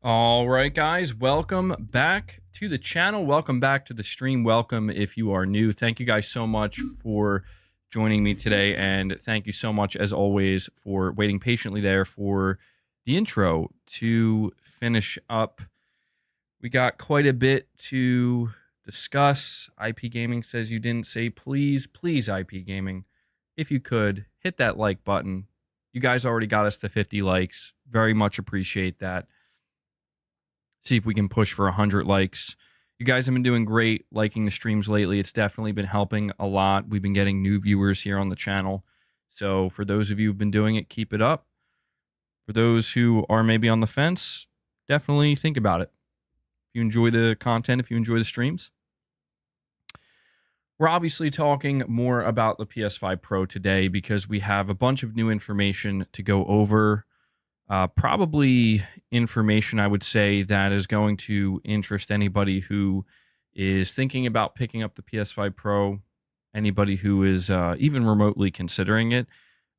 All right, guys, welcome back to the channel. Welcome back to the stream. Welcome if you are new. Thank you guys so much for joining me today. And thank you so much, as always, for waiting patiently there for the intro to finish up. We got quite a bit to discuss. IP Gaming says you didn't say please, IP Gaming. If you could, hit that like button. You guys already got us to 50 likes. Very much appreciate that. See if we can push for 100 likes. You guys have been doing great liking the streams lately. It's definitely been helping a lot. We've been getting new viewers here on the channel. So for those of you who've been doing it, keep it up. For those who are maybe on the fence, definitely think about it. If you enjoy the content, if you enjoy the streams. We're obviously talking more about the PS5 Pro today because we have a bunch of new information to go over. Probably information, I would say, that is going to interest anybody who is thinking about picking up the PS5 Pro, anybody who is even remotely considering it.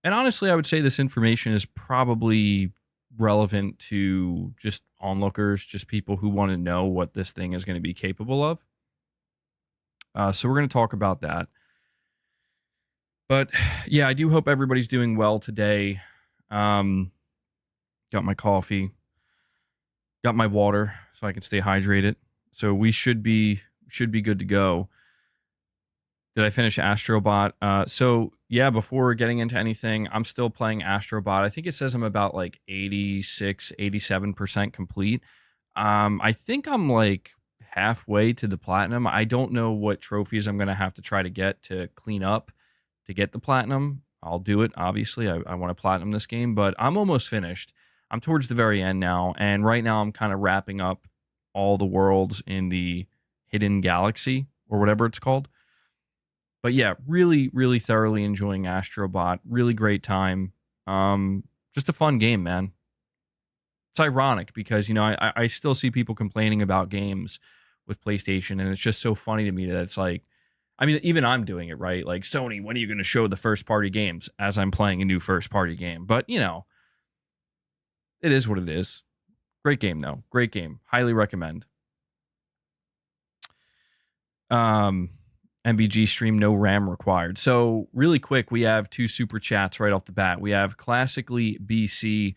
And honestly, I would say this information is probably relevant to just onlookers, just people who want to know what this thing is going to be capable of. So we're going to talk about that. But yeah, I do hope everybody's doing well today. Got my coffee, got my water so I can stay hydrated. So we should be good to go. Did I finish Astrobot? So yeah, before getting into anything, I'm still playing Astrobot. I think it says I'm about like 86, 87% complete. I think I'm like halfway to the platinum. I don't know what trophies I'm going to have to try to get to clean up to get the platinum. I'll do it, obviously. I want to platinum this game, but I'm almost finished. I'm towards the very end now, and right now I'm kind of wrapping up all the worlds in the Hidden Galaxy, or whatever it's called. But yeah, really, really thoroughly enjoying Astrobot. Really great time. Just a fun game, man. It's ironic because, you know, I still see people complaining about games with PlayStation, and it's just so funny to me that it's like, I mean, even I'm doing it, right? Like, Sony, when are you going to show the first-party games as I'm playing a new first-party game? But, you know, it is what it is. Great game, though. Great game. Highly recommend. MBG stream, no RAM required. So really quick, we have two super chats right off the bat. We have Classically BC,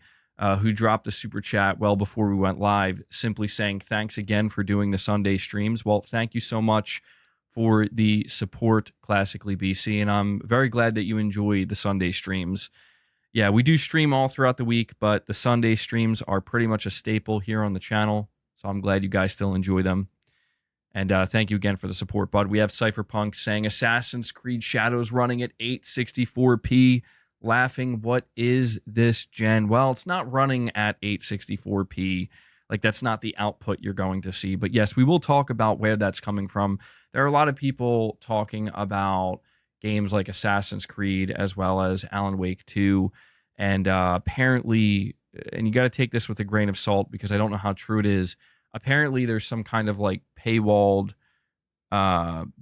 who dropped a super chat well before we went live, simply saying, thanks again for doing the Sunday streams. Well, thank you so much for the support, Classically BC, and I'm very glad that you enjoy the Sunday streams. Yeah, we do stream all throughout the week, but the Sunday streams are pretty much a staple here on the channel, so I'm glad you guys still enjoy them. And thank you again for the support, bud. We have Cypherpunk saying Assassin's Creed Shadows running at 864p, laughing, what is this gen? Well, it's not running at 864p. Like, that's not the output you're going to see. But yes, we will talk about where that's coming from. There are a lot of people talking about games like Assassin's Creed as well as Alan Wake 2. And apparently, and you got to take this with a grain of salt because I don't know how true it is. Apparently, there's some kind of like paywalled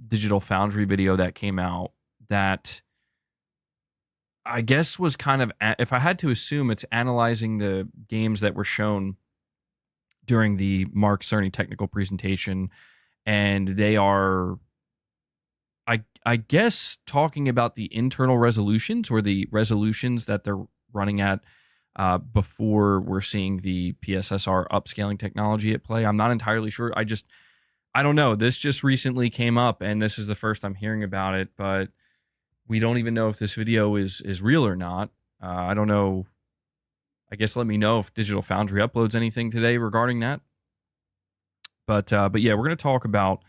digital Foundry video that came out that I guess was kind of, if I had to assume, it's analyzing the games that were shown during the Mark Cerny technical presentation. And they are, I guess, talking about the internal resolutions or the resolutions that they're running at before we're seeing the PSSR upscaling technology at play. I'm not entirely sure. I don't know. This just recently came up, and this is the first I'm hearing about it, but we don't even know if this video is real or not. I don't know. I guess let me know if Digital Foundry uploads anything today regarding that. But yeah, we're going to talk about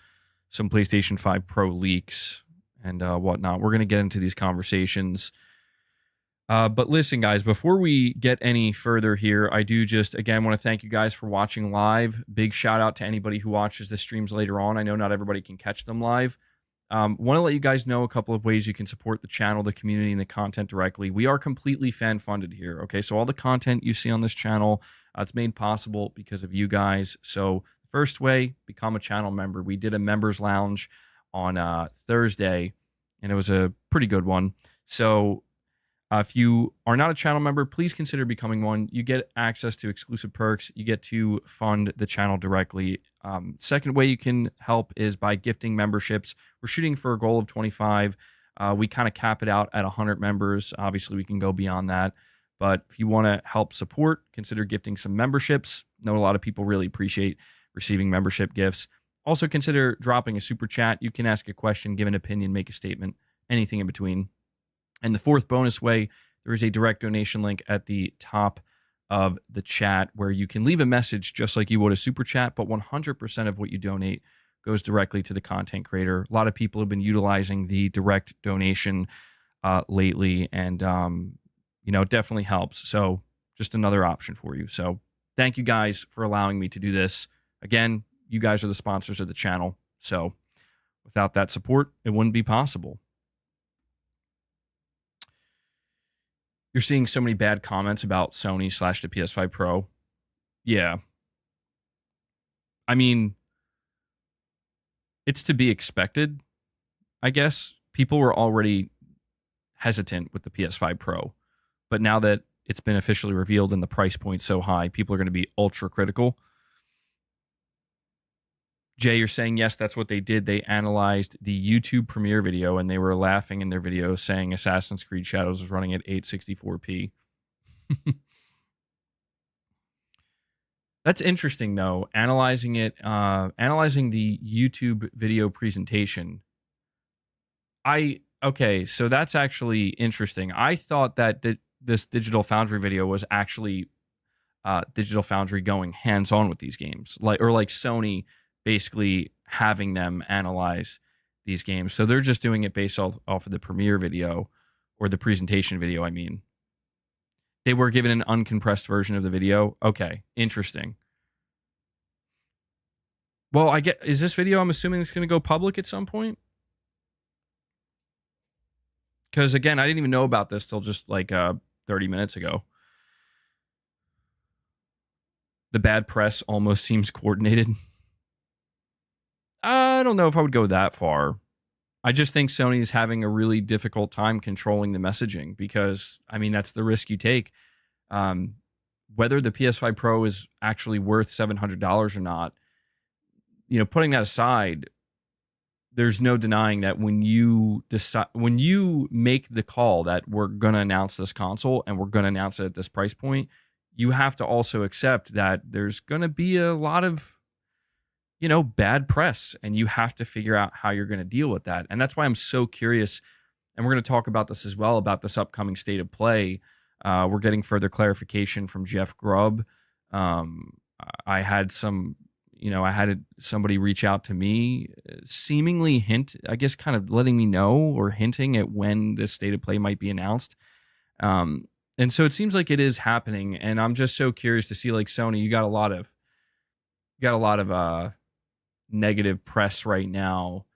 some PlayStation 5 Pro leaks and whatnot. We're going to get into these conversations. But listen, guys, before we get any further here, I do just, again, want to thank you guys for watching live. Big shout out to anybody who watches the streams later on. I know not everybody can catch them live. Want to let you guys know a couple of ways you can support the channel, the community, and the content directly. We are completely fan-funded here, okay? So all the content you see on this channel, it's made possible because of you guys. So first way, become a channel member. We did a members lounge on Thursday, and it was a pretty good one. So If you are not a channel member, please consider becoming one. You get access to exclusive perks. You get to fund the channel directly. Second way you can help is by gifting memberships. We're shooting for a goal of 25. We kind of cap it out at 100 members. Obviously, we can go beyond that. But if you want to help support, consider gifting some memberships. I know a lot of people really appreciate receiving membership gifts. Also, consider dropping a super chat. You can ask a question, give an opinion, make a statement, anything in between. And the fourth bonus way, there is a direct donation link at the top of the chat where you can leave a message just like you would a super chat, but 100% of what you donate goes directly to the content creator. A lot of people have been utilizing the direct donation lately, and it definitely helps. So just another option for you. So thank you guys for allowing me to do this. Again, you guys are the sponsors of the channel. So without that support, it wouldn't be possible. You're seeing so many bad comments about Sony / the PS5 Pro. Yeah. I mean, it's to be expected, I guess. People were already hesitant with the PS5 Pro. But now that it's been officially revealed and the price point so high, people are going to be ultra critical. Jay, you're saying, yes, that's what they did. They analyzed the YouTube premiere video, and they were laughing in their video saying Assassin's Creed Shadows was running at 864p. That's interesting, though, analyzing it, analyzing the YouTube video presentation. Okay, so that's actually interesting. I thought that this Digital Foundry video was actually Digital Foundry going hands-on with these games, like Sony basically having them analyze these games. So they're just doing it based off of the premiere video, or the presentation video, I mean. They were given an uncompressed version of the video. Okay, interesting. Well, is this video, I'm assuming it's going to go public at some point? Because, again, I didn't even know about this till just like 30 minutes ago. The bad press almost seems coordinated. I don't know if I would go that far. I just think Sony's having a really difficult time controlling the messaging because, I mean, that's the risk you take. Whether the PS5 Pro is actually worth $700 or not, putting that aside, there's no denying that when you make the call that we're going to announce this console and we're going to announce it at this price point, you have to also accept that there's going to be a lot of bad press, and you have to figure out how you're going to deal with that. And that's why I'm so curious. And we're going to talk about this as well, about this upcoming state of play. We're getting further clarification from Jeff Grubb. I had somebody reach out to me, seemingly hint, I guess, kind of letting me know or hinting at when this state of play might be announced. And so it seems like it is happening. And I'm just so curious to see, like, Sony, you got a lot of negative press right now.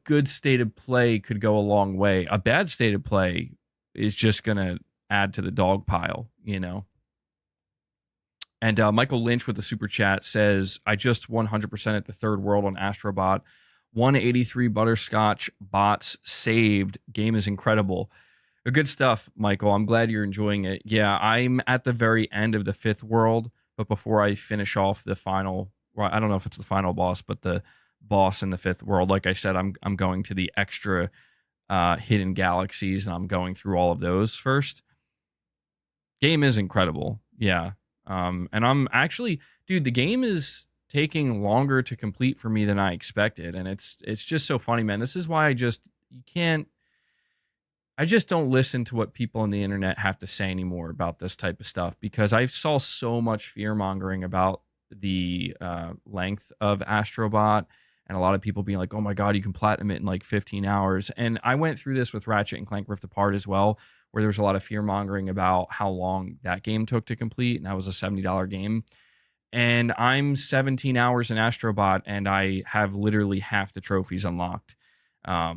Good state of play could go a long way. A bad state of play is just going to add to the dog pile, And Michael Lynch with the super chat says, I just 100% at the third world on Astrobot. 183 butterscotch bots saved. Game is incredible. Good stuff, Michael. I'm glad you're enjoying it. Yeah, I'm at the very end of the fifth world, but before I finish off the final, well, I don't know if it's the final boss, but the boss in the fifth world, like I said, I'm going to the extra hidden galaxies, and I'm going through all of those first. Game is incredible. Yeah. And I'm actually, dude, the game is taking longer to complete for me than I expected. And it's just so funny, man. This is why I just don't listen to what people on the internet have to say anymore about this type of stuff, because I saw so much fear mongering about the length of Astrobot, and a lot of people being like, oh my God, you can platinum it in like 15 hours. And I went through this with Ratchet and Clank Rift Apart as well, where there was a lot of fear mongering about how long that game took to complete. And that was a $70 game. And I'm 17 hours in Astrobot, and I have literally half the trophies unlocked. I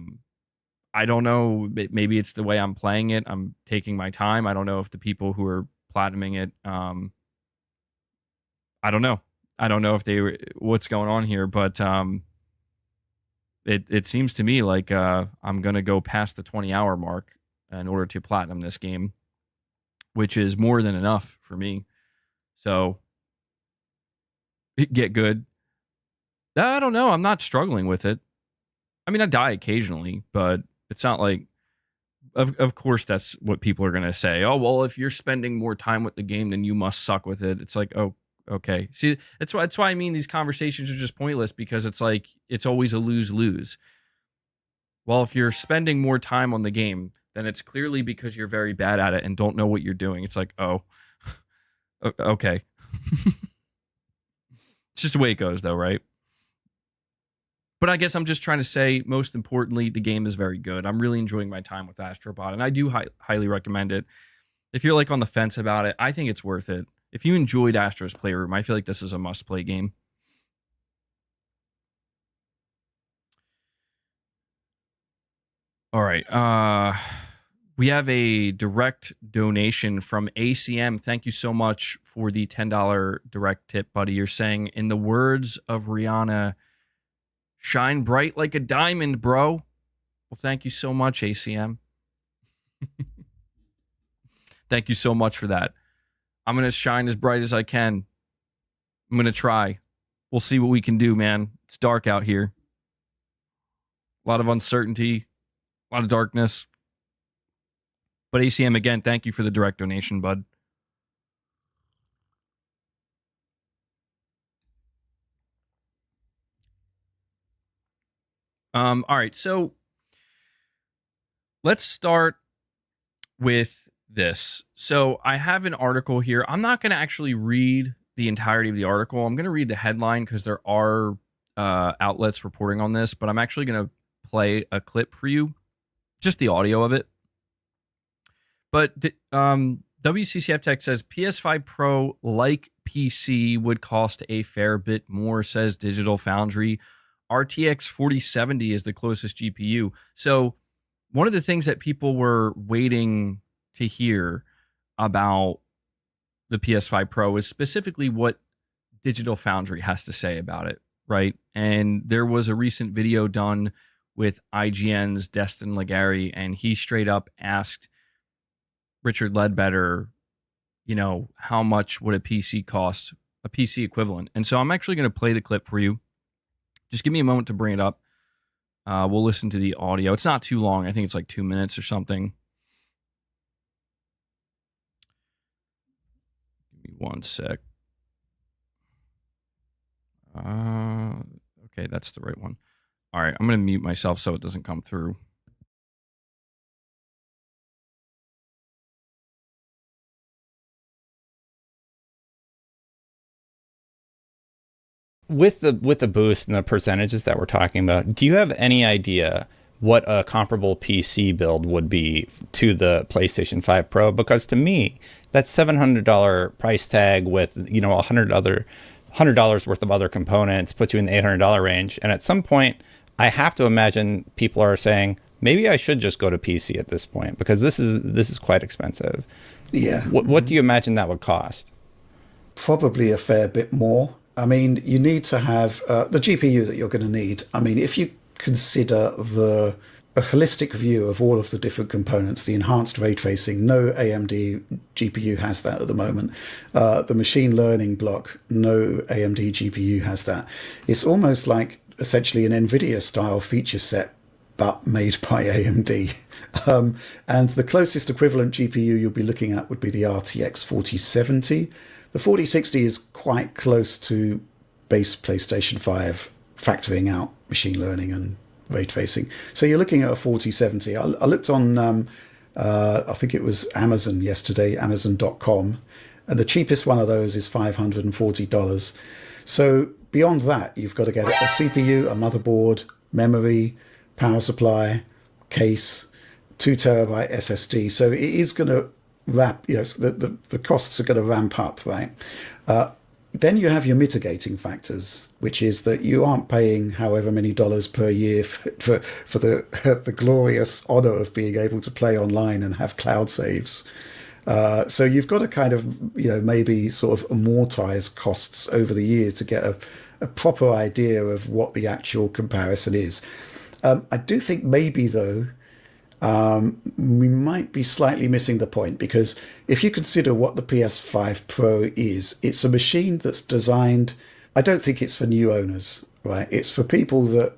don't know. Maybe it's the way I'm playing it. I'm taking my time. I don't know if the people who are platinuming it, I don't know. I don't know if what's going on here, but it seems to me like I'm going to go past the 20-hour mark in order to platinum this game, which is more than enough for me. So get good. I don't know. I'm not struggling with it. I mean, I die occasionally, but it's not like, of course, that's what people are going to say. Oh, well, if you're spending more time with the game, then you must suck with it. It's like, oh, okay. See, that's why I mean these conversations are just pointless, because it's like, it's always a lose-lose. Well, if you're spending more time on the game, then it's clearly because you're very bad at it and don't know what you're doing. It's like, oh, okay. It's just the way it goes, though, right? But I guess I'm just trying to say, most importantly, the game is very good. I'm really enjoying my time with Astrobot, and I do highly recommend it. If you're like on the fence about it, I think it's worth it. If you enjoyed Astro's Playroom, I feel like this is a must-play game. All right. We have a direct donation from ACM. Thank you so much for the $10 direct tip, buddy. You're saying, in the words of Rihanna, shine bright like a diamond, bro. Well, thank you so much, ACM. Thank you so much for that. I'm going to shine as bright as I can. I'm going to try. We'll see what we can do, man. It's dark out here. A lot of uncertainty, a lot of darkness. But ACM, again, thank you for the direct donation, bud. All right, so let's start with this. So I have an article here. I'm not going to actually read the entirety of the article. I'm going to read the headline because there are outlets reporting on this, but I'm actually going to play a clip for you, just the audio of it. But WCCF Tech says PS5 Pro, like PC, would cost a fair bit more, says Digital Foundry. RTX 4070 is the closest GPU. So one of the things that people were waiting to hear about the PS5 Pro is specifically what Digital Foundry has to say about it, right? And there was a recent video done with IGN's Destin Legary, and he straight up asked Richard Ledbetter, you know, how much would a PC cost, a PC equivalent? And so I'm actually going to play the clip for you. Just give me a moment to bring it up. We'll listen to the audio. It's not too long. I think it's like 2 minutes or something. Give me one sec. Okay, that's the right one. All right, I'm going to mute myself so it doesn't come through. With the boost and the percentages that we're talking about, do you have any idea what a comparable PC build would be to the PlayStation 5 Pro? Because to me, that $700 price tag with, you know, $100 worth of other components puts you in the $800 range. And at some point, I have to imagine people are saying, maybe I should just go to PC at this point, because this is quite expensive. Yeah. What do you imagine that would cost? Probably a fair bit more. I mean, you need to have the GPU that you're going to need. I mean, if you consider a holistic view of all of the different components, the enhanced ray tracing, no AMD GPU has that at the moment. The machine learning block, no AMD GPU has that. It's almost like essentially an NVIDIA style feature set, but made by AMD. And the closest equivalent GPU you'll be looking at would be the RTX 4070. The 4060 is quite close to base PlayStation 5, factoring out machine learning and ray tracing. So you're looking at a 4070. I looked on, I think it was Amazon yesterday, Amazon.com, and the cheapest one of those is $540. So beyond that, you've got to get a CPU, a motherboard, memory, power supply, case, 2 terabyte SSD. So it is going to the costs are going to ramp up, right? Then you have your mitigating factors, which is that you aren't paying however many dollars per year for the glorious honor of being able to play online and have cloud saves. So you've got to kind of, maybe sort of amortize costs over the year to get a proper idea of what the actual comparison is. I do think maybe, though, we might be slightly missing the point, because if you consider what the PS5 Pro is, it's a machine that's designed, I don't think it's for new owners, right? It's for people that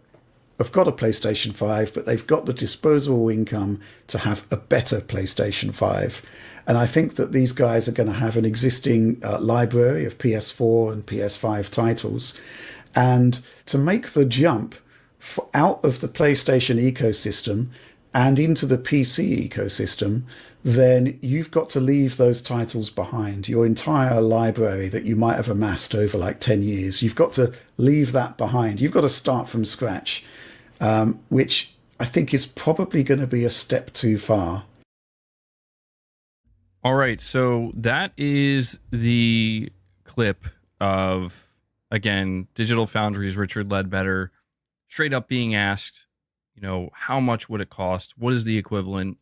have got a PlayStation 5, but they've got the disposable income to have a better PlayStation 5. And I think that these guys are going to have an existing library of PS4 and PS5 titles. And to make the jump out of the PlayStation ecosystem and into the PC ecosystem, then you've got to leave those titles behind. Your entire library that you might have amassed over like 10 years, you've got to leave that behind. You've got to start from scratch, which I think is probably going to be a step too far. All right, so that is the clip of, again, Digital Foundry's Richard Ledbetter straight up being asked, how much would it cost? What is the equivalent?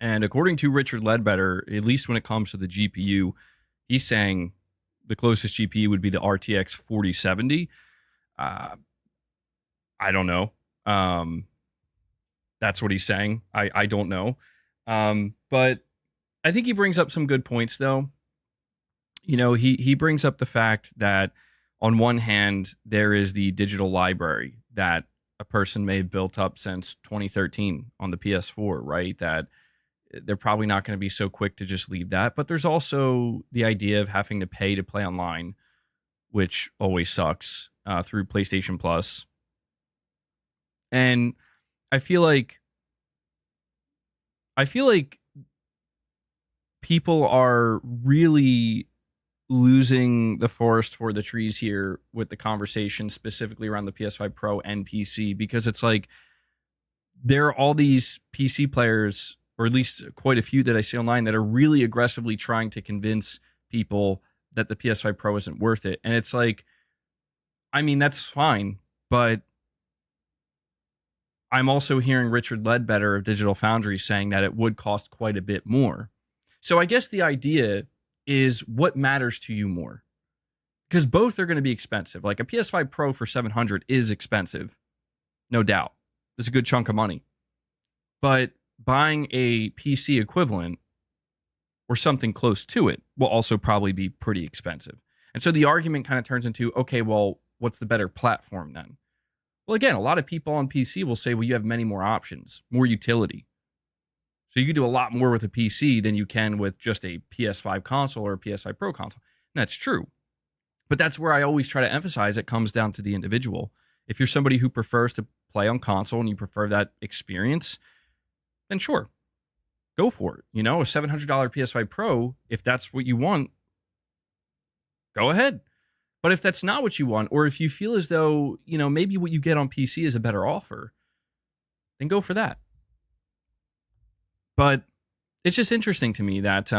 And according to Richard Ledbetter, at least when it comes to the GPU, he's saying the closest GPU would be the RTX 4070. I don't know. That's what he's saying. I don't know. But I think he brings up some good points, though. He brings up the fact that on one hand, there is the digital library that a person may have built up since 2013 on the PS4, right? That they're probably not going to be so quick to just leave that. But there's also the idea of having to pay to play online, which always sucks, through PlayStation Plus. And I feel like people are really losing the forest for the trees here with the conversation specifically around the PS5 Pro and PC, because it's like there are all these PC players, or at least quite a few that I see online, that are really aggressively trying to convince people that the PS5 Pro isn't worth it. And it's like, I mean, that's fine, but I'm also hearing Richard Ledbetter of Digital Foundry saying that it would cost quite a bit more. So I guess the idea is, what matters to you more? Because both are going to be expensive. Like a PS5 Pro for $700 is expensive, no doubt. It's a good chunk of money. But buying a PC equivalent or something close to it will also probably be pretty expensive. And so the argument kind of turns into, okay, well, what's the better platform then? Well, again, a lot of people on PC will say, well, you have many more options, more utility. So you can do a lot more with a PC than you can with just a PS5 console or a PS5 Pro console. And that's true. But that's where I always try to emphasize it comes down to the individual. If you're somebody who prefers to play on console and you prefer that experience, then sure, go for it. A $700 PS5 Pro, if that's what you want, go ahead. But if that's not what you want, or if you feel as though, maybe what you get on PC is a better offer, then go for that. But it's just interesting to me that,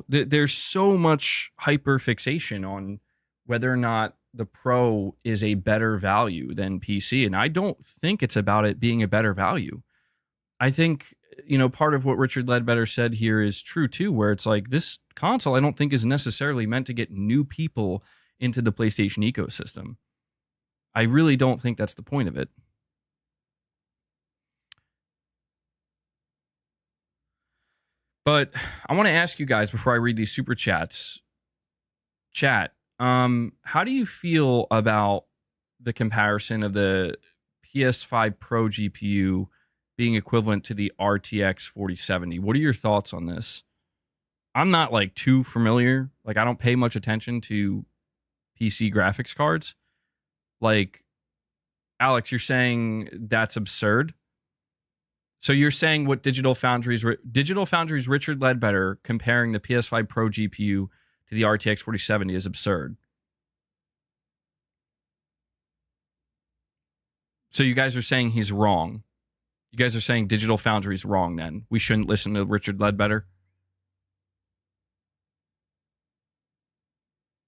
there's so much hyper fixation on whether or not the Pro is a better value than PC. And I don't think it's about it being a better value. I think, part of what Richard Ledbetter said here is true too, where it's like this console, I don't think is necessarily meant to get new people into the PlayStation ecosystem. I really don't think that's the point of it. But I want to ask you guys before I read these super chats, how do you feel about the comparison of the PS5 Pro GPU being equivalent to the RTX 4070? What are your thoughts on this? I'm not too familiar. I don't pay much attention to PC graphics cards. Alex, you're saying that's absurd? So you're saying what Digital Foundry's Richard Ledbetter comparing the PS5 Pro GPU to the RTX 4070 is absurd. So you guys are saying he's wrong. You guys are saying Digital Foundry's wrong then. We shouldn't listen to Richard Ledbetter.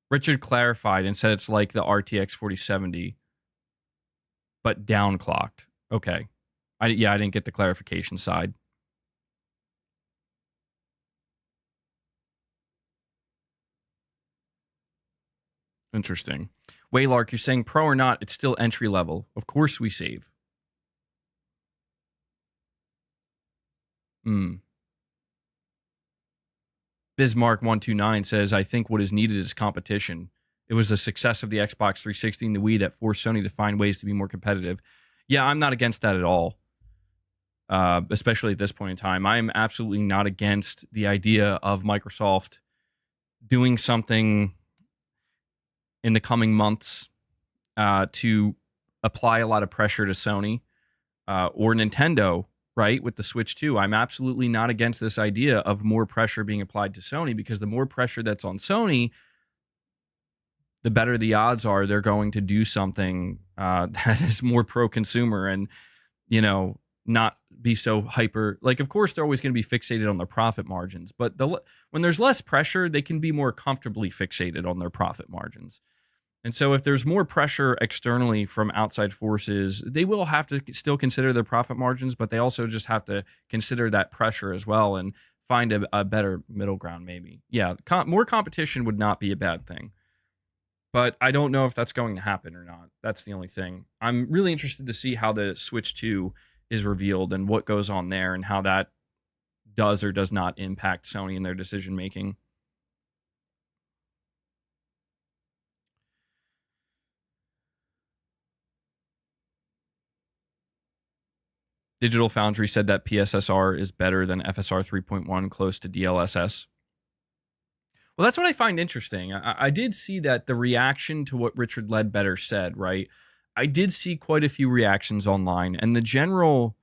Richard clarified and said it's like the RTX 4070, but downclocked. Okay. I didn't get the clarification side. Interesting. Waylark, you're saying Pro or not, it's still entry level. Of course we save. Bismarck129 says, I think what is needed is competition. It was the success of the Xbox 360 and the Wii that forced Sony to find ways to be more competitive. Yeah, I'm not against that at all, especially at this point in time. I'm absolutely not against the idea of Microsoft doing something in the coming months to apply a lot of pressure to Sony or Nintendo, right, with the Switch 2. I'm absolutely not against this idea of more pressure being applied to Sony, because the more pressure that's on Sony, the better the odds are they're going to do something that is more pro-consumer and, you know, not be so hyper. Like, of course, they're always going to be fixated on their profit margins, but when there's less pressure, they can be more comfortably fixated on their profit margins. And so if there's more pressure externally from outside forces, they will have to still consider their profit margins, but they also just have to consider that pressure as well and find a better middle ground, maybe. Yeah, more competition would not be a bad thing. But I don't know if that's going to happen or not. That's the only thing. I'm really interested to see how the Switch 2 is revealed and what goes on there and how that does or does not impact Sony in their decision making. Digital Foundry said that PSSR is better than FSR 3.1, close to DLSS. Well, that's what I find interesting. I did see that the reaction to what Richard Ledbetter said, right? I did see quite a few reactions online, and the general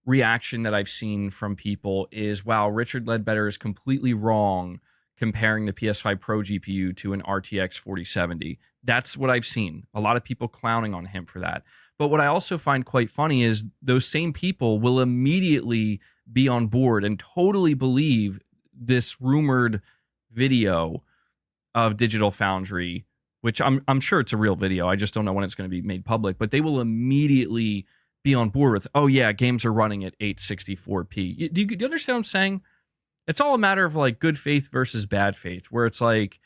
reaction that I've seen from people is, wow, Richard Ledbetter is completely wrong comparing the PS5 Pro GPU to an RTX 4070. That's what I've seen. A lot of people clowning on him for that. But what I also find quite funny is those same people will immediately be on board and totally believe this rumored video of Digital Foundry, which I'm sure it's a real video. I just don't know when it's going to be made public, but they will immediately be on board with, oh yeah, games are running at 864p. Do you understand what I'm saying? It's all a matter of like good faith versus bad faith, where it's like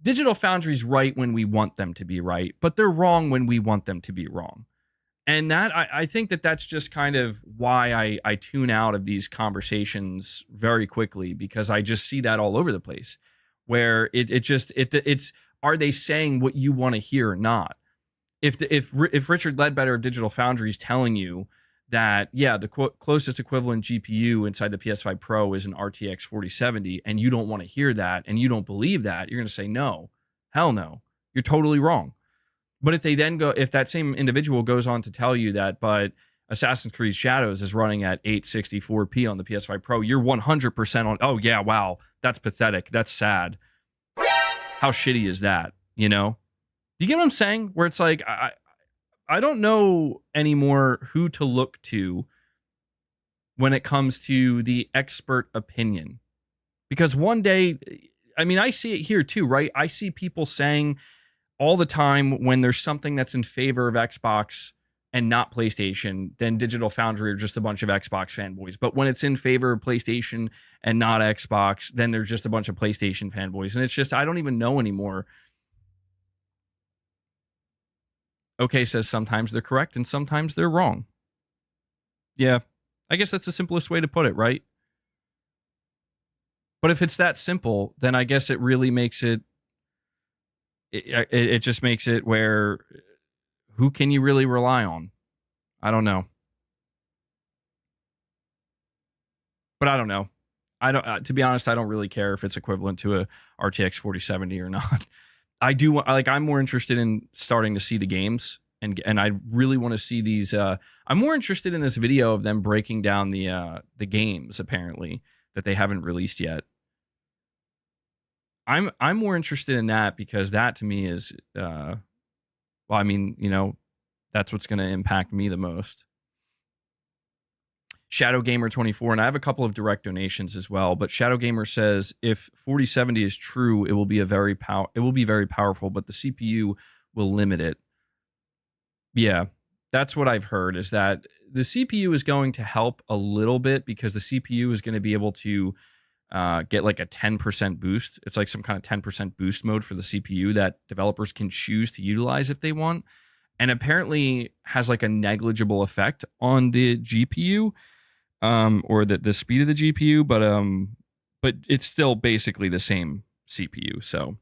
Digital Foundry's right when we want them to be right, but they're wrong when we want them to be wrong. And that I think that's just kind of why I tune out of these conversations very quickly, because I just see that all over the place, where it's are they saying what you want to hear or not? If Richard Ledbetter of Digital Foundry is telling you that, yeah, the closest equivalent GPU inside the PS5 Pro is an RTX 4070, and you don't want to hear that and you don't believe that, you're going to say, no, hell no, you're totally wrong. But if that same individual goes on to tell you that, but Assassin's Creed Shadows is running at 864p on the PS5 Pro, you're 100% on, oh yeah, wow, that's pathetic, that's sad. How shitty is that, you know? Do you get what I'm saying? Where it's like, I don't know anymore who to look to when it comes to the expert opinion. Because one day, I mean, I see it here too, right? I see people saying all the time, when there's something that's in favor of Xbox and not PlayStation, then Digital Foundry are just a bunch of Xbox fanboys. But when it's in favor of PlayStation and not Xbox, then there's just a bunch of PlayStation fanboys. And it's just, I don't even know anymore. Okay says sometimes they're correct and sometimes they're wrong. Yeah, I guess that's the simplest way to put it, right? But if it's that simple, then I guess it really makes it just makes it where, who can you really rely on? I don't know. But I don't know. I don't. To be honest, I don't really care if it's equivalent to a RTX 4070 or not. I do like. I'm more interested in starting to see the games, and I really want to see these. I'm more interested in this video of them breaking down the games, apparently, that they haven't released yet. I'm more interested in that, because that to me is, well, I mean, you know, that's what's going to impact me the most. Shadow Gamer 24, and I have a couple of direct donations as well. But Shadow Gamer says, if 4070 is true, it will be very powerful, but the CPU will limit it. Yeah, that's what I've heard, is that the CPU is going to help a little bit, because the CPU is going to be able to get like a 10% boost. It's like some kind of 10% boost mode for the CPU that developers can choose to utilize if they want, and apparently has like a negligible effect on the GPU. or the speed of the GPU, but it's still basically the same CPU. So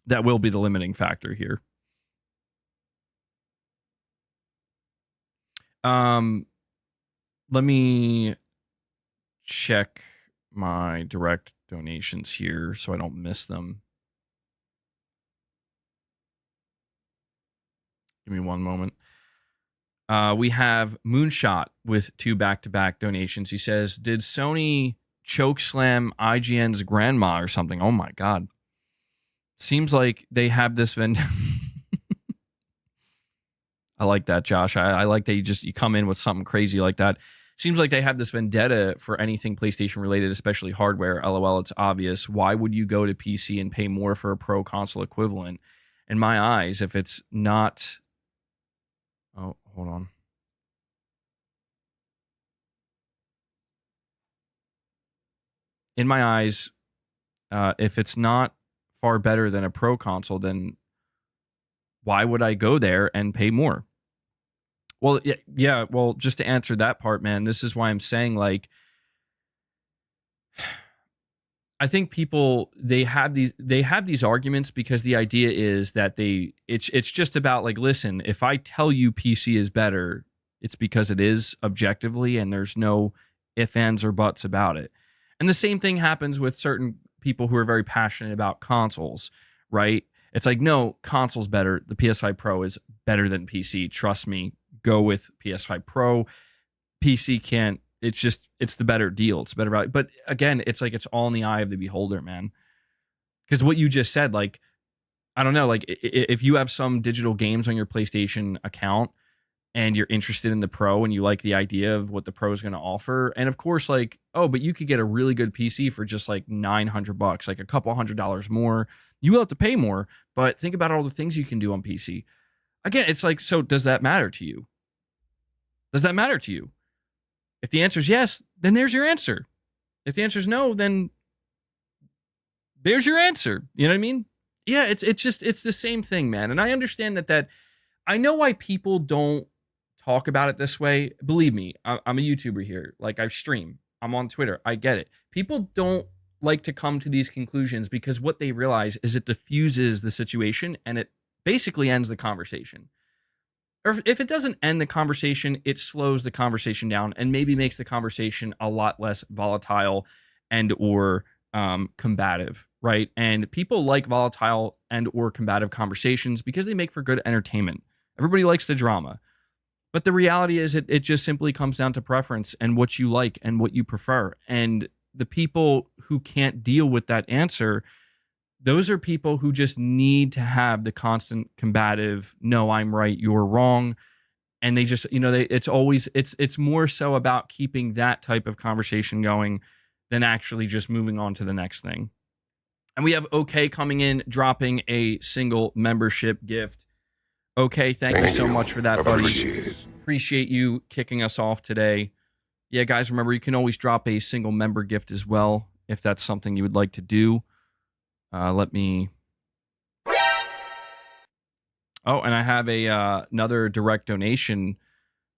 that will be the limiting factor here. Let me check my direct donations here so I don't miss them. Give me one moment. We have Moonshot with 2 back-to-back donations. He says, did Sony chokeslam IGN's grandma or something? Oh my God. Seems like they have this vendetta. I like that, Josh. I like that you come in with something crazy like that. Seems like they have this vendetta for anything PlayStation related, especially hardware. LOL, it's obvious. Why would you go to PC and pay more for a pro console equivalent? In my eyes, if it's not... Oh, hold on. In my eyes, if it's not far better than a pro console, then why would I go there and pay more? Well, yeah. Well, just to answer that part, man, this is why I'm saying, like, I think people they have these arguments because the idea is that it's just about, like, listen, if I tell you PC is better, it's because it is objectively, and there's no ifs, ands, or buts about it. And the same thing happens with certain people who are very passionate about consoles, right? It's like, no, console's better. The PS5 Pro is better than PC. Trust me, go with PS5 Pro. PC can't. It's the better deal. It's better value. But again, it's like, it's all in the eye of the beholder, man. Because what you just said, like, I don't know, like, if you have some digital games on your PlayStation account and you're interested in the Pro and you like the idea of what the Pro is going to offer, and of course, like, oh, but you could get a really good PC for just like $900, like a couple $100 more. You will have to pay more, but think about all the things you can do on PC. Again, it's like, so does that matter to you? Does that matter to you? If the answer is yes, then there's your answer. If the answer is no, then there's your answer. You know what I mean? Yeah, it's the same thing, man. And I understand that I know why people don't talk about it this way. Believe me, I'm a YouTuber here. Like, I stream. I'm on Twitter. I get it. People don't like to come to these conclusions because what they realize is it diffuses the situation and it basically ends the conversation. Or if it doesn't end the conversation, it slows the conversation down and maybe makes the conversation a lot less volatile and or combative, right? And people like volatile and or combative conversations because they make for good entertainment. Everybody likes the drama. But the reality is it just simply comes down to preference and what you like and what you prefer. And the people who can't deal with that answer, those are people who just need to have the constant combative, no, I'm right, you're wrong. And they just, it's more so about keeping that type of conversation going than actually just moving on to the next thing. And we have OK coming in, dropping a single membership gift. OK, thank you so much for that, buddy. Appreciate you kicking us off today. Yeah, guys, remember, you can always drop a single member gift as well if that's something you would like to do. Let me... Oh, and I have another direct donation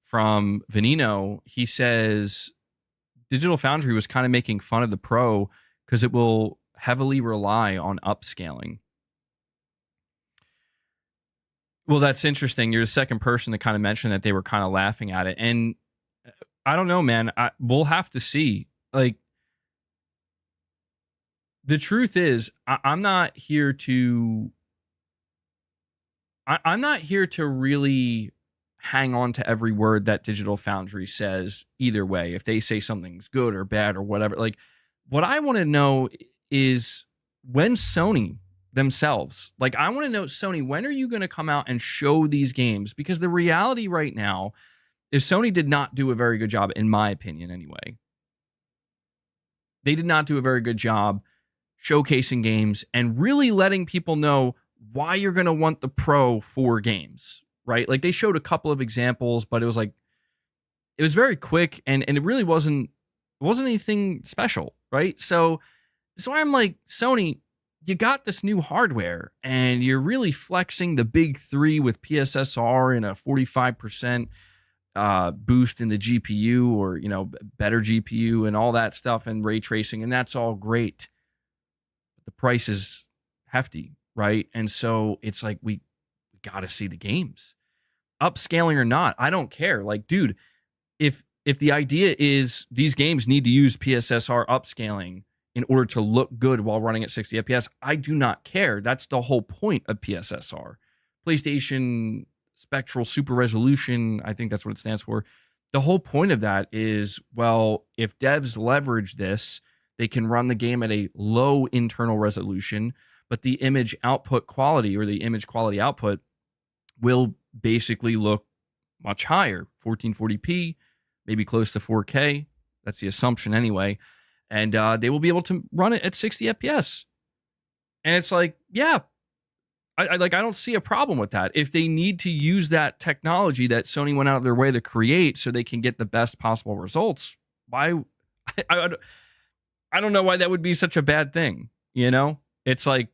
from Venino. He says, Digital Foundry was kind of making fun of the Pro because it will heavily rely on upscaling. Well, that's interesting. You're the second person to kind of mention that they were kind of laughing at it. And I don't know, man. We'll have to see. Like, the truth is, I'm not here to... I'm not here to really hang on to every word that Digital Foundry says either way. If they say something's good or bad or whatever. Like, what I want to know is when Sony themselves, like, I want to know, Sony, when are you going to come out and show these games? Because the reality right now is Sony did not do a very good job, in my opinion anyway. They did not do a very good job showcasing games and really letting people know why you're going to want the Pro for games, right? Like, they showed a couple of examples, but it was like, it was very quick and it really wasn't anything special, right? So I'm like, Sony, you got this new hardware and you're really flexing the big three with PSSR and a 45% boost in the GPU or, better GPU and all that stuff and ray tracing, and that's all great. But the price is hefty, right? And so it's like we got to see the games. Upscaling or not, I don't care. Like, dude, if the idea is these games need to use PSSR upscaling in order to look good while running at 60 FPS, I do not care. That's the whole point of PSSR. PlayStation Spectral Super Resolution, I think that's what it stands for. The whole point of that is, well, if devs leverage this, they can run the game at a low internal resolution, but the image output quality or the image quality output will basically look much higher, 1440p, maybe close to 4K. That's the assumption anyway. And they will be able to run it at 60 FPS. And it's like, yeah, I don't see a problem with that. If they need to use that technology that Sony went out of their way to create so they can get the best possible results, why? I don't know why that would be such a bad thing. It's like,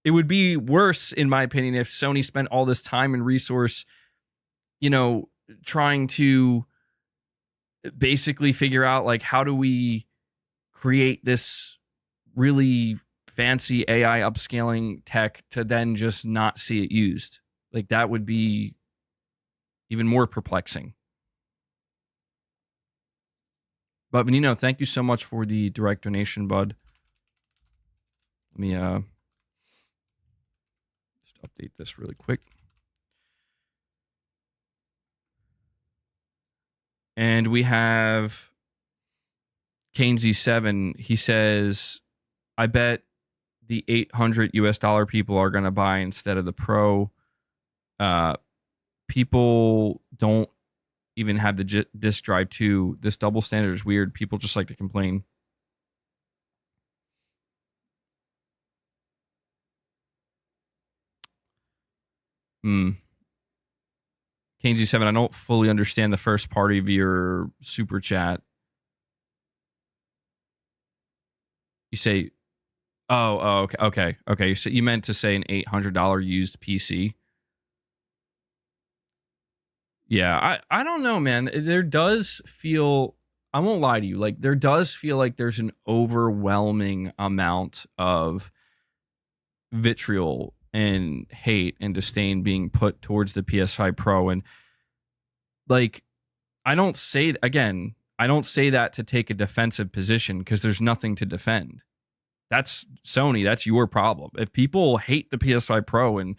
it would be worse, in my opinion, if Sony spent all this time and resource, trying to basically figure out, like, how do we create this really fancy AI upscaling tech to then just not see it used. Like, that would be even more perplexing. But Venino, thank you so much for the direct donation, bud. Let me just update this really quick. And we have KaneZ7. He says, I bet the $800 people are going to buy instead of the Pro. People don't even have the disk drive too. This double standard is weird. People just like to complain. KaneZ7, I don't fully understand the first part of your super chat. You say, okay. So you meant to say an $800 used PC. Yeah, I don't know, man. There does feel, I won't lie to you, like, there does feel like there's an overwhelming amount of vitriol and hate and disdain being put towards the PS5 Pro. And, like, I don't say that to take a defensive position, because there's nothing to defend. That's Sony. That's your problem. If people hate the PS5 Pro and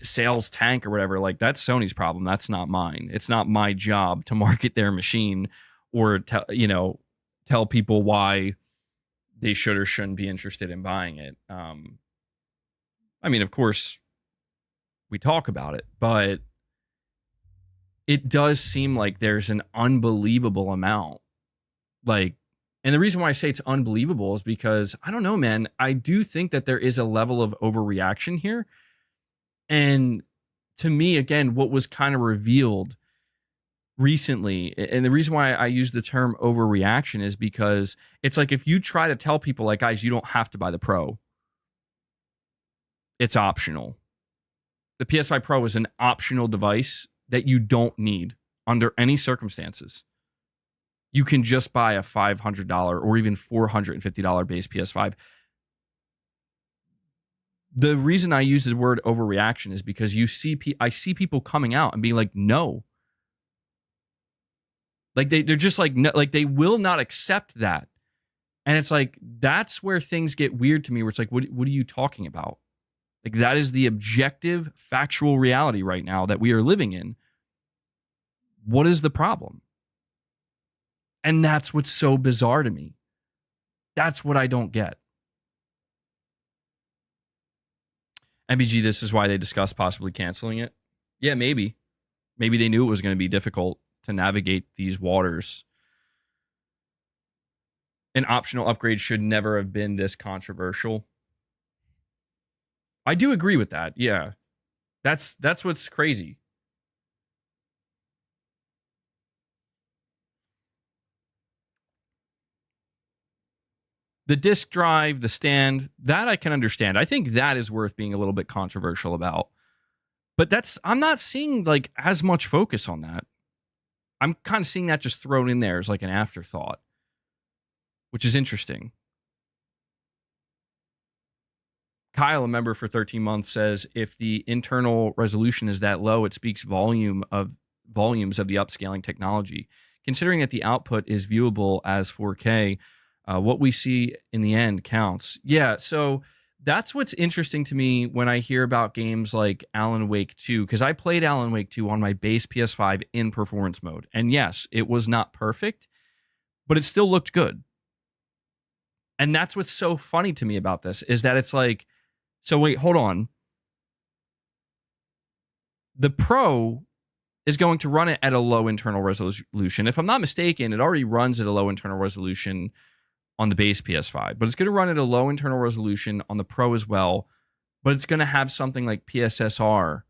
sales tank or whatever, like, that's Sony's problem. That's not mine. It's not my job to market their machine or tell people why they should or shouldn't be interested in buying it. I mean, of course, we talk about it, but it does seem like there's an unbelievable amount. Like, and the reason why I say it's unbelievable is because, I don't know, man, I do think that there is a level of overreaction here. And to me, again, what was kind of revealed recently, and the reason why I use the term overreaction is because it's like, if you try to tell people, like, guys, you don't have to buy the Pro. It's optional. The PS5 Pro is an optional device that you don't need under any circumstances. You can just buy a $500 or even $450 base PS5. The reason I use the word overreaction is because I see people coming out and being like, no. Like, they're just like, no, like, they will not accept that. And it's like, that's where things get weird to me, where it's like, what are you talking about? Like, that is the objective, factual reality right now that we are living in. What is the problem? And that's what's so bizarre to me. That's what I don't get. MBG, this is why they discussed possibly canceling it. Yeah, maybe. Maybe they knew it was going to be difficult to navigate these waters. An optional upgrade should never have been this controversial. I do agree with that. Yeah. That's what's crazy. The disk drive, the stand, that I can understand. I think that is worth being a little bit controversial about. But I'm not seeing, like, as much focus on that. I'm kind of seeing that just thrown in there as like an afterthought, which is interesting. Kyle, a member for 13 months, says if the internal resolution is that low, it speaks volumes of the upscaling technology. Considering that the output is viewable as 4K, what we see in the end counts. Yeah, so that's what's interesting to me when I hear about games like Alan Wake 2, because I played Alan Wake 2 on my base PS5 in performance mode. And yes, it was not perfect, but it still looked good. And that's what's so funny to me about this, is that it's like, so wait, hold on. The Pro is going to run it at a low internal resolution. If I'm not mistaken, it already runs at a low internal resolution on the base PS5, but it's going to run at a low internal resolution on the Pro as well, but it's going to have something like PSSR.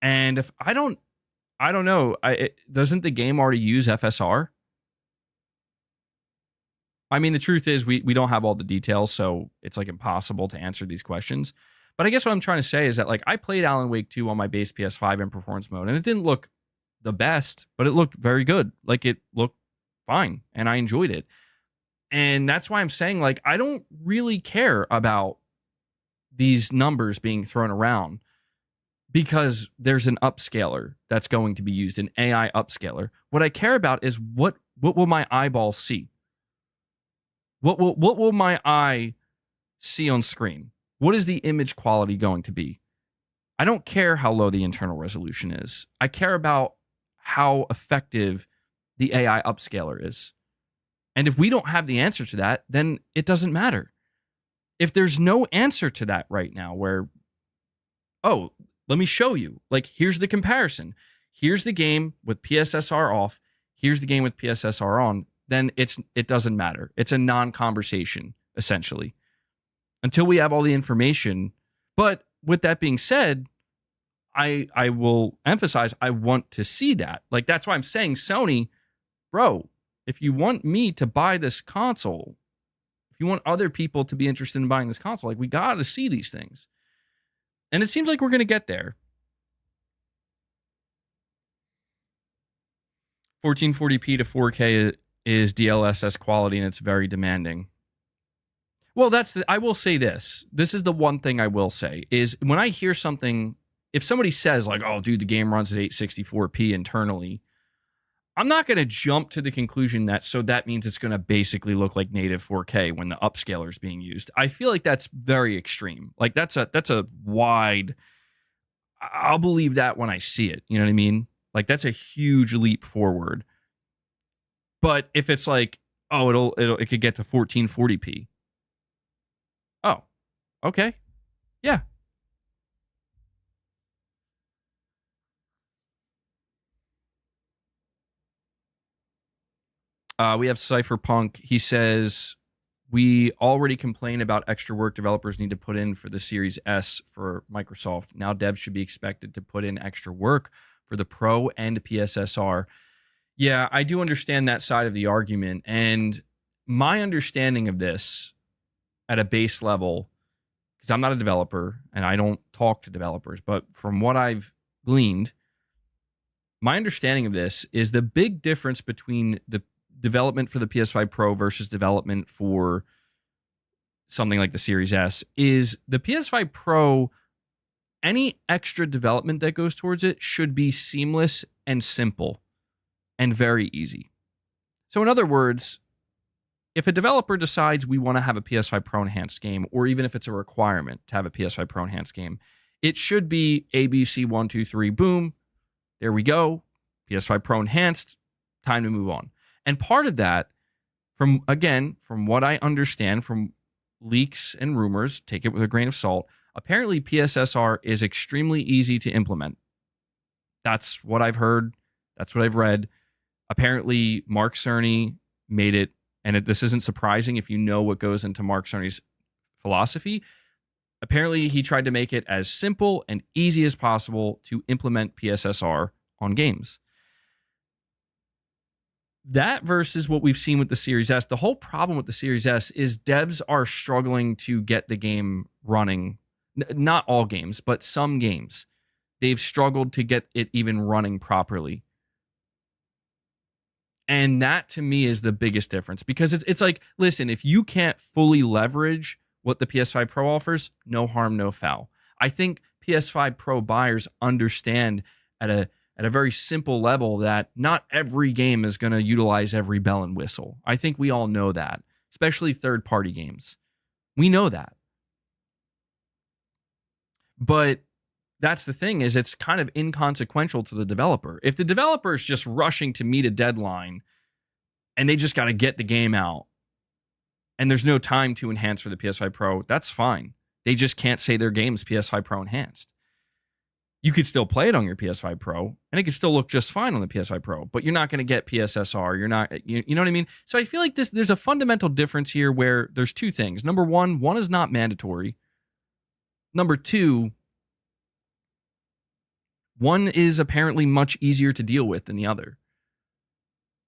And if I don't know, doesn't the game already use FSR? I mean, the truth is we don't have all the details, so it's like impossible to answer these questions. But I guess what I'm trying to say is that like I played Alan Wake 2 on my base PS5 in performance mode, and it didn't look the best, but it looked very good. Like it looked fine, and I enjoyed it. And that's why I'm saying like I don't really care about these numbers being thrown around, because there's an upscaler that's going to be used, an AI upscaler. What I care about is what will my eyeball see? What will my eye see on screen? What is the image quality going to be? I don't care how low the internal resolution is. I care about how effective the AI upscaler is. And if we don't have the answer to that, then it doesn't matter. If there's no answer to that right now, where, oh, let me show you. Like, here's the comparison. Here's the game with PSSR off. Here's the game with PSSR on. Then it doesn't matter. It's a non-conversation, essentially, until we have all the information. But with that being said, I will emphasize I want to see that. Like, that's why I'm saying, Sony, bro, if you want me to buy this console, if you want other people to be interested in buying this console, like, we got to see these things. And it seems like we're going to get there. 1440p to 4K is DLSS quality, and it's very demanding. Well, I will say this. This is the one thing I will say, is when I hear something, if somebody says like, oh, dude, the game runs at 864p internally, I'm not going to jump to the conclusion that means it's going to basically look like native 4K when the upscaler is being used. I feel like that's very extreme. Like that's a wide, I'll believe that when I see it. You know what I mean? Like that's a huge leap forward. But if it's like, oh, it could get to 1440p. Oh, okay. Yeah. We have Cypherpunk. He says, we already complain about extra work developers need to put in for the Series S for Microsoft. Now devs should be expected to put in extra work for the Pro and PSSR. Yeah, I do understand that side of the argument. And my understanding of this at a base level, because I'm not a developer and I don't talk to developers, but from what I've gleaned, my understanding of this is the big difference between the development for the PS5 Pro versus development for something like the Series S is the PS5 Pro, any extra development that goes towards it should be seamless and simple and very easy. So in other words, if a developer decides we want to have a PS5 Pro enhanced game, or even if it's a requirement to have a PS5 Pro enhanced game, it should be ABC 1, 2, 3, boom, there we go, PS5 Pro enhanced, time to move on. And part of that, from what I understand from leaks and rumors, take it with a grain of salt, apparently PSSR is extremely easy to implement. That's what I've heard. That's what I've read. Apparently, Mark Cerny made it, and this isn't surprising if you know what goes into Mark Cerny's philosophy. Apparently, he tried to make it as simple and easy as possible to implement PSSR on games. That versus what we've seen with the Series S. The whole problem with the Series S is devs are struggling to get the game running. Not all games, but some games. they've struggled to get it even running properly. And that to me is the biggest difference, because it's like, listen, if you can't fully leverage what the PS5 Pro offers, no harm, no foul. I think PS5 Pro buyers understand at a very simple level that not every game is going to utilize every bell and whistle. I think we all know that, especially third-party games. We know that. But that's the thing, is it's kind of inconsequential to the developer. If the developer is just rushing to meet a deadline and they just got to get the game out and there's no time to enhance for the PS5 Pro, that's fine. They just can't say their game's PS5 Pro enhanced. You could still play it on your PS5 Pro and it could still look just fine on the PS5 Pro, but you're not going to get PSSR. You're not, you know what I mean? So I feel like there's a fundamental difference here where there's two things. Number one is not mandatory. Number two, one is apparently much easier to deal with than the other.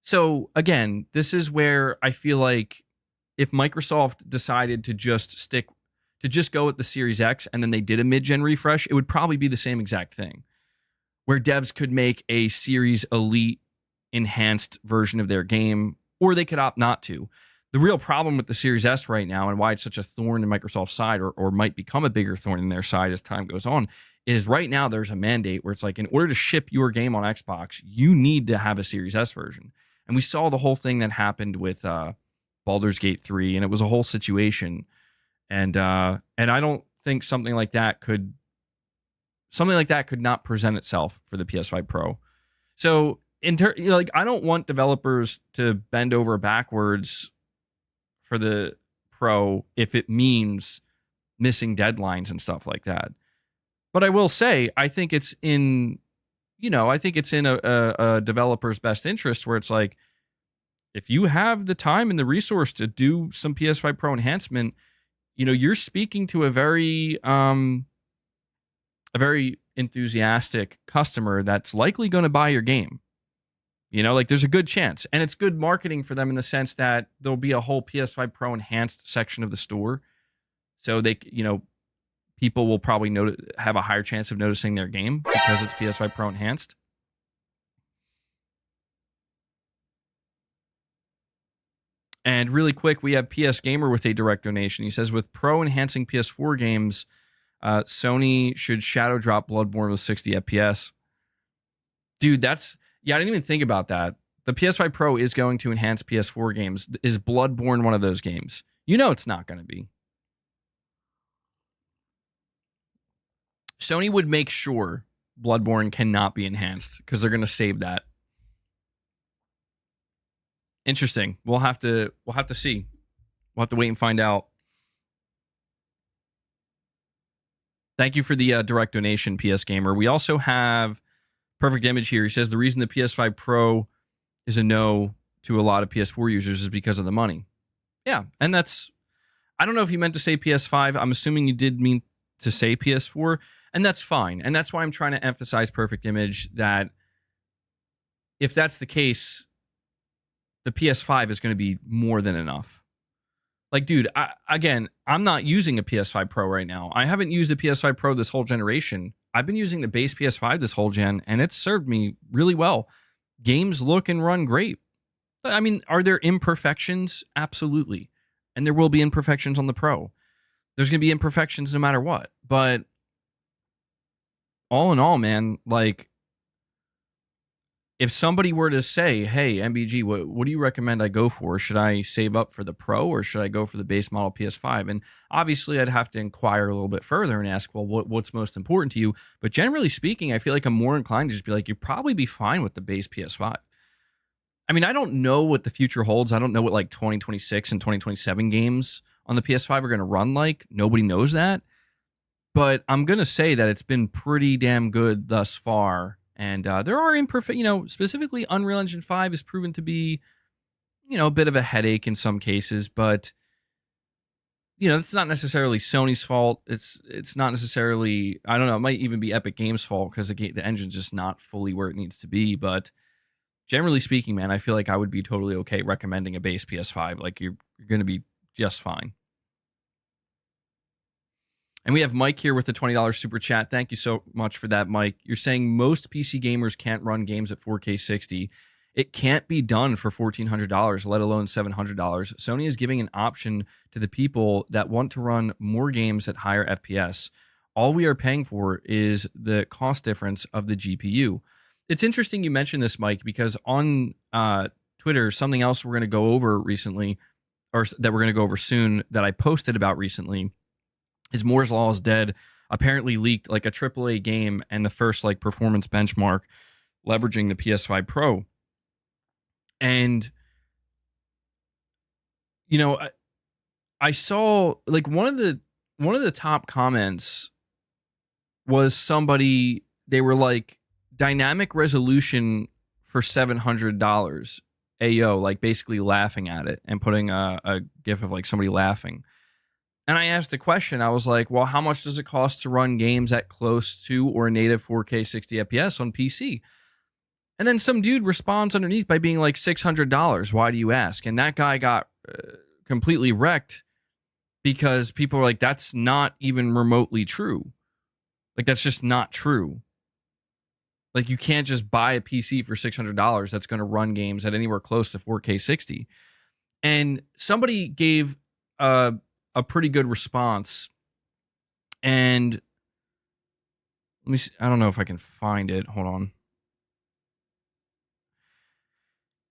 So again, this is where I feel like if Microsoft decided to just go with the Series X and then they did a mid-gen refresh, it would probably be the same exact thing, where devs could make a Series Elite enhanced version of their game, or they could opt not to. The real problem with the Series S right now, and why it's such a thorn in Microsoft's side, or might become a bigger thorn in their side as time goes on, is right now there's a mandate where it's like, in order to ship your game on Xbox, you need to have a Series S version. And we saw the whole thing that happened with Baldur's Gate 3, and it was a whole situation. And I don't think something like that could not present itself for the PS5 Pro. So I don't want developers to bend over backwards for the Pro if it means missing deadlines and stuff like that. But I will say, I think it's in a developer's best interest, where it's like, if you have the time and the resource to do some PS5 Pro enhancement, you're speaking to a very enthusiastic customer that's likely going to buy your game. There's a good chance, and it's good marketing for them in the sense that there'll be a whole PS5 Pro enhanced section of the store. So people will probably have a higher chance of noticing their game because it's PS5 Pro enhanced. And really quick, we have PS Gamer with a direct donation. He says, with Pro enhancing PS4 games, Sony should shadow drop Bloodborne with 60 FPS. Dude, I didn't even think about that. The PS5 Pro is going to enhance PS4 games. Is Bloodborne one of those games? It's not going to be. Sony would make sure Bloodborne cannot be enhanced because they're going to save that. Interesting. We'll have to see. We'll have to wait and find out. Thank you for the direct donation, PS Gamer. We also have Perfect Image here. He says the reason the PS5 Pro is a no to a lot of PS4 users is because of the money. Yeah, and I don't know if you meant to say PS5. I'm assuming you did mean to say PS4, and that's fine. And that's why I'm trying to emphasize Perfect Image, that if that's the case, the PS5 is going to be more than enough. Like, dude, I'm not using a PS5 Pro right now. I haven't used a PS5 Pro this whole generation. I've been using the base PS5 this whole gen, and it's served me really well. Games look and run great. I mean, are there imperfections? Absolutely. And there will be imperfections on the Pro. There's going to be imperfections no matter what. But all in all, man, like, if somebody were to say, hey, MBG, what do you recommend I go for? Should I save up for the Pro or should I go for the base model PS5? And obviously, I'd have to inquire a little bit further and ask, well, what's most important to you? But generally speaking, I feel like I'm more inclined to just be like, you'd probably be fine with the base PS5. I mean, I don't know what the future holds. I don't know what like 2026 and 2027 games on the PS5 are going to run like. Nobody knows that. But I'm going to say that it's been pretty damn good thus far. And there are imperfect, specifically Unreal Engine 5 has proven to be, a bit of a headache in some cases, but, it's not necessarily Sony's fault. It's not necessarily, I don't know, it might even be Epic Games' fault because the engine's just not fully where it needs to be. But generally speaking, man, I feel like I would be totally okay recommending a base PS5. Like, you're going to be just fine. And we have Mike here with the $20 super chat. Thank you so much for that, Mike. You're saying most PC gamers can't run games at 4K 60. It can't be done for $1,400, let alone $700. Sony is giving an option to the people that want to run more games at higher FPS. All we are paying for is the cost difference of the GPU. It's interesting you mentioned this, Mike, because on Twitter, something else we're going to go over recently, or that we're going to go over soon, that I posted about recently, is Moore's Law is Dead. Apparently leaked like a AAA game and the first like performance benchmark leveraging the PS5 Pro. And, you know, I saw like one of the top comments was somebody, they were like, dynamic resolution for $700. Ayo, like basically laughing at it and putting a gif of like somebody laughing. And I asked the question, I was like, well, how much does it cost to run games at close to or native 4K 60 FPS on PC? And then some dude responds underneath by being like $600. Why do you ask? And that guy got completely wrecked because people are like, that's not even remotely true. Like, that's just not true. Like, you can't just buy a PC for $600 that's going to run games at anywhere close to 4K 60. And somebody gave a pretty good response. And let me see, I don't know if I can find it. Hold on.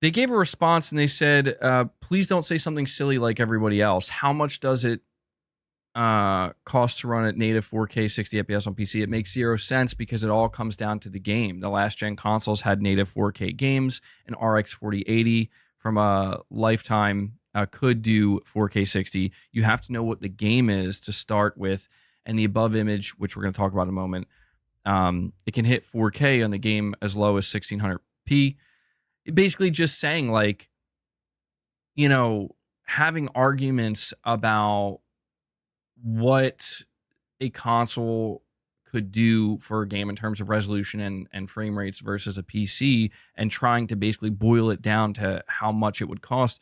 They gave a response and they said, please don't say something silly like everybody else. How much does it cost to run at native 4K 60 FPS on PC? It makes zero sense because it all comes down to the game. The last gen consoles had native 4K games, and RX 4080 from a Lifetime could do 4K 60. You have to know what the game is to start with, and the above image, which we're going to talk about in a moment, it can hit 4K on the game as low as 1600p. Basically just saying, like, you know, having arguments about what a console could do for a game in terms of resolution and frame rates versus a PC, and trying to basically boil it down to how much it would cost.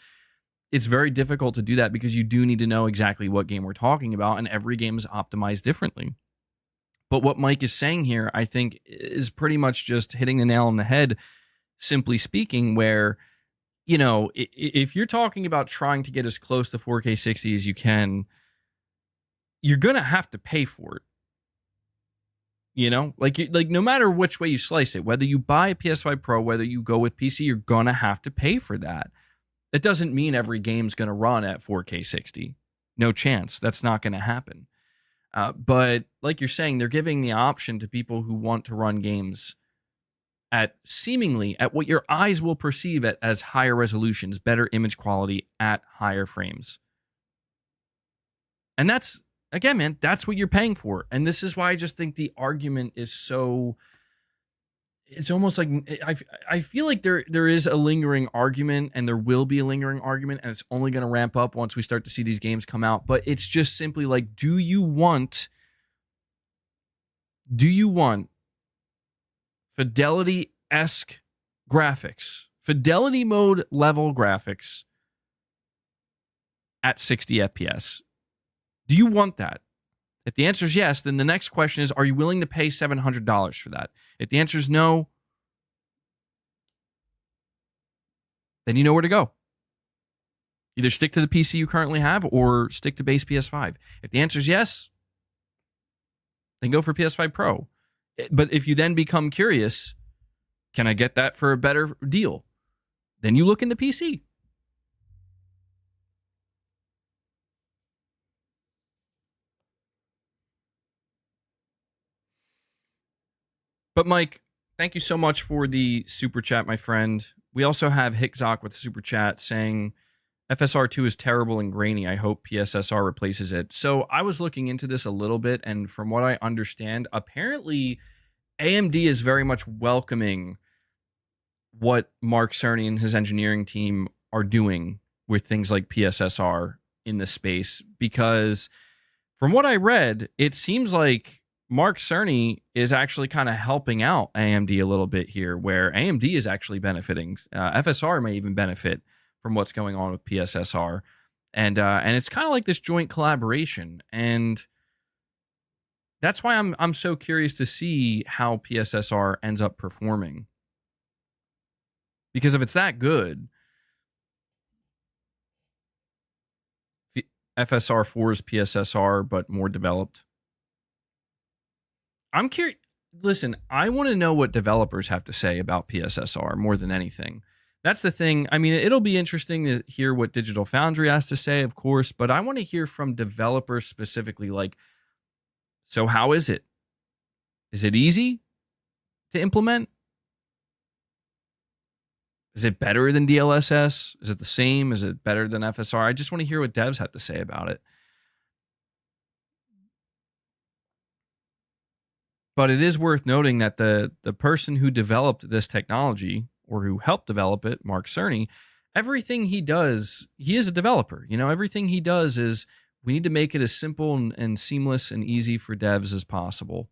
It's very difficult to do that because you do need to know exactly what game we're talking about, and every game is optimized differently. But what Mike is saying here, I think, is pretty much just hitting the nail on the head, simply speaking, where, you know, if you're talking about trying to get as close to 4K 60 as you can, you're going to have to pay for it. You know, like no matter which way you slice it, whether you buy a PS5 Pro, whether you go with PC, you're going to have to pay for that. It doesn't mean every game's going to run at 4K 60. No chance. That's not going to happen. But like you're saying, they're giving the option to people who want to run games at seemingly at what your eyes will perceive it as higher resolutions, better image quality at higher frames. And that's, again, man, that's what you're paying for. And this is why I just think the argument is so, it's almost like, I feel like there is a lingering argument, and there will be a lingering argument, and it's only going to ramp up once we start to see these games come out. But it's just simply like, do you want fidelity-esque graphics, fidelity mode level graphics at 60 FPS? Do you want that? If the answer is yes, then the next question is, are you willing to pay $700 for that? If the answer is no, then you know where to go. Either stick to the PC you currently have or stick to base PS5. If the answer is yes, then go for PS5 Pro. But if you then become curious, can I get that for a better deal? Then you look into PC. But Mike, thank you so much for the super chat, my friend. We also have Hickzock with the super chat saying, FSR2 is terrible and grainy. I hope PSSR replaces it. So I was looking into this a little bit, and from what I understand, apparently AMD is very much welcoming what Mark Cerny and his engineering team are doing with things like PSSR in the space, because from what I read, it seems like Mark Cerny is actually kind of helping out AMD a little bit here, where AMD is actually benefiting. FSR may even benefit from what's going on with PSSR, and it's kind of like this joint collaboration. And That's why I'm so curious to see how PSSR ends up performing. Because if it's that good, FSR4 is PSSR, but more developed. I'm curious. Listen, I want to know what developers have to say about PSSR more than anything. That's the thing. I mean, it'll be interesting to hear what Digital Foundry has to say, of course, but I want to hear from developers specifically. Like, so how is it? Is it easy to implement? Is it better than DLSS? Is it the same? Is it better than FSR? I just want to hear what devs have to say about it. But it is worth noting that the person who developed this technology, or who helped develop it, Mark Cerny, everything he does, he is a developer. You know, everything he does is, we need to make it as simple and seamless and easy for devs as possible.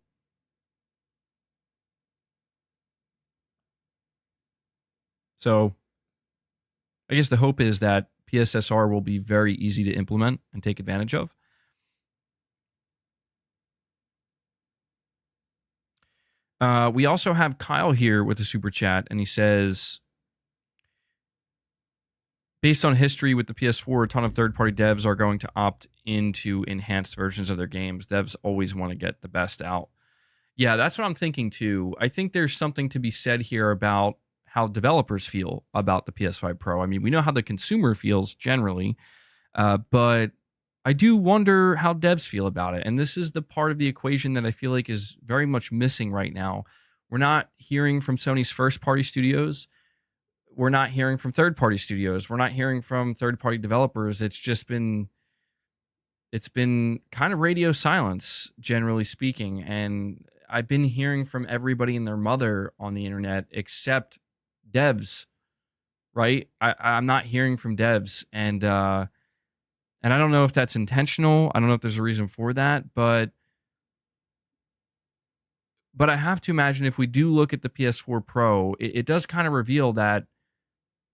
So I guess the hope is that PSSR will be very easy to implement and take advantage of. We also have Kyle here with a super chat, and he says, based on history with the PS4, a ton of third-party devs are going to opt into enhanced versions of their games. Devs always want to get the best out. Yeah, that's what I'm thinking too. I think there's something to be said here about how developers feel about the PS5 Pro. I mean, we know how the consumer feels generally, but I do wonder how devs feel about it. And this is the part of the equation that I feel like is very much missing right now. We're not hearing from Sony's first-party studios. We're not hearing from third-party studios. We're not hearing from third-party developers. It's been kind of radio silence, generally speaking. And I've been hearing from everybody and their mother on the internet except devs, right? I'm not hearing from devs. And I don't know if that's intentional. I don't know if there's a reason for that, but I have to imagine if we do look at the PS4 Pro, it does kind of reveal that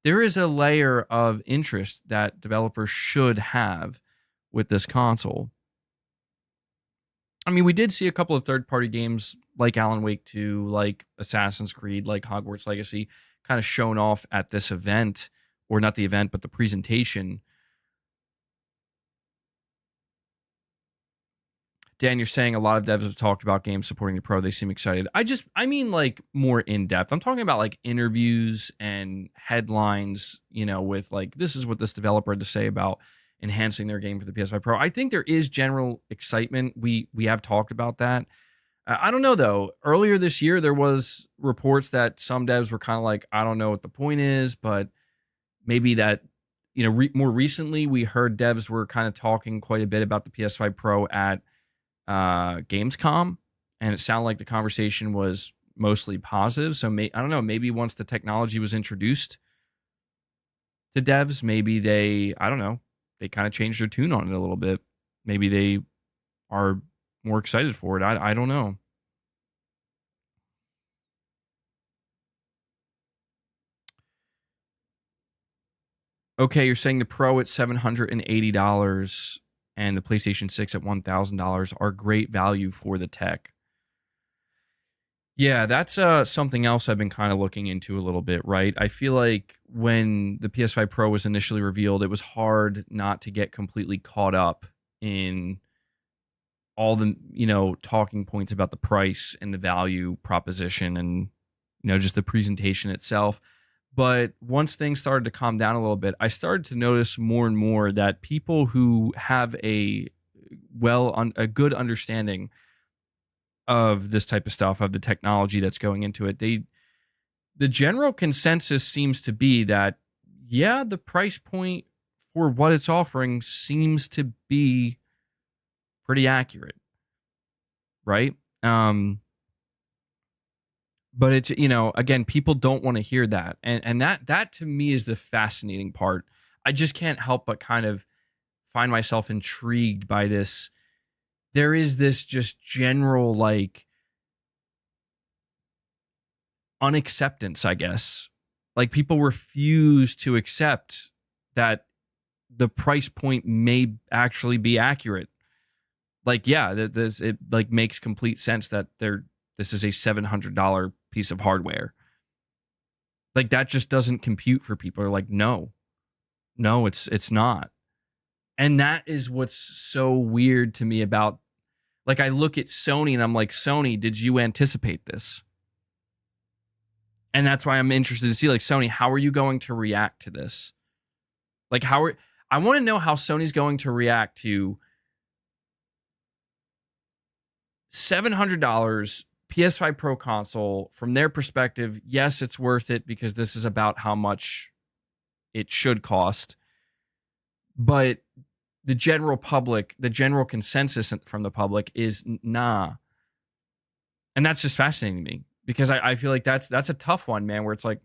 there is a layer of interest that developers should have with this console. I mean, we did see a couple of third-party games like Alan Wake 2, like Assassin's Creed, like Hogwarts Legacy, kind of shown off at this event, or not the event, but the presentation. Dan, you're saying a lot of devs have talked about games supporting the Pro. They seem excited. I mean, like, more in depth. I'm talking about like interviews and headlines, you know, with like, this is what this developer had to say about enhancing their game for the PS5 Pro. I think there is general excitement. We have talked about that. I don't know, though. Earlier this year, there was reports that some devs were kind of like, I don't know what the point is, but maybe that, you know, more recently, we heard devs were kind of talking quite a bit about the PS5 Pro at Gamescom, and it sounded like the conversation was mostly positive. So I don't know, maybe once the technology was introduced to devs, maybe they kind of changed their tune on it a little bit. Maybe they are more excited for it. I don't know. Okay, you're saying the Pro at $780 and the PlayStation 6 at $1,000 are great value for the tech. Yeah, that's something else I've been kind of looking into a little bit, right? I feel like when the PS5 Pro was initially revealed, it was hard not to get completely caught up in all the, you know, talking points about the price and the value proposition and, you know, just the presentation itself. But once things started to calm down a little bit, I started to notice more and more that people who have a good understanding of this type of stuff, of the technology that's going into it, the general consensus seems to be that, yeah, the price point for what it's offering seems to be pretty accurate, right? But it's, you know, again, people don't want to hear that. And that to me is the fascinating part. I just can't help but kind of find myself intrigued by this. There is this just general, like, unacceptance, I guess. Like, people refuse to accept that the price point may actually be accurate. Like, yeah, this it like makes complete sense that this is a $700 piece of hardware. Like, that just doesn't compute for people. They're like, no, it's not. And that is what's so weird to me about, like, I look at Sony and I'm like, Sony, did you anticipate this? And that's why I'm interested to see, like, Sony, how are you going to react to this? Like, I want to know how Sony's going to react to $700 PS5 Pro console. From their perspective, yes, it's worth it because this is about how much it should cost. But the general public, the general consensus from the public is nah. And that's just fascinating to me because I feel like that's a tough one, man, where it's like,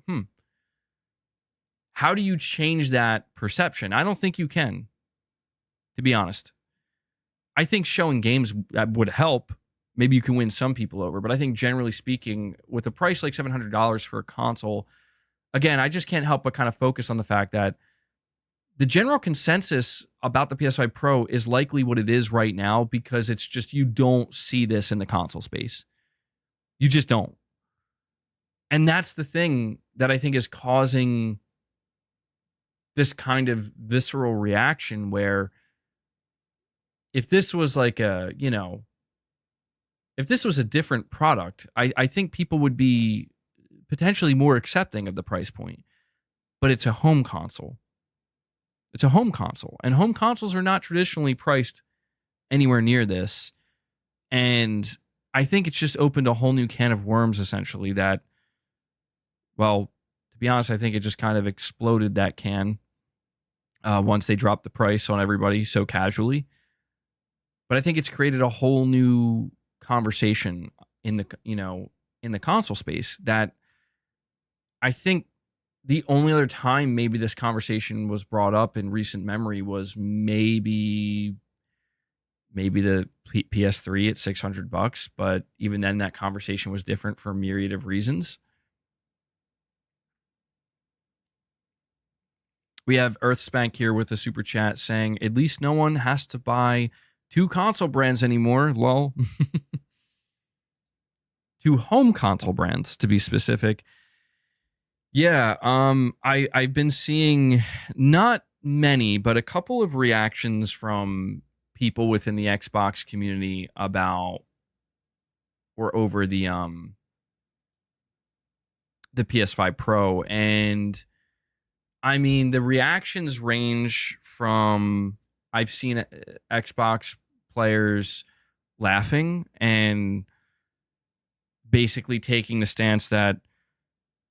how do you change that perception? I don't think you can, to be honest. I think showing games would help. Maybe you can win some people over, but I think generally speaking, with a price like $700 for a console, again, I just can't help but kind of focus on the fact that the general consensus about the PS5 Pro is likely what it is right now because it's just, you don't see this in the console space. You just don't. And that's the thing that I think is causing this kind of visceral reaction where if this was like a, if this was a different product, I think people would be potentially more accepting of the price point. But it's a home console. It's a home console. And home consoles are not traditionally priced anywhere near this. And I think it's just opened a whole new can of worms, essentially, that, well, to be honest, I think it just kind of exploded that can once they dropped the price on everybody so casually. But I think it's created a whole new conversation in the console space that I think the only other time maybe this conversation was brought up in recent memory was maybe the PS3 at $600, but even then that conversation was different for a myriad of reasons. We have Earthspank here with a super chat saying, at least no one has to buy 2 console brands anymore, lol. 2 home console brands, to be specific. Yeah, I've been seeing not many, but a couple of reactions from people within the Xbox community about or over the PS5 Pro. And I mean, the reactions range from, I've seen Xbox players laughing and basically taking the stance that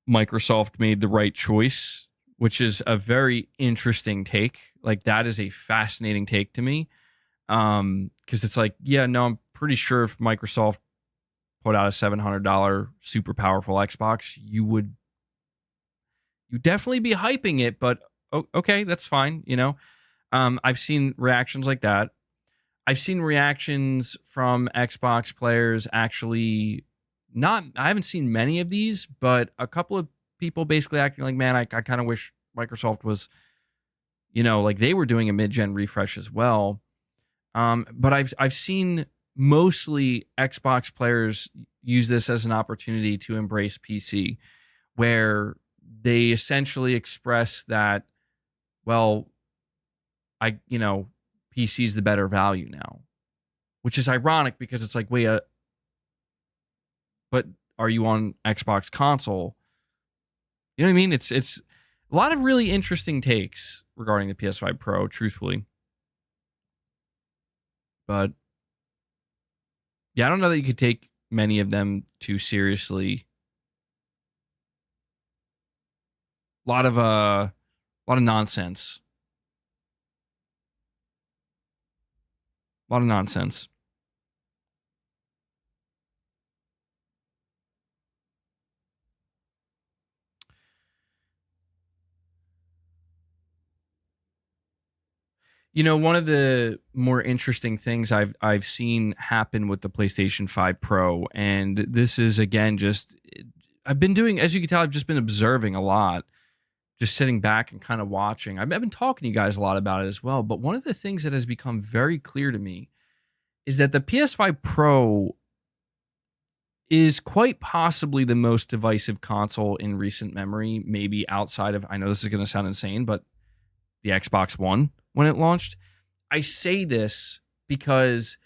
Microsoft made the right choice, which is a very interesting take. Like, that is a fascinating take to me. Because it's like, yeah, no, I'm pretty sure if Microsoft put out a $700 super powerful Xbox, you'd definitely be hyping it, but okay, that's fine, I've seen reactions like that. I've seen reactions from Xbox players actually I haven't seen many of these, but a couple of people basically acting like, man, I kind of wish Microsoft was, like they were doing a mid-gen refresh as well. But I've seen mostly Xbox players use this as an opportunity to embrace PC, where they essentially express that, well, PC is the better value now, which is ironic because it's like, wait, but are you on Xbox console? You know what I mean? It's a lot of really interesting takes regarding the PS5 Pro, truthfully. But yeah, I don't know that you could take many of them too seriously. A lot of nonsense. A lot of nonsense. One of the more interesting things I've seen happen with the PlayStation 5 Pro, and this is, again, I've been doing, as you can tell, I've just been observing a lot, just sitting back and kind of watching. I've been talking to you guys a lot about it as well, but one of the things that has become very clear to me is that the PS5 Pro is quite possibly the most divisive console in recent memory, maybe outside of, I know this is going to sound insane, but the Xbox One when it launched. I say this because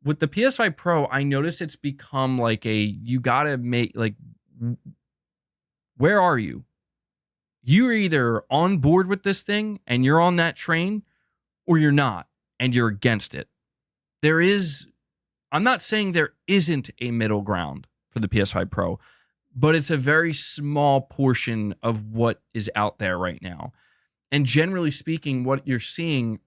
with the PS5 Pro, I notice it's become like you got to make, like, where are you? You're either on board with this thing and you're on that train, or you're not and you're against it. I'm not saying there isn't a middle ground for the PS5 Pro, but it's a very small portion of what is out there right now. And generally speaking, what you're seeing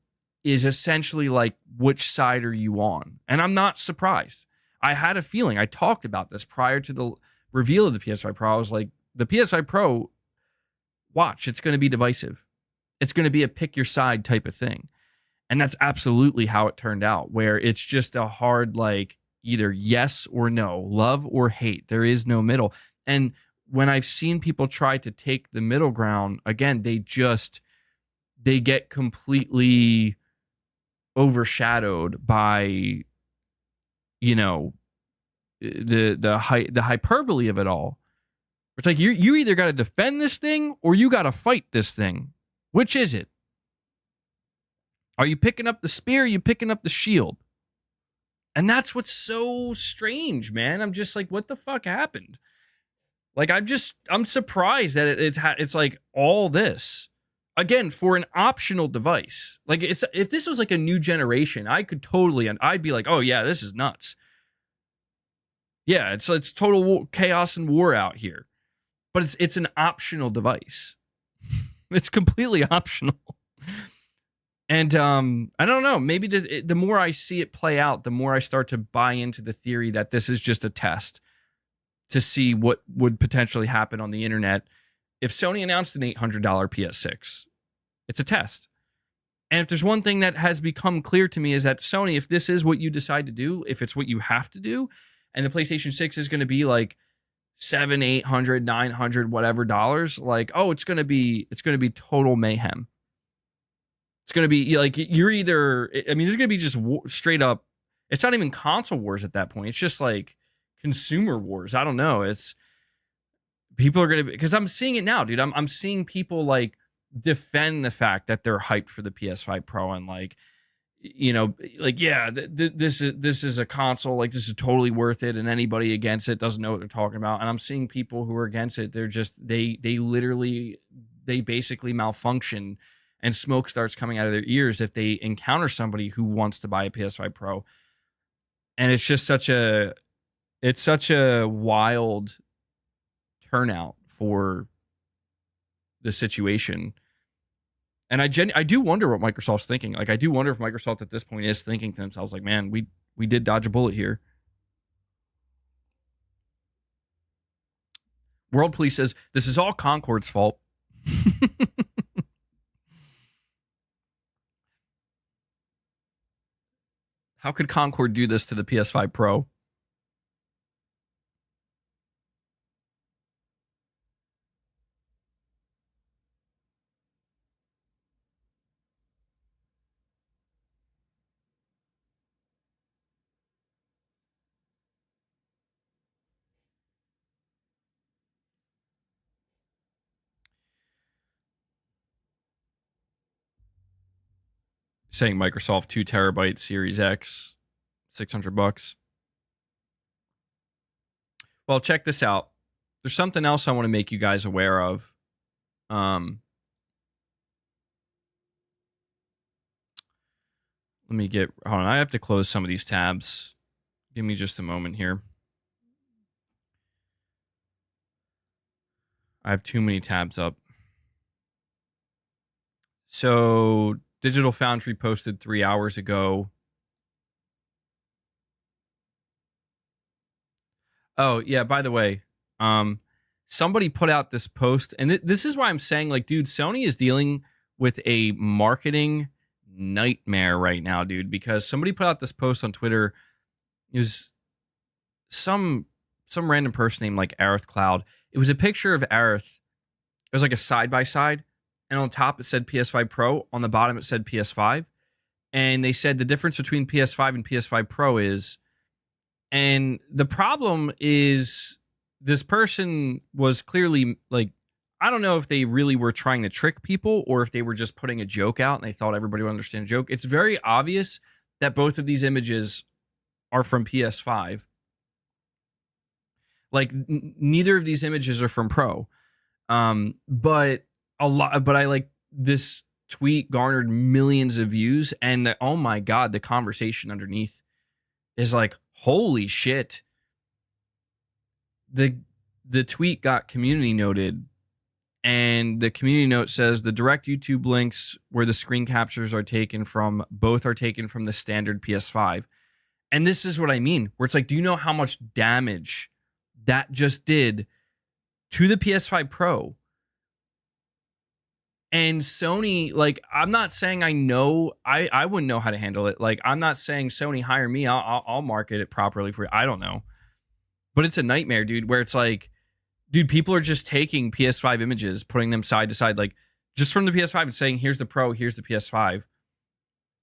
is essentially like, which side are you on? And I'm not surprised. I had a feeling. I talked about this prior to the reveal of the PS5 Pro. I was like, the PS5 Pro, watch, it's going to be divisive. It's going to be a pick your side type of thing. And that's absolutely how it turned out, where it's just a hard, like, either yes or no, love or hate. There is no middle. And when I've seen people try to take the middle ground, again, they get completely overshadowed by, you know, the hyperbole of it all. It's like, you either got to defend this thing or you got to fight this thing. Which is it? Are you picking up the spear? Or are you picking up the shield? And that's what's so strange, man. I'm just like, what the fuck happened? Like, I'm surprised that it's like all this. Again, for an optional device. Like, if this was like a new generation, I'd be like, oh yeah, this is nuts. Yeah, it's total chaos and war out here. But it's an optional device. It's completely optional. And I don't know, maybe the more I see it play out, the more I start to buy into the theory that this is just a test to see what would potentially happen on the internet. If Sony announced an $800 PS6, it's a test. And if there's one thing that has become clear to me is that Sony, if this is what you decide to do, if it's what you have to do, and the PlayStation 6 is going to be like $700, $800, $900, whatever dollars, like, oh, it's going to be total mayhem. It's going to be like, you're either, I mean, there's going to be just straight up, it's not even console wars at that point. It's just like consumer wars. I don't know. It's, people are going to be, because I'm seeing it now, dude. I'm seeing people like defend the fact that they're hyped for the PS5 Pro and like, you know, like, yeah, this is a console, like, this is totally worth it, and anybody against it doesn't know what they're talking about. And I'm seeing people who are against it, they're just, they basically malfunction and smoke starts coming out of their ears if they encounter somebody who wants to buy a PS5 Pro. And it's just such a wild turnout for the situation. And I do wonder what Microsoft's thinking. Like, I do wonder if Microsoft at this point is thinking to themselves, like, man, we did dodge a bullet here. World Police says, this is all Concord's fault. How could Concord do this to the PS5 Pro? Saying Microsoft 2 terabyte Series X, $600. Well, check this out. There's something else I want to make you guys aware of. Let me hold on. I have to close some of these tabs. Give me just a moment here. I have too many tabs up. So, Digital Foundry posted 3 hours ago. Oh, yeah, by the way, somebody put out this post, and this is why I'm saying, like, dude, Sony is dealing with a marketing nightmare right now, dude, because somebody put out this post on Twitter. It was some random person named, like, Aerith Cloud. It was a picture of Aerith. It was like a side-by-side. And on top, it said PS5 Pro. On the bottom, it said PS5. and they said the difference between PS5 and PS5 Pro is, and the problem is this person was clearly like, I don't know if they really were trying to trick people or if they were just putting a joke out and they thought everybody would understand a joke. It's very obvious that both of these images are from PS5. Like neither of these images are from Pro. But I like this tweet garnered millions of views, and oh my God, the conversation underneath is like, holy shit. The tweet got community noted, and the community note says the direct YouTube links where the screen captures are taken from, both are taken from the standard PS5. And this is what I mean, where it's like, do you know how much damage that just did to the PS5 Pro? And Sony, like, I'm not saying I wouldn't know how to handle it. Like, I'm not saying Sony, hire me, I'll market it properly for you. I don't know. But it's a nightmare, dude, where it's like, dude, people are just taking PS5 images, putting them side to side, like just from the PS5 and saying, here's the Pro, here's the PS5.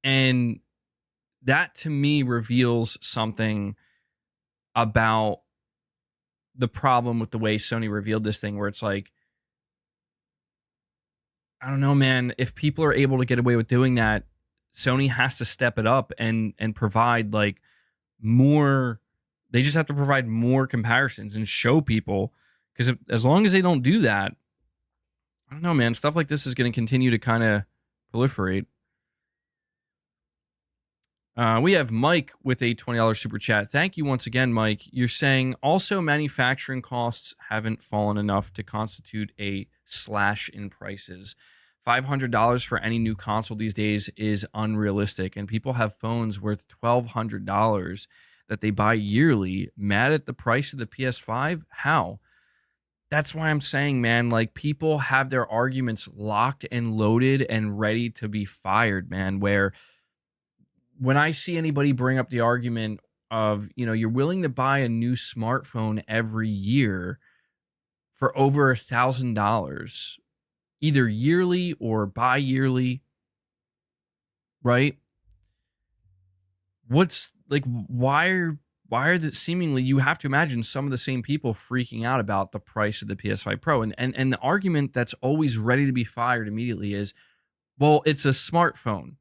And that to me reveals something about the problem with the way Sony revealed this thing, where it's like, I don't know, man, if people are able to get away with doing that, Sony has to step it up and provide like more. They just have to provide more comparisons and show people, because as long as they don't do that, I don't know, man, stuff like this is going to continue to kind of proliferate. We have Mike with a $20 super chat. Thank you once again, Mike. You're saying also manufacturing costs haven't fallen enough to constitute a slash in prices. $500 for any new console these days is unrealistic, and people have phones worth $1,200 that they buy yearly, mad at the price of the PS5? How? That's why I'm saying, man, like, people have their arguments locked and loaded and ready to be fired, man, where when I see anybody bring up the argument of, you know, you're willing to buy a new smartphone every year for over $1,000, either yearly or bi-yearly, right? What's like, why are that seemingly, you have to imagine some of the same people freaking out about the price of the PS5 Pro. And the argument that's always ready to be fired immediately is, well, it's a smartphone.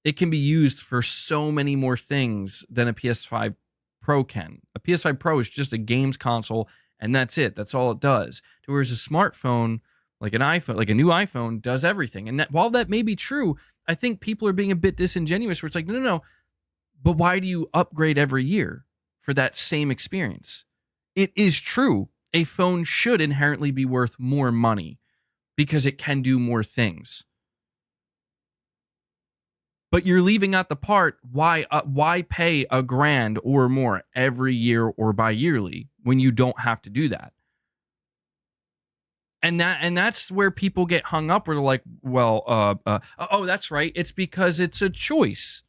It can be used for so many more things than a PS5 Pro can. A PS5 Pro is just a games console, and that's it. That's all it does. Whereas a smartphone, like an iPhone, like a new iPhone, does everything. And that, while that may be true, I think people are being a bit disingenuous, where it's like, no. But why do you upgrade every year for that same experience? It is true. A phone should inherently be worth more money because it can do more things. But you're leaving out the part, why pay $1,000 or more every year or bi-yearly when you don't have to do that? And that's where people get hung up, where they're like, well, oh, that's right. It's because it's a choice.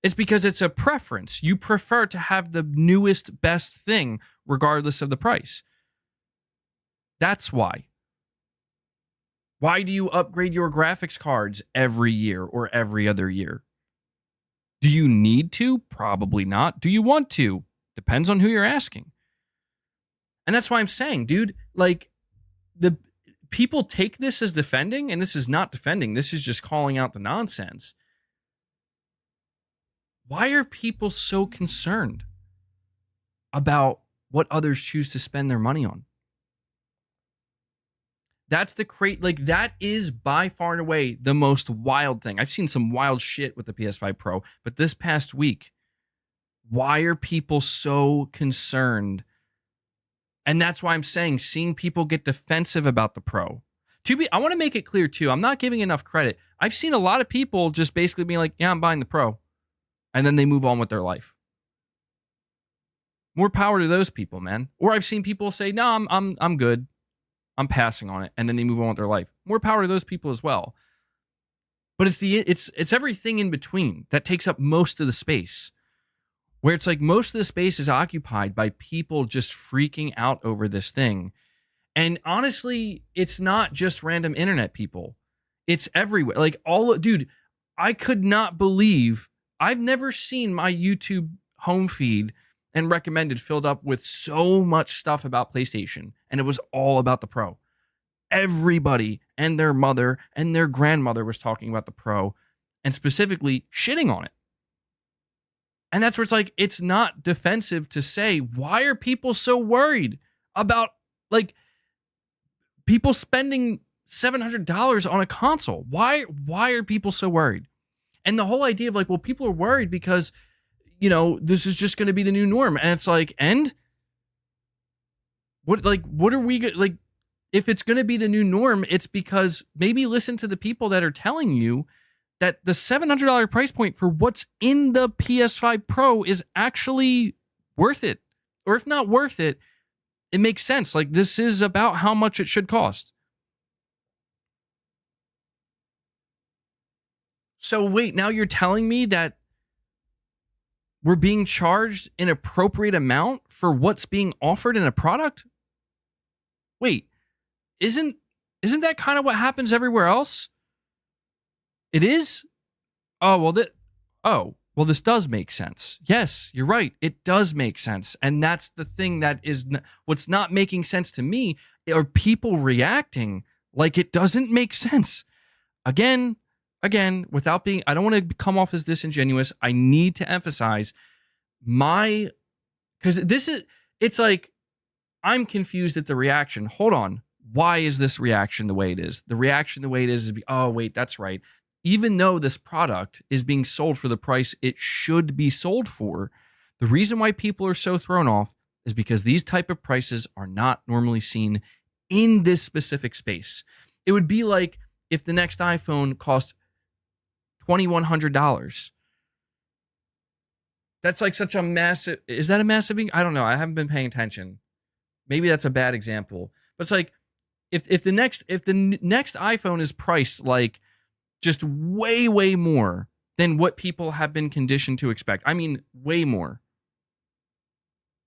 It's because it's a preference. You prefer to have the newest, best thing, regardless of the price. That's why. Why do you upgrade your graphics cards every year or every other year? Do you need to? Probably not. Do you want to? Depends on who you're asking. And that's why I'm saying, dude, like, the people take this as defending, and this is not defending. This is just calling out the nonsense. Why are people so concerned about what others choose to spend their money on? That's that is by far and away the most wild thing. I've seen some wild shit with the PS5 Pro, but this past week, why are people so concerned? And that's why I'm saying, seeing people get defensive about the Pro. I want to make it clear too, I'm not giving enough credit. I've seen a lot of people just basically being like, yeah, I'm buying the Pro. And then they move on with their life. More power to those people, man. Or I've seen people say, no, I'm good. I'm passing on it. And then they move on with their life. More power to those people as well. But it's everything in between that takes up most of the space. Where it's like most of the space is occupied by people just freaking out over this thing. And honestly, it's not just random internet people. It's everywhere. Like, dude, I could not believe, I've never seen my YouTube home feed and recommended filled up with so much stuff about PlayStation, and it was all about the Pro. Everybody and their mother and their grandmother was talking about the Pro and specifically shitting on it. And that's where it's like, it's not defensive to say, why are people so worried about like people spending $700 on a console? Why are people so worried? And the whole idea of like, well, people are worried because, you know, this is just going to be the new norm. And it's like, and what are we like, if it's going to be the new norm, it's because maybe listen to the people that are telling you that the $700 price point for what's in the PS5 Pro is actually worth it. Or if not worth it, it makes sense. Like, this is about how much it should cost. So wait, now you're telling me that we're being charged an appropriate amount for what's being offered in a product? Wait, isn't that kind of what happens everywhere else? It is? Oh, well, this does make sense. Yes, you're right. It does make sense. And that's the thing that is what's not making sense to me are people reacting like it doesn't make sense. Again, without being, I don't want to come off as disingenuous. I need to emphasize because it's like, I'm confused at the reaction. Hold on. Why is this reaction the way it is? The reaction the way it is, oh, wait, that's right. Even though this product is being sold for the price it should be sold for, the reason why people are so thrown off is because these type of prices are not normally seen in this specific space. It would be like if the next iPhone cost $2,100. That's like such a massive, is that a massive, I don't know. I haven't been paying attention. Maybe that's a bad example, but it's like if the next iPhone is priced like just way, way more than what people have been conditioned to expect. I mean, way more.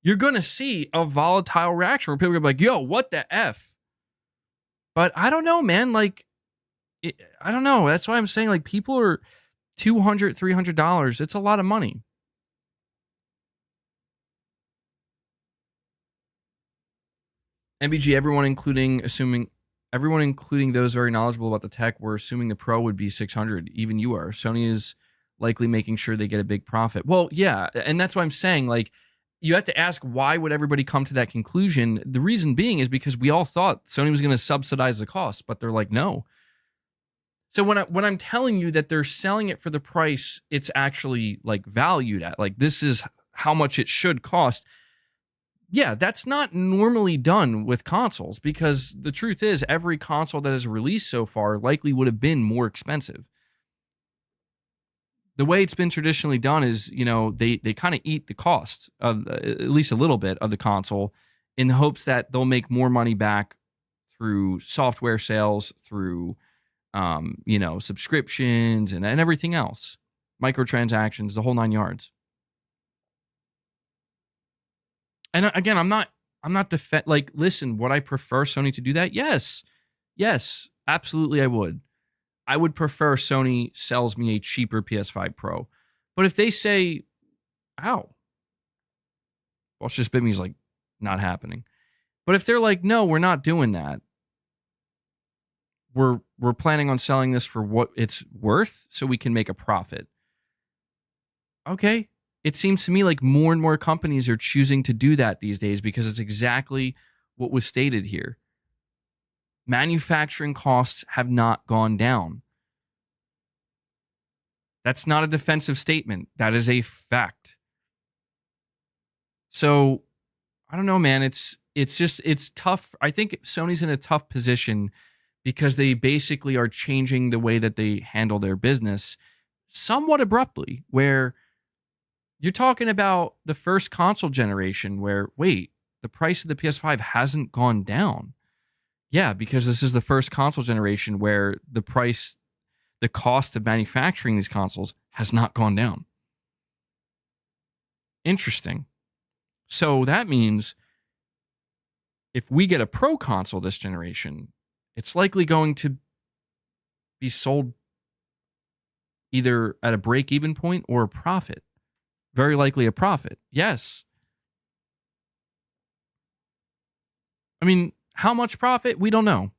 You're going to see a volatile reaction where people are like, yo, what the F? But I don't know, man. Like, I don't know. That's why I'm saying, like, people are $200, $300. It's a lot of money. MBG, everyone including those very knowledgeable about the tech, were assuming the Pro would be 600. Even you are. Sony is likely making sure they get a big profit. Well, yeah, and that's why I'm saying, like, you have to ask, why would everybody come to that conclusion? The reason being is because we all thought Sony was going to subsidize the cost, but they're like, no. So when I'm telling you that they're selling it for the price it's actually like valued at, like this is how much it should cost. Yeah, that's not normally done with consoles, because the truth is every console that is released so far likely would have been more expensive. The way it's been traditionally done is, you know, they kind of eat the cost of at least a little bit of the console in the hopes that they'll make more money back through software sales, through, you know, subscriptions and everything else, microtransactions, the whole 9 yards. And again, I'm not like, listen, would I prefer Sony to do that? Yes, absolutely I would. I would prefer Sony sells me a cheaper PS5 Pro. But if they say, ow, well, it's just bit me is like not happening. But if they're like, no, we're not doing that. We're planning on selling this for what it's worth so we can make a profit. Okay. It seems to me like more and more companies are choosing to do that these days because it's exactly what was stated here. Manufacturing costs have not gone down. That's not a defensive statement. That is a fact. So, I don't know, man. It's tough. I think Sony's in a tough position because they basically are changing the way that they handle their business somewhat abruptly, where you're talking about the first console generation where, wait, the price of the PS5 hasn't gone down. Yeah, because this is the first console generation where the cost of manufacturing these consoles has not gone down. Interesting. So that means if we get a Pro console this generation, it's likely going to be sold either at a break-even point or a profit. Very likely a profit. Yes. I mean, how much profit? We don't know.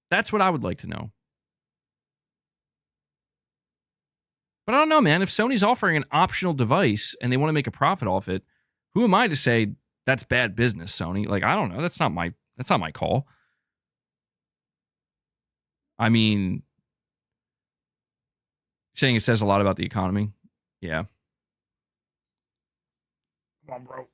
That's what I would like to know. But I don't know, man. If Sony's offering an optional device and they want to make a profit off it, who am I to say that's bad business, Sony? Like, I don't know. That's not my call. I mean, saying it says a lot about the economy. Yeah. Come on, bro.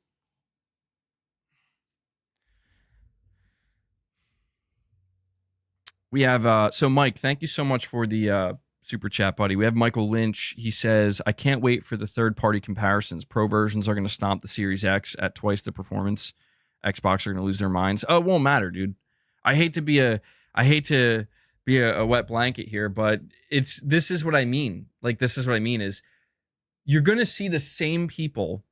We have, so Mike, thank you so much for the super chat, buddy. We have Michael Lynch. He says, I can't wait for the third-party comparisons. Pro versions are going to stomp the Series X at twice the performance. Xbox are going to lose their minds. Oh, it won't matter, dude. I hate to be a wet blanket here, but this is what I mean. Like, this is what I mean is you're going to see the same people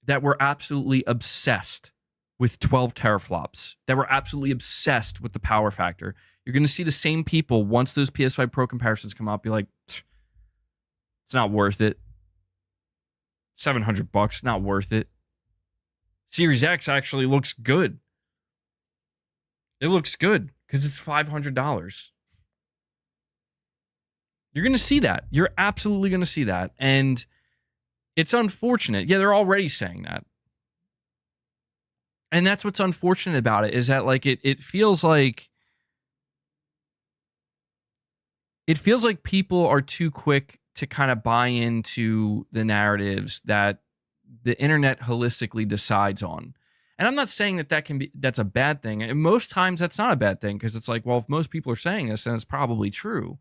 that were absolutely obsessed with 12 teraflops, that were absolutely obsessed with the power factor. You're going to see the same people once those PS5 Pro comparisons come out be like, it's not worth it. $700, not worth it. Series X actually looks good. It looks good because it's $500. You're going to see that. You're absolutely going to see that. And it's unfortunate. Yeah, they're already saying that. And that's what's unfortunate about it is that like it feels like people are too quick to kind of buy into the narratives that the internet holistically decides on. And I'm not saying that's a bad thing. And most times that's not a bad thing because it's like, well, if most people are saying this, then it's probably true.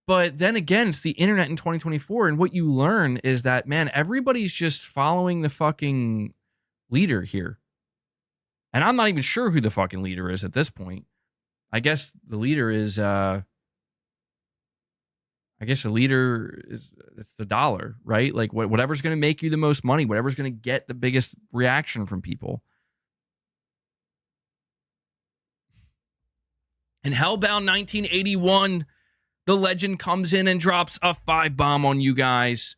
But then again, it's the internet in 2024. And what you learn is that, man, everybody's just following the fucking leader here. And I'm not even sure who the fucking leader is at this point. I guess the leader is, it's the dollar, right? Like whatever's going to make you the most money, whatever's going to get the biggest reaction from people. And Hellbound 1981, the legend comes in and drops a 5-bomb on you guys.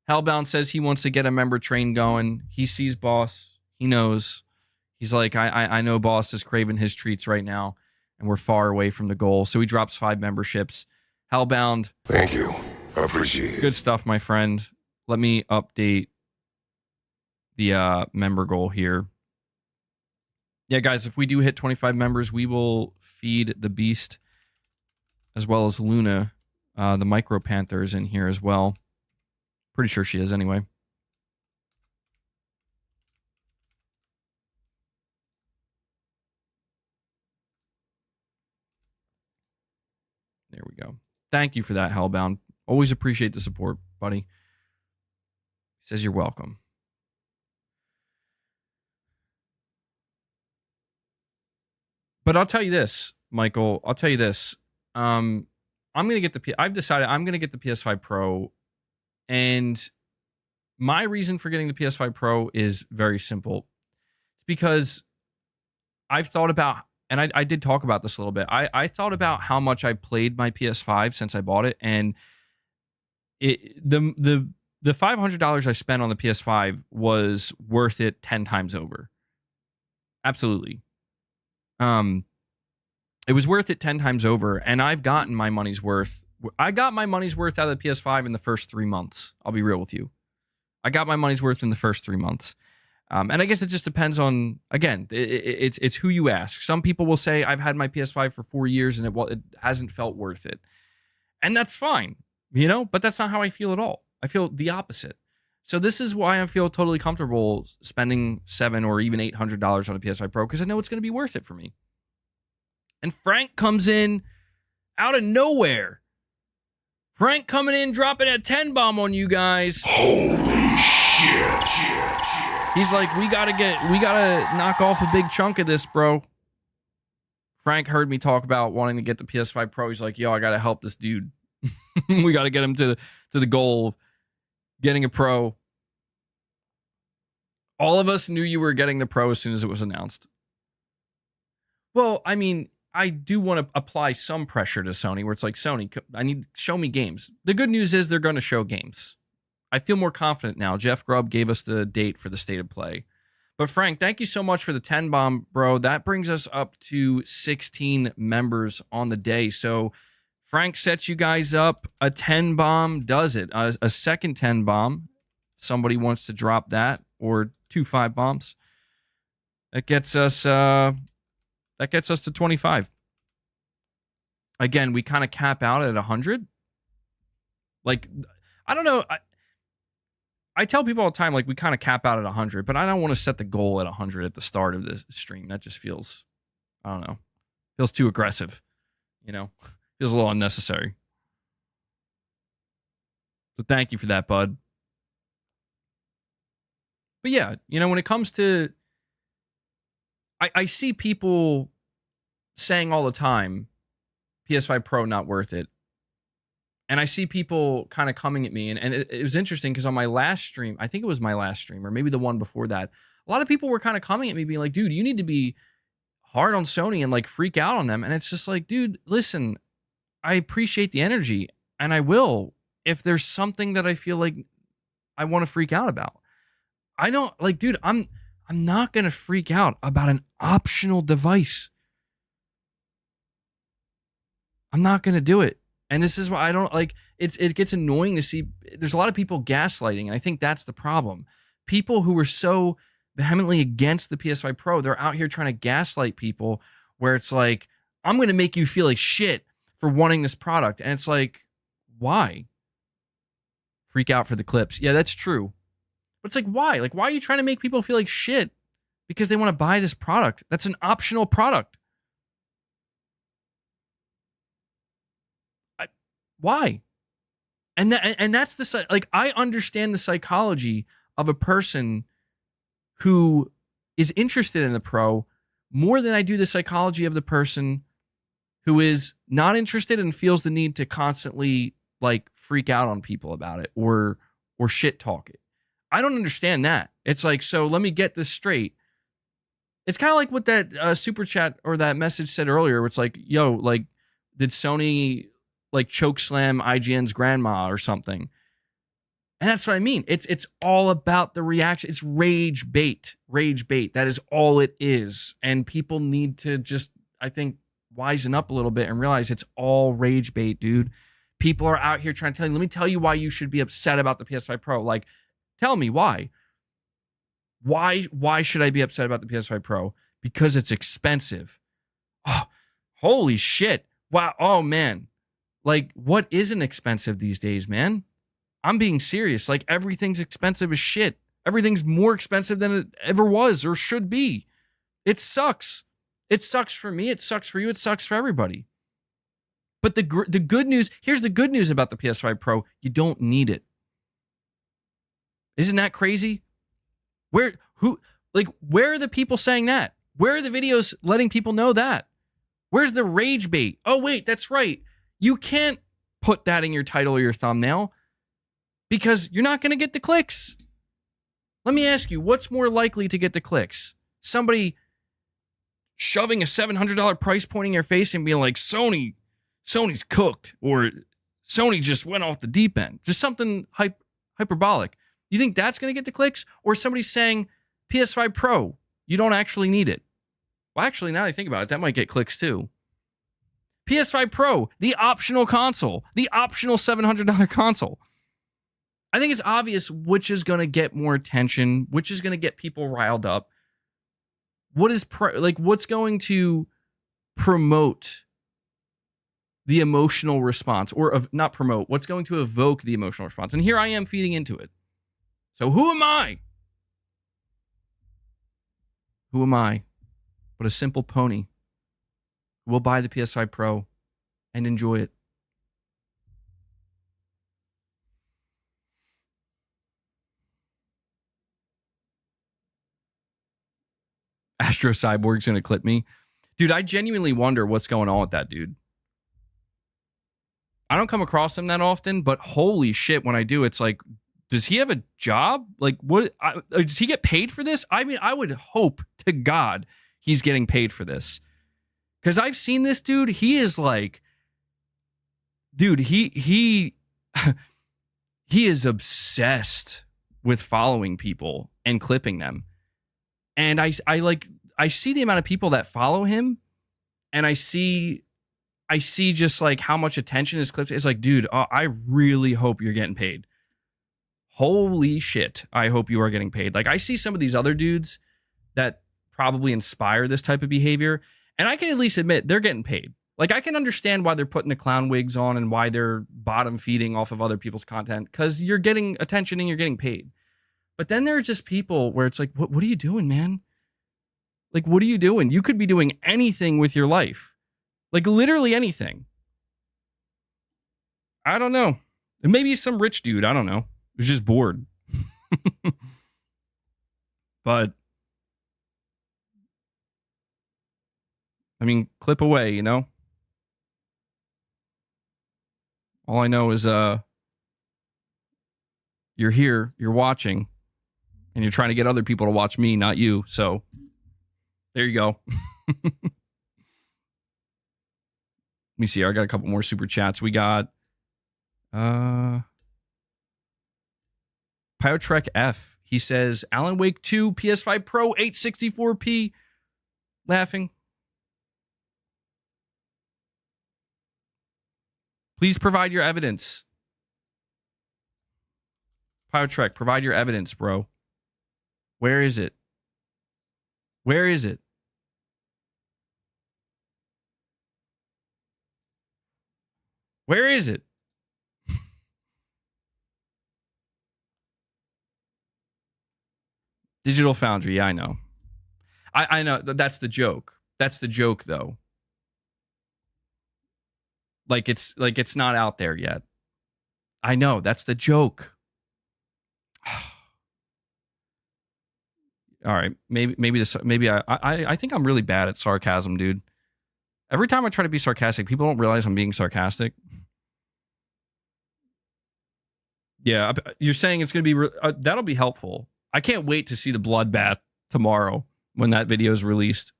Hellbound says he wants to get a member train going. He sees Boss. He knows. He's like, I know Boss is craving his treats right now, and we're far away from the goal. So he drops 5 memberships. Hellbound. Thank you. I appreciate it. Good stuff, my friend. Let me update the member goal here. Yeah, guys, if we do hit 25 members, we will feed the beast as well as Luna. The Micro Panther is in here as well. Pretty sure she is anyway. There we go. Thank you for that, Hellbound. Always appreciate the support, buddy. He says you're welcome. But I'll tell you this, Michael. I'll tell you this. I'm gonna get I've decided I'm gonna get the PS5 Pro, and my reason for getting the PS5 Pro is very simple. It's because I've thought about, and I did talk about this a little bit. I thought about how much I played my PS5 since I bought it, and the $500 I spent on the PS5 was worth it 10 times over. Absolutely. It was worth it 10 times over, and I've gotten my money's worth. I got my money's worth out of the PS5 in the first 3 months. I'll be real with you. I got my money's worth in the first 3 months. And I guess it just depends on, again, it's who you ask. Some people will say, I've had my PS5 for 4 years and it hasn't felt worth it. And that's fine, but that's not how I feel at all. I feel the opposite. So this is why I feel totally comfortable spending $700 or even $800 on a PS5 Pro, because I know it's going to be worth it for me. And Frank comes in out of nowhere. Frank coming in, dropping a 10-bomb on you guys. Holy shit. He's like, we gotta knock off a big chunk of this, bro. Frank heard me talk about wanting to get the PS5 Pro. He's like, yo, I gotta help this dude. We gotta get him to the goal of getting a Pro. All of us knew you were getting the Pro as soon as it was announced. Well, I mean, I do want to apply some pressure to Sony, where it's like, Sony, I need show me games. The good news is they're going to show games. I feel more confident now. Jeff Grubb gave us the date for the state of play. But Frank, thank you so much for the 10 bomb, bro. That brings us up to 16 members on the day. So Frank sets you guys up. A 10 bomb does it. A second 10 bomb. Somebody wants to drop that, or 2 5 bombs. That gets us to 25. Again, we kind of cap out at 100. Like, I don't know. I tell people all the time, like, we kind of cap out at 100, but I don't want to set the goal at 100 at the start of the stream. That just feels, I don't know, feels too aggressive, you know? Feels a little unnecessary. So thank you for that, bud. But yeah, you know, when it comes to, I see people saying all the time, PS5 Pro not worth it. And I see people kind of coming at me. And it was interesting because on my last stream, I think it was my last stream, or maybe the one before that, a lot of people were kind of coming at me being like, dude, you need to be hard on Sony and like freak out on them. And it's just like, dude, listen, I appreciate the energy, and I will if there's something that I feel like I want to freak out about. I don't like, dude, I'm not going to freak out about an optional device. I'm not going to do it. And this is why I don't like, it gets annoying to see. There's a lot of people gaslighting, and I think that's the problem. People who are so vehemently against the PS5 Pro, they're out here trying to gaslight people, where it's like, I'm going to make you feel like shit for wanting this product. And it's like, why? Freak out for the clips. Yeah, that's true. But it's like, why? Like, why are you trying to make people feel like shit because they want to buy this product? That's an optional product. Why? And that's the, like, I understand the psychology of a person who is interested in the Pro more than I do the psychology of the person who is not interested and feels the need to constantly like freak out on people about it or shit talk it. I don't understand that. It's like, so let me get this straight. It's kind of like what that super chat or that message said earlier, where it's like, yo, like, did Sony like choke slam IGN's grandma or something? And that's what I mean. It's all about the reaction. It's rage bait. Rage bait. That is all it is. And people need to just, I think, wisen up a little bit and realize it's all rage bait, dude. People are out here trying to tell you, let me tell you why you should be upset about the PS5 Pro. Like, tell me why. Why should I be upset about the PS5 Pro? Because it's expensive. Oh, holy shit. Wow. Oh, man. Like, what isn't expensive these days, man? I'm being serious. Like, everything's expensive as shit. Everything's more expensive than it ever was or should be. It sucks. It sucks for me. It sucks for you. It sucks for everybody. But the good news, here's the good news about the PS5 Pro. You don't need it. Isn't that crazy? Where are the people saying that? Where are the videos letting people know that? Where's the rage bait? Oh, wait, that's right. You can't put that in your title or your thumbnail because you're not going to get the clicks. Let me ask you, what's more likely to get the clicks? Somebody shoving a $700 price point in your face and being like, Sony's cooked, or Sony just went off the deep end. Just something hyperbolic. You think that's going to get the clicks? Or somebody saying, PS5 Pro, you don't actually need it. Well, actually, now that I think about it, that might get clicks too. PS5 Pro, the optional console, the optional $700 console. I think it's obvious which is going to get more attention, which is going to get people riled up. What's going to promote the emotional response, or not promote, what's going to evoke the emotional response? And here I am feeding into it. So who am I? Who am I but a simple pony who will buy the PS5 Pro and enjoy it? Astro Cyborg's going to clip me. Dude, I genuinely wonder what's going on with that dude. I don't come across him that often, but holy shit, when I do, it's like, does he have a job? Like, what? Does he get paid for this? I mean, I would hope to God he's getting paid for this. Because I've seen this dude. He is like, dude, he he is obsessed with following people and clipping them. And I see the amount of people that follow him, and I see just like how much attention his clips. It's like, dude, I really hope you're getting paid. Holy shit, I hope you are getting paid. Like, I see some of these other dudes that probably inspire this type of behavior, and I can at least admit they're getting paid. Like, I can understand why they're putting the clown wigs on and why they're bottom feeding off of other people's content, because you're getting attention and you're getting paid. But then there are just people where it's like, what are you doing, man? Like, what are you doing? You could be doing anything with your life. Like, literally anything. I don't know. Maybe some rich dude, I don't know, who's just bored. But I mean, clip away, you know? All I know is you're here, you're watching, and you're trying to get other people to watch me, not you. So there you go. Let me see. I got a couple more super chats. We got Pyotrek F. He says, Alan Wake 2, PS5 Pro, 864p. Laughing. Please provide your evidence. Pyotrek, provide your evidence, bro. Where is it? Where is it? Where is it? Digital Foundry, yeah, I know. I know that's the joke. That's the joke, though. Like it's not out there yet. I know, that's the joke. All right, maybe I think I'm really bad at sarcasm, dude. Every time I try to be sarcastic, people don't realize I'm being sarcastic. Yeah, you're saying it's going to be that'll be helpful. I can't wait to see the bloodbath tomorrow when that video is released.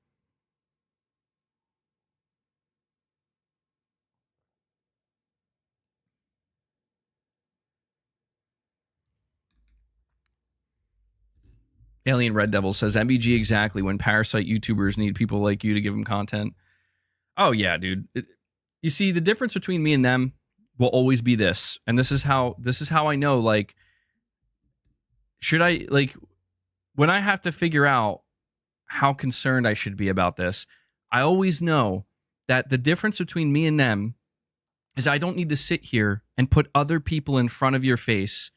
Alien Red Devil says, MBG exactly when Parasite YouTubers need people like you to give them content. Oh, yeah, dude. You see, the difference between me and them will always be this. And this is how I know, like, should I, like, when I have to figure out how concerned I should be about this, I always know that the difference between me and them is I don't need to sit here and put other people in front of your face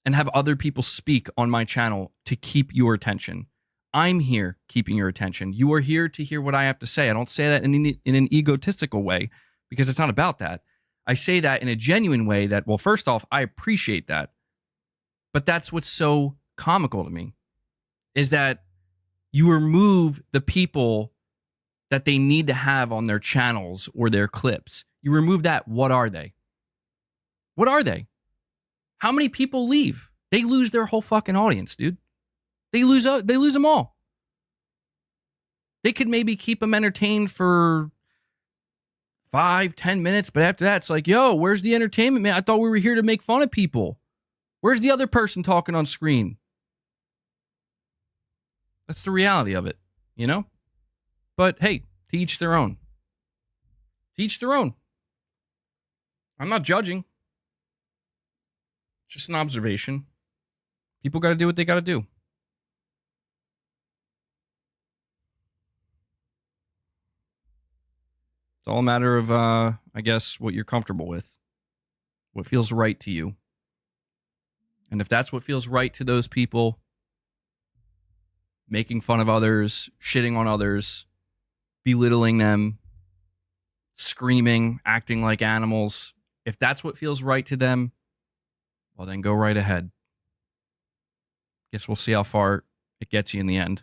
and have other people speak on my channel to keep your attention. I'm here keeping your attention. You are here to hear what I have to say. I don't say that in an egotistical way, because it's not about that. I say that in a genuine way that, well, first off, I appreciate that. But that's what's so comical to me, is that you remove the people that they need to have on their channels or their clips. You remove that. What are they? What are they? How many people leave? They lose their whole fucking audience, dude. They lose them all. They could maybe keep them entertained for 5-10 minutes, but after that, it's like, yo, where's the entertainment, man? I thought we were here to make fun of people. Where's the other person talking on screen? That's the reality of it, you know? But hey, to each their own. To each their own. I'm not judging. Just an observation. People got to do what they got to do. It's all a matter of, I guess, what you're comfortable with. What feels right to you. And if that's what feels right to those people, making fun of others, shitting on others, belittling them, screaming, acting like animals, if that's what feels right to them, well, then go right ahead. Guess we'll see how far it gets you in the end.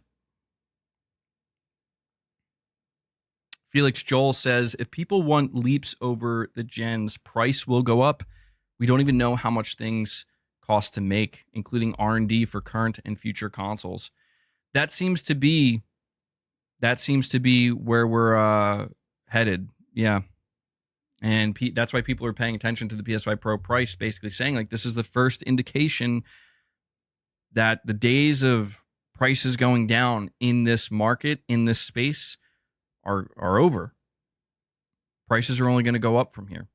Felix Joel says, if people want leaps over the gens, price will go up. We don't even know how much things cost to make, including R&D for current and future consoles. That seems to be that seems to be where we're headed. Yeah. And that's why people are paying attention to the PS5 Pro price, basically saying like this is the first indication that the days of prices going down in this market, in this space, are over. Prices are only going to go up from here.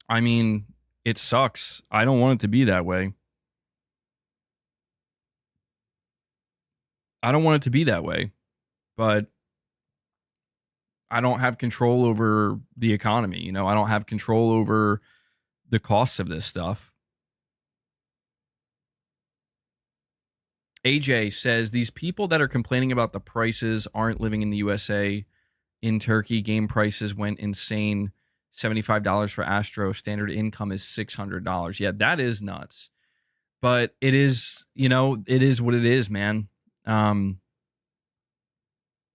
I mean, it sucks. I don't want it to be that way. I don't want it to be that way. But I don't have control over the economy. You know, I don't have control over the costs of this stuff. AJ says these people that are complaining about the prices aren't living in the USA. In Turkey, game prices went insane. $75 for Astro. Standard income is $600. Yeah, that is nuts. But it is, you know, it is what it is, man.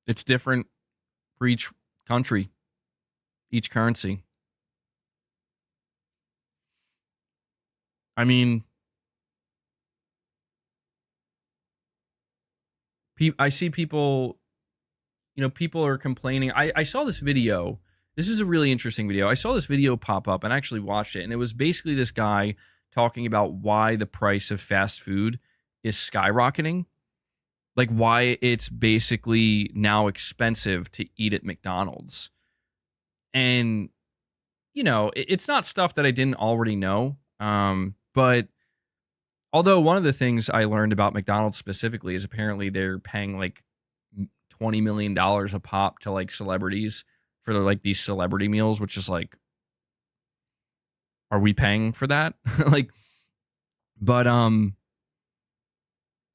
It's different for each country, each currency. I mean, I see people, you know, people are complaining. I saw this video. This is a really interesting video. I saw this video pop up and I actually watched it. And it was basically this guy talking about why the price of fast food is skyrocketing. Like why it's basically now expensive to eat at McDonald's. And, you know, it's not stuff that I didn't already know. But although one of the things I learned about McDonald's specifically is apparently they're paying like $20 million a pop to like celebrities for like these celebrity meals, which is like, are we paying for that? Like, but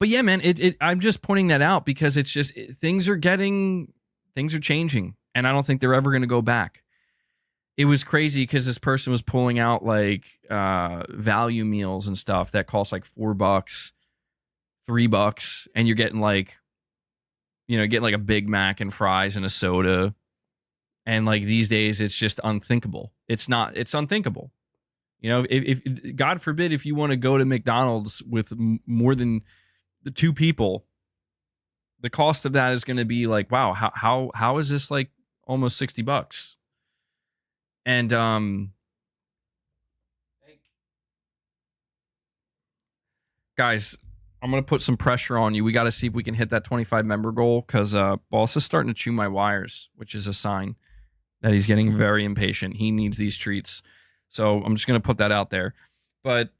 yeah, man, I'm just pointing that out because it's just things are changing, and I don't think they're ever going to go back. It was crazy because this person was pulling out like value meals and stuff that cost like $4, $3, and you're getting like, you know, getting like a Big Mac and fries and a soda, and like these days it's just unthinkable. It's unthinkable. You know, if God forbid if you want to go to McDonald's with more than the two people, the cost of that is going to be like, wow, how is this like almost $60? And guys, I'm going to put some pressure on you. We got to see if we can hit that 25 member goal because boss is starting to chew my wires, which is a sign that he's getting very impatient. He needs these treats. So I'm just going to put that out there. But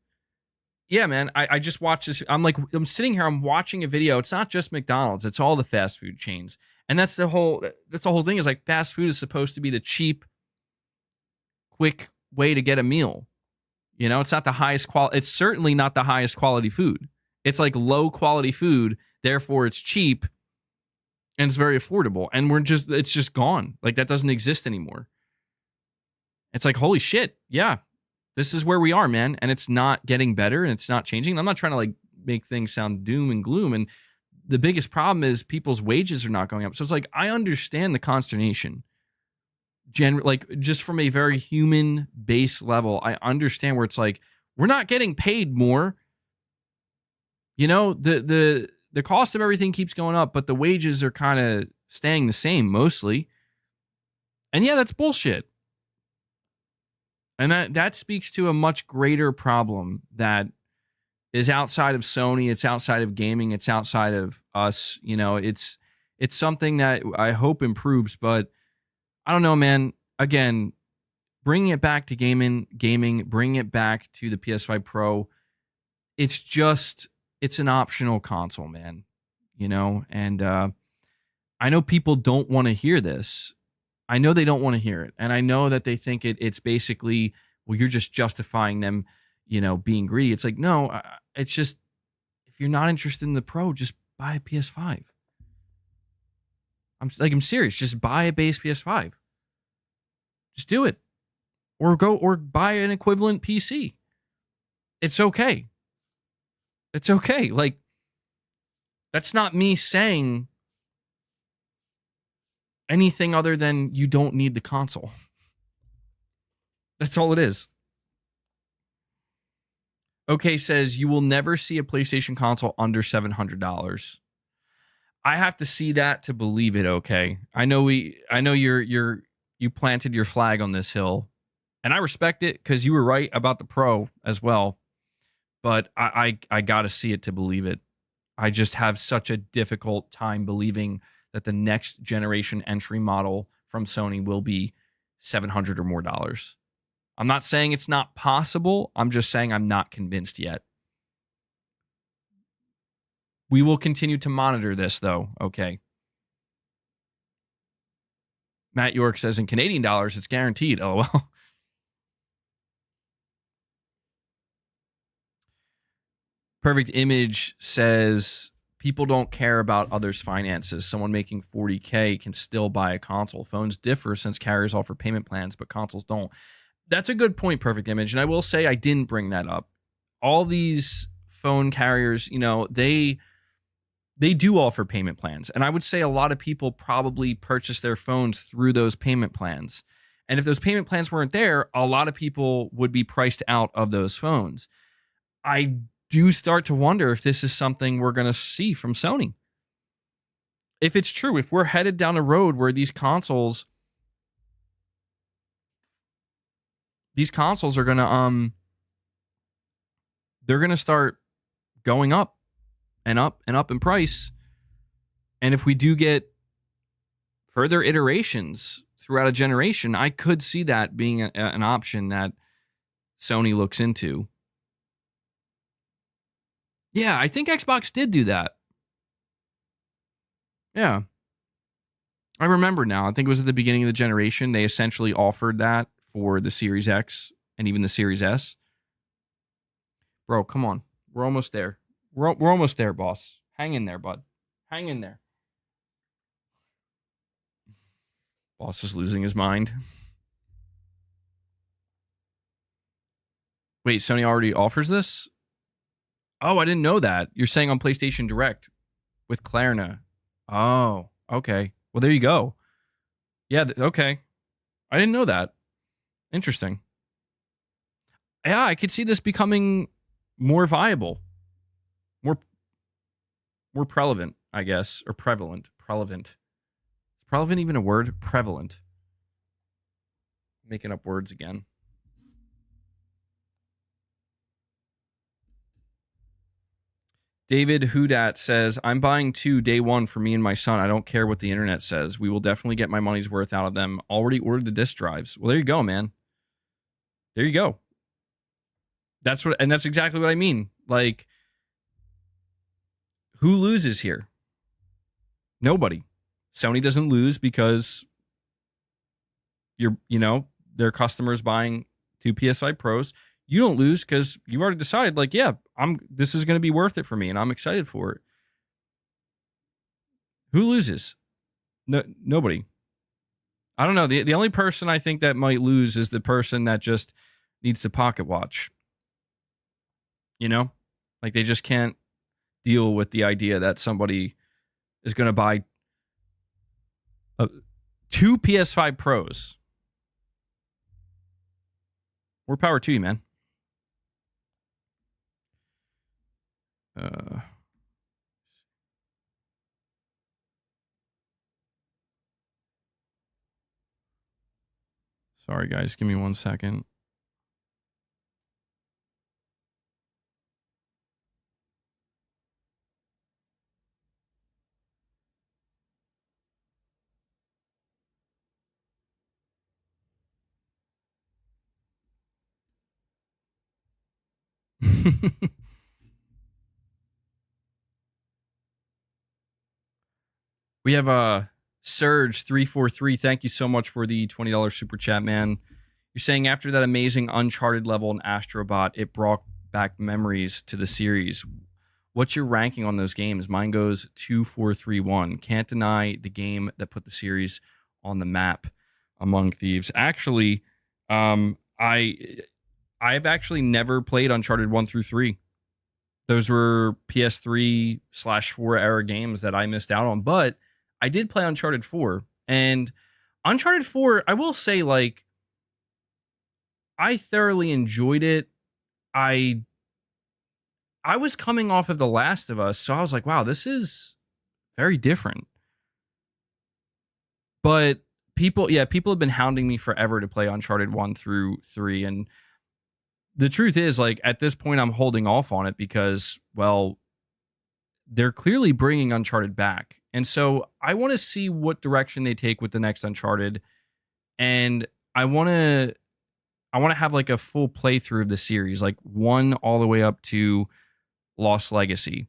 yeah, man, I just watched this. I'm sitting here, I'm watching a video. It's not just McDonald's. It's all the fast food chains. And that's the whole thing is like fast food is supposed to be the cheap, quick way to get a meal. You know, it's not the highest quality. It's certainly not the highest quality food. It's like low quality food. Therefore, it's cheap and it's very affordable. And it's just gone. Like that doesn't exist anymore. It's like, holy shit. Yeah. This is where we are, man. And it's not getting better and it's not changing. I'm not trying to like make things sound doom and gloom. And the biggest problem is people's wages are not going up. So it's like, I understand the consternation. Like just from a very human base level, I understand where it's like, we're not getting paid more. You know, the cost of everything keeps going up, but the wages are kind of staying the same mostly. And yeah, that's bullshit. And that speaks to a much greater problem that is outside of Sony. It's outside of gaming. It's outside of us. You know, it's something that I hope improves, but I don't know, man. Again, bringing it back to gaming, bringing it back to the PS5 Pro. It's an optional console, man. You know, and I know people don't want to hear this. I know they don't want to hear it. And I know that they think it's basically, well, you're just justifying them, you know, being greedy. It's like, no, it's just, if you're not interested in the Pro, just buy a PS5. I'm serious. Just buy a base PS5. Just do it. Or buy an equivalent PC. It's okay. It's okay. Like, that's not me saying anything other than you don't need the console. That's all it is. Okay says you will never see a PlayStation console under $700. I have to see that to believe it. Okay, I know you planted your flag on this hill, and I respect it because you were right about the Pro as well. But I got to see it to believe it. I just have such a difficult time believing that the next generation entry model from Sony will be $700 or more. I'm not saying it's not possible. I'm just saying I'm not convinced yet. We will continue to monitor this, though. Okay. Matt York says in Canadian dollars, it's guaranteed. Oh, well. Perfect Image says people don't care about others' finances. Someone making $40K can still buy a console. Phones differ since carriers offer payment plans, but consoles don't. That's a good point, Perfect Image. And I will say I didn't bring that up. All these phone carriers, you know, they do offer payment plans. And I would say a lot of people probably purchase their phones through those payment plans. And if those payment plans weren't there, a lot of people would be priced out of those phones. I do start to wonder if this is something we're going to see from Sony. If it's true, if we're headed down a road where these consoles are going to they're going to start going up and up and up in price. And if we do get further iterations throughout a generation, I could see that being an option that Sony looks into. Yeah, I think Xbox did do that. Yeah. I remember now. I think it was at the beginning of the generation. They essentially offered that for the Series X and even the Series S. Bro, come on. We're almost there. We're almost there, boss. Hang in there, bud. Hang in there. Boss is losing his mind. Wait, Sony already offers this? Oh, I didn't know that. You're saying on PlayStation Direct with Klarna. Oh, okay. Well, there you go. Yeah, okay. I didn't know that. Interesting. Yeah, I could see this becoming more viable. More prevalent, I guess. Or prevalent. Prevalent. Is prevalent even a word? Prevalent. Making up words again. David Hudat says, I'm buying 2 day one for me and my son. I don't care what the internet says. We will definitely get my money's worth out of them. Already ordered the disc drives. Well, there you go, man. There you go. That's exactly what I mean. Like, who loses here? Nobody. Sony doesn't lose because their customers buying 2 PS5 Pros. You don't lose because you've already decided, like, yeah, this is going to be worth it for me, and I'm excited for it. Who loses? No, nobody. I don't know. The only person I think that might lose is the person that just needs to pocket watch. You know? Like, they just can't deal with the idea that somebody is going to buy 2 PS5 Pros. More power to you, man. Sorry, guys. Give me 1 second. We have Surge343. Thank you so much for the $20 super chat, man. You're saying after that amazing Uncharted level in Astrobot, it brought back memories to the series. What's your ranking on those games? Mine goes 2, 4, 3, 1. Can't deny the game that put the series on the map among thieves. Actually, I've actually never played Uncharted 1 through 3. Those were PS3/4 era games that I missed out on, but I did play Uncharted 4, and Uncharted 4, I will say, like, I thoroughly enjoyed it. I I was coming off of The Last of Us, so I was like, wow, this is very different. But people have been hounding me forever to play Uncharted 1 through 3. And the truth is, like, at this point, I'm holding off on it because, well, they're clearly bringing Uncharted back. And so I want to see what direction they take with the next Uncharted. And I want to have like a full playthrough of the series, like 1 all the way up to Lost Legacy,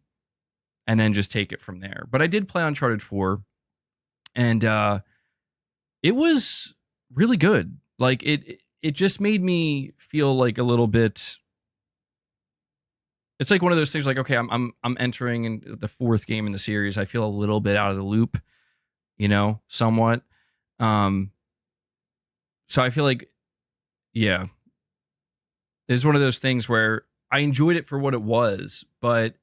and then just take it from there. But I did play Uncharted 4, and it was really good. Like it just made me feel like a little bit. It's like one of those things. Like, okay, I'm entering in the 4th game in the series. I feel a little bit out of the loop, somewhat. So I feel like, yeah, it's one of those things where I enjoyed it for what it was, but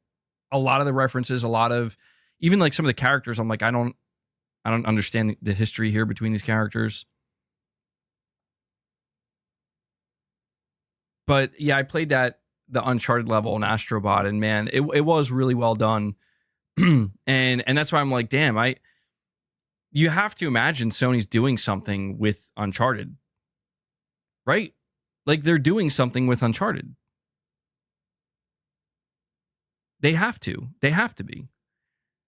a lot of the references, a lot of even like some of the characters, I'm like, I don't understand the history here between these characters. But yeah, I played the Uncharted level in Astrobot, and man, it was really well done. and that's why I'm like, damn, you have to imagine Sony's doing something with Uncharted, right? Like they're doing something with Uncharted. They have to. They have to be.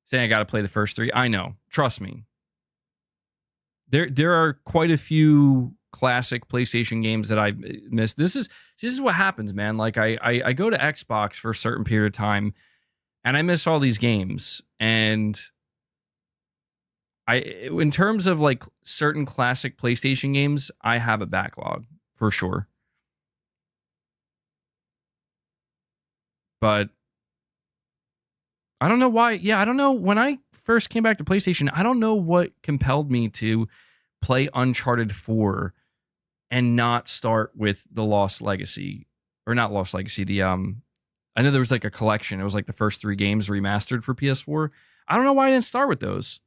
Saying I got to play the first 3. I know. Trust me. There are quite a few classic PlayStation games that I've missed. This is what happens, man. Like I go to Xbox for a certain period of time, and I miss all these games. And in terms of like certain classic PlayStation games, I have a backlog for sure. But I don't know why. Yeah, I don't know. When I first came back to PlayStation, I don't know what compelled me to play Uncharted 4 and not start with the Lost Legacy. Or not Lost Legacy, I know there was like a collection. It was like the first 3 games remastered for PS4. I don't know why I didn't start with those.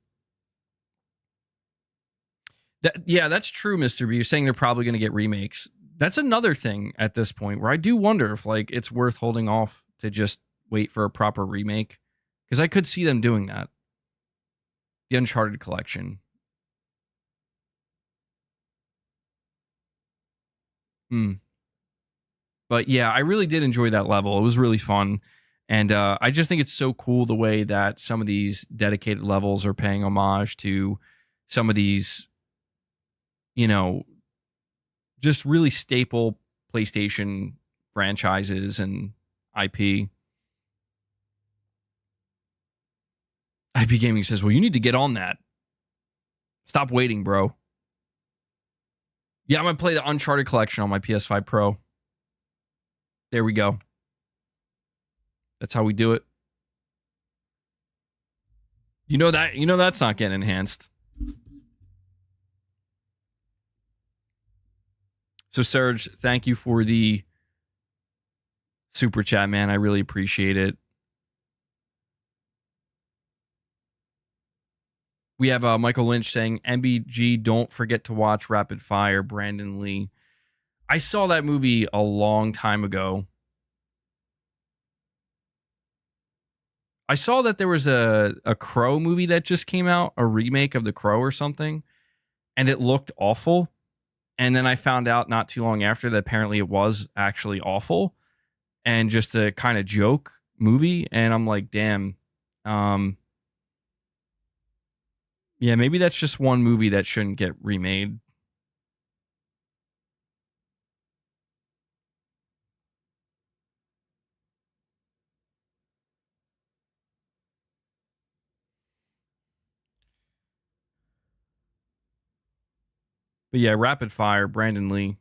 That's true, Mr. B. You're saying they're probably going to get remakes. That's another thing at this point where I do wonder if like it's worth holding off to just wait for a proper remake. Because I could see them doing that. The Uncharted collection. But yeah, I really did enjoy that level. It was really fun. And I just think it's so cool the way that some of these dedicated levels are paying homage to some of these, just really staple PlayStation franchises and IP. IP Gaming says, well, you need to get on that. Stop waiting, bro. Yeah, I'm going to play the Uncharted collection on my PS5 Pro. There we go. That's how we do it. That's not getting enhanced. So Serge, thank you for the super chat, man. I really appreciate it. We have Michael Lynch saying, MBG, don't forget to watch Rapid Fire, Brandon Lee. I saw that movie a long time ago. I saw that there was a Crow movie that just came out, a remake of The Crow or something, and it looked awful. And then I found out not too long after that apparently it was actually awful and just a kind of joke movie. And I'm like, damn. Yeah, maybe that's just one movie that shouldn't get remade. But yeah, Rapid Fire, Brandon Lee.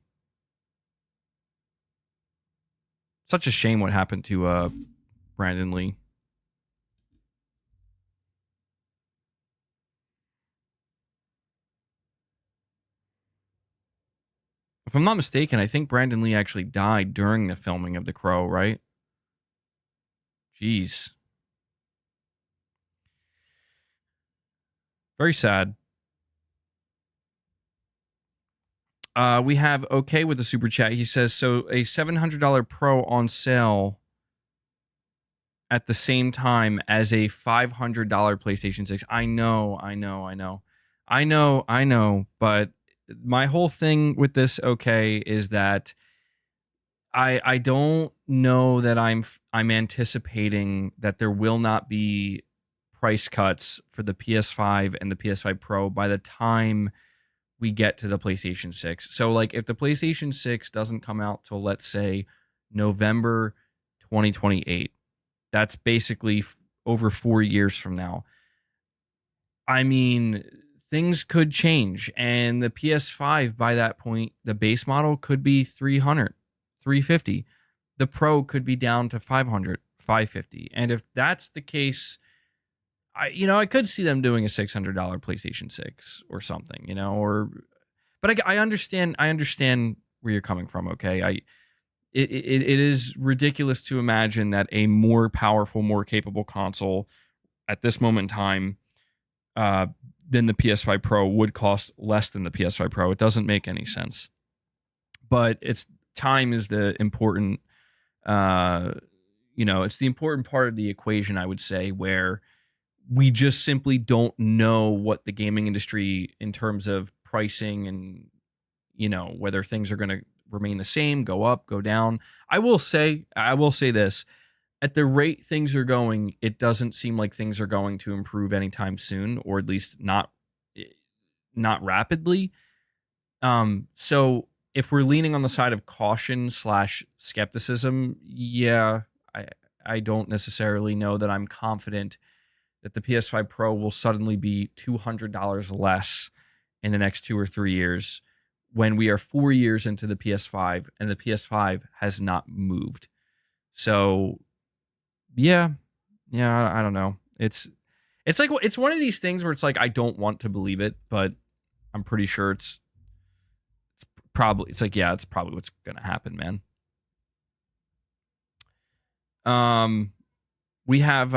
Such a shame what happened to Brandon Lee. If I'm not mistaken, I think Brandon Lee actually died during the filming of The Crow, right? Jeez. Very sad. We have okay with the super chat. He says, so a $700 Pro on sale at the same time as a $500 PlayStation 6. I know. But my whole thing with this, okay, is that I don't know that I'm anticipating that there will not be price cuts for the PS5 and the PS5 Pro by the time we get to the PlayStation 6. So like if the PlayStation 6 doesn't come out till, let's say, November 2028, that's basically over 4 years from now. I mean, things could change, and the PS5 by that point, the base model could be 300, 350. The Pro could be down to 500, 550. And if that's the case, I could see them doing a $600 PlayStation 6 or something, but I understand where you're coming from. Okay. It is ridiculous to imagine that a more powerful, more capable console at this moment in time than the PS5 Pro would cost less than the PS5 Pro. It doesn't make any sense. But time is the important, it's the important part of the equation, I would say, where we just simply don't know what the gaming industry in terms of pricing and, whether things are going to remain the same, go up, go down. I will say this. At the rate things are going, it doesn't seem like things are going to improve anytime soon, or at least not rapidly. So if we're leaning on the side of caution / skepticism, yeah, I don't necessarily know that I'm confident that the PS5 Pro will suddenly be $200 less in the next 2 or 3 years when we are 4 years into the PS5 and the PS5 has not moved. So yeah, I don't know. It's one of these things where it's like I don't want to believe it, but I'm pretty sure it's probably what's going to happen, man. We have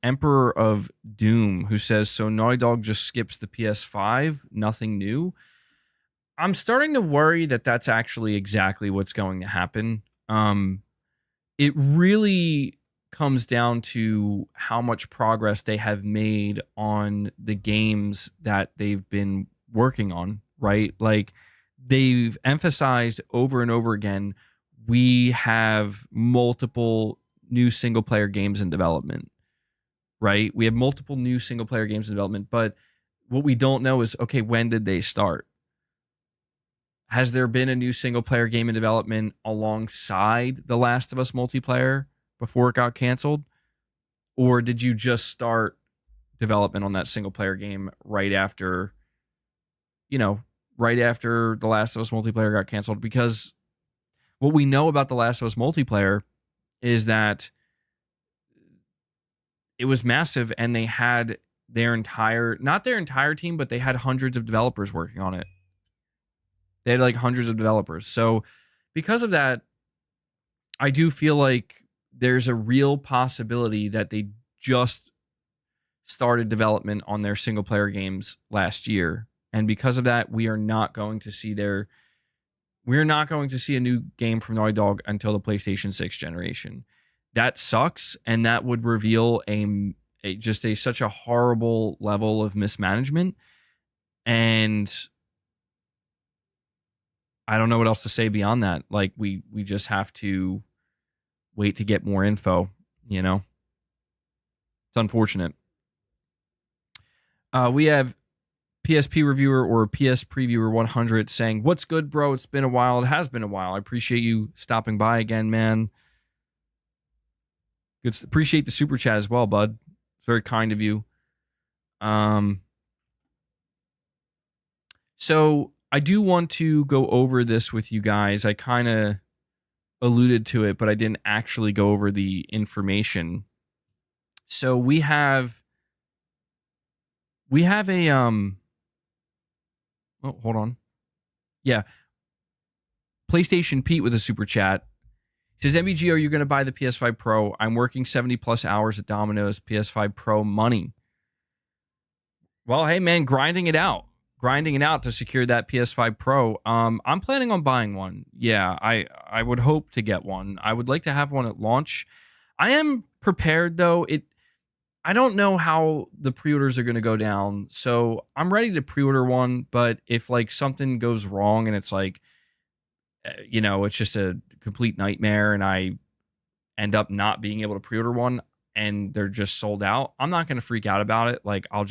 Emperor of Doom who says, so Naughty Dog just skips the PS5, nothing new. I'm starting to worry that that's actually exactly what's going to happen. It really comes down to how much progress they have made on the games that they've been working on, right? Like they've emphasized over and over again, we have multiple new single player games in development, right? We have multiple new single player games in development, but what we don't know is, okay, when did they start? Has there been a new single player game in development alongside The Last of Us multiplayer before it got canceled? Or did you just start development on that single player game right after The Last of Us multiplayer got canceled? Because what we know about The Last of Us multiplayer is that it was massive, and they had not their entire team, but they had hundreds of developers working on it. They had like hundreds of developers. So because of that, I do feel like there's a real possibility that they just started development on their single player games last year. And because of that, we are not going to see a new game from Naughty Dog until the PlayStation 6 generation. That sucks, and that would reveal such a horrible level of mismanagement. And I don't know what else to say beyond that. Like we just have to wait to get more info, It's unfortunate. We have PSP reviewer or PS previewer 100 saying, "What's good, bro? It's been a while. It has been a while. I appreciate you stopping by again, man. Good. Appreciate the super chat as well, bud. It's very kind of you." So I do want to go over this with you guys. I kind of alluded to it, but I didn't actually go over the information. So we have a oh, hold on. Yeah. PlayStation Pete with a super chat. He says, MBG, are you going to buy the PS5 Pro? I'm working 70 plus hours at Domino's. PS5 Pro money. Well, hey, man, grinding it out to secure that PS5 Pro. I'm planning on buying one. Yeah, I would hope to get one. I would like to have one at launch. I am prepared though. I don't know how the pre-orders are going to go down. So I'm ready to pre-order one, but if like something goes wrong and it's like, it's just a complete nightmare and I end up not being able to pre-order one and they're just sold out, I'm not going to freak out about it. Like I'll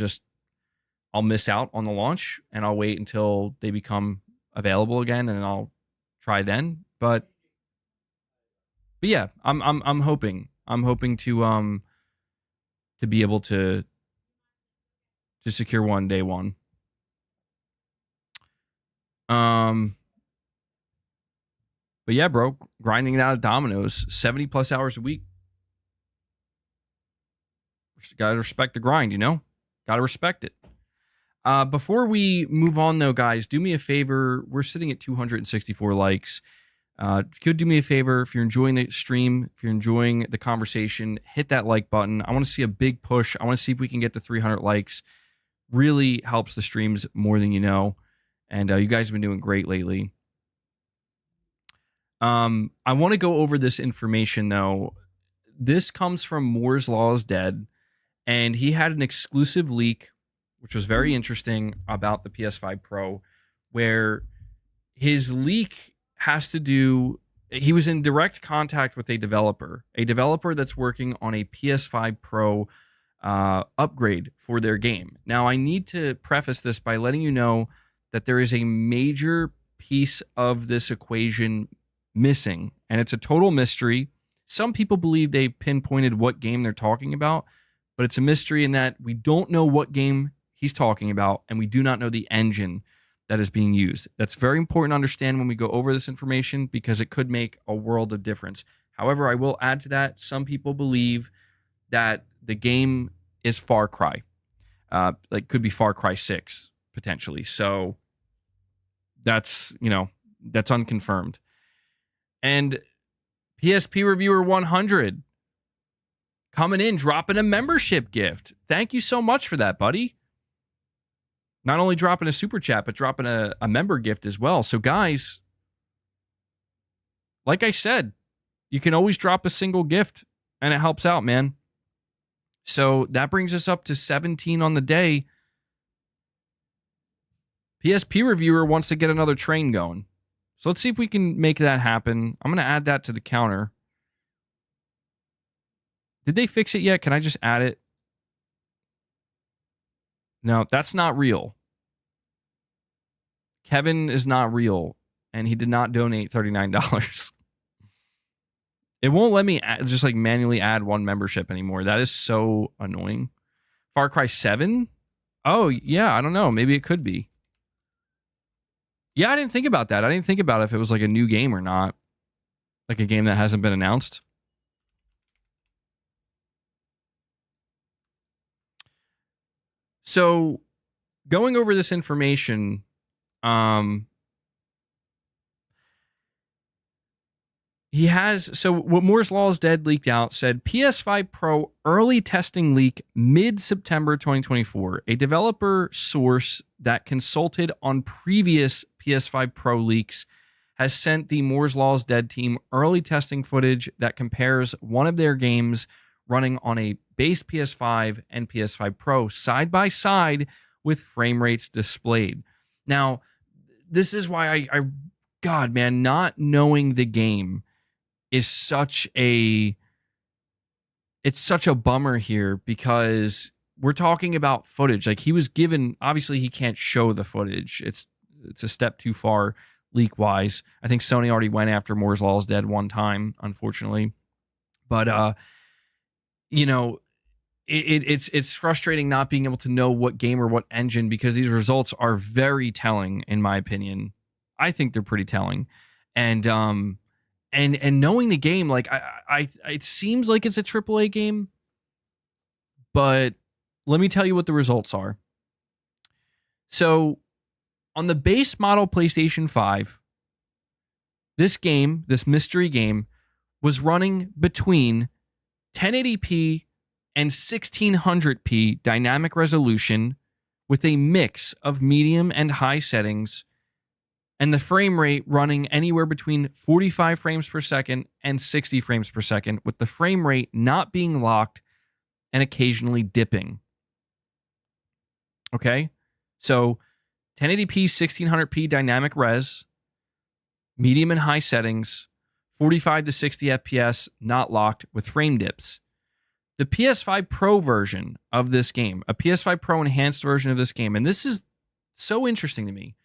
miss out on the launch and I'll wait until they become available again and then I'll try then. But yeah, I'm hoping to be able to secure one day one. But yeah, bro, grinding it out of Domino's, 70 plus hours a week. Gotta respect the grind, Gotta respect it. Before we move on, though, guys, do me a favor. We're sitting at 264 likes. If you could do me a favor, if you're enjoying the stream, if you're enjoying the conversation, hit that like button. I want to see a big push. I want to see if we can get to 300 likes. Really helps the streams more than you know. And you guys have been doing great lately. I want to go over this information, though. This comes from Moore's Law is Dead. And he had an exclusive leak, which was very interesting, about the PS5 Pro, where his leak has to do, he was in direct contact with a developer that's working on a PS5 Pro upgrade for their game. Now, I need to preface this by letting you know that there is a major piece of this equation missing, and it's a total mystery. Some people believe they've pinpointed what game they're talking about, but it's a mystery in that we don't know what game he's talking about, and we do not know the engine that is being used. That's very important to understand when we go over this information because it could make a world of difference. However, I will add to that, some people believe that the game is Far Cry. Could be Far Cry 6, potentially. So that's unconfirmed. And PSP Reviewer 100 coming in, dropping a membership gift. Thank you so much for that, buddy. Not only dropping a super chat, but dropping a member gift as well. So guys, like I said, you can always drop a single gift and it helps out, man. So that brings us up to 17 on the day. PSP Reviewer wants to get another train going. So let's see if we can make that happen. I'm going to add that to the counter. Did they fix it yet? Can I just add it? No, that's not real. Kevin is not real, and he did not donate $39. It won't let me just manually add one membership anymore. That is so annoying. Far Cry 7? Oh, yeah, I don't know. Maybe it could be. Yeah, I didn't think about that. I didn't think about if it was a new game or not. Like a game that hasn't been announced. So, going over this information, he has, so what Moore's Law is Dead leaked out said PS5 Pro early testing leak mid-September 2024. A developer source that consulted on previous PS5 Pro leaks has sent the Moore's Law is Dead team early testing footage that compares one of their games running on a base PS5 and PS5 Pro side by side with frame rates displayed. Now, this is why God, man, not knowing the game is such a bummer here because we're talking about footage. He was given, obviously he can't show the footage. It's a step too far leak wise. I think Sony already went after Moore's Law is Dead one time, unfortunately. But it's frustrating not being able to know what game or what engine because these results are very telling, in my opinion. I think they're pretty telling, and knowing the game, it seems like it's a AAA game, but let me tell you what the results are. So, on the base model PlayStation 5, this mystery game, was running between 1080p and 1600p dynamic resolution with a mix of medium and high settings and the frame rate running anywhere between 45 frames per second and 60 frames per second, with the frame rate not being locked and occasionally dipping. Okay? So 1080p 1600p dynamic res, medium and high settings, 45 to 60 FPS, not locked with frame dips. The PS5 Pro version of this game, a PS5 Pro enhanced version of this game, and this is so interesting to me.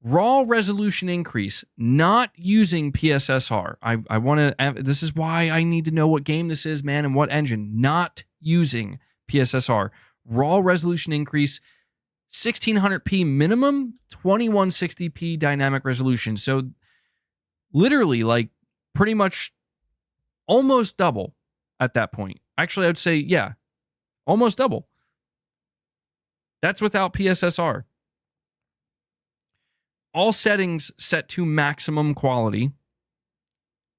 Raw resolution increase, not using PSSR. I want to, this is why I need to know what game this is, man, and what engine. Not using PSSR. Raw resolution increase, 1600p minimum, 2160p dynamic resolution. So literally, like, pretty much almost double at that point. Actually, I would say, yeah, almost double. That's without PSSR. All settings set to maximum quality,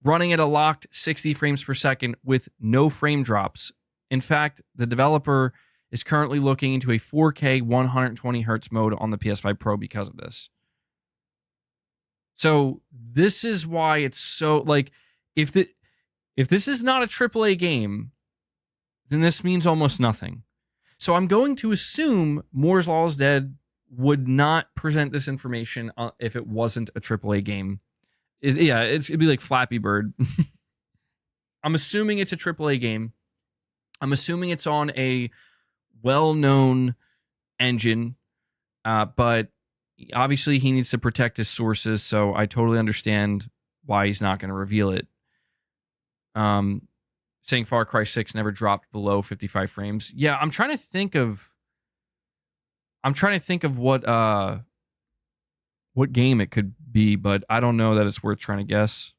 running at a locked 60 frames per second with no frame drops. In fact, the developer is currently looking into a 4K 120 hertz mode on the PS5 Pro because of this. So this is why it's so, like, if this is not a AAA game, then this means almost nothing. So I'm going to assume Moore's Law is Dead would not present this information if it wasn't a AAA game. It'd be like Flappy Bird. I'm assuming it's a AAA game. I'm assuming it's on a well-known engine, but obviously he needs to protect his sources, so I totally understand why he's not going to reveal it. Saying Far Cry 6 never dropped below 55 frames. Yeah, I'm trying to think of what game it could be, but I don't know that it's worth trying to guess.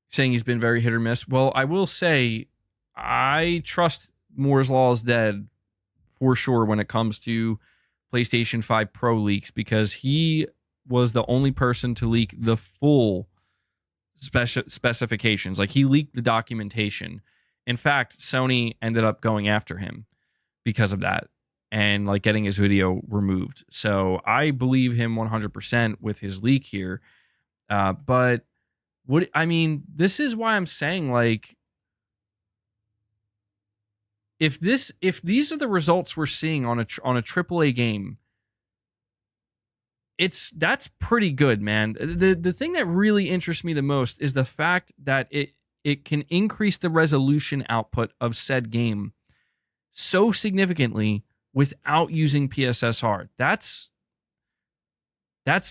Saying he's been very hit or miss. Well, I will say I trust Moore's Law is Dead for sure when it comes to PlayStation 5 Pro leaks, because he was the only person to leak the full specifications. Like, he leaked the documentation. In fact, Sony ended up going after him because of that and, like, getting his video removed. So I believe him 100% with his leak here. But this is why I'm saying, like, if these are the results we're seeing on a AAA game, that's pretty good, man. The thing that really interests me the most is the fact that it can increase the resolution output of said game so significantly without using PSSR. That's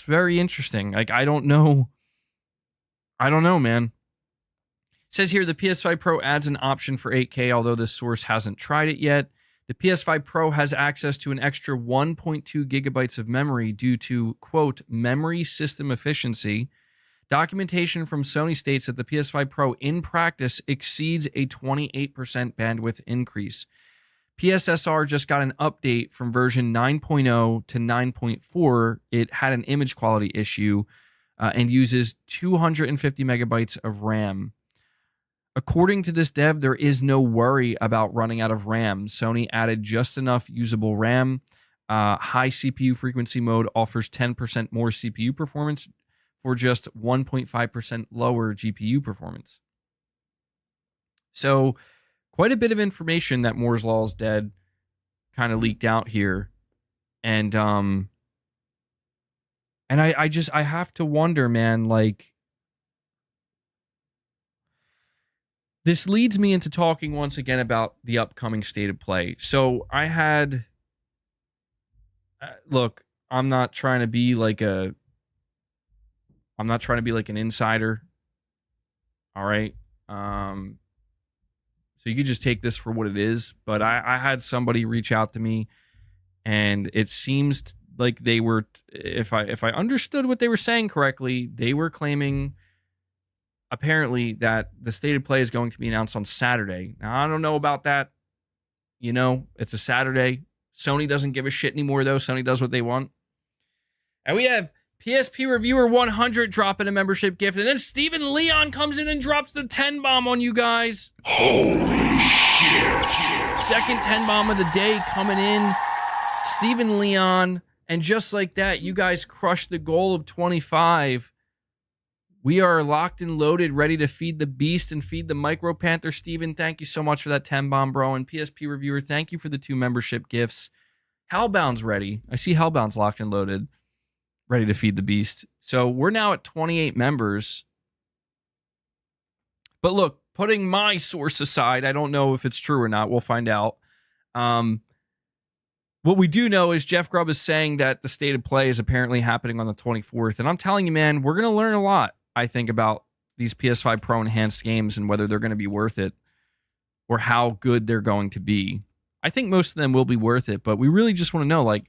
very interesting. Like, I don't know, man. It says here the PS5 Pro adds an option for 8K, although this source hasn't tried it yet. The PS5 Pro has access to an extra 1.2 gigabytes of memory due to, quote, memory system efficiency. Documentation from Sony states that the PS5 Pro in practice exceeds a 28% bandwidth increase. PSSR just got an update from version 9.0 to 9.4. It had an image quality issue and uses 250 megabytes of RAM. According to this dev, there is no worry about running out of RAM. Sony added just enough usable RAM. High CPU frequency mode offers 10% more CPU performance for just 1.5% lower GPU performance. So, quite a bit of information that Moore's Law is Dead kind of leaked out here. And I have to wonder, man, like, this leads me into talking once again about the upcoming state of play. So I had, look, I'm not trying to be like an insider. All right. So you could just take this for what it is. But I had somebody reach out to me, and it seems like they were, if I understood what they were saying correctly, they were claiming apparently that the state of play is going to be announced on Saturday. Now, I don't know about that. You know, it's a Saturday. Sony doesn't give a shit anymore, though. Sony does what they want. And we have PSP Reviewer 100 dropping a membership gift. And then Steven Leon comes in and drops the 10 bomb on you guys. Holy shit. Second 10 bomb of the day coming in. Steven Leon. And just like that, you guys crushed the goal of 25. We are locked and loaded, ready to feed the beast and feed the Micro Panther. Steven, thank you so much for that 10 bomb, bro. And PSP Reviewer, thank you for the 2 membership gifts. Hellbound's ready. I see Hellbound's locked and loaded, ready to feed the beast. So we're now at 28 members. But look, putting my source aside, I don't know if it's true or not. We'll find out. What we do know is Jeff Grubb is saying that the state of play is apparently happening on the 24th. And I'm telling you, man, we're going to learn a lot, I think, about these PS5 Pro enhanced games and whether they're going to be worth it or how good they're going to be. I think most of them will be worth it, but we really just want to know, like,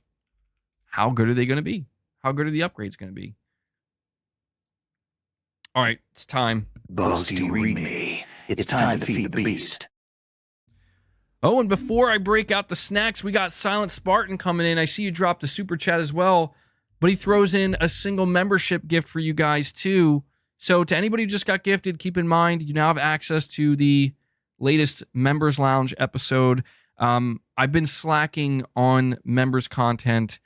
how good are they going to be? How good are the upgrades going to be? All right, it's time. Bones, do you read me? It's time to feed the beast. Oh, and before I break out the snacks, we got Silent Spartan coming in. I see you dropped the super chat as well, but he throws in a single membership gift for you guys too. So to anybody who just got gifted, keep in mind, you now have access to the latest Members Lounge episode. I've been slacking on members content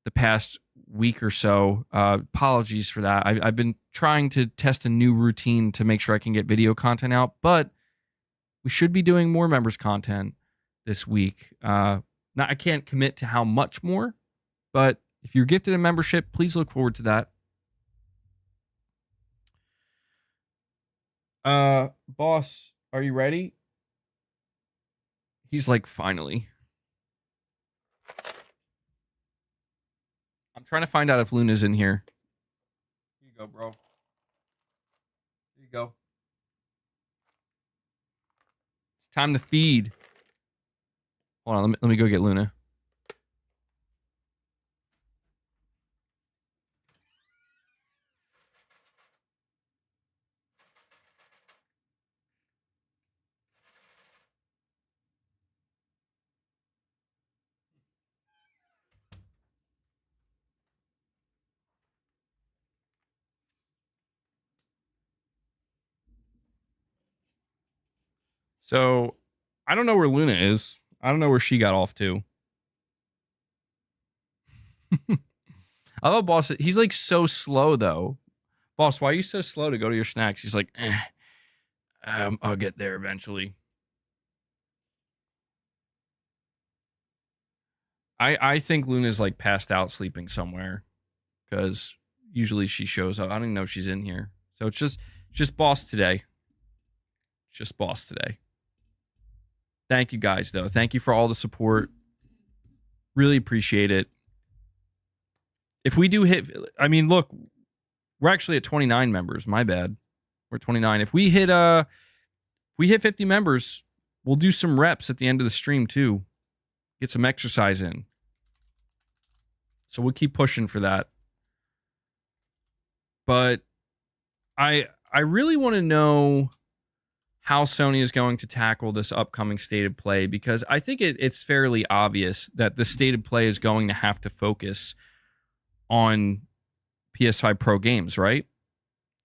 the past week or so. Apologies for that. I've been trying to test a new routine to make sure I can get video content out, but we should be doing more members content this week. Now, I can't commit to how much more, but if you're gifted a membership, please look forward to that. Boss, are you ready? He's like, finally. I'm trying to find out if Luna's in here. Here you go, bro. Here you go. It's time to feed. Hold on, let me go get Luna. So, I don't know where Luna is. I don't know where she got off to. I love Boss. He's like so slow though. Boss, why are you so slow to go to your snacks? He's like, I'll get there eventually. I think Luna's like passed out sleeping somewhere because usually she shows up. I don't even know if she's in here. So it's just Boss today. Just Boss today. Thank you guys, though. Thank you for all the support. Really appreciate it. If we do hit, I mean, look, we're actually at 29 members. My bad. We're 29. If we hit 50 members, we'll do some reps at the end of the stream too. Get some exercise in. So we'll keep pushing for that. But I really want to know how Sony is going to tackle this upcoming state of play, because I think it's fairly obvious that the state of play is going to have to focus on PS5 Pro games, right?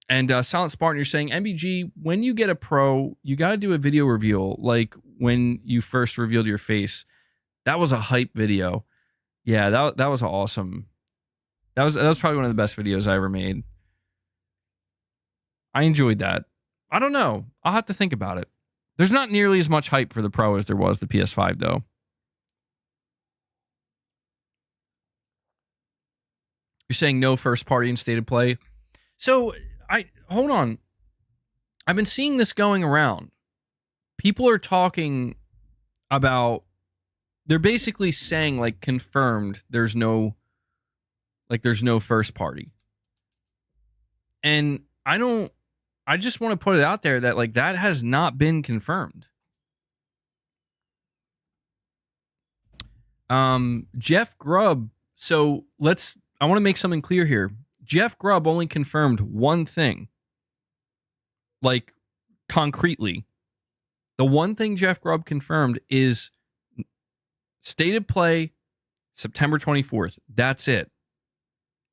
And Silent Spartan, you're saying, MBG, when you get a Pro, you got to do a video reveal, like when you first revealed your face. That was a hype video. Yeah, that was awesome. That was probably one of the best videos I ever made. I enjoyed that. I don't know. I'll have to think about it. There's not nearly as much hype for the Pro as there was the PS5, though. You're saying no first party in state of play. So, hold on. I've been seeing this going around. People are talking about, they're basically saying, like, confirmed there's no first party. And I just want to put it out there that, like, that has not been confirmed. Jeff Grubb. So I want to make something clear here. Jeff Grubb only confirmed one thing. Like, concretely. The one thing Jeff Grubb confirmed is state of play September 24th. That's it.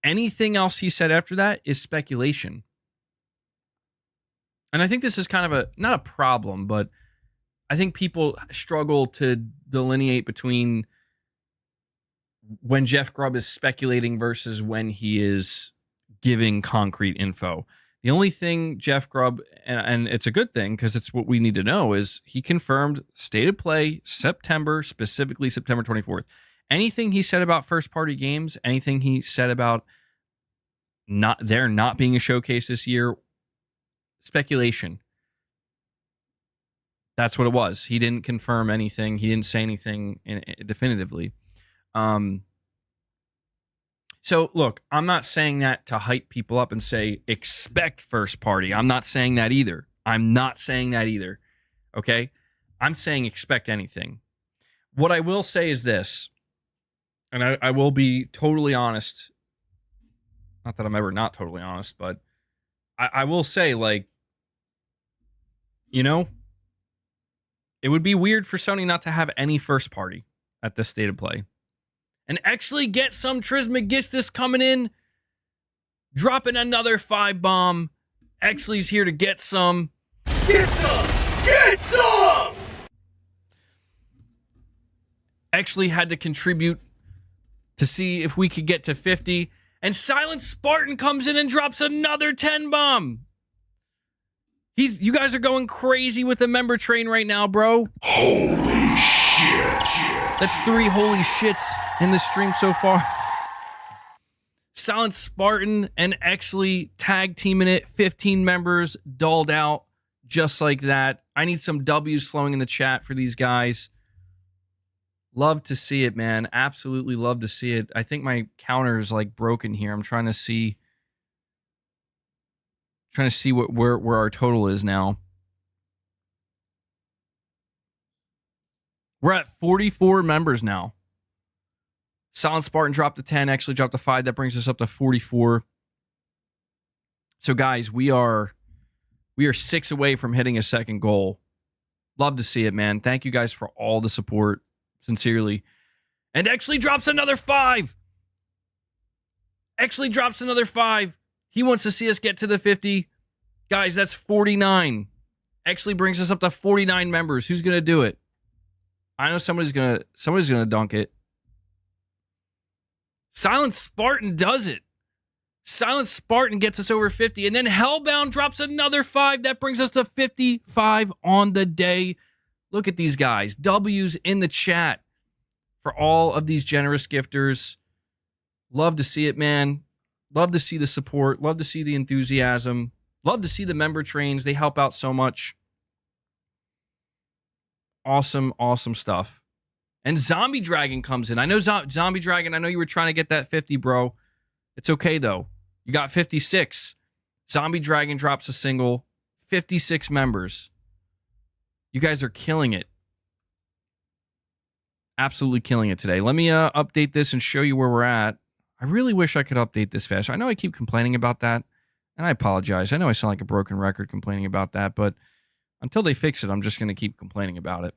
Anything else he said after that is speculation. And I think this is kind of not a problem, but I think people struggle to delineate between when Jeff Grubb is speculating versus when he is giving concrete info. The only thing Jeff Grubb, and it's a good thing because it's what we need to know, is he confirmed state of play September, specifically September 24th. Anything he said about first-party games, anything he said about not being a showcase this year, speculation. That's what it was. He didn't confirm anything. He didn't say anything definitively. So, look, I'm not saying that to hype people up and say, expect first party. I'm not saying that either. Okay? I'm saying expect anything. What I will say is this, and I will be totally honest. Not that I'm ever not totally honest, but I will say, like, you know, it would be weird for Sony not to have any first party at this state of play. And actually get some Trismegistus coming in, dropping another 5-bomb. Exley's here to get some. Get some! Get some! Exley had to contribute to see if we could get to 50. And Silent Spartan comes in and drops another 10-bomb. You guys are going crazy with the member train right now, bro. Holy shit! That's 3 holy shits in the stream so far. Silent Spartan and Exley tag teaming it. 15 members dulled out just like that. I need some W's flowing in the chat for these guys. Love to see it, man. Absolutely love to see it. I think my counter is like broken here. I'm trying to see where our total is now. We're at 44 members now. Silent Spartan dropped to 10, actually dropped to 5. That brings us up to 44. So, guys, we are 6 away from hitting a second goal. Love to see it, man. Thank you guys for all the support. Sincerely. And Exley drops another 5. Exley drops another 5. He wants to see us get to the 50. Guys, that's 49. Exley brings us up to 49 members. Who's going to do it? I know somebody's gonna dunk it. Silent Spartan does it. Silent Spartan gets us over 50, and then Hellbound drops another 5. That brings us to 55 on the day. Look at these guys. W's in the chat for all of these generous gifters. Love to see it, man. Love to see the support. Love to see the enthusiasm. Love to see the member trains. They help out so much. Awesome, awesome stuff. And Zombie Dragon comes in. I know Zombie Dragon, I know you were trying to get that 50, bro. It's okay, though. You got 56. Zombie Dragon drops a single. 56 members. You guys are killing it. Absolutely killing it today. Let me update this and show you where we're at. I really wish I could update this faster. I know I keep complaining about that, and I apologize. I know I sound like a broken record complaining about that, but until they fix it, I'm just going to keep complaining about it.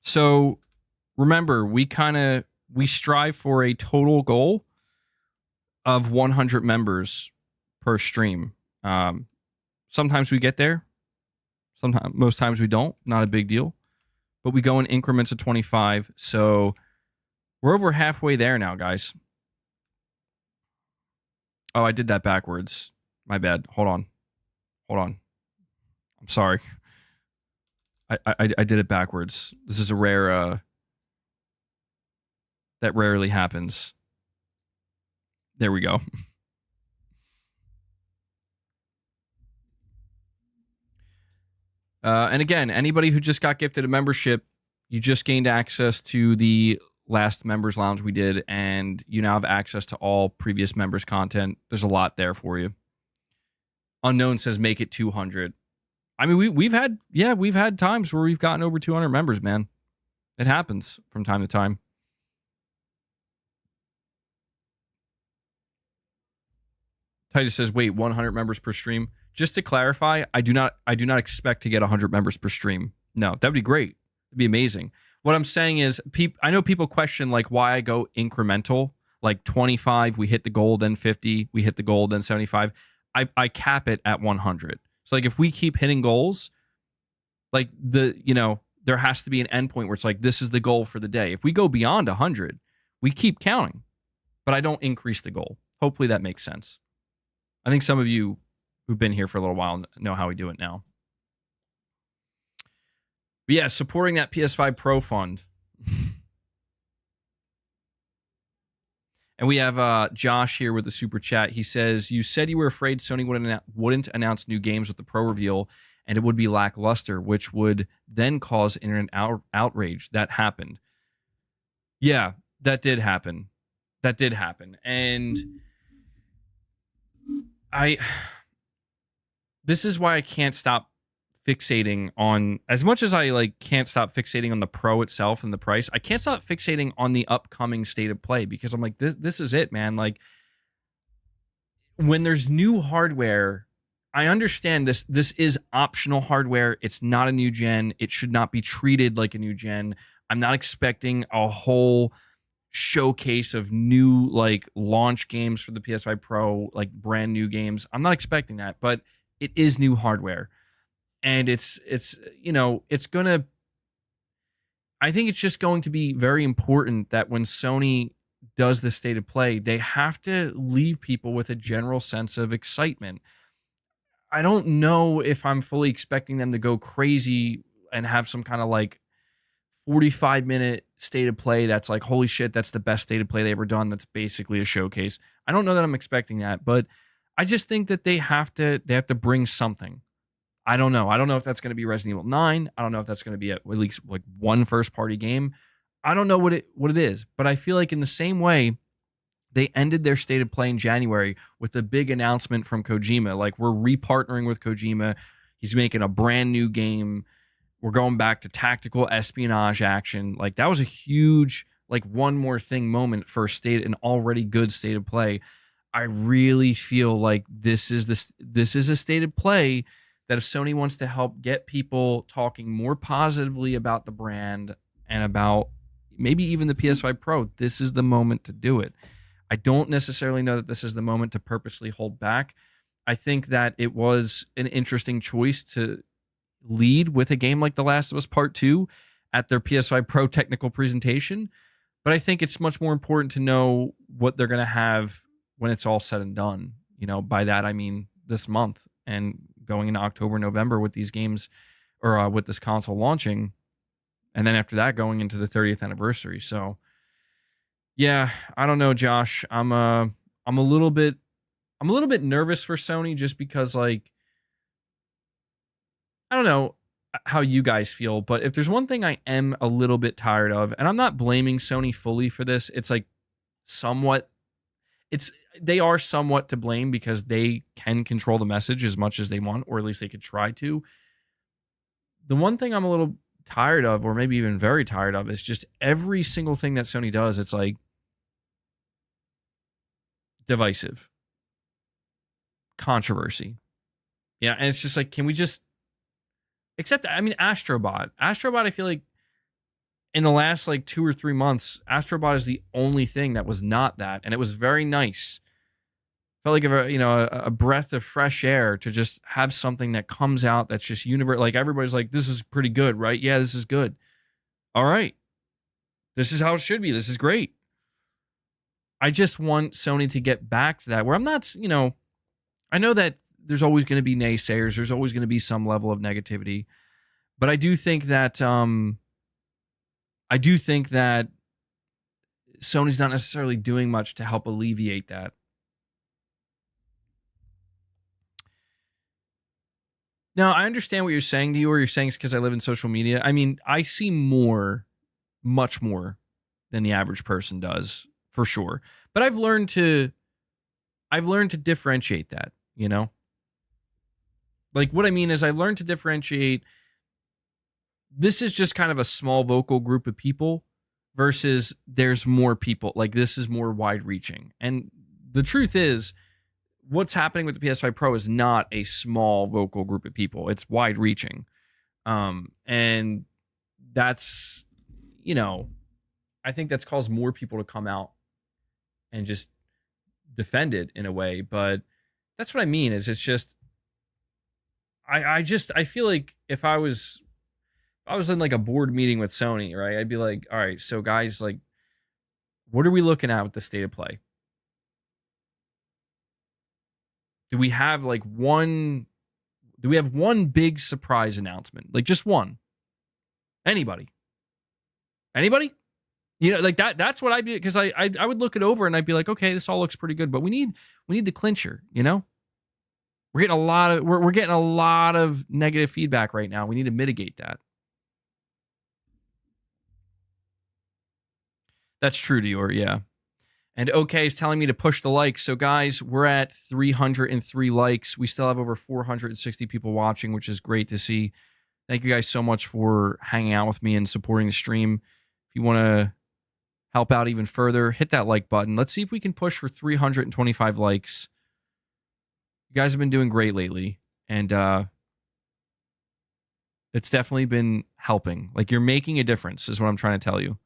So remember, we strive for a total goal of 100 members per stream. Sometimes we get there. Most times we don't. Not a big deal. But we go in increments of 25. So we're over halfway there now, guys. Oh, I did that backwards. My bad. Hold on. I'm sorry. I did it backwards. This is a rare... that rarely happens. There we go. And again, anybody who just got gifted a membership, you just gained access to the last members lounge we did, and you now have access to all previous members content. There's a lot there for you. Unknown says make it 200. I mean, we've had times where we've gotten over 200 members, man. It happens from time to time. Titus says, wait, 100 members per stream. Just to clarify, I do not expect to get 100 members per stream. No, that would be great. It'd be amazing. What I'm saying is, I know people question like why I go incremental, like 25, we hit the goal, then 50, we hit the goal, then 75. I cap it at 100. So like if we keep hitting goals, like there has to be an endpoint where it's like, this is the goal for the day. If we go beyond 100, we keep counting, but I don't increase the goal. Hopefully that makes sense. I think some of you who've been here for a little while know how we do it now. But yeah, supporting that PS5 Pro fund. And we have Josh here with the super chat. He says, you said you were afraid Sony wouldn't announce new games with the Pro reveal, and it would be lackluster, which would then cause internet outrage. That happened. Yeah, that did happen. And this is why I can't stop fixating on, as much as I like can't stop fixating on the Pro itself and the price, I can't stop fixating on the upcoming state of play, because I'm like, this is it, man. Like, when there's new hardware, I understand this is optional hardware. It's not a new gen. It should not be treated like a new gen. I'm not expecting a whole showcase of new like launch games for the PS5 Pro, like brand new games. I'm not expecting that, but it is new hardware. And it's gonna, I think it's just going to be very important that when Sony does the state of play, they have to leave people with a general sense of excitement. I don't know if I'm fully expecting them to go crazy and have some kind of like 45-minute state of play that's like, holy shit, that's the best state of play they ever done. That's basically a showcase. I don't know that I'm expecting that, but I just think that they have to bring something. I don't know. I don't know if that's going to be Resident Evil 9. I don't know if that's going to be at least like one first-party game. I don't know what it is, but I feel like in the same way, they ended their state of play in January with a big announcement from Kojima. Like, we're repartnering with Kojima. He's making a brand new game. We're going back to tactical espionage action. Like, that was a huge, like, one more thing moment for an already good state of play. I really feel like this is a state of play that if Sony wants to help get people talking more positively about the brand and about maybe even the PS5 Pro, this is the moment to do it. I don't necessarily know that this is the moment to purposely hold back. I think that it was an interesting choice to lead with a game like The Last of Us Part 2 at their PS5 Pro technical presentation. But I think it's much more important to know what they're going to have when it's all said and done. By that, I mean this month and going into October, November with these games, or with this console launching. And then after that, going into the 30th anniversary. So yeah, I don't know, Josh. I'm a little bit nervous for Sony, just because, like, I don't know how you guys feel, but if there's one thing I am a little bit tired of, and I'm not blaming Sony fully for this, it's like they are somewhat to blame because they can control the message as much as they want, or at least they could try to. The one thing I'm a little tired of, or maybe even very tired of, is just every single thing that Sony does, it's like divisive, controversy. Yeah, and it's just like, can we just accept that? I mean, Astrobot, I feel like in the last like 2 or 3 months, Astrobot is the only thing that was not that, and it was very nice. Felt like a breath of fresh air to just have something that comes out that's just universal. Like, everybody's like, this is pretty good, right? Yeah, this is good. All right, this is how it should be. This is great. I just want Sony to get back to that, where I'm not, I know that there's always going to be naysayers. There's always going to be some level of negativity, but I do think that Sony's not necessarily doing much to help alleviate that. Now, I understand what you're saying to you, or you're saying it's because I live in social media. I mean, I see much more than the average person does, for sure. But I've learned to differentiate that, Like, what I mean is, I've learned to differentiate, this is just kind of a small vocal group of people versus there's more people. Like, this is more wide reaching. And the truth is, what's happening with the PS5 Pro is not a small vocal group of people. It's wide reaching. And that's, you know, I think that's caused more people to come out and just defend it in a way. But that's what I mean, is it's just, I feel like if I was in like a board meeting with Sony, right, I'd be like, all right, so guys, like, what are we looking at with the state of play? Do we have one big surprise announcement? Like, just one? Anybody? You know, like that's what I do, because I would look it over and I'd be like, okay, this all looks pretty good, but we need the clincher, you know? We're getting a lot of negative feedback right now. We need to mitigate that. That's true, Dior, yeah. And OK is telling me to push the likes. So guys, we're at 303 likes. We still have over 460 people watching, which is great to see. Thank you guys so much for hanging out with me and supporting the stream. If you want to help out even further, hit that like button. Let's see if we can push for 325 likes. You guys have been doing great lately, and it's definitely been helping. Like, you're making a difference is what I'm trying to tell you.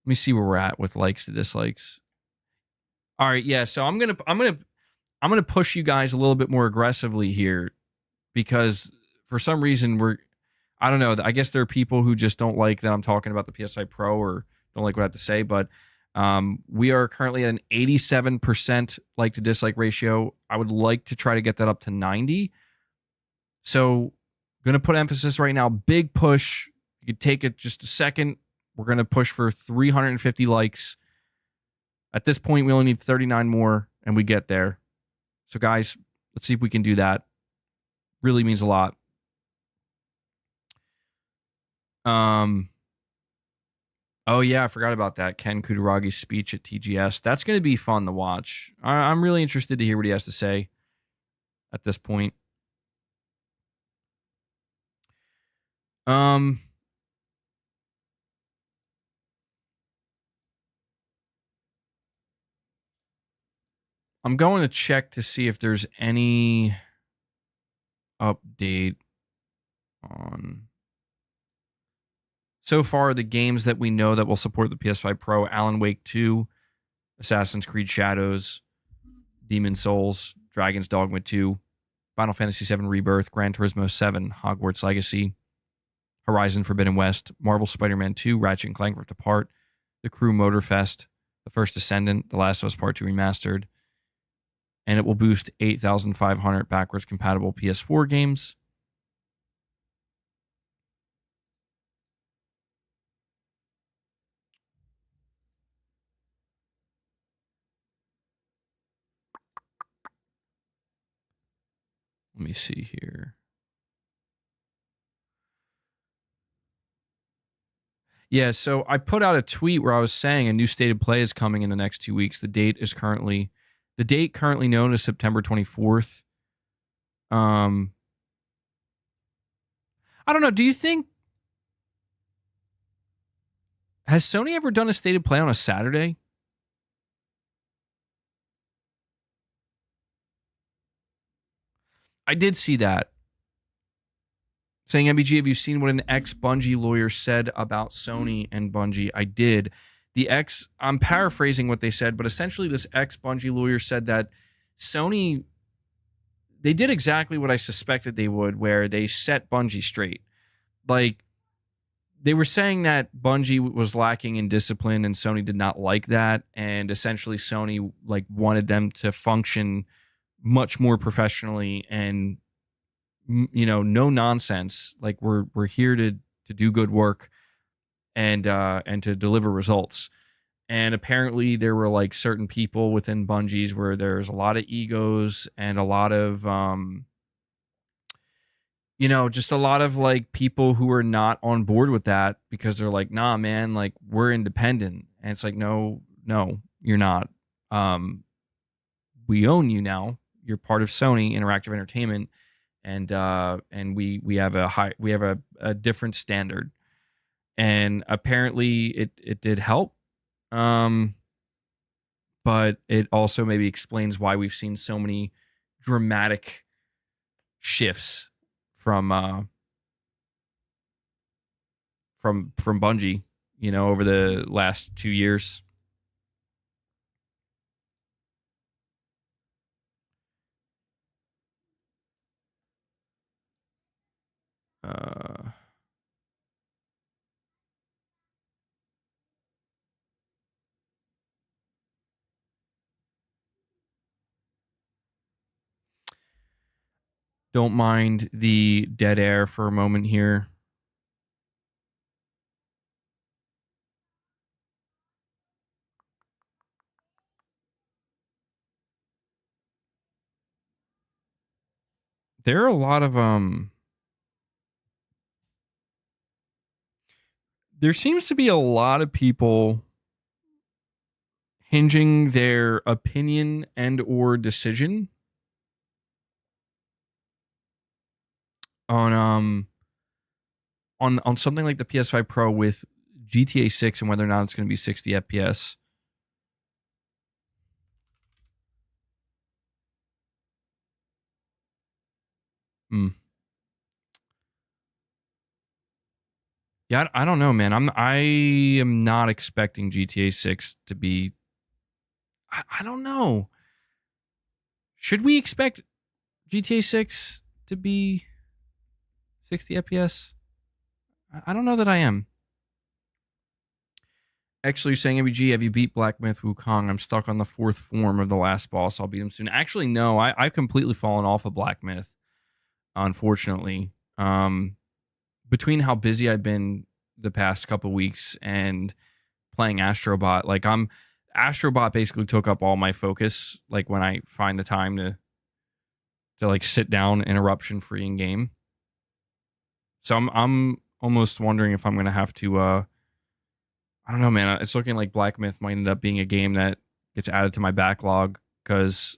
Let me see where we're at with likes to dislikes. All right, yeah, so I'm gonna push you guys a little bit more aggressively here, because for some reason I don't know, I guess there are people who just don't like that I'm talking about the PS5 Pro or don't like what I have to say, but we are currently at an 87% like to dislike ratio. I would like to try to get that up to 90. So, going to put emphasis right now, big push. You could take it just a second. We're going to push for 350 likes. At this point, we only need 39 more, and we get there. So, guys, let's see if we can do that. Really means a lot. Oh, yeah, I forgot about that. Ken Kudaragi's speech at TGS. That's going to be fun to watch. I'm really interested to hear what he has to say at this point. I'm going to check to see if there's any update on... So far, the games that we know that will support the PS5 Pro: Alan Wake 2, Assassin's Creed Shadows, Demon's Souls, Dragon's Dogma 2, Final Fantasy VII Rebirth, Gran Turismo 7, Hogwarts Legacy, Horizon Forbidden West, Marvel Spider-Man 2, Ratchet & Clank Rift Apart, The Crew Motorfest, The First Descendant, The Last of Us Part 2 Remastered, and it will boost 8,500 backwards compatible PS4 games. Let me see here. Yeah, so I put out a tweet where I was saying a new state of play is coming in the next 2 weeks. The date currently known as September 24th. I don't know. Do you think, has Sony ever done a state of play on a Saturday? I did see that. Saying, MBG, have you seen what an ex-Bungie lawyer said about Sony and Bungie? I did. I'm paraphrasing what they said, but essentially this ex-Bungie lawyer said that Sony, they did exactly what I suspected they would, where they set Bungie straight. Like, they were saying that Bungie was lacking in discipline and Sony did not like that, and essentially Sony wanted them to function much more professionally and, you know, no nonsense. Like, we're here to do good work and to deliver results. And apparently there were certain people within Bungie's where there's a lot of egos and a lot of just a lot of people who are not on board with that, because they're like, nah, man, we're independent. And it's like, no, you're not. We own you now. You're part of Sony Interactive Entertainment, and we have a different standard. And apparently it did help, but it also maybe explains why we've seen so many dramatic shifts from from Bungie, you know, over the last 2 years. Don't mind the dead air for a moment here. There are a lot of there seems to be a lot of people hinging their opinion and or decision on something like the PS5 Pro with GTA 6 and whether or not it's going to be 60 FPS. Yeah, I don't know, man. I am not expecting GTA 6 to be. I don't know. Should we expect GTA 6 to be 60 FPS? I don't know that I am. Actually, saying MBG, have you beat Black Myth Wukong? I'm stuck on the 4th form of the last boss. I'll beat him soon. Actually, no. I've completely fallen off of Black Myth, unfortunately. Between how busy I've been the past couple weeks and playing Astrobot, like Astrobot basically took up all my focus. Like when I find the time to like sit down interruption free in game. So I'm almost wondering if I'm gonna have to. I don't know, man. It's looking like Black Myth might end up being a game that gets added to my backlog because.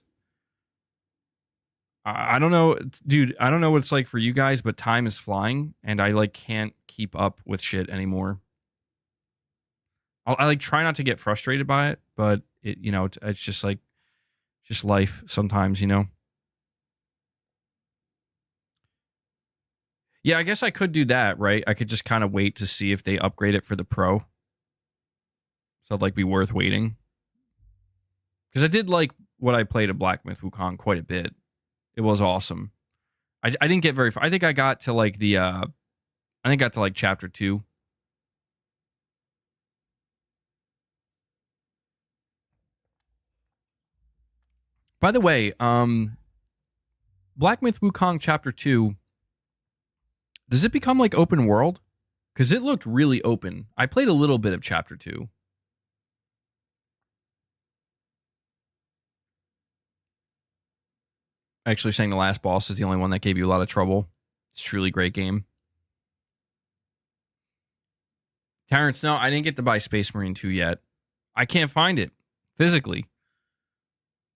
I don't know, dude. I don't know what it's like for you guys, but time is flying, and I like can't keep up with shit anymore. I like try not to get frustrated by it, but it, you know, it's just like, just life sometimes, you know. Yeah, I guess I could do that, right? I could just kind of wait to see if they upgrade it for the Pro, so it'd like be worth waiting. Because I did like what I played at Black Myth Wukong quite a bit. It was awesome. I didn't get very far. I think I got to like the chapter 2. By the way, Black Myth Wukong chapter 2, does it become like open world? Because it looked really open. I played a little bit of chapter 2. Actually saying the last boss is the only one that gave you a lot of trouble. It's a truly great game. Terrence, no, I didn't get to buy Space Marine 2 yet. I can't find it physically.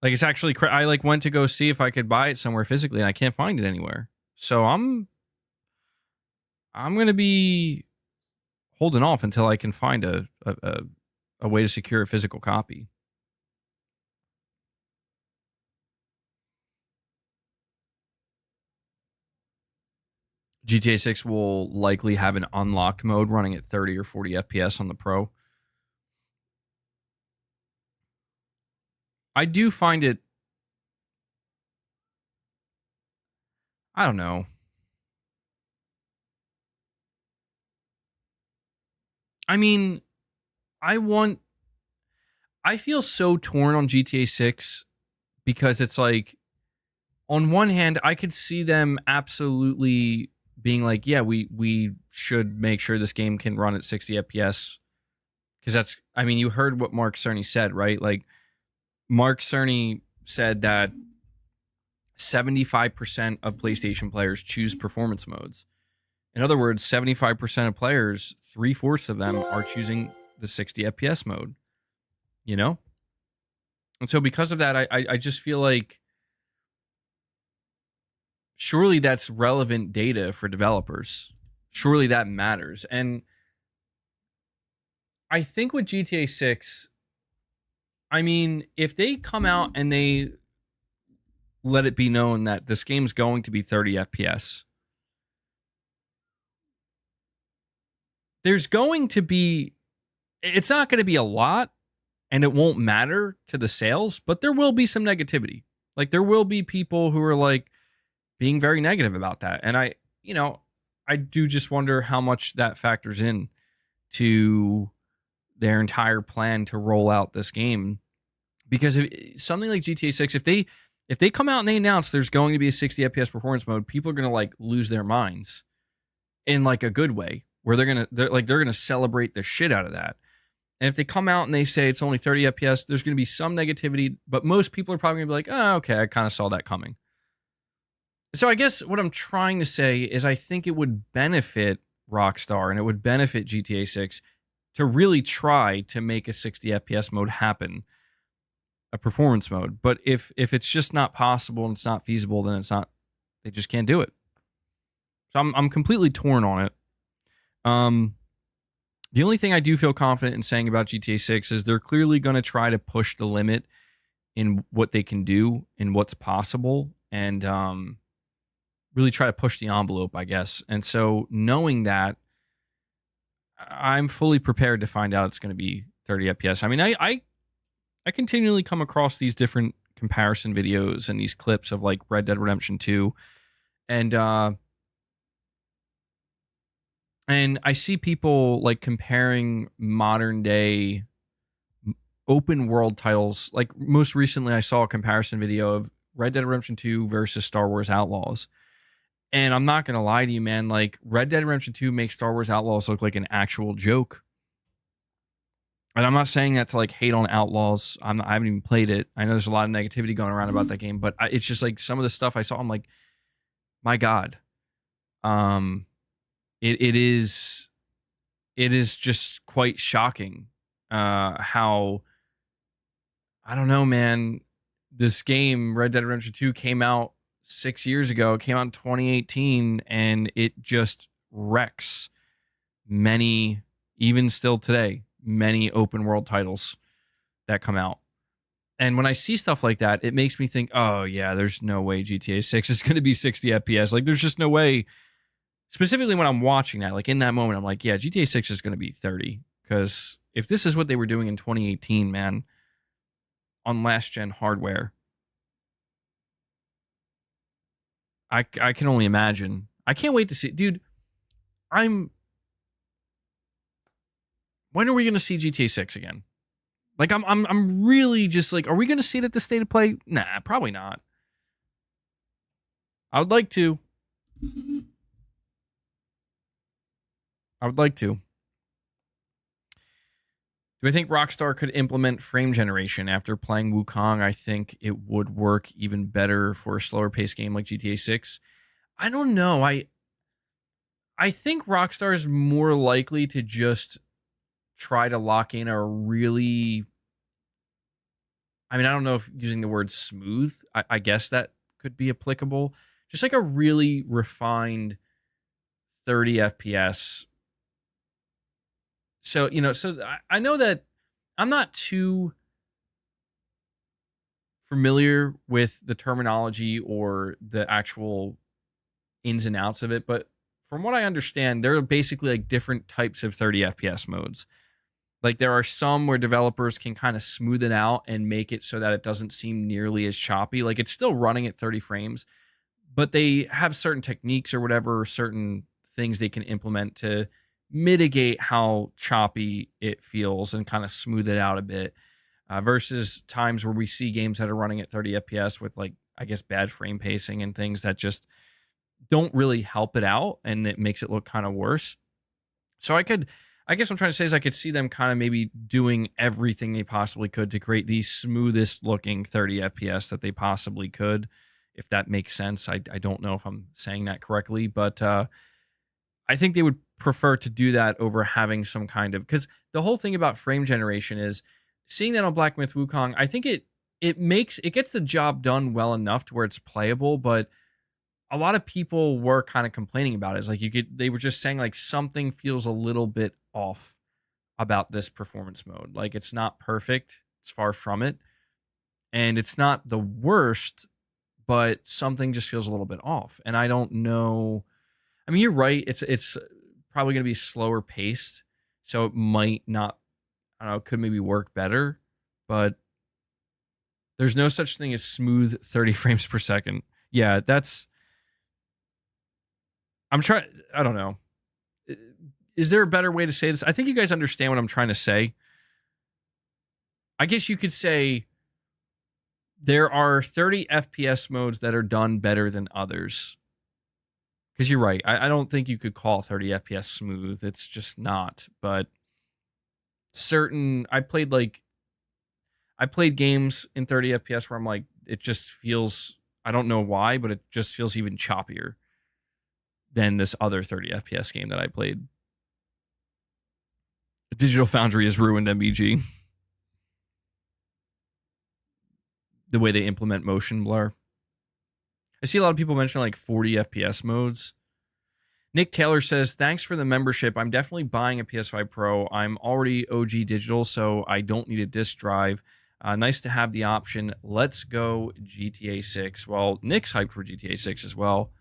Like it's actually, I like went to go see if I could buy it somewhere physically, and I can't find it anywhere. So I'm gonna be holding off until I can find a way to secure a physical copy. GTA 6 will likely have an unlocked mode running at 30 or 40 FPS on the Pro. I do find it, I don't know. I mean, I feel so torn on GTA 6 because it's like, on one hand, I could see them absolutely being like, yeah, we should make sure this game can run at 60 FPS. Because that's, I mean, you heard what Mark Cerny said, right? Like, Mark Cerny said that 75% of PlayStation players choose performance modes. In other words, 75% of players, 3/4 of them are choosing the 60 FPS mode, you know? And so because of that, I just feel like surely that's relevant data for developers. Surely that matters. And I think with GTA 6, I mean, if they come out and they let it be known that this game's going to be 30 FPS, there's going to be, it's not going to be a lot and it won't matter to the sales, but there will be some negativity. Like there will be people who are like being very negative about that. And I do just wonder how much that factors in to their entire plan to roll out this game. Because if something like GTA 6, if they come out and they announce there's going to be a 60 FPS performance mode, people are going to like lose their minds in like a good way, where they're going to celebrate the shit out of that. And if they come out and they say it's only 30 FPS, there's going to be some negativity, but most people are probably going to be like, oh, okay, I kind of saw that coming. So I guess what I'm trying to say is I think it would benefit Rockstar and it would benefit GTA 6 to really try to make a 60 FPS mode happen, a performance mode. But if it's just not possible and it's not feasible, then they just can't do it. So I'm completely torn on it. The only thing I do feel confident in saying about GTA 6 is they're clearly going to try to push the limit in what they can do and what's possible, and really try to push the envelope, I guess. And so knowing that, I'm fully prepared to find out it's going to be 30 FPS. I mean, I continually come across these different comparison videos and these clips of like Red Dead Redemption 2, and I see people like comparing modern day open world titles. Like most recently, I saw a comparison video of Red Dead Redemption 2 versus Star Wars Outlaws. And I'm not going to lie to you, man. Like Red Dead Redemption 2 makes Star Wars Outlaws look like an actual joke. And I'm not saying that to like hate on Outlaws. I haven't even played it. I know there's a lot of negativity going around about that game, but it's just like some of the stuff I saw, I'm like, my God. It is just quite shocking how, I don't know, man, this game, Red Dead Redemption 2, came out 6 years ago. It came out in 2018, and it just wrecks many, even still today, many open world titles that come out. And when I see stuff like that, it makes me think, oh yeah, there's no way GTA 6 is going to be 60 FPS. Like there's just no way. Specifically when I'm watching that, like in that moment, I'm like, yeah, GTA 6 is going to be 30. Because if this is what they were doing in 2018, man, on last gen hardware, I can only imagine. I can't wait to see, dude. When are we going to see GTA 6 again? Like I'm really just like, are we going to see it at the State of Play? Nah, probably not. I would like to. Do I think Rockstar could implement frame generation after playing Wukong? I think it would work even better for a slower paced game like GTA 6. I don't know. I think Rockstar is more likely to just try to lock in a really, I mean, I don't know if using the word smooth, I guess that could be applicable. Just like a really refined 30 FPS. So, I know that I'm not too familiar with the terminology or the actual ins and outs of it, but from what I understand, there are basically like different types of 30 FPS modes. Like there are some where developers can kind of smooth it out and make it so that it doesn't seem nearly as choppy. Like it's still running at 30 frames, but they have certain techniques or whatever, certain things they can implement to mitigate how choppy it feels and kind of smooth it out a bit, versus times where we see games that are running at 30 FPS with like, I guess, bad frame pacing and things that just don't really help it out and it makes it look kind of worse. So I guess what I'm trying to say is I could see them kind of maybe doing everything they possibly could to create the smoothest looking 30 FPS that they possibly could, if that makes sense. I don't know if I'm saying that correctly, but I think they would prefer to do that over having some kind of, because the whole thing about frame generation is seeing that on Black Myth Wukong. I think it gets the job done well enough to where it's playable, but a lot of people were kind of complaining about it. It's like they were just saying like something feels a little bit off about this performance mode. Like it's not perfect. It's far from it. And it's not the worst, but something just feels a little bit off. And I don't know. I mean, you're right. It's probably going to be slower paced, so it might not, I don't know, it could maybe work better, but there's no such thing as smooth 30 frames per second. Yeah, I don't know. Is there a better way to say this? I think you guys understand what I'm trying to say. I guess you could say there are 30 FPS modes that are done better than others. Because you're right. I don't think you could call 30 FPS smooth. It's just not. But I played games in 30 FPS where I'm like, it just feels, I don't know why, but it just feels even choppier than this other 30 FPS game that I played. Digital Foundry has ruined MBG. The way they implement motion blur. I see a lot of people mention like 40 FPS modes. Nick Taylor says, thanks for the membership. I'm definitely buying a PS5 Pro. I'm already OG digital, so I don't need a disc drive. Nice to have the option. Let's go GTA 6. Well, Nick's hyped for GTA 6 as well.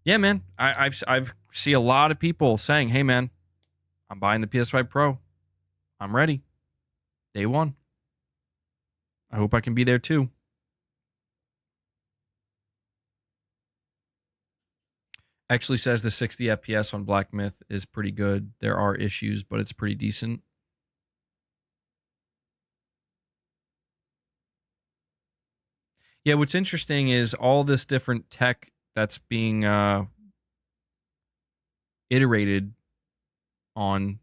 Yeah, man. I've see a lot of people saying, hey, man, I'm buying the PS5 Pro. I'm ready. Day one. I hope I can be there too. Actually says the 60 FPS on Black Myth is pretty good. There are issues, but it's pretty decent. Yeah, what's interesting is all this different tech that's being iterated on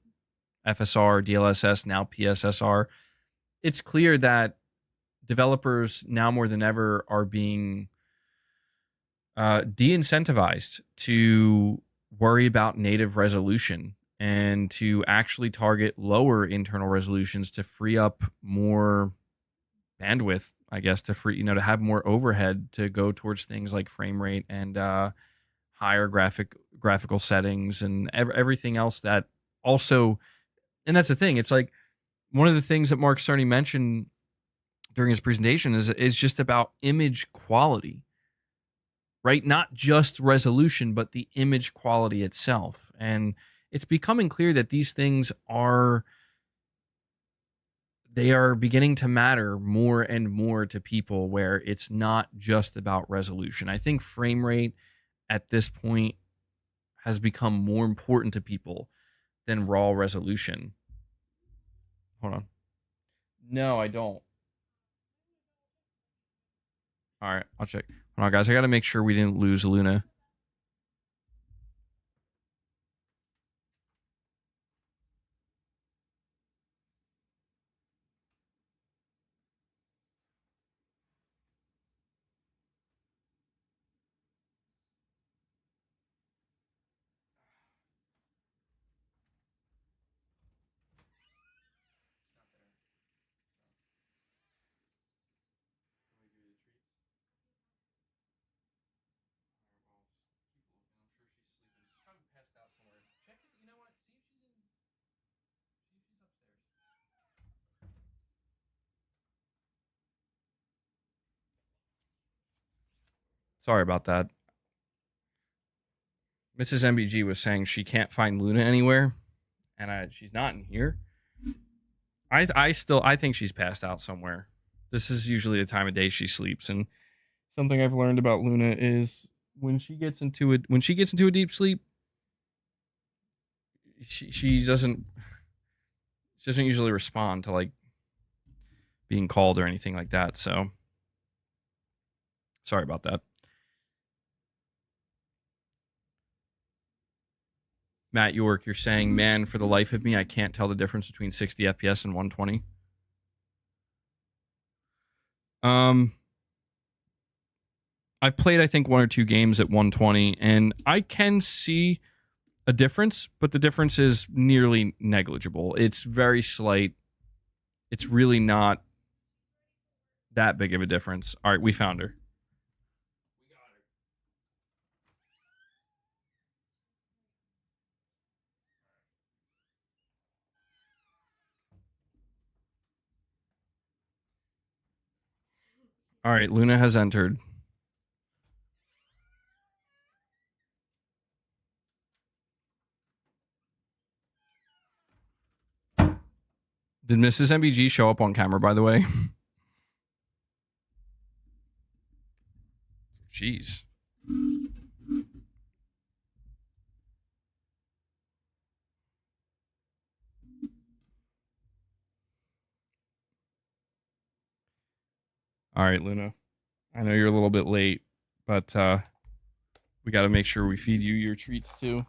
FSR, DLSS, now PSSR. It's clear that developers now more than ever are being de-incentivized to worry about native resolution and to actually target lower internal resolutions to free up more bandwidth, I guess, to to have more overhead to go towards things like frame rate and higher graphical settings and everything else that also, and that's the thing. It's like one of the things that Mark Cerny mentioned during his presentation is just about image quality, right? Not just resolution, but the image quality itself. And it's becoming clear that these things are beginning to matter more and more to people, where it's not just about resolution. I think frame rate at this point has become more important to people than raw resolution. Hold on. No, I don't. All right, I'll check. Hold on, guys. I got to make sure we didn't lose Luna. Sorry about that. Mrs. MBG was saying she can't find Luna anywhere, and she's not in here. I think she's passed out somewhere. This is usually the time of day she sleeps, and something I've learned about Luna is when she gets into a deep sleep, she doesn't usually respond to like being called or anything like that. So sorry about that. Matt York, you're saying, man, for the life of me, I can't tell the difference between 60 FPS and 120. I've played, I think, 1 or 2 games at 120, and I can see a difference, but the difference is nearly negligible. It's very slight. It's really not that big of a difference. All right, we found her. All right, Luna has entered. Did Mrs. MBG show up on camera, by the way? Jeez. All right, Luna. I know you're a little bit late, but we got to make sure we feed you your treats too.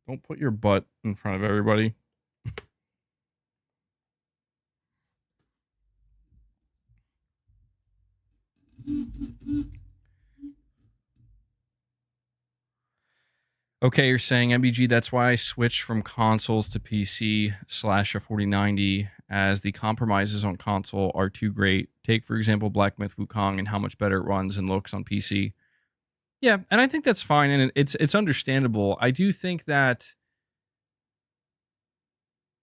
Don't put your butt in front of everybody. Okay, you're saying MBG, that's why I switched from consoles to PC / a 4090, as the compromises on console are too great. Take, for example, Black Myth Wukong and how much better it runs and looks on PC. Yeah, and I think that's fine, and it's understandable. I do think that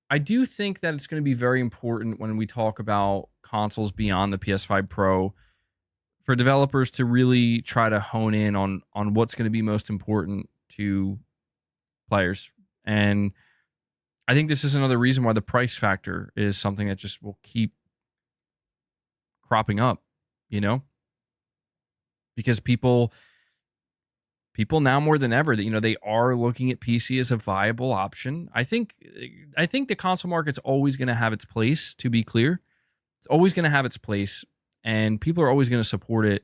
it's going to be very important when we talk about consoles beyond the PS5 Pro for developers to really try to hone in on what's going to be most important to players. And I think this is another reason why the price factor is something that just will keep cropping up, you know? Because people now more than ever, that they are looking at PC as a viable option. I think the console market's always going to have its place, to be clear. It's always going to have its place, and people are always going to support it.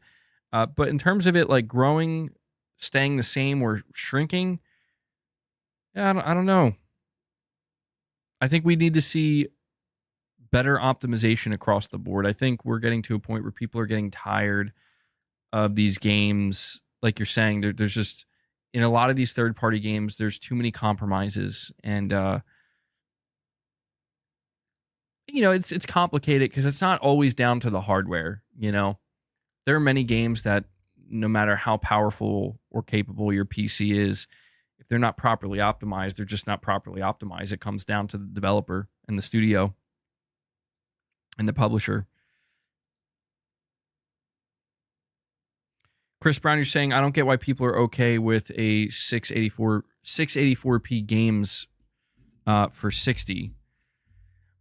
But in terms of it like growing, staying the same, or shrinking, yeah, I don't know. I think we need to see better optimization across the board. I think we're getting to a point where people are getting tired of these games. Like you're saying, there's just, in a lot of these third-party games, there's too many compromises. And, it's complicated because it's not always down to the hardware, There are many games that, no matter how powerful or capable your PC is, if they're not properly optimized, they're just not properly optimized. It comes down to the developer and the studio and the publisher. Chris Brown, you're saying, I don't get why people are okay with a 684p games for 60.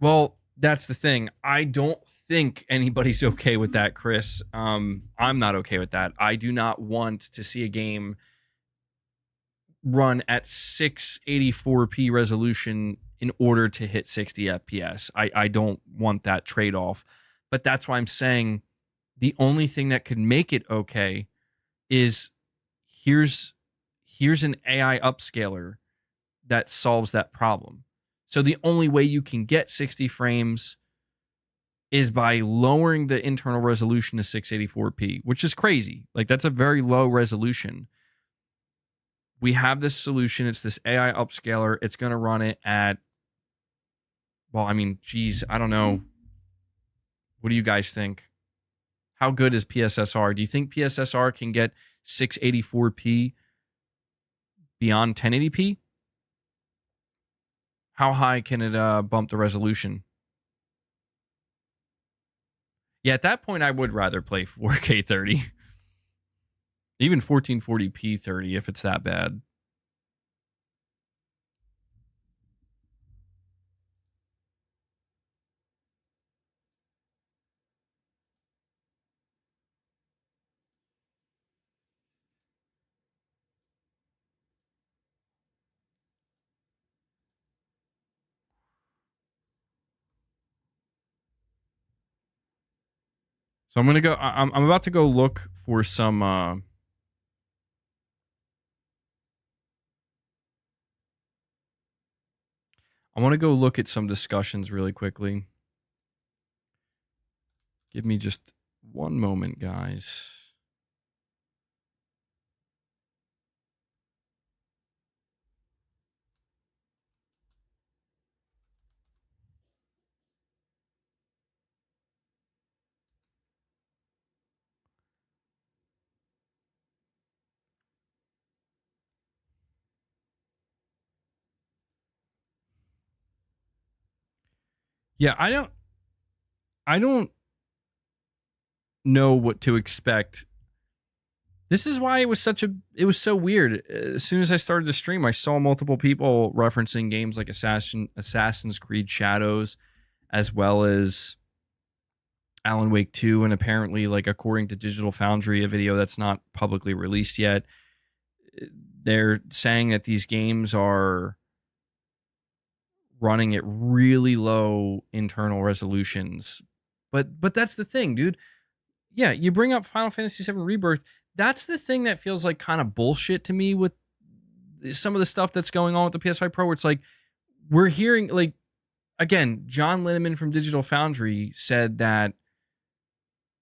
Well, that's the thing. I don't think anybody's okay with that, Chris. I'm not okay with that. I do not want to see a game run at 684p resolution in order to hit 60 FPS. I don't want that trade-off. But that's why I'm saying the only thing that could make it okay is here's an AI upscaler that solves that problem. So the only way you can get 60 frames is by lowering the internal resolution to 684p, which is crazy. Like, that's a very low resolution. We have this solution. It's this AI upscaler. It's going to run it at, well, I mean, geez, I don't know. What do you guys think? How good is PSSR? Do you think PSSR can get 684p beyond 1080p? How high can it bump the resolution? Yeah, at that point, I would rather play 4K 30. Even 1440p 30 if it's that bad. So I'm gonna go. I'm about to go look for some. I want to go look at some discussions really quickly. Give me just one moment, guys. Yeah, I don't know what to expect This is why it was so weird. As soon as I started to stream, I saw multiple people referencing games like Assassin's Creed Shadows, as well as Alan Wake 2, and apparently, like, according to Digital Foundry, a video that's not publicly released yet, they're saying that these games are running at really low internal resolutions. But that's the thing, dude. Yeah, you bring up Final Fantasy VII Rebirth. That's the thing that feels like kind of bullshit to me with some of the stuff that's going on with the PS5 Pro, where it's like, we're hearing, like, again, John Linneman from Digital Foundry said that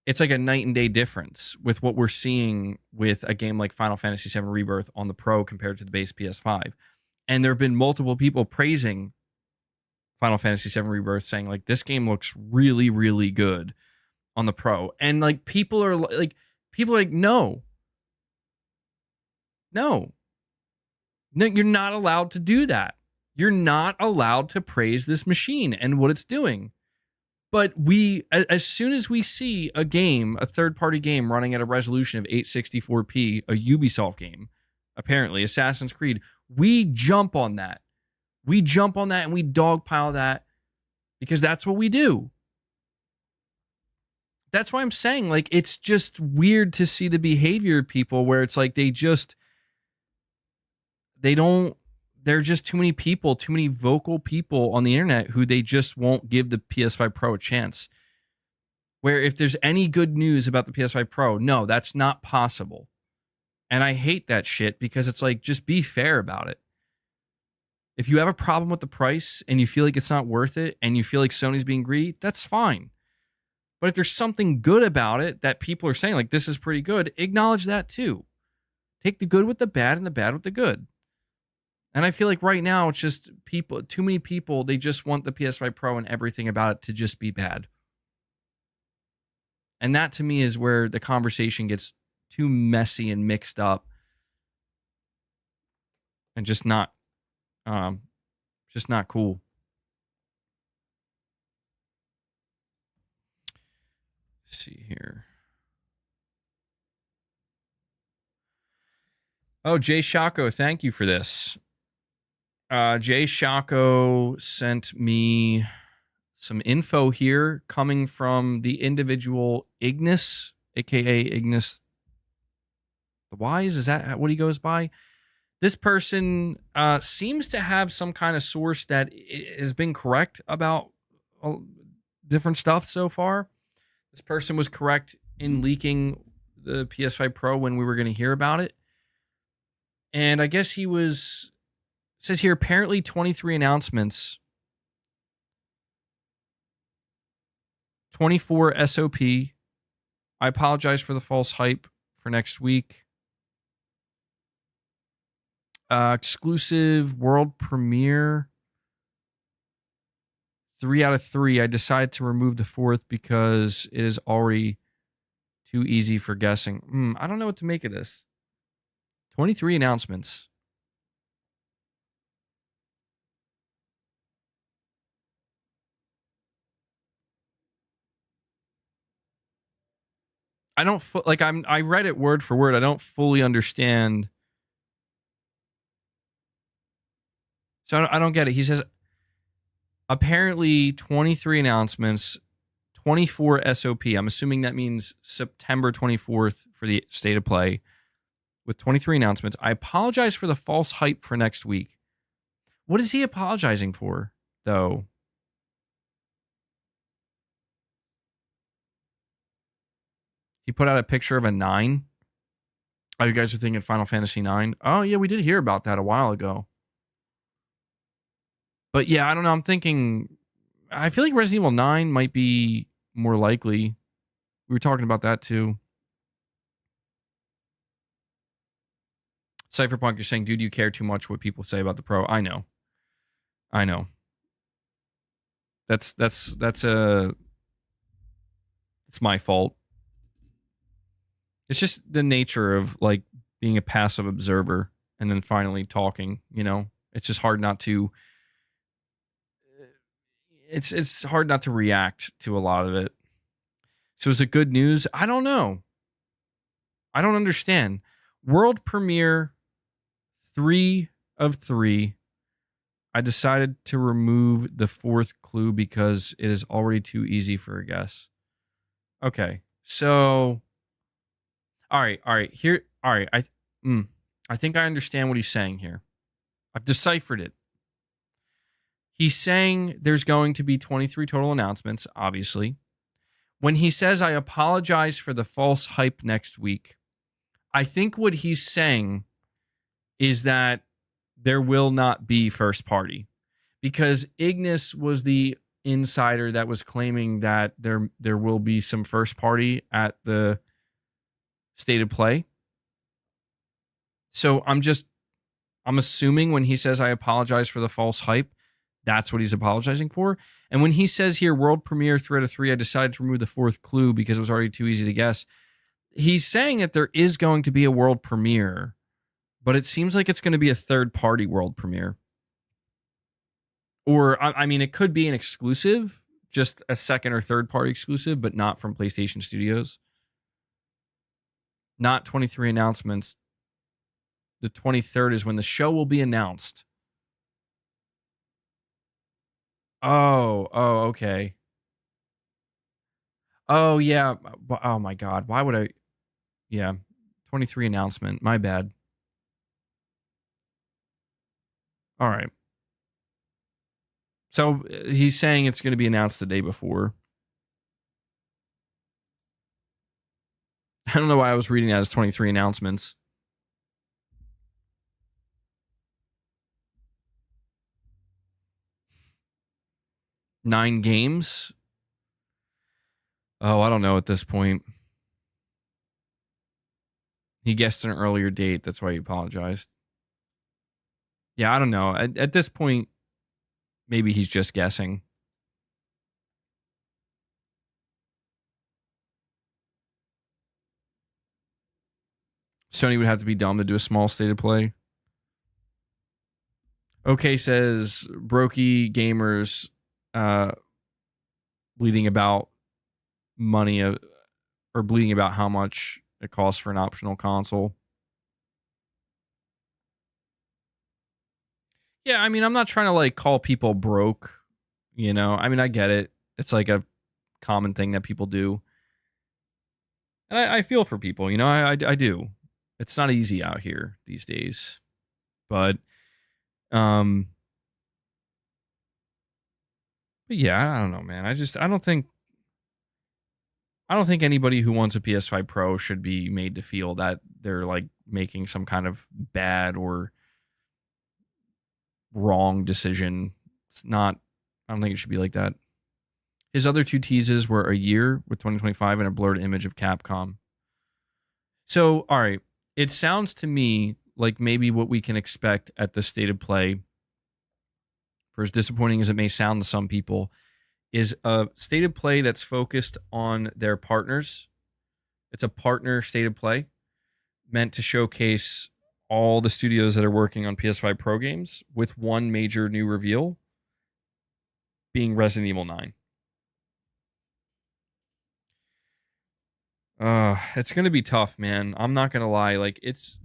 it's like a night and day difference with what we're seeing with a game like Final Fantasy VII Rebirth on the Pro compared to the base PS5. And there have been multiple people praising Final Fantasy VII Rebirth, saying, like, this game looks really, really good on the Pro. And, like, people are like, no, you're not allowed to do that. You're not allowed to praise this machine and what it's doing. But as soon as we see a game, a third-party game running at a resolution of 864p, a Ubisoft game, apparently, Assassin's Creed, we jump on that. We jump on that and we dogpile that because that's what we do. That's why I'm saying, like, it's just weird to see the behavior of people where it's like they're just too many people, too many vocal people on the internet who they just won't give the PS5 Pro a chance. Where if there's any good news about the PS5 Pro, no, that's not possible. And I hate that shit because it's like, just be fair about it. If you have a problem with the price and you feel like it's not worth it and you feel like Sony's being greedy, that's fine. But if there's something good about it that people are saying, like, this is pretty good, acknowledge that too. Take the good with the bad and the bad with the good. And I feel like right now it's just too many people, they just want the PS5 Pro and everything about it to just be bad. And that to me is where the conversation gets too messy and mixed up. And just not cool. Let's see here. Oh, Jay Shako, thank you for this. Jay Shako sent me some info here coming from the individual Ignis, aka Ignis the Wise. Is that what he goes by? This person seems to have some kind of source that has been correct about different stuff so far. This person was correct in leaking the PS5 Pro when we were going to hear about it. And I guess it says here, apparently 23 announcements, 24 SOP. I apologize for the false hype for next week. Exclusive world premiere. 3 out of 3. I decided to remove the 4th because it is already too easy for guessing. I don't know what to make of this. 23 announcements. I read it word for word. I don't fully understand. So I don't get it. He says, apparently 23 announcements, 24 SOP. I'm assuming that means September 24th for the state of play with 23 announcements. I apologize for the false hype for next week. What is he apologizing for, though? He put out a picture of a 9. Oh, you guys are thinking Final Fantasy 9? Oh, yeah, we did hear about that a while ago. But yeah, I don't know. I'm thinking, I feel like Resident Evil 9 might be more likely. We were talking about that too. Cypherpunk, you're saying, dude, you care too much what people say about the Pro. I know. That's my fault. It's just the nature of, like, being a passive observer and then finally talking, you know? It's just hard not to... It's hard not to react to a lot of it. So is it good news? I don't know. I don't understand. World premiere 3 of 3. I decided to remove the 4th clue because it is already too easy for a guess. Okay, so all right, here, all right. I think I understand what he's saying here. I've deciphered it. He's saying there's going to be 23 total announcements, obviously. When he says, I apologize for the false hype next week, I think what he's saying is that there will not be first party, because Ignis was the insider that was claiming that there will be some first party at the State of Play. So I'm assuming when he says, I apologize for the false hype, that's what he's apologizing for. And when he says here, world premiere 3 out of 3, I decided to remove the 4th clue because it was already too easy to guess. He's saying that there is going to be a world premiere, but it seems like it's going to be a third-party world premiere. Or, I mean, it could be an exclusive, just a second or third-party exclusive, but not from PlayStation Studios. Not 23 announcements. The 23rd is when the show will be announced. Oh, okay. Oh, yeah. Oh, my God. Why would I? Yeah. 23 announcement. My bad. All right. So he's saying it's going to be announced the day before. I don't know why I was reading that as 23 announcements. Nine games? Oh, I don't know at this point. He guessed an earlier date. That's why he apologized. Yeah, I don't know. At this point, maybe he's just guessing. Sony would have to be dumb to do a small State of Play. Okay says, Brokey Gamers bleeding about money or bleeding about how much it costs for an optional console. Yeah, I mean, I'm not trying to like call people broke, you know. I mean, I get it. It's like a common thing that people do. And I feel for people, you know, I do. It's not easy out here these days. But yeah, I don't know, man. I don't think anybody who wants a PS5 Pro should be made to feel that they're like making some kind of bad or wrong decision. It's not. I don't think it should be like that. His other 2 teases were a year with 2025 and a blurred image of Capcom. So, all right. It sounds to me like maybe what we can expect at the State of Play, for as disappointing as it may sound to some people, is a State of Play that's focused on their partners. It's a partner State of Play meant to showcase all the studios that are working on PS5 Pro games, with one major new reveal being Resident Evil 9. It's going to be tough, man. I'm not going to lie. Like, it's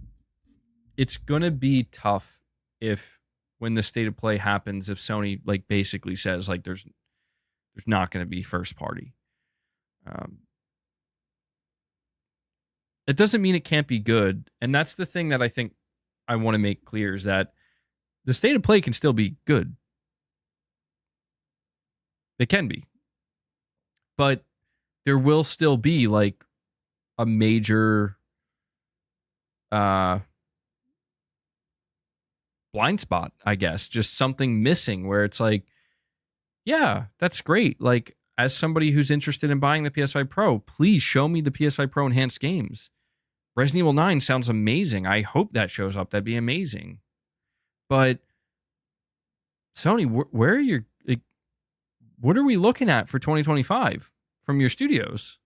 going to be tough if, when the State of Play happens, if Sony like basically says like there's not going to be first party. It doesn't mean it can't be good. And that's the thing that I think I want to make clear, is that the State of Play can still be good. It can be. But there will still be like a major blind spot, I guess. Just something missing where it's like, yeah, that's great. Like, as somebody who's interested in buying the PS5 Pro, please show me the PS5 Pro enhanced games. Resident Evil 9 sounds amazing. I hope that shows up. That'd be amazing. But Sony, where are your, like, what are we looking at for 2025 from your studios?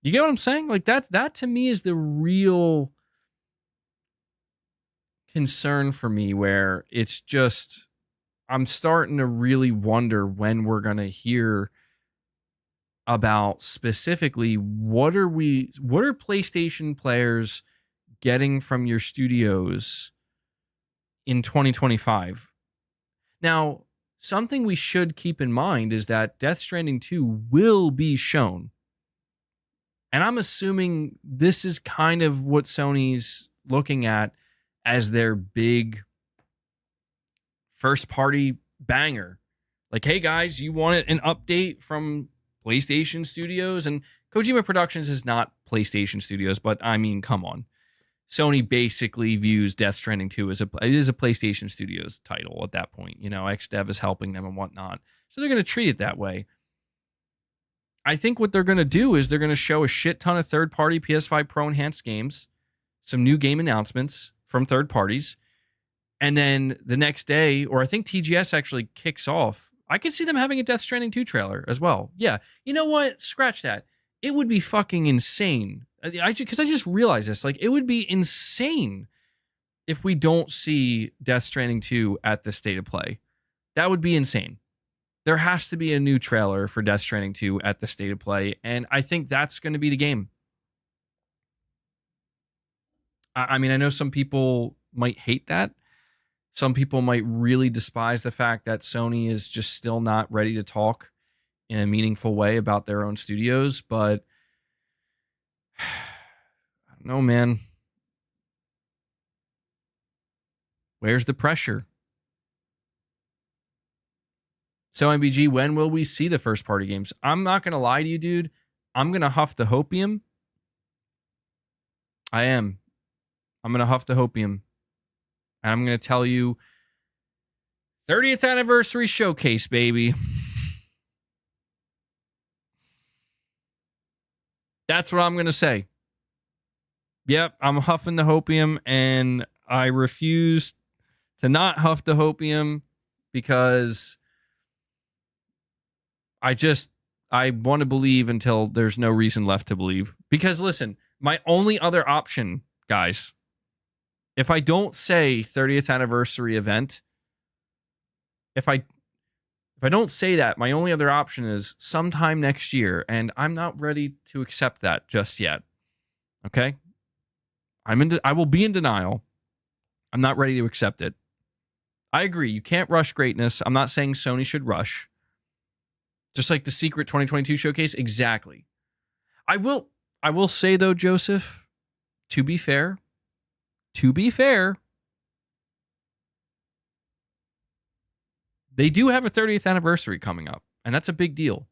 You get what I'm saying? Like, that to me is the real concern for me, where it's just, I'm starting to really wonder when we're going to hear about specifically what are PlayStation players getting from your studios in 2025. Now, something we should keep in mind is that Death Stranding 2 will be shown. And I'm assuming this is kind of what Sony's looking at as their big first party banger. Like, hey guys, you wanted an update from PlayStation Studios? And Kojima Productions is not PlayStation Studios, but I mean, come on. Sony basically views Death Stranding 2 as it is a PlayStation Studios title at that point. You know, XDev is helping them and whatnot. So they're going to treat it that way. I think what they're going to do is they're going to show a shit ton of third-party PS5 Pro enhanced games, some new game announcements from third parties, and then the next day, or I think TGS actually kicks off, I could see them having a Death Stranding 2 trailer as well. Yeah, you know what? Scratch that. It would be fucking insane. Because I just realized this. Like, it would be insane if we don't see Death Stranding 2 at the State of Play. That would be insane. There has to be a new trailer for Death Stranding 2 at the State of Play, and I think that's going to be the game. I mean, I know some people might hate that. Some people might really despise the fact that Sony is just still not ready to talk in a meaningful way about their own studios, but I don't know, man. Where's the pressure? So, MBG, when will we see the first party games? I'm not going to lie to you, dude. I'm going to huff the hopium. I am. I'm going to huff the hopium. And I'm going to tell you 30th anniversary showcase, baby. That's what I'm going to say. Yep, I'm huffing the hopium, and I refuse to not huff the hopium because I want to believe until there's no reason left to believe. Because listen, my only other option, guys, if I don't say 30th anniversary event, if I don't say that, my only other option is sometime next year, and I'm not ready to accept that just yet. Okay? I will be in denial. I'm not ready to accept it. I agree. You can't rush greatness. I'm not saying Sony should rush. Just like the secret 2022 showcase. Exactly. I will say though, Joseph, to be fair, they do have a 30th anniversary coming up, and that's a big deal.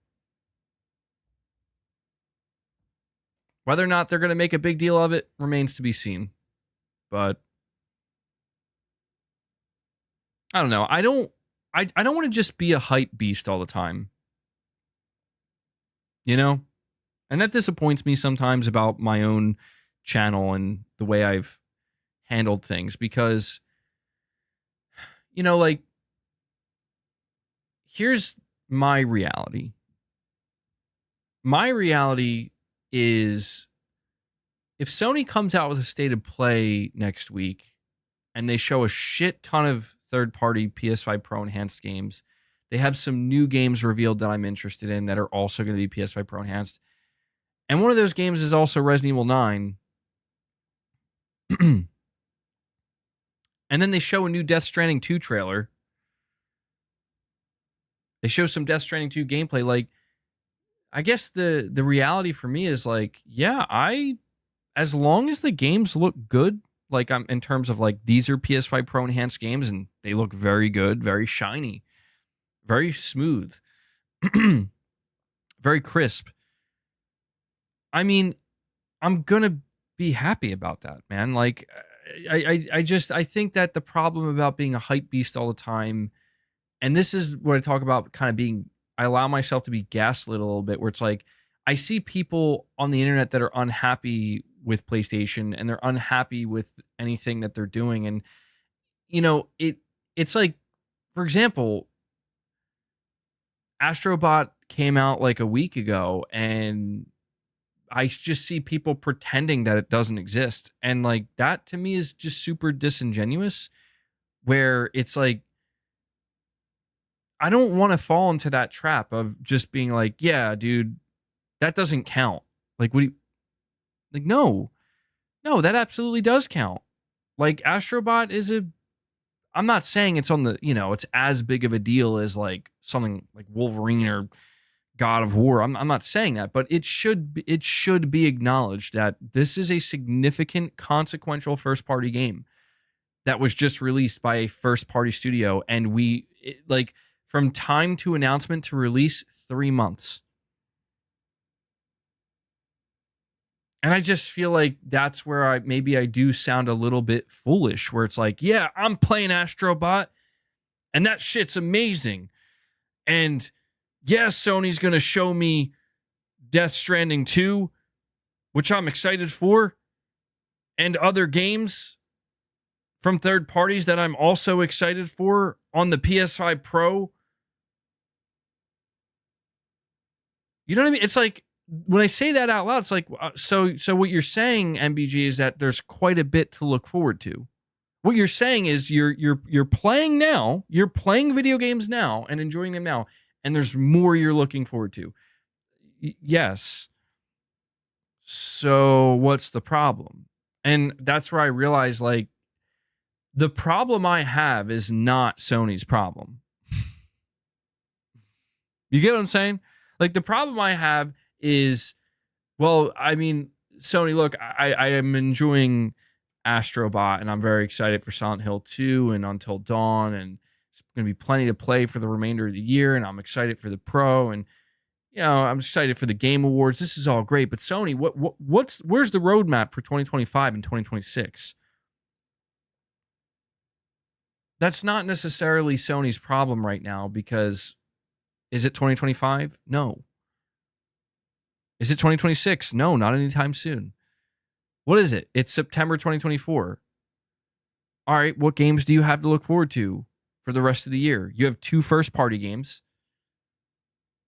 Whether or not they're going to make a big deal of it remains to be seen. But I don't know. I don't want to just be a hype beast all the time. You know? And that disappoints me sometimes about my own channel and the way I've handled things, because, you know, like, here's my reality. My reality is, if Sony comes out with a State of Play next week and they show a shit ton of third-party PS5 Pro enhanced games, they have some new games revealed that I'm interested in that are also going to be PS5 Pro enhanced, and one of those games is also Resident Evil 9, and then they show a new Death Stranding 2 trailer. They show some Death Stranding 2 gameplay. Like, I guess the reality for me is like, yeah, as long as the games look good, like I'm in terms of like, these are PS5 Pro enhanced games and they look very good, very shiny, very smooth, very crisp. I mean, I'm going to be happy about that, man. Like, I think that the problem about being a hype beast all the time, and this is what I talk about kind of being, I allow myself to be gaslit a little bit, where it's like, I see people on the internet that are unhappy with PlayStation and they're unhappy with anything that they're doing. And, you know, it's like, for example, Astrobot came out like a week ago, and I just see people pretending that it doesn't exist. And like, that to me is just super disingenuous, where it's like, I don't want to fall into that trap of just being like, yeah, dude, That doesn't count. Like, what do you, like, no, that absolutely does count. Like, Astrobot is I'm not saying it's on the, it's as big of a deal as like something like Wolverine or God of War. I'm not saying that, but it should be acknowledged that this is a significant, consequential first party game that was just released by a first party studio, and like from time to announcement to release, 3 months. And I just feel like that's where I do sound a little bit foolish, where it's like, yeah, I'm playing Astrobot and that shit's amazing. And yeah, Sony's going to show me Death Stranding 2, which I'm excited for, and other games from third parties that I'm also excited for on the PS5 Pro. You know what I mean? It's like, when I say that out loud, it's like, so what you're saying, MBG, is that there's quite a bit to look forward to. What you're saying is you're playing now, you're playing video games now and enjoying them now, and there's more you're looking forward to. Yes. So what's the problem? And that's where I realize, like, the problem I have is not Sony's problem. You get what I'm saying? Like, the problem I have is, well, I mean, Sony, look, I am enjoying Astrobot, and I'm very excited for Silent Hill 2 and Until Dawn, and it's going to be plenty to play for the remainder of the year, and I'm excited for the Pro, and I'm excited for the Game Awards. This is all great, but Sony, where's the roadmap for 2025 and 2026? That's not necessarily Sony's problem right now, because is it 2025? No. Is it 2026? No, not anytime soon. What is it? It's September 2024. All right, what games do you have to look forward to for the rest of the year? You have 2 first-party games.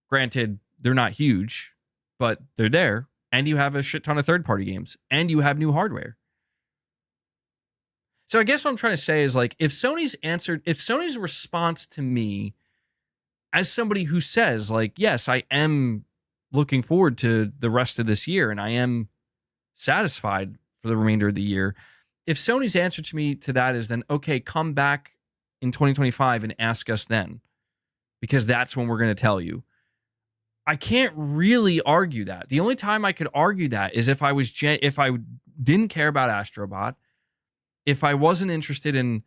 Granted, they're not huge, but they're there. And you have a shit ton of third-party games. And you have new hardware. So I guess what I'm trying to say is, like, if Sony's response to me as somebody who says, like, yes, I am looking forward to the rest of this year, and I am satisfied for the remainder of the year. If Sony's answer to me to that is then, okay, come back in 2025 and ask us then, because that's when we're going to tell you. I can't really argue that. The only time I could argue that is if I didn't care about Astrobot, if I wasn't interested in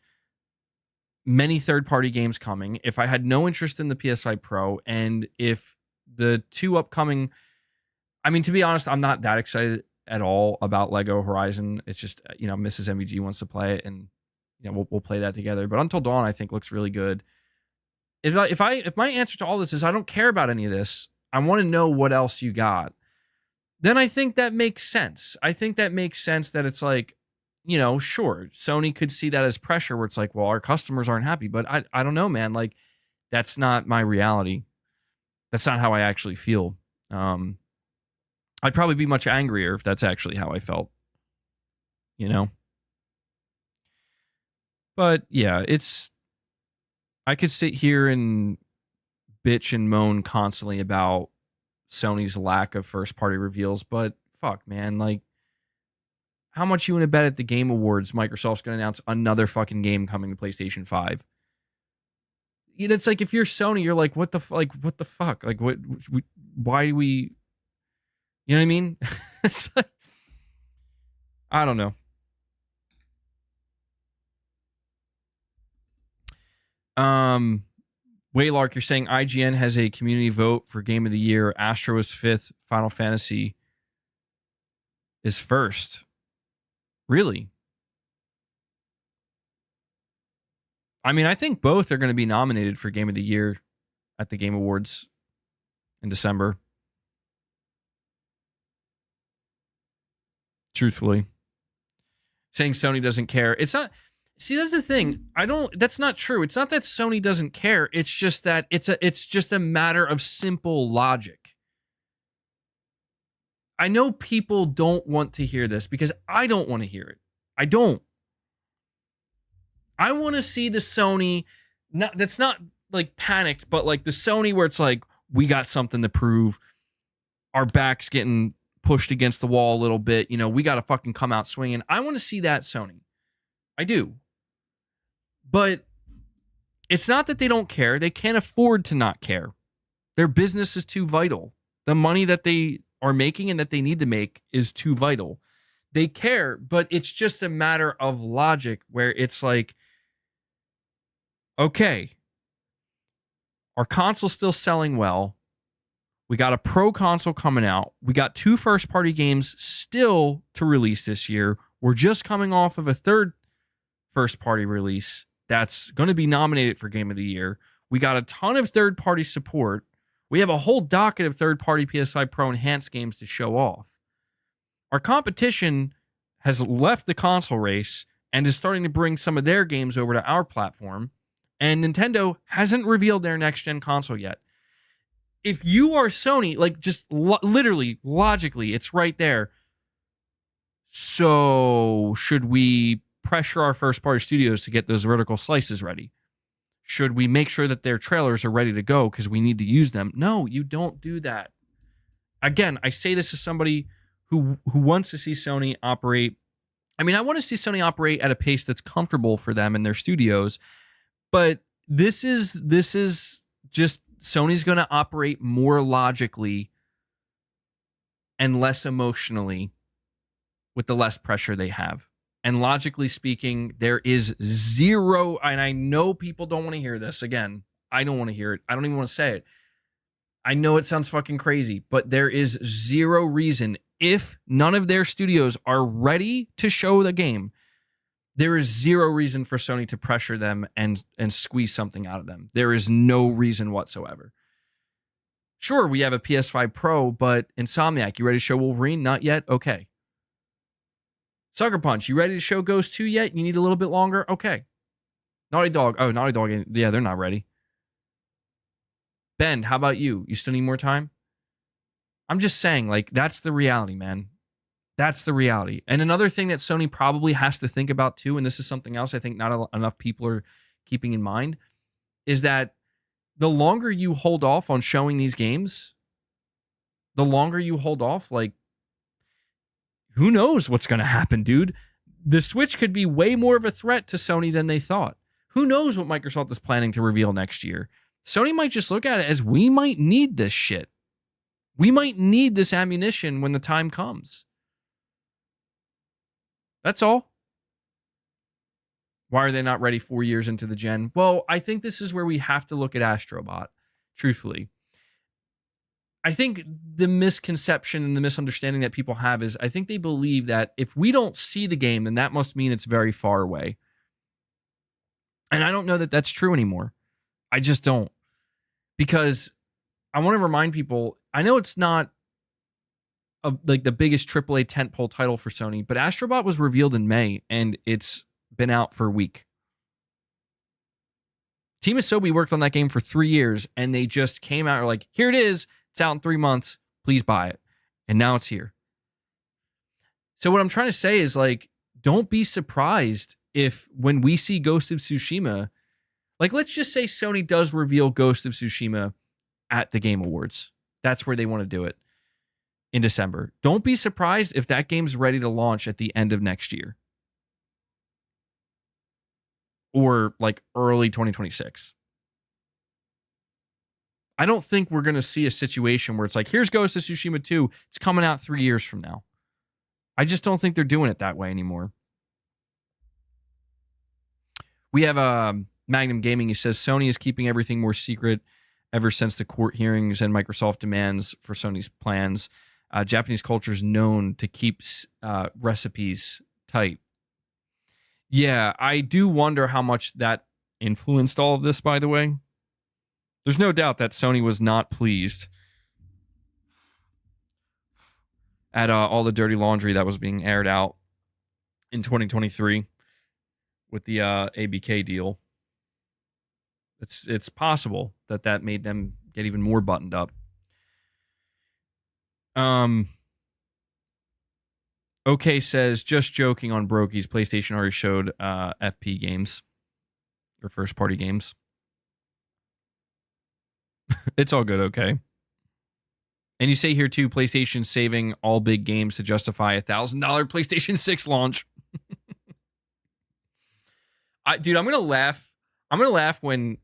many third-party games coming, if I had no interest in the PS5 Pro, and if the 2 upcoming, I mean, to be honest, I'm not that excited at all about Lego Horizon. It's just, Mrs. MVG wants to play it, and we'll play that together. But Until Dawn, I think, looks really good. If my answer to all this is I don't care about any of this, I want to know what else you got, then I think that makes sense. I think that makes sense that it's like, sure, Sony could see that as pressure, where it's like, well, our customers aren't happy, but I don't know, man. Like, that's not my reality. That's not how I actually feel. I'd probably be much angrier if that's actually how I felt, But yeah, I could sit here and bitch and moan constantly about Sony's lack of first-party reveals, but fuck, man, like, how much you want to bet at the Game Awards Microsoft's going to announce another fucking game coming to PlayStation 5? It's like, if you're Sony, you're like, what the fuck? Like, why do we, you know what I mean? It's like, I don't know. Waylark, you're saying IGN has a community vote for Game of the Year. Astro is 5th. Final Fantasy is 1st. Really? I mean, I think both are going to be nominated for Game of the Year at the Game Awards in December. Truthfully. Saying Sony doesn't care. It's not... See, that's the thing. That's not true. It's not that Sony doesn't care. It's just that it's just a matter of simple logic. I know people don't want to hear this because I don't want to hear it. I don't. I want to see the Sony, that's not like panicked, but like the Sony where it's like, we got something to prove. our backs getting pushed against the wall a little bit. You know, we got to fucking come out swinging. I want to see that, Sony. I do. But it's not that they don't care. They can't afford to not care. Their business is too vital. The money that they are making and that they need to make is too vital. They care, but it's just a matter of logic where it's like, okay, our console's still selling well. We got a pro console coming out. We got 2 first-party games still to release this year. We're just coming off of a 3rd first-party release that's going to be nominated for Game of the Year. We got a ton of third-party support. We have a whole docket of third-party PS5 Pro enhanced games to show off. Our competition has left the console race and is starting to bring some of their games over to our platform. And Nintendo hasn't revealed their next-gen console yet. If you are Sony, like just literally, logically, it's right there. So should we pressure our first-party studios to get those vertical slices ready? Should we make sure that their trailers are ready to go because we need to use them? No, you don't do that. Again, I say this as somebody who wants to see Sony operate. I mean, I want to see Sony operate at a pace that's comfortable for them and their studios, but this is just Sony's going to operate more logically and less emotionally with the less pressure they have. And logically speaking, there is zero, and I know people don't want to hear this. Again, I don't want to hear it. I don't even want to say it. I know it sounds fucking crazy, but there is zero reason, if none of their studios are ready to show the game, there is zero reason for Sony to pressure them and squeeze something out of them. There is no reason whatsoever. Sure, we have a PS5 Pro, but Insomniac, you ready to show Wolverine? Not yet? Okay. Sucker Punch, you ready to show Ghost 2 yet? You need a little bit longer? Okay. Naughty Dog. Oh, Naughty Dog. Yeah, they're not ready. Ben, how about you? You still need more time? I'm just saying, like, that's the reality, man. That's the reality. And another thing that Sony probably has to think about too, and this is something else I think not enough people are keeping in mind, is that the longer you hold off on showing these games, the longer you hold off, like, who knows what's going to happen, dude? The Switch could be way more of a threat to Sony than they thought. Who knows what Microsoft is planning to reveal next year? Sony might just look at it as, we might need this shit. We might need this ammunition when the time comes. That's all. Why are they not ready 4 years into the gen? Well, I think this is where we have to look at Astrobot, truthfully. I think the misconception and the misunderstanding that people have is I think they believe that if we don't see the game, then that must mean it's very far away. And I don't know that that's true anymore. I just don't. Because I want to remind people, I know it's not like the biggest AAA tentpole title for Sony, but Astrobot was revealed in May and it's been out for a week. Team Asobi worked on that game for 3 years and they just came out like, here it is. It's out in 3 months. Please buy it. And now it's here. So what I'm trying to say is, like, don't be surprised if when we see Ghost of Tsushima, like, let's just say Sony does reveal Ghost of Tsushima at the Game Awards. That's where they want to do it in December. Don't be surprised if that game's ready to launch at the end of next year. Or like early 2026. I don't think we're going to see a situation where it's like, here's Ghost of Tsushima 2. It's coming out 3 years from now. I just don't think they're doing it that way anymore. We have Magnum Gaming. He says Sony is keeping everything more secret ever since the court hearings and Microsoft demands for Sony's plans. Japanese culture is known to keep recipes tight. Yeah, I do wonder how much that influenced all of this, by the way. There's no doubt that Sony was not pleased at all the dirty laundry that was being aired out in 2023 with the ABK deal. It's possible that made them get even more buttoned up. OK says, just joking on Brokey's. PlayStation already showed FP games or first party games. It's all good, okay. And you say here too, PlayStation saving all big games to justify $1,000 PlayStation 6 launch. Dude, I'm gonna laugh. I'm gonna laugh when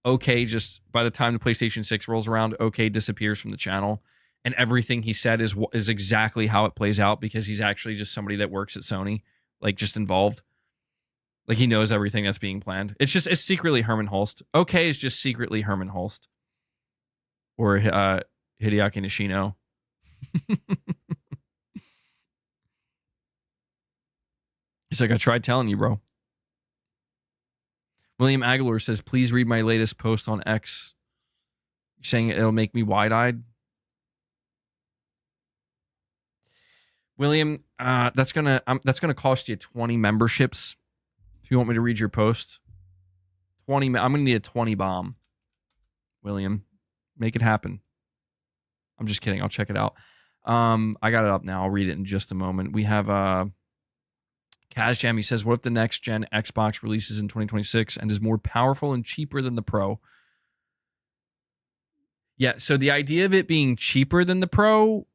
OK just by the time the PlayStation 6 rolls around, OK disappears from the channel, and everything he said is exactly how it plays out because he's actually just somebody that works at Sony, like just involved. Like he knows everything that's being planned. It's secretly Herman Hulst. OK is just secretly Herman Hulst. Or Hideaki Nishino. He's like, I tried telling you, bro. William Aguilar says, please read my latest post on X. You're saying it'll make me wide-eyed? William, that's gonna cost you 20 memberships if you want me to read your post. 20. I'm gonna need a 20 bomb. William, make it happen. I'm just kidding. I'll check it out. I got it up now. I'll read it in just a moment. We have Kazjam. He says, what if the next gen Xbox releases in 2026 and is more powerful and cheaper than the Pro? Yeah, so the idea of it being cheaper than the Pro,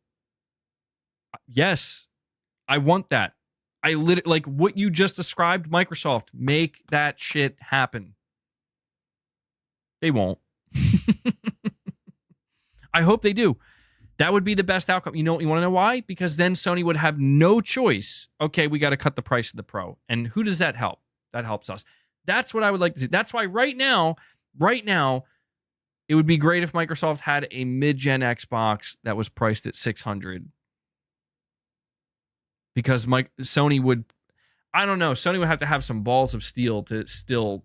yes, I want that. I like what you just described, Microsoft, make that shit happen. They won't. I hope they do. That would be the best outcome. You want to know why? Because then Sony would have no choice. Okay, we got to cut the price of the Pro. And who does that help? That helps us. That's what I would like to see. That's why right now, it would be great if Microsoft had a mid-gen Xbox that was priced at $600. Because Sony would, I don't know, Sony would have to have some balls of steel to still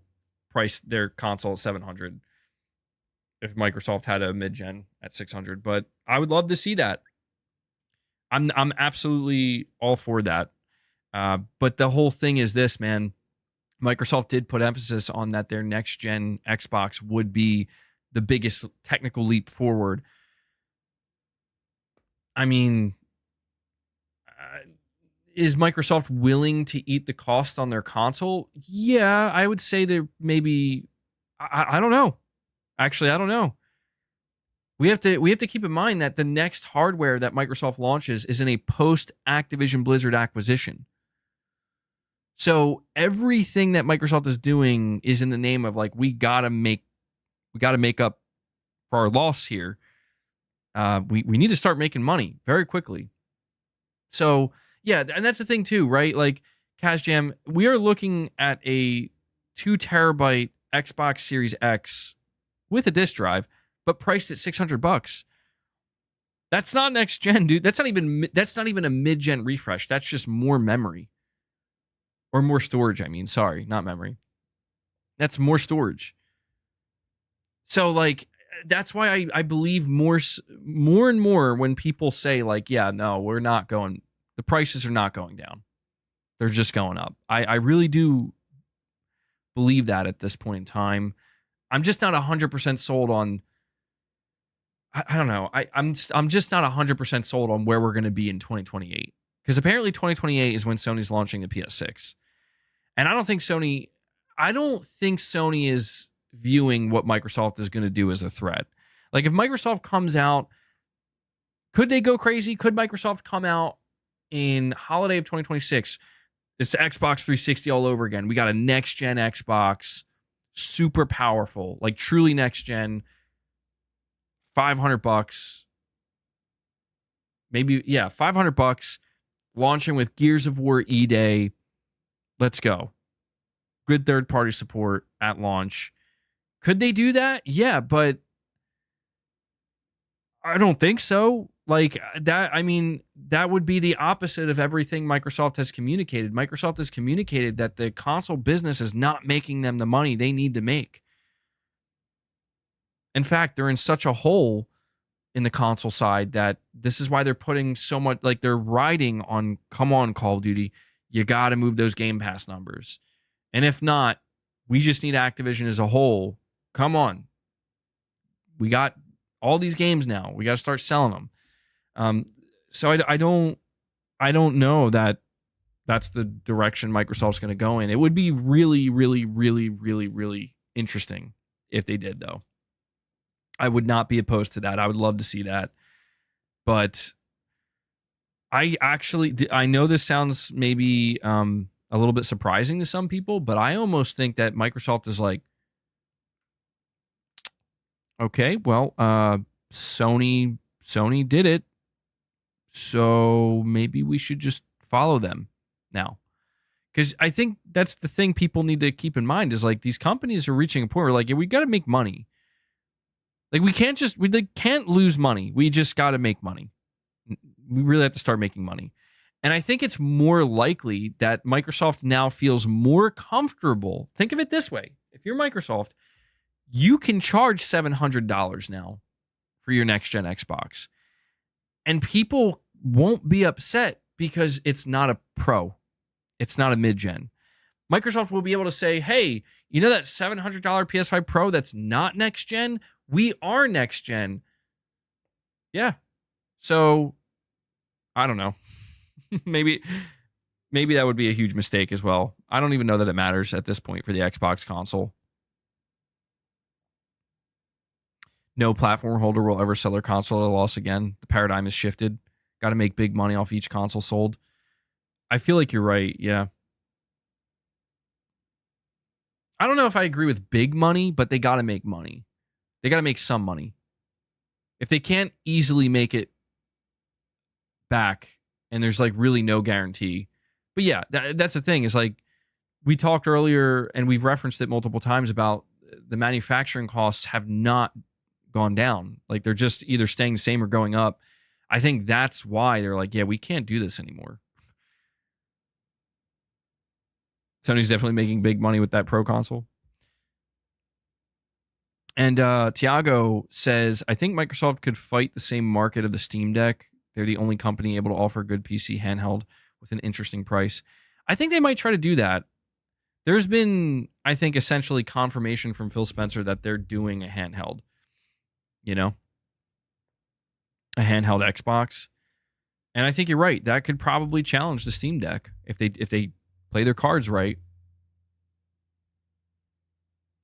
price their console at $700 if Microsoft had a mid-gen at $600. But I would love to see that. I'm absolutely all for that. But the whole thing is this, man. Microsoft did put emphasis on that their next-gen Xbox would be the biggest technical leap forward. I mean, is Microsoft willing to eat the cost on their console? Yeah, I would say they're maybe. I don't know. Actually, I don't know. We have to keep in mind that the next hardware that Microsoft launches is in a post Activision Blizzard acquisition. So everything that Microsoft is doing is in the name of like we gotta make up for our loss here. We need to start making money very quickly. So yeah, and that's the thing too, right? Like Kazjam, we are looking at a 2 terabyte Xbox Series X with a disk drive, but priced at $600. That's not next gen, dude. That's not even a mid-gen refresh. That's just more memory. Or more storage, I mean. Sorry, not memory. That's more storage. So, like, that's why I believe more and more when people say, like, yeah, no, we're not going, the prices are not going down. They're just going up. I really do believe that at this point in time. I'm just not 100% sold on, I don't know. I'm just not 100% sold on where we're going to be in 2028. Because apparently 2028 is when Sony's launching the PS6. And I don't think Sony is viewing what Microsoft is going to do as a threat. Like if Microsoft comes out, could they go crazy? Could Microsoft come out in holiday of 2026? It's Xbox 360 all over again. We got a next gen Xbox, super powerful, like truly next gen, $500. Maybe, yeah, $500, launching with Gears of War E-Day. Let's go. Good third-party support at launch. Could they do that? Yeah, but I don't think so. Like that, I mean, that would be the opposite of everything Microsoft has communicated. Microsoft has communicated that the console business is not making them the money they need to make. In fact, they're in such a hole in the console side that this is why they're putting so much, like they're riding on, come on, Call of Duty, you got to move those Game Pass numbers. And if not, we just need Activision as a whole. Come on. We got all these games now. We got to start selling them. So I don't know that that's the direction Microsoft's going to go in. It would be really, really, really, really, really interesting if they did, though. I would not be opposed to that. I would love to see that. But I know this sounds maybe a little bit surprising to some people, but I almost think that Microsoft is like, okay, well, Sony did it, so maybe we should just follow them now. Because I think that's the thing people need to keep in mind is like these companies are reaching a point where like, yeah, we got to make money. Like we can't lose money. We just got to make money. We really have to start making money. And I think it's more likely that Microsoft now feels more comfortable. Think of it this way. If you're Microsoft, you can charge $700 now for your next gen Xbox. And people won't be upset because it's not a Pro. It's not a mid-gen. Microsoft will be able to say, hey, you know that $700 PS5 Pro that's not next gen? We are next gen. Yeah. So, I don't know. maybe that would be a huge mistake as well. I don't even know that it matters at this point for the Xbox console. No platform holder will ever sell their console at a loss again. The paradigm has shifted. Got to make big money off each console sold. I feel like you're right, yeah. I don't know if I agree with big money, but they got to make money. They got to make some money. If they can't easily make it back, and there's like really no guarantee. But yeah, that's the thing is like we talked earlier and we've referenced it multiple times about the manufacturing costs have not gone down. Like they're just either staying the same or going up. I think that's why they're like, yeah, we can't do this anymore. Sony's definitely making big money with that Pro console. And Tiago says, I think Microsoft could fight the same market of the Steam Deck. They're the only company able to offer a good PC handheld with an interesting price. I think they might try to do that. There's been, I think, essentially confirmation from Phil Spencer that they're doing a handheld. You know? A handheld Xbox. And I think you're right. That could probably challenge the Steam Deck if they play their cards right.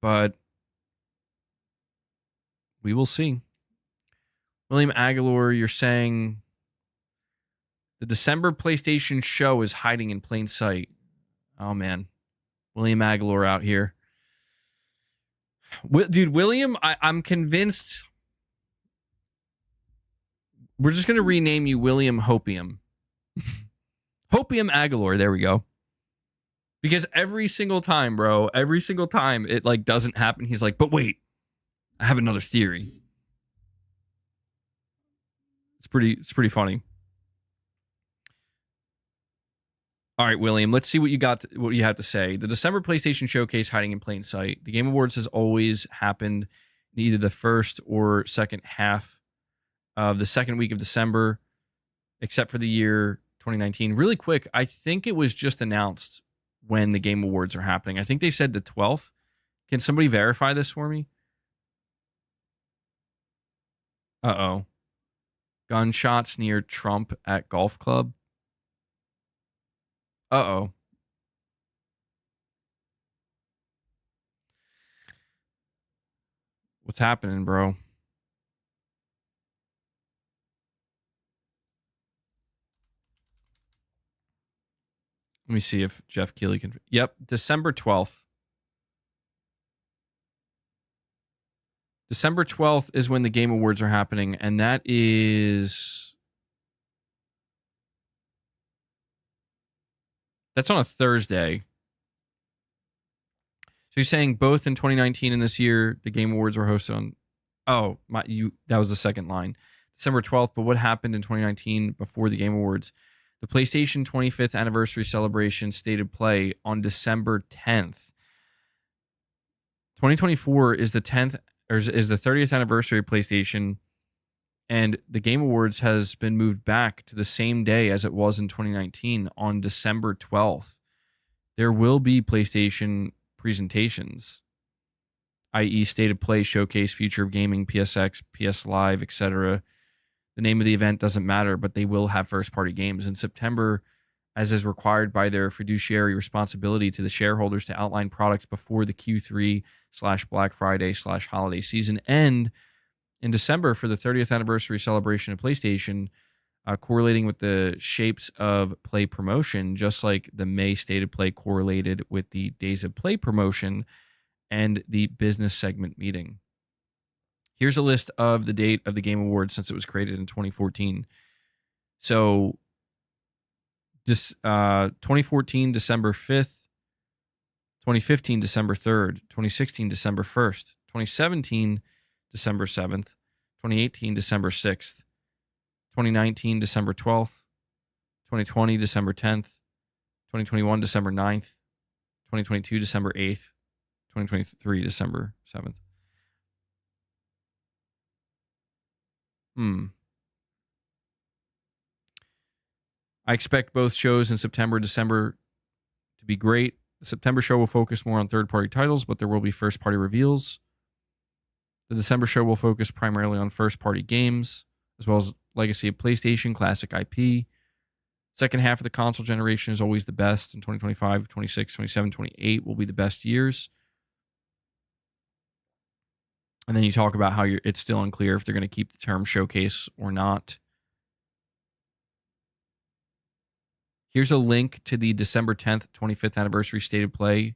But we will see. William Aguilar, you're saying the December PlayStation show is hiding in plain sight. Oh, man. William Aguilar out here. Dude, William, I'm convinced. We're just going to rename you William Hopium. Hopium Aguilar. There we go. Because every single time, bro, it like doesn't happen. He's like, but wait, I have another theory. It's pretty funny. All right, William, let's see what you have to say. The December PlayStation Showcase hiding in plain sight. The Game Awards has always happened in either the first or second half of the second week of December, except for the year 2019. Really quick, I think it was just announced when the Game Awards are happening. I think they said the 12th. Can somebody verify this for me? Uh-oh. Gunshots near Trump at golf club. Uh-oh. What's happening, bro? Let me see if Jeff Keighley can... Yep, December 12th. December 12th is when the Game Awards are happening, and that is... That's on a Thursday. So you're saying both in 2019 and this year, the Game Awards were hosted on... Oh, that was the second line. December 12th, but what happened in 2019 before the Game Awards? The PlayStation 25th anniversary celebration stated play on December 10th. 2024 is the 10th, or is the 30th anniversary of PlayStation, and the Game Awards has been moved back to the same day as it was in 2019 on December 12th. There will be PlayStation presentations, i.e. State of Play, Showcase, Future of Gaming, PSX, PS Live, etc. The name of the event doesn't matter, but they will have first-party games. In September, as is required by their fiduciary responsibility to the shareholders to outline products before the Q3/Black Friday/holiday season end, In December, for the 30th anniversary celebration of PlayStation, correlating with the Shapes of Play promotion, just like the May State of Play correlated with the Days of Play promotion and the business segment meeting. Here's a list of the date of the Game Awards since it was created in 2014. So, 2014, December 5th, 2015, December 3rd, 2016, December 1st, 2017, December 7th, 2018, December 6th, 2019, December 12th, 2020, December 10th, 2021, December 9th, 2022, December 8th, 2023, December 7th. I expect both shows in September and December to be great. The September show will focus more on third-party titles, but there will be first-party reveals. The December show will focus primarily on first-party games, as well as legacy of PlayStation, classic IP. Second half of the console generation is always the best. In 2025, 26, 27, 28 will be the best years. And then you talk about how it's still unclear if they're going to keep the term showcase or not. Here's a link to the December 10th, 25th anniversary State of Play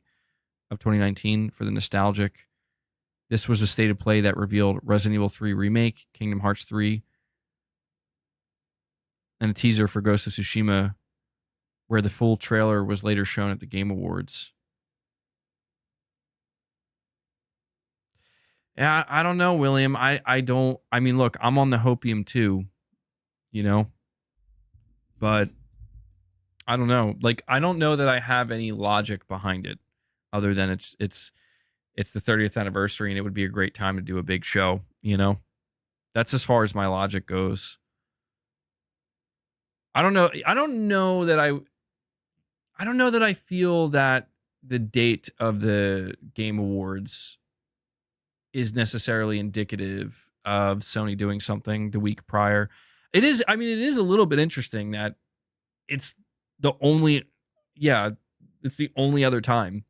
of 2019 for the nostalgic. This was a State of Play that revealed Resident Evil 3 Remake, Kingdom Hearts 3, and a teaser for Ghost of Tsushima, where the full trailer was later shown at the Game Awards. Yeah, I don't know, William. I mean, look, I'm on the hopium too, you know, but I don't know. Like, I don't know that I have any logic behind it other than it's the 30th anniversary and it would be a great time to do a big show, you know? That's as far as my logic goes. I don't know that I feel that the date of the Game Awards is necessarily indicative of Sony doing something the week prior. It is a little bit interesting that it's the only other time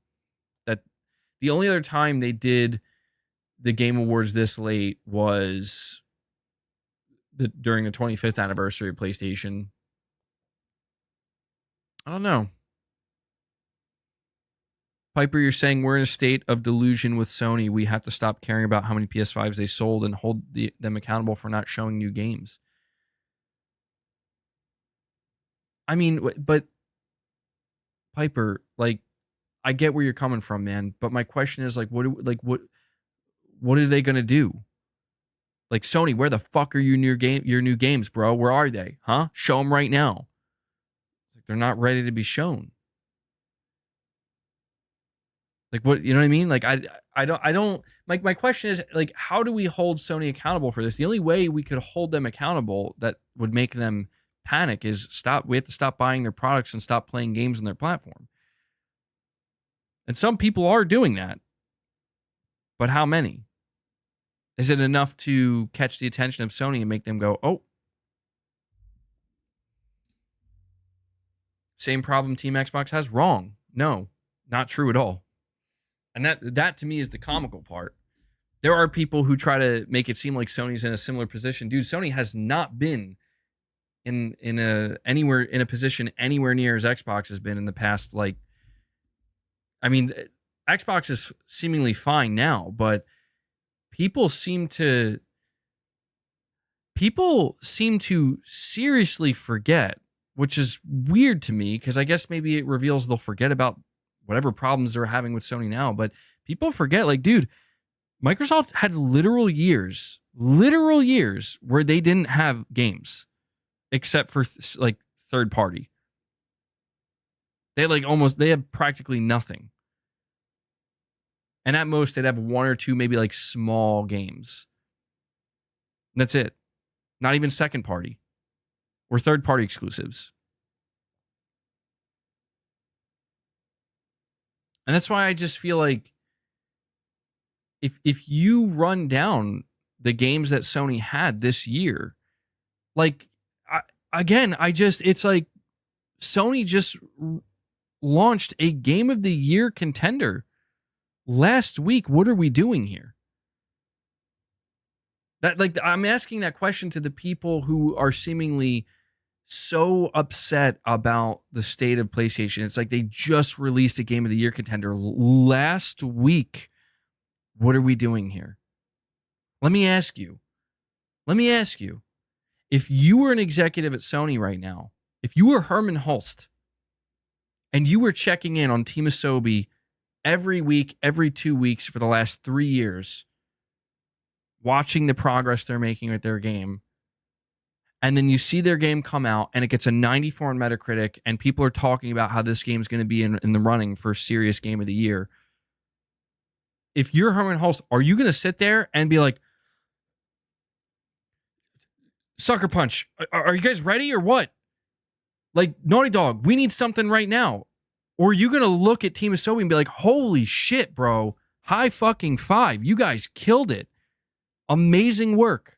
they did the Game Awards this late was during the 25th anniversary of PlayStation. I don't know. Piper, you're saying we're in a state of delusion with Sony. We have to stop caring about how many PS5s they sold and hold them accountable for not showing new games. I mean, but Piper, like, I get where you're coming from, man. But my question is, like, what are they gonna do? Like, Sony, where the fuck are your new games, bro? Where are they? Huh? Show them right now. Like, they're not ready to be shown. Like, what, you know what I mean? Like, I don't like, my question is, like, how do we hold Sony accountable for this? The only way we could hold them accountable that would make them panic is we have to stop buying their products and stop playing games on their platform. And some people are doing that. But how many? Is it enough to catch the attention of Sony and make them go, oh, same problem Team Xbox has? Wrong. No, not true at all. And that to me is the comical part. There are people who try to make it seem like Sony's in a similar position. Dude, Sony has not been in a position anywhere near as Xbox has been in the past. Like, I mean, Xbox is seemingly fine now, but people seem to seriously forget, which is weird to me, because I guess maybe it reveals they'll forget about whatever problems they're having with Sony now. But people forget, like, dude, Microsoft had literal years where they didn't have games except for like third party. They have practically nothing. And at most they'd have one or two, maybe like small games. That's it. Not even second party or third party exclusives. And that's why I just feel like if you run down the games that Sony had this year, like, it's like Sony just launched a Game of the Year contender last week. What are we doing here? That, like, I'm asking that question to the people who are seemingly so upset about the state of PlayStation. It's like they just released a Game of the Year contender last week. What are we doing here? Let me ask you. If you were an executive at Sony right now, if you were Herman Hulst, and you were checking in on Team Asobi every week, every 2 weeks for the last 3 years, watching the progress they're making with their game, and then you see their game come out and it gets a 94 on Metacritic, and people are talking about how this game's going to be in the running for serious Game of the Year. If you're Herman Hulst, are you going to sit there and be like, Sucker Punch, are you guys ready or what? Like, Naughty Dog, we need something right now. Or are you going to look at Team Asobi and be like, holy shit, bro, high fucking five. You guys killed it. Amazing work.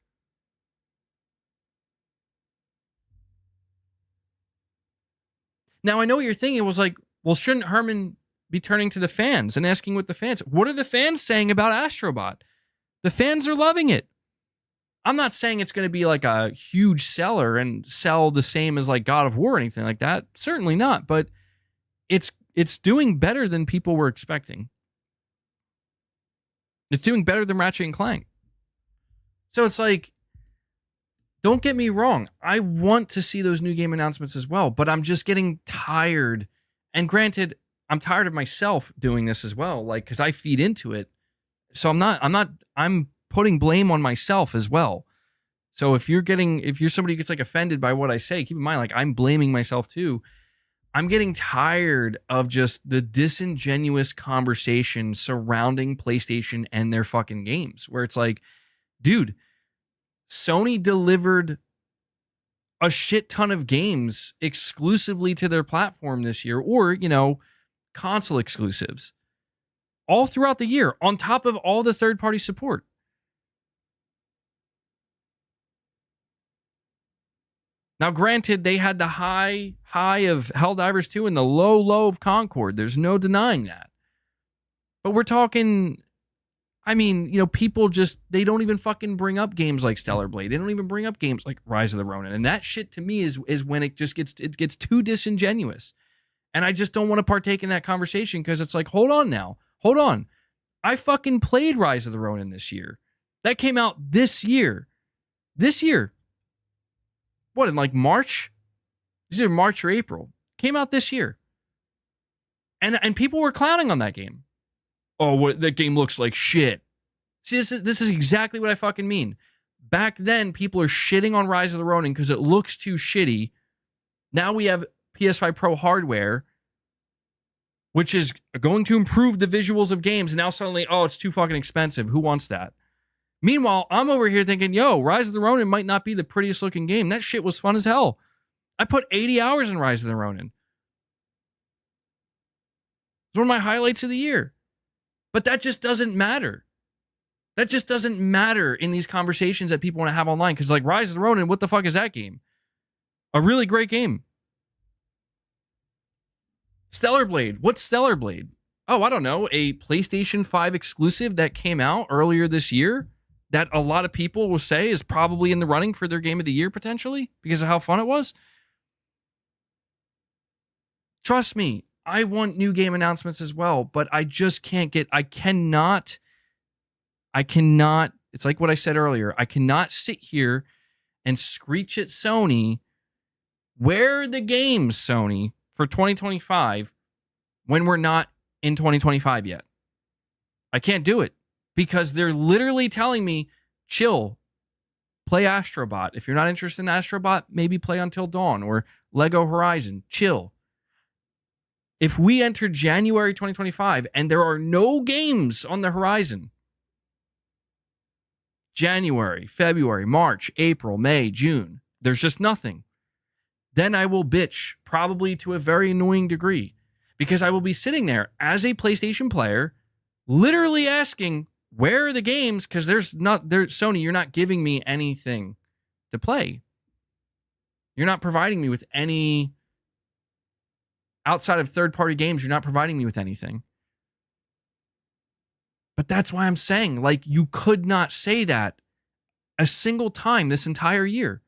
Now, I know what you're thinking. It was like, well, shouldn't Herman be turning to the fans and asking what the fans... What are the fans saying about Astrobot? The fans are loving it. I'm not saying it's going to be like a huge seller and sell the same as like God of War or anything like that. Certainly not. But it's doing better than people were expecting. It's doing better than Ratchet and Clank. So it's like, don't get me wrong. I want to see those new game announcements as well, but I'm just getting tired. And granted, I'm tired of myself doing this as well, like, because I feed into it. So I'm putting blame on myself as well. So if you're somebody who gets like offended by what I say, keep in mind, like, I'm blaming myself too. I'm getting tired of just the disingenuous conversation surrounding PlayStation and their fucking games, where it's like, dude, Sony delivered a shit ton of games exclusively to their platform this year, or, you know, console exclusives all throughout the year, on top of all the third-party support. Now, granted, they had the high of Helldivers 2 and the low of Concord. There's no denying that. But we're talking, I mean, you know, people just, they don't even fucking bring up games like Stellar Blade. They don't even bring up games like Rise of the Ronin. And that shit to me is when it just gets too disingenuous. And I just don't want to partake in that conversation, because it's like, hold on now. Hold on. I fucking played Rise of the Ronin this year. That came out this year. This year. What, in like March? It's either March or April. Came out this year. And people were clowning on that game. Oh, what, that game looks like shit. See, this is exactly what I fucking mean. Back then, people are shitting on Rise of the Ronin because it looks too shitty. Now we have PS5 Pro hardware, which is going to improve the visuals of games. And now suddenly, oh, it's too fucking expensive. Who wants that? Meanwhile, I'm over here thinking, yo, Rise of the Ronin might not be the prettiest looking game. That shit was fun as hell. I put 80 hours in Rise of the Ronin. It's one of my highlights of the year. But that just doesn't matter. That just doesn't matter in these conversations that people want to have online. Because like Rise of the Ronin, what the fuck is that game? A really great game. Stellar Blade. What's Stellar Blade? Oh, I don't know. A PlayStation 5 exclusive that came out earlier this year that a lot of people will say is probably in the running for their Game of the Year potentially because of how fun it was. Trust me, I want new game announcements as well, but I just can't I cannot, it's like what I said earlier, I cannot sit here and screech at Sony, where are the games, Sony, for 2025 when we're not in 2025 yet. I can't do it because they're literally telling me, chill, play Astrobot. If you're not interested in Astrobot, maybe play Until Dawn or Lego Horizon. Chill. If we enter January 2025 and there are no games on the horizon, January, February, March, April, May, June, there's just nothing, then I will bitch, probably to a very annoying degree, because I will be sitting there as a PlayStation player, literally asking, where are the games? Because Sony, you're not giving me anything to play. You're not providing me with any, outside of third-party games, you're not providing me with anything. But that's why I'm saying, like, you could not say that a single time this entire year.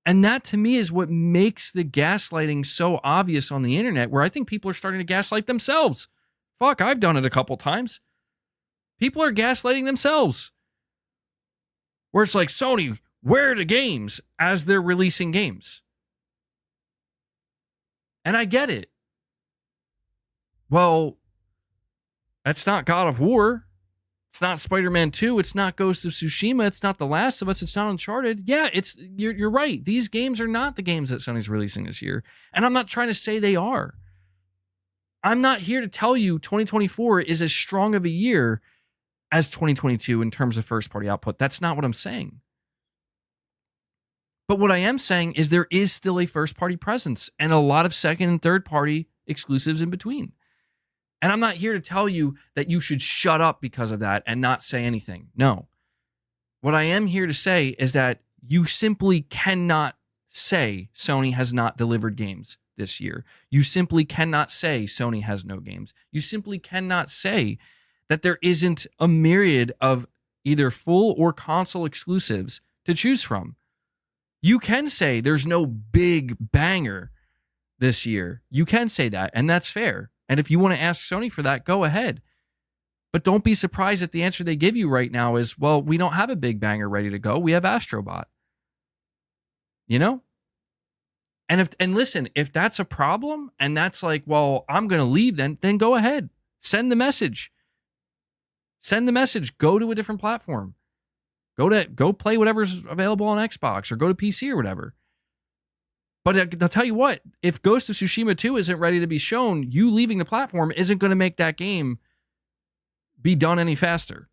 And that to me is what makes the gaslighting so obvious on the internet, where I think people are starting to gaslight themselves. Fuck, I've done it a couple times. People are gaslighting themselves. Where it's like, Sony, where are the games as they're releasing games? And I get it. Well, that's not God of War. It's not Spider-Man 2. It's not Ghost of Tsushima. It's not The Last of Us. It's not Uncharted. Yeah, you're right. These games are not the games that Sony's releasing this year. And I'm not trying to say they are. I'm not here to tell you 2024 is as strong of a year as 2022 in terms of first-party output. That's not what I'm saying. But what I am saying is there is still a first-party presence and a lot of second and third-party exclusives in between. And I'm not here to tell you that you should shut up because of that and not say anything. No. What I am here to say is that you simply cannot say Sony has not delivered games this year. You simply cannot say Sony has no games. You simply cannot say that there isn't a myriad of either full or console exclusives to choose from. You can say there's no big banger this year. You can say that, and that's fair. And if you want to ask Sony for that, go ahead. But don't be surprised if the answer they give you right now is, well, we don't have a big banger ready to go. We have Astrobot. You know? And listen, if that's a problem and that's like, well, I'm going to leave then go ahead. Send the message. Send the message. Go to a different platform. Go play whatever's available on Xbox or go to PC or whatever. But I'll tell you what, if Ghost of Tsushima 2 isn't ready to be shown, you leaving the platform isn't going to make that game be done any faster.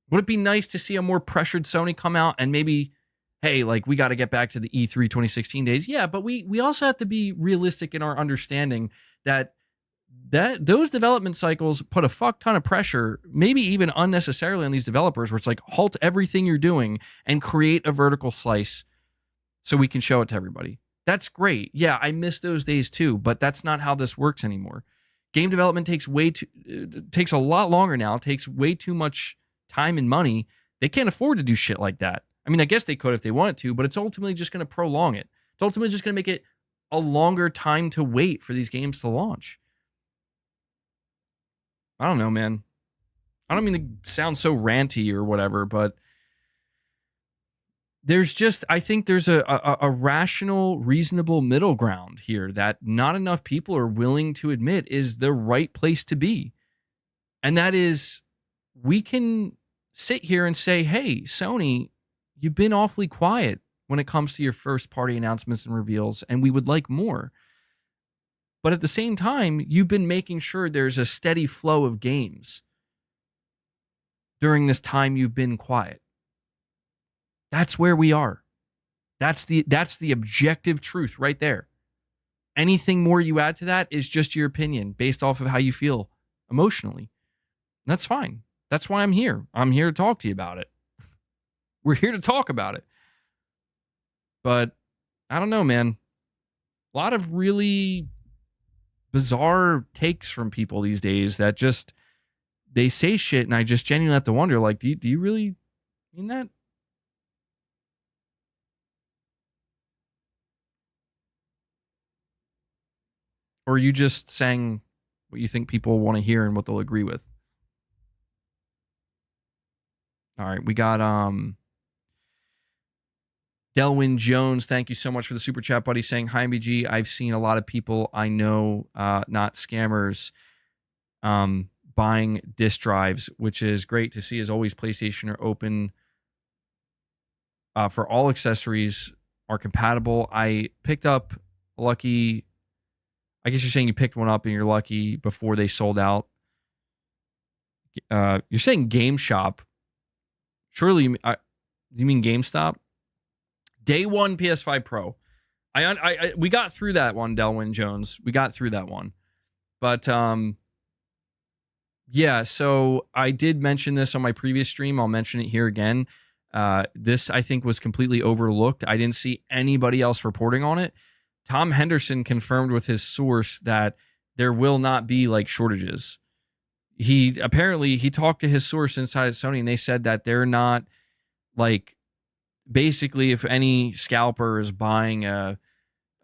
Would it be nice to see a more pressured Sony come out and maybe, hey, like we got to get back to the E3 2016 days? Yeah, but we also have to be realistic in our understanding that those development cycles put a fuck ton of pressure, maybe even unnecessarily, on these developers, where it's like, halt everything you're doing and create a vertical slice so we can show it to everybody. That's great. Yeah, I miss those days too, but that's not how this works anymore. Game development takes a lot longer now. It takes way too much time and money. They can't afford to do shit like that. I mean, I guess they could if they wanted to, but it's ultimately just going to prolong it. It's ultimately just going to make it a longer time to wait for these games to launch. I don't know, man. I don't mean to sound so ranty or whatever, but I think there's a rational, reasonable middle ground here that not enough people are willing to admit is the right place to be. And that is, we can sit here and say, hey, Sony, you've been awfully quiet when it comes to your first party announcements and reveals, and we would like more. But at the same time, you've been making sure there's a steady flow of games during this time you've been quiet. That's where we are. That's the objective truth right there. Anything more you add to that is just your opinion based off of how you feel emotionally. That's fine. That's why I'm here. I'm here to talk to you about it. We're here to talk about it. But I don't know, man. A lot of really bizarre takes from people these days that just, they say shit and I just genuinely have to wonder, like, do you really mean that? Or are you just saying what you think people want to hear and what they'll agree with? All right, we got Delwyn Jones, thank you so much for the super chat, buddy, saying, hi, MBG. I've seen a lot of people I know, not scammers, buying disk drives, which is great to see. As always, PlayStation are open for all accessories are compatible. I picked up lucky. I guess you're saying you picked one up and you're lucky before they sold out. You're saying Game Shop. Surely, do you mean GameStop? Day one PS5 Pro. We got through that one, Delwyn Jones. We got through that one. But yeah, so I did mention this on my previous stream. I'll mention it here again. This, I think, was completely overlooked. I didn't see anybody else reporting on it. Tom Henderson confirmed with his source that there will not be like shortages. he talked to his source inside of Sony, and they said that they're not like, basically, if any scalper is buying a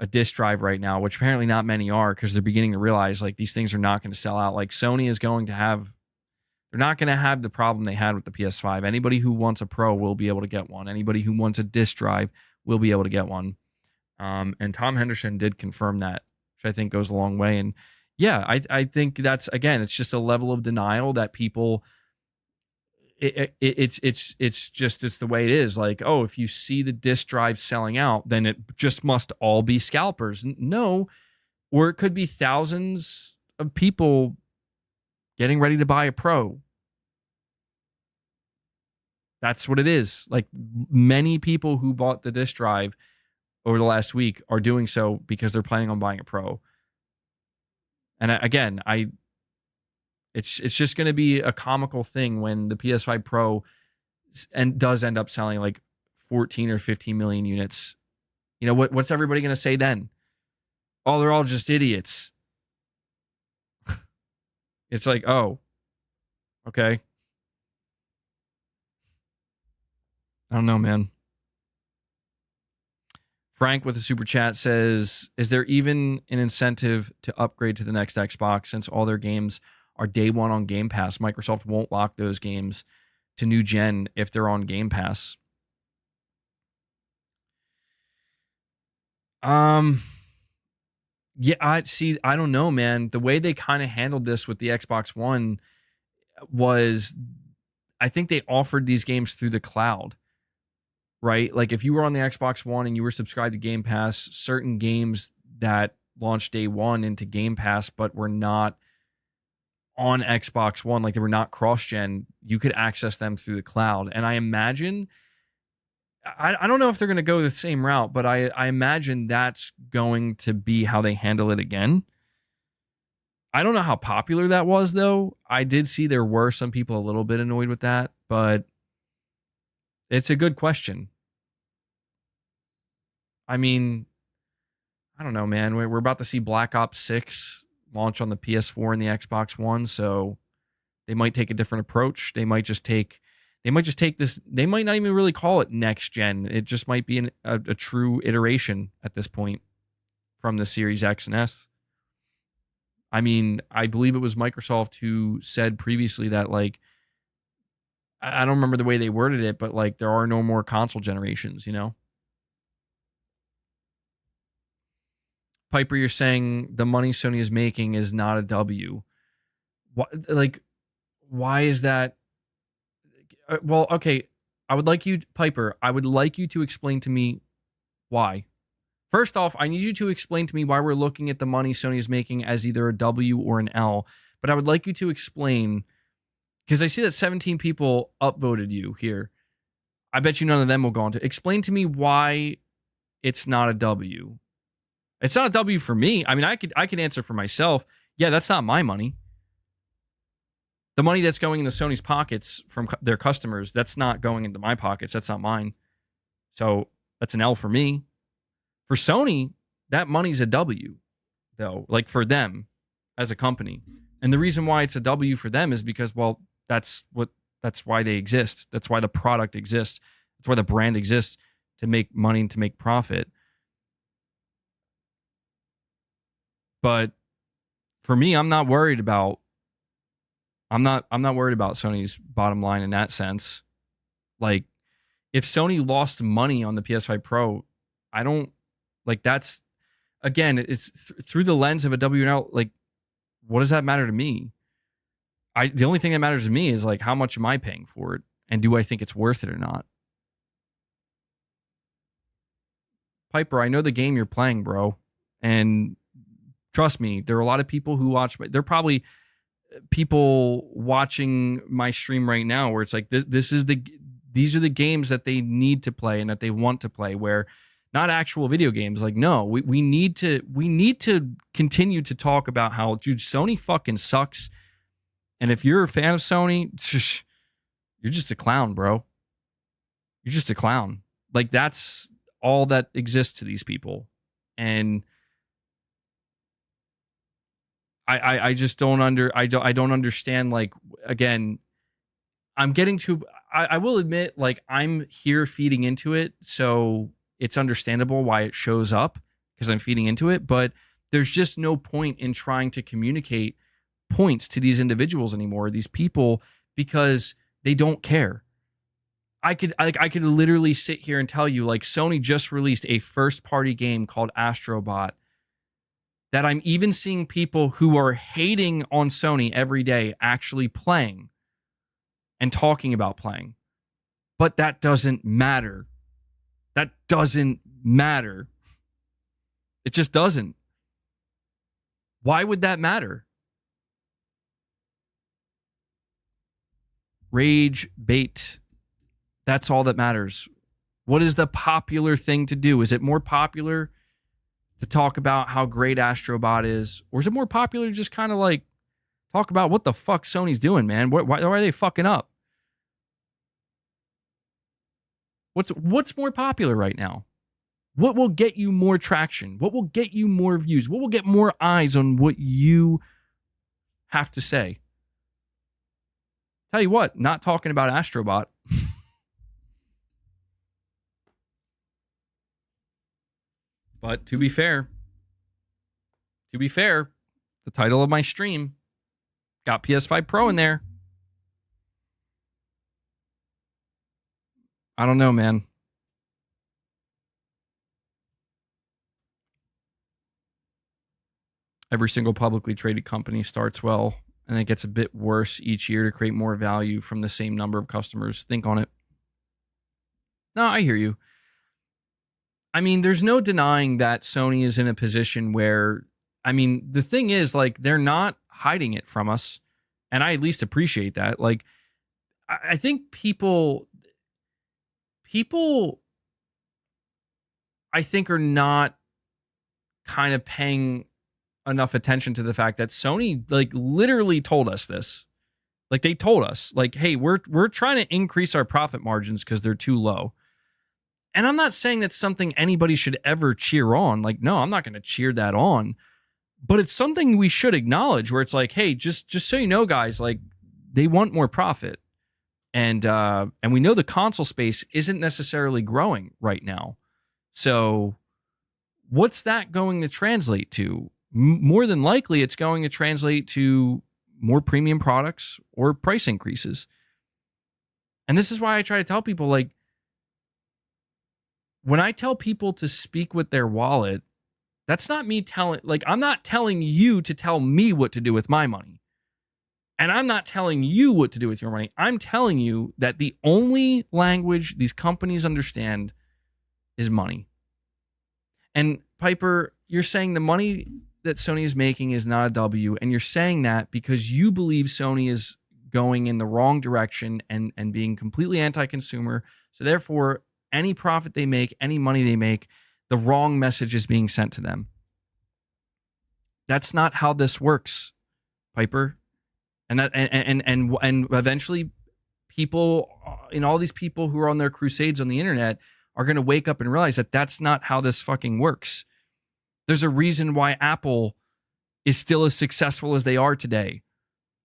disk drive right now, which apparently not many are, because they're beginning to realize like these things are not going to sell out. Like Sony is going to have, they're not going to have the problem they had with the PS5. Anybody who wants a Pro will be able to get one. Anybody who wants a disk drive will be able to get one. And Tom Henderson did confirm that, which I think goes a long way. And yeah, I think that's, again, it's just a level of denial that people, it's the way it is. Like, oh, if you see the disk drive selling out, then it just must all be scalpers. No, or it could be thousands of people getting ready to buy a Pro. That's what it is. Like, many people who bought the disk drive over the last week are doing so because they're planning on buying a Pro. And again, it's just going to be a comical thing when the PS5 Pro does end up selling like 14 or 15 million units. You know, what's everybody going to say then? Oh, they're all just idiots. It's like, oh, okay. I don't know, man. Frank with a super chat says, is there even an incentive to upgrade to the next Xbox since all their games are day one on Game Pass? Microsoft won't lock those games to new gen if they're on Game Pass. Yeah, I don't know, man. The way they kind of handled this with the Xbox One was, I think they offered these games through the cloud, right? Like if you were on the Xbox One and you were subscribed to Game Pass, certain games that launched day one into Game Pass but were not on Xbox One, like they were not cross-gen, you could access them through the cloud. And I imagine, I don't know if they're going to go the same route, but I imagine that's going to be how they handle it again. I don't know how popular that was, though. I did see there were some people a little bit annoyed with that, but it's a good question. I mean, I don't know, man. We're about to see Black Ops 6 launch on the PS4 and the Xbox One, so they might take a different approach. They might just take this. They might not even really call it next gen. It just might be a true iteration at this point from the Series X and S. I mean, I believe it was Microsoft who said previously that, like, I don't remember the way they worded it, but like there are no more console generations, you know? Piper, you're saying the money Sony is making is not a W. Why is that? Well, okay. Piper, I would like you to explain to me why. First off, I need you to explain to me why we're looking at the money Sony is making as either a W or an L. But I would like you to explain, because I see that 17 people upvoted you here. I bet you none of them will go on to explain to me why it's not a W. It's not a W for me. I mean, I could answer for myself. Yeah, that's not my money. The money that's going into Sony's pockets from their customers, that's not going into my pockets. That's not mine. So that's an L for me. For Sony, that money's a W, though, like for them as a company. And the reason why it's a W for them is because, well, that's why they exist. That's why the product exists. That's why the brand exists, to make money and to make profit. But for me, I'm not worried about Sony's bottom line in that sense. Like, if Sony lost money on the PS5 Pro, I don't, like, that's, again, it's through the lens of a W&L. Like, what does that matter to me? The only thing that matters to me is, like, how much am I paying for it? And do I think it's worth it or not? Piper, I know the game you're playing, bro. And trust me, there are a lot of people who watch, there are probably people watching my stream right now where it's like, these are the games that they need to play and that they want to play, where not actual video games. Like, no, we need to continue to talk about how, dude, Sony fucking sucks. And if you're a fan of Sony, you're just a clown, bro. You're just a clown. Like, that's all that exists to these people. And I just don't I don't understand. Like, again, I'm getting to, I will admit, like, I'm here feeding into it, so it's understandable why it shows up because I'm feeding into it, but there's just no point in trying to communicate points to these individuals anymore, these people, because they don't care. I could literally sit here and tell you, like, Sony just released a first-party game called Astrobot that I'm even seeing people who are hating on Sony every day actually playing and talking about playing. But that doesn't matter. That doesn't matter. It just doesn't. Why would that matter? Rage bait. That's all that matters. What is the popular thing to do? Is it more popular to talk about how great Astrobot is? Or is it more popular to just kind of like talk about what the fuck Sony's doing, man? Why are they fucking up? What's more popular right now? What will get you more traction? What will get you more views? What will get more eyes on what you have to say? Tell you what, not talking about Astrobot. But to be fair, the title of my stream got PS5 Pro in there. I don't know, man. Every single publicly traded company starts well, and it gets a bit worse each year to create more value from the same number of customers. Think on it. No, I hear you. I mean, there's no denying that Sony is in a position where, I mean, the thing is, like, they're not hiding it from us, and I at least appreciate that. Like, I think people, I think, are not kind of paying enough attention to the fact that Sony, like, literally told us this. Like, they told us, like, hey, we're trying to increase our profit margins because they're too low. And I'm not saying that's something anybody should ever cheer on. Like, no, I'm not going to cheer that on. But it's something we should acknowledge, where it's like, hey, just so you know, guys, like, they want more profit. And we know the console space isn't necessarily growing right now. So what's that going to translate to? More than likely, it's going to translate to more premium products or price increases. And this is why I try to tell people, like, when I tell people to speak with their wallet, that's not me telling, like, I'm not telling you to tell me what to do with my money. And I'm not telling you what to do with your money. I'm telling you that the only language these companies understand is money. And Piper, you're saying the money that Sony is making is not a W, and you're saying that because you believe Sony is going in the wrong direction and being completely anti-consumer. So therefore, any profit they make, any money they make, the wrong message is being sent to them. That's not how this works, Piper. And that and eventually people, all these people who are on their crusades on the internet are going to wake up and realize that that's not how this fucking works. There's a reason why Apple is still as successful as they are today.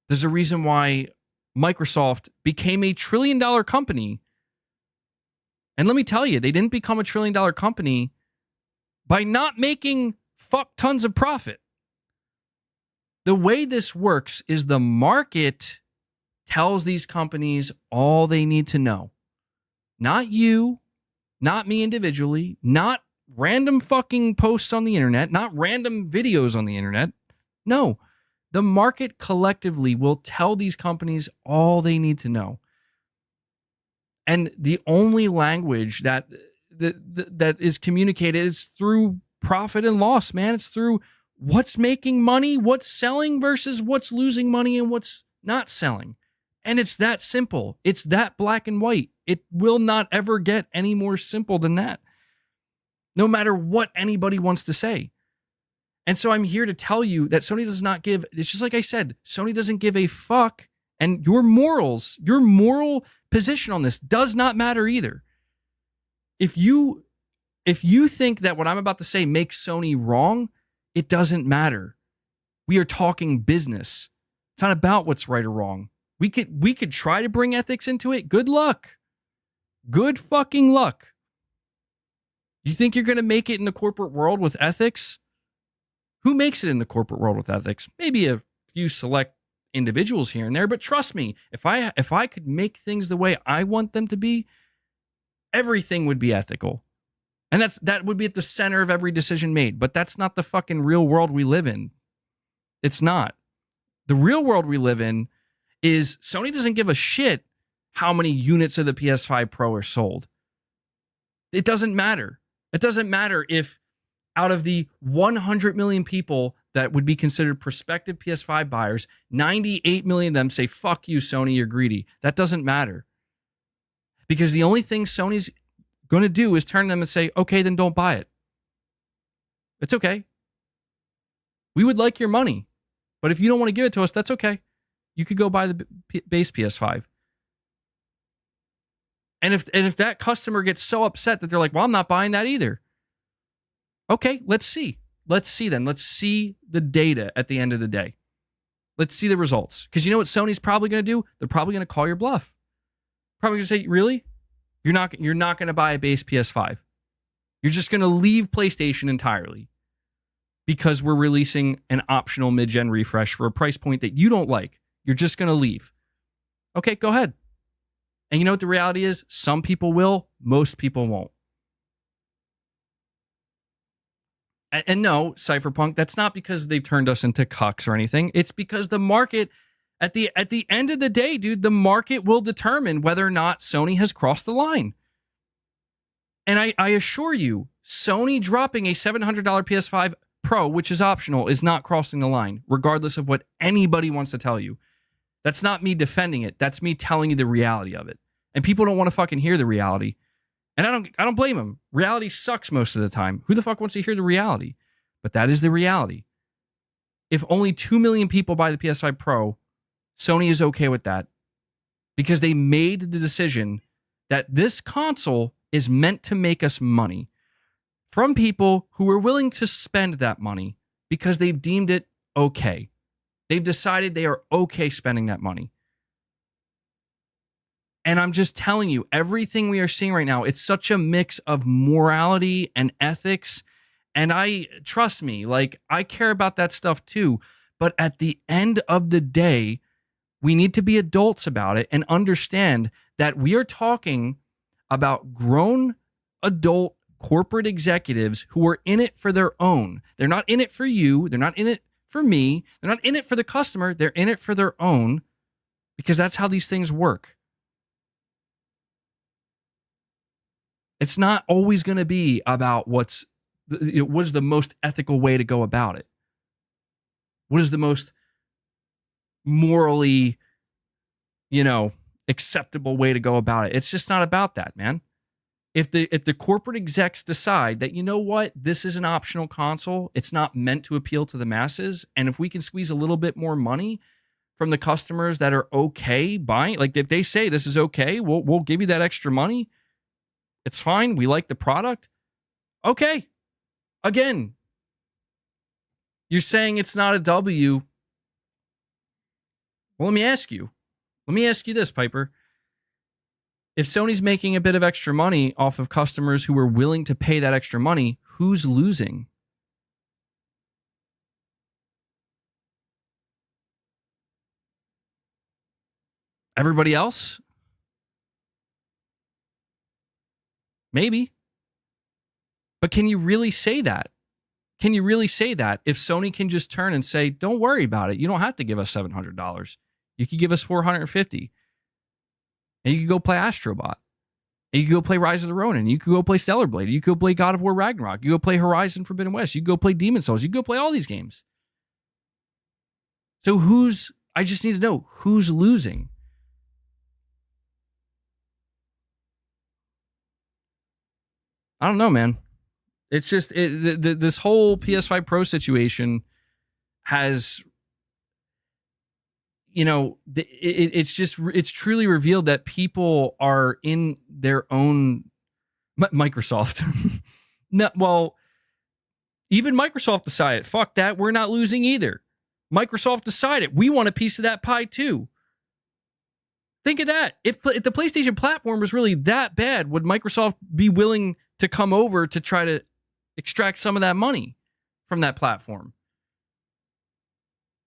There's a reason why Microsoft became a $1 trillion company. And let me tell you, they didn't become a $1 trillion company by not making fuck tons of profit. The way this works is the market tells these companies all they need to know. Not you, not me individually, not random fucking posts on the internet, not random videos on the internet. No, the market collectively will tell these companies all they need to know. And the only language that is communicated is through profit and loss, man. It's through what's making money, what's selling versus what's losing money and what's not selling. And it's that simple. It's that black and white. It will not ever get any more simple than that, no matter what anybody wants to say. And so I'm here to tell you that Sony does not give, it's just like I said, Sony doesn't give a fuck. And your morals, your moral position on this does not matter either. If you think that what I'm about to say makes Sony wrong, it doesn't matter. We are talking business. It's not about what's right or wrong. We could try to bring ethics into it. Good luck. Good fucking luck. You think you're going to make it in the corporate world with ethics? Who makes it in the corporate world with ethics? Maybe a few select individuals here and there, but trust me, if I could make things the way I want them to be, everything would be ethical. And that would be at the center of every decision made. But that's not the fucking real world we live in. It's not. The real world we live in is Sony doesn't give a shit how many units of the PS5 Pro are sold. It doesn't matter. It doesn't matter if out of the 100 million people that would be considered prospective PS5 buyers, 98 million of them say, fuck you, Sony, you're greedy. That doesn't matter. Because the only thing Sony's going to do is turn them and say, okay, then don't buy it. It's okay. We would like your money. But if you don't want to give it to us, that's okay. You could go buy the base PS5. And if that customer gets so upset that they're like, well, I'm not buying that either. Okay, let's see. Let's see then. Let's see the data at the end of the day. Let's see the results. Because you know what Sony's probably going to do? They're probably going to call your bluff. Probably going to say, really? You're not going to buy a base PS5. You're just going to leave PlayStation entirely because we're releasing an optional mid-gen refresh for a price point that you don't like. You're just going to leave. Okay, go ahead. And you know what the reality is? Some people will, most people won't. And no, Cypherpunk, that's not because they've turned us into cucks or anything. It's because the market, at the end of the day, dude, the market will determine whether or not Sony has crossed the line. And I assure you, Sony dropping a $700 PS5 Pro, which is optional, is not crossing the line, regardless of what anybody wants to tell you. That's not me defending it. That's me telling you the reality of it. And people don't want to fucking hear the reality. And I don't blame them. Reality sucks most of the time. Who the fuck wants to hear the reality? But that is the reality. If only 2 million people buy the PS5 Pro, Sony is okay with that. Because they made the decision that this console is meant to make us money from people who are willing to spend that money because they've deemed it okay. They've decided they are okay spending that money. And I'm just telling you, everything we are seeing right now, it's such a mix of morality and ethics. And trust me, like, I care about that stuff too. But at the end of the day, we need to be adults about it and understand that we are talking about grown adult corporate executives who are in it for their own. They're not in it for you. They're not in it for me. They're not in it for the customer. They're in it for their own because that's how these things work. It's not always going to be about what is the most ethical way to go about it. What is the most morally, acceptable way to go about it? It's just not about that, man. If the corporate execs decide that, you know what, this is an optional console, it's not meant to appeal to the masses, and if we can squeeze a little bit more money from the customers that are okay buying, like if they say this is okay, we'll give you that extra money. It's fine. We like the product. Okay. Again, you're saying it's not a W. Well, let me ask you this, Piper. If Sony's making a bit of extra money off of customers who are willing to pay that extra money, who's losing? Everybody else? Maybe. But can you really say that? Can you really say that if Sony can just turn and say, don't worry about it. You don't have to give us $700. You could give us $450. And you could go play Astrobot. And you could go play Rise of the Ronin. You could go play Stellar Blade. You could go play God of War Ragnarok. You could go play Horizon Forbidden West. You could go play Demon's Souls. You could go play all these games. So I just need to know who's losing. I don't know, man. It's just this whole PS5 Pro situation has, it's truly revealed that people are in their own Microsoft. No, well, even Microsoft decided, fuck that, we're not losing either. Microsoft decided we want a piece of that pie too. Think of that. If the PlayStation platform was really that bad, would Microsoft be willing to come over to try to extract some of that money from that platform?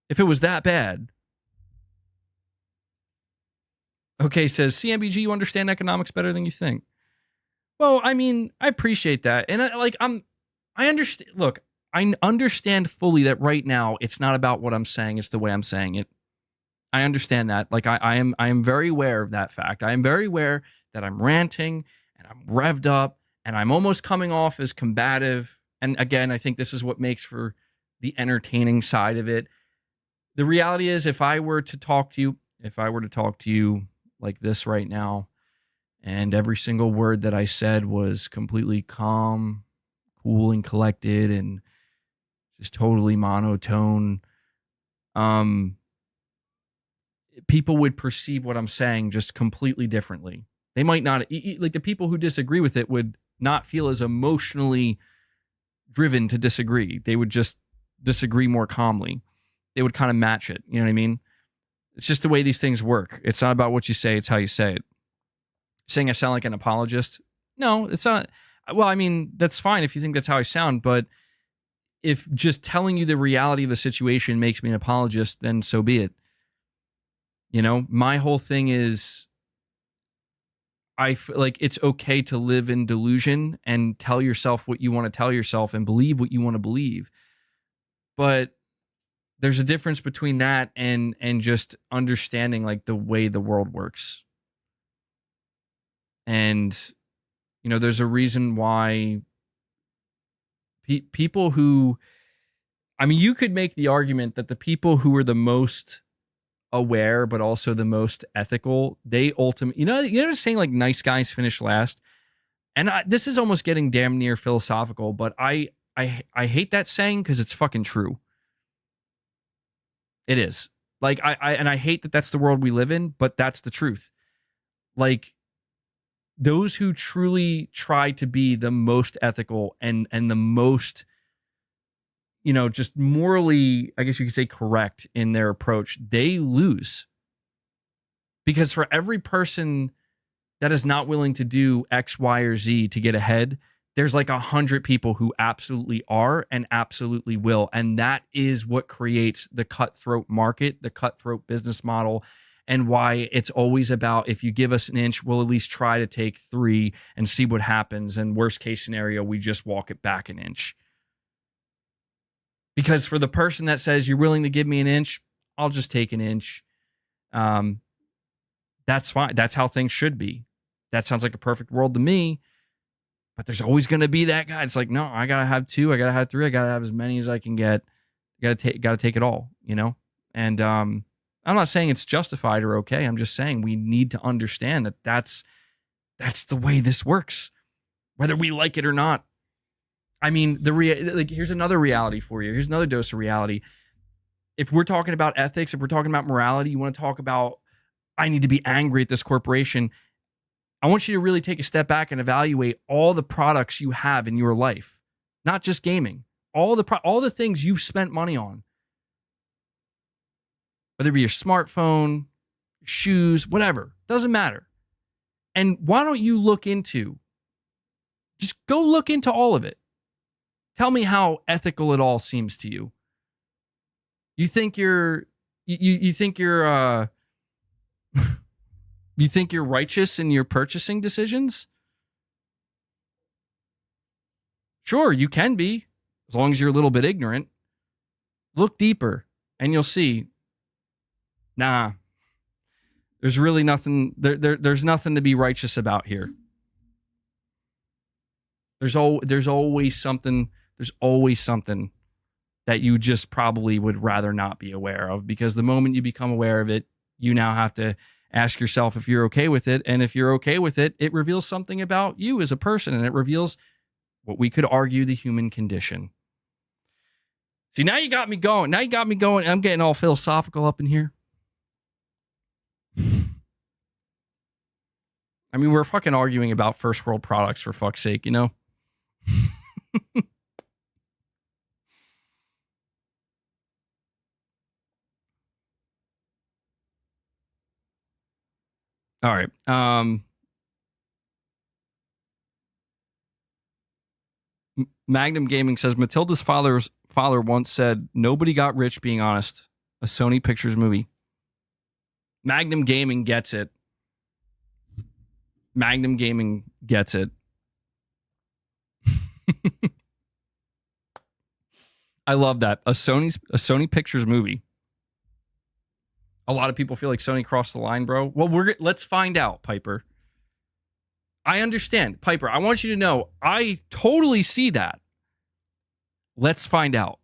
If it was that bad. Okay, says CMBG, you understand economics better than you think. Well, I mean, I appreciate that. And I understand. Look, I understand fully that right now it's not about what I'm saying, it's the way I'm saying it. I understand that. Like I am very aware of that fact. I am very aware that I'm ranting and I'm revved up and I'm almost coming off as combative. And again, I think this is what makes for the entertaining side of it. The reality is, if I were to talk to you like this right now, and every single word that I said was completely calm, cool, and collected, and just totally monotone, people would perceive what I'm saying just completely differently. They might not, like the people who disagree with it would not feel as emotionally driven to disagree. They would just disagree more calmly. They would kind of match it. You know what I mean? It's just the way these things work. It's not about what you say, it's how you say it. Saying I sound like an apologist? No, it's not. Well, I mean, that's fine if you think that's how I sound, but if just telling you the reality of the situation makes me an apologist, then so be it. You know, my whole thing is I feel like it's okay to live in delusion and tell yourself what you want to tell yourself and believe what you want to believe. But there's a difference between that and just understanding like the way the world works. And, you know, there's a reason why people who, I mean, you could make the argument that the people who are the most aware, but also the most ethical, they ultimately, you're saying like nice guys finish last. And this is almost getting damn near philosophical, but I hate that saying because it's fucking true. It is. Like, I hate that that's the world we live in, but that's the truth. Like, those who truly try to be the most ethical and the most, you know, just morally, I guess you could say, correct in their approach, they lose. Because for every person that is not willing to do X, Y, or Z to get ahead, there's like 100 people who absolutely are and absolutely will. And that is what creates the cutthroat market, the cutthroat business model, and why it's always about, if you give us an inch, we'll at least try to take 3 and see what happens. And worst case scenario, we just walk it back an inch. Because for the person that says you're willing to give me an inch, I'll just take an inch. That's fine. That's how things should be. That sounds like a perfect world to me. But there's always going to be that guy. It's like, no, I got to have 2. I got to have 3. I got to have as many as I can get. Got to take it all, you know? And I'm not saying it's justified or okay. I'm just saying we need to understand that that's the way this works, whether we like it or not. I mean, here's another reality for you. Here's another dose of reality. If we're talking about ethics, if we're talking about morality, you want to talk about, I need to be angry at this corporation. I want you to really take a step back and evaluate all the products you have in your life, not just gaming, all the things you've spent money on, whether it be your smartphone, shoes, whatever, doesn't matter. And why don't you just go look into all of it. Tell me how ethical it all seems to you. You think you're righteous in your purchasing decisions? Sure, you can be, as long as you're a little bit ignorant. Look deeper and you'll see, nah, there's really nothing, there's nothing to be righteous about here. There's always something that you just probably would rather not be aware of, because the moment you become aware of it, you now have to ask yourself if you're okay with it. And if you're okay with it, it reveals something about you as a person, and it reveals what we could argue the human condition. See, now you got me going. I'm getting all philosophical up in here. I mean, we're fucking arguing about first world products, for fuck's sake, you know? All right. Magnum Gaming says Matilda's father once said, "Nobody got rich being honest." A Sony Pictures movie. Magnum Gaming gets it. Magnum Gaming gets it. I love that. A Sony Pictures movie. A lot of people feel like Sony crossed the line, bro. Well, let's find out, Piper. I understand, Piper. I want you to know I totally see that. Let's find out.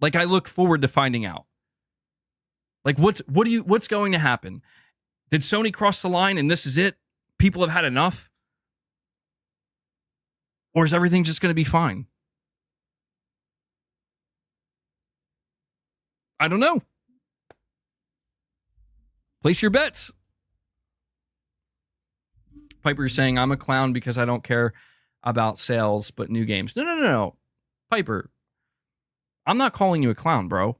Like, I look forward to finding out. Like, what's going to happen? Did Sony cross the line and this is it? People have had enough? Or is everything just going to be fine? I don't know. Place your bets. Piper is saying, I'm a clown because I don't care about sales, but new games. No. Piper, I'm not calling you a clown, bro.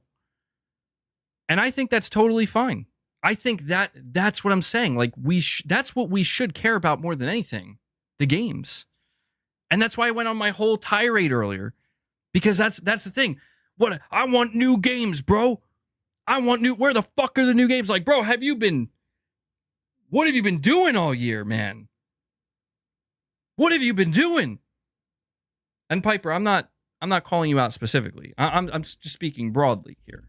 And I think that's totally fine. I think that's what I'm saying. Like, that's what we should care about more than anything. The games. And that's why I went on my whole tirade earlier. Because that's the thing. I want new games, bro. Where the fuck are the new games? Like, bro, what have you been doing all year, man? What have you been doing? And Piper, I'm not calling you out specifically. I'm just speaking broadly here.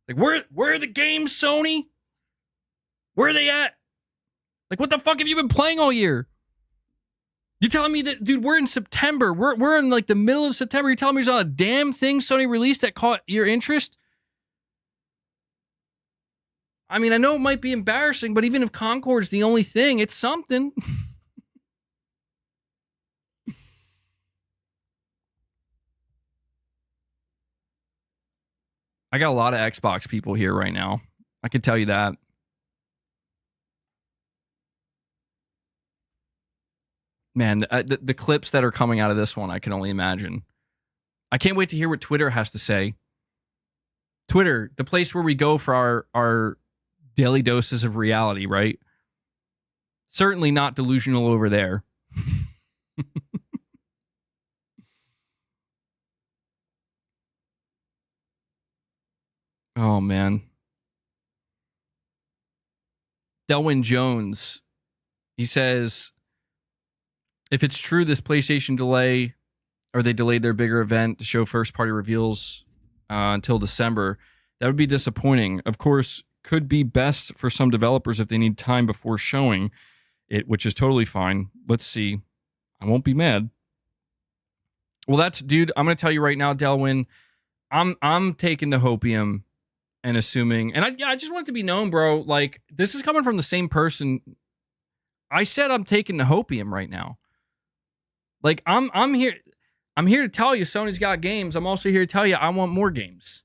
Like, where are the games, Sony? Where are they at? Like, what the fuck have you been playing all year? You telling me that, dude, we're in September. We're in like the middle of September. You're telling me there's not a damn thing Sony released that caught your interest? I mean, I know it might be embarrassing, but even if Concord's the only thing, it's something. I got a lot of Xbox people here right now. I can tell you that. Man, the clips that are coming out of this one, I can only imagine. I can't wait to hear what Twitter has to say. Twitter, the place where we go for our daily doses of reality, right? Certainly not delusional over there. Oh, man. Delwyn Jones, he says, if it's true this PlayStation delay, or they delayed their bigger event to show first-party reveals until December, that would be disappointing. Of course, could be best for some developers if they need time before showing it, which is totally fine. Let's see. I won't be mad. Well, dude, I'm going to tell you right now, Delwyn, I'm taking the hopium and assuming, and I just want it to be known, bro, like, this is coming from the same person. I said I'm taking the hopium right now. Like, I'm here to tell you Sony's got games. I'm also here to tell you I want more games.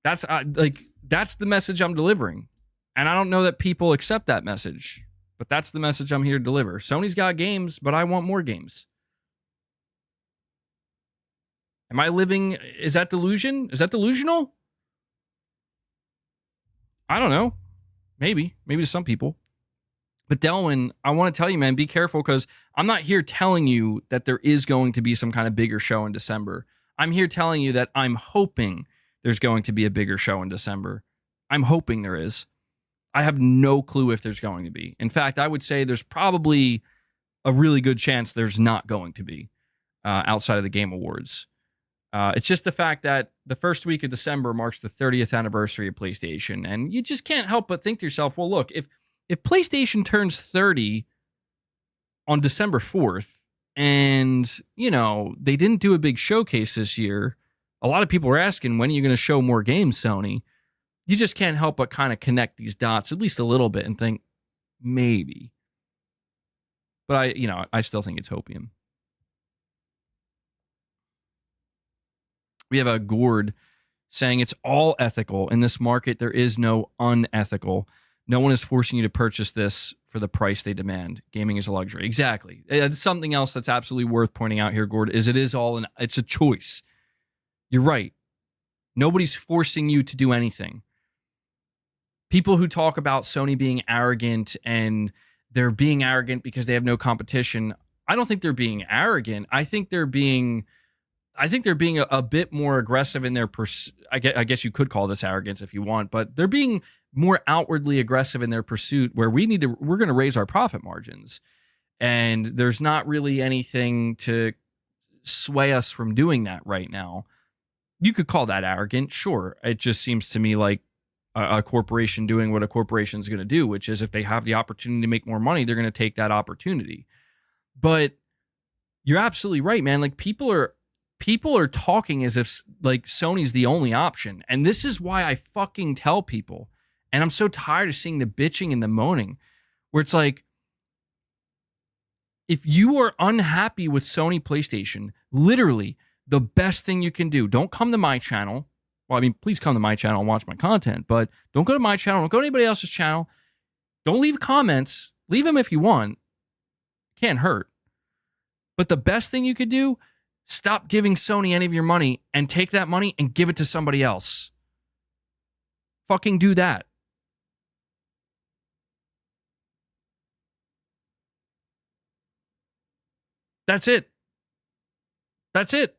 That's the message I'm delivering. And I don't know that people accept that message, but that's the message I'm here to deliver. Sony's got games, but I want more games. Am I living, is that delusion? Is that delusional? I don't know. Maybe to some people. But Delwyn, I want to tell you, man, be careful, because I'm not here telling you that there is going to be some kind of bigger show in December. I'm here telling you that I'm hoping there's going to be a bigger show in December. I'm hoping there is. I have no clue if there's going to be. In fact, I would say there's probably a really good chance there's not going to be outside of the Game Awards. It's just the fact that the first week of December marks the 30th anniversary of PlayStation, and you just can't help but think to yourself, well, look, if PlayStation turns 30 on December 4th and, you know, they didn't do a big showcase this year, a lot of people are asking, when are you going to show more games, Sony? You just can't help but kind of connect these dots at least a little bit and think, maybe. But I still think it's hopium. We have a Gord saying it's all ethical. In this market, there is no unethical. No one is forcing you to purchase this for the price they demand. Gaming is a luxury. Exactly. It's something else that's absolutely worth pointing out here, Gord, is it's a choice. You're right. Nobody's forcing you to do anything. people who talk about Sony being arrogant and they're being arrogant because they have no competition. I don't think they're being arrogant. I think they're being a bit more aggressive in their I guess you could call this arrogance if you want, but they're being more outwardly aggressive in their pursuit where we're going to raise our profit margins. And there's not really anything to sway us from doing that right now. You could call that arrogant, sure. It just seems to me like a corporation doing what a corporation is going to do, which is if they have the opportunity to make more money, they're going to take that opportunity. But you're absolutely right, man. Like people are talking as if like Sony's the only option. And this is why I fucking tell people, and I'm so tired of seeing the bitching and the moaning, where it's like, if you are unhappy with Sony PlayStation, literally the best thing you can do, don't come to my channel. Well, I mean, please come to my channel and watch my content, but don't go to my channel. Don't go to anybody else's channel. Don't leave comments. Leave them if you want. Can't hurt. But the best thing you could do, stop giving Sony any of your money and take that money and give it to somebody else. Fucking do that. That's it. That's it.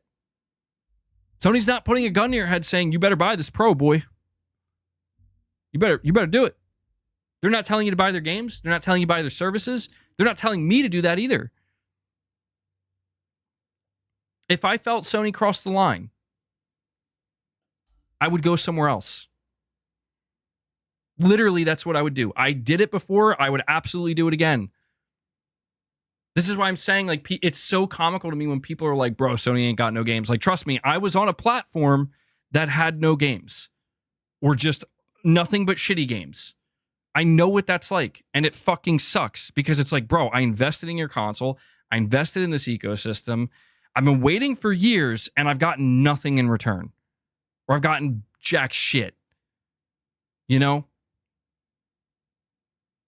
Sony's not putting a gun to your head saying, you better buy this Pro, boy. You better do it. They're not telling you to buy their games. They're not telling you to buy their services. They're not telling me to do that either. If I felt Sony crossed the line, I would go somewhere else. Literally, that's what I would do. I did it before. I would absolutely do it again. This is why I'm saying, like, it's so comical to me when people are like, bro, Sony ain't got no games. Like, trust me, I was on a platform that had no games or just nothing but shitty games. I know what that's like, and it fucking sucks because it's like, bro, I invested in your console. I invested in this ecosystem. I've been waiting for years, and I've gotten nothing in return. Or I've gotten jack shit. You know?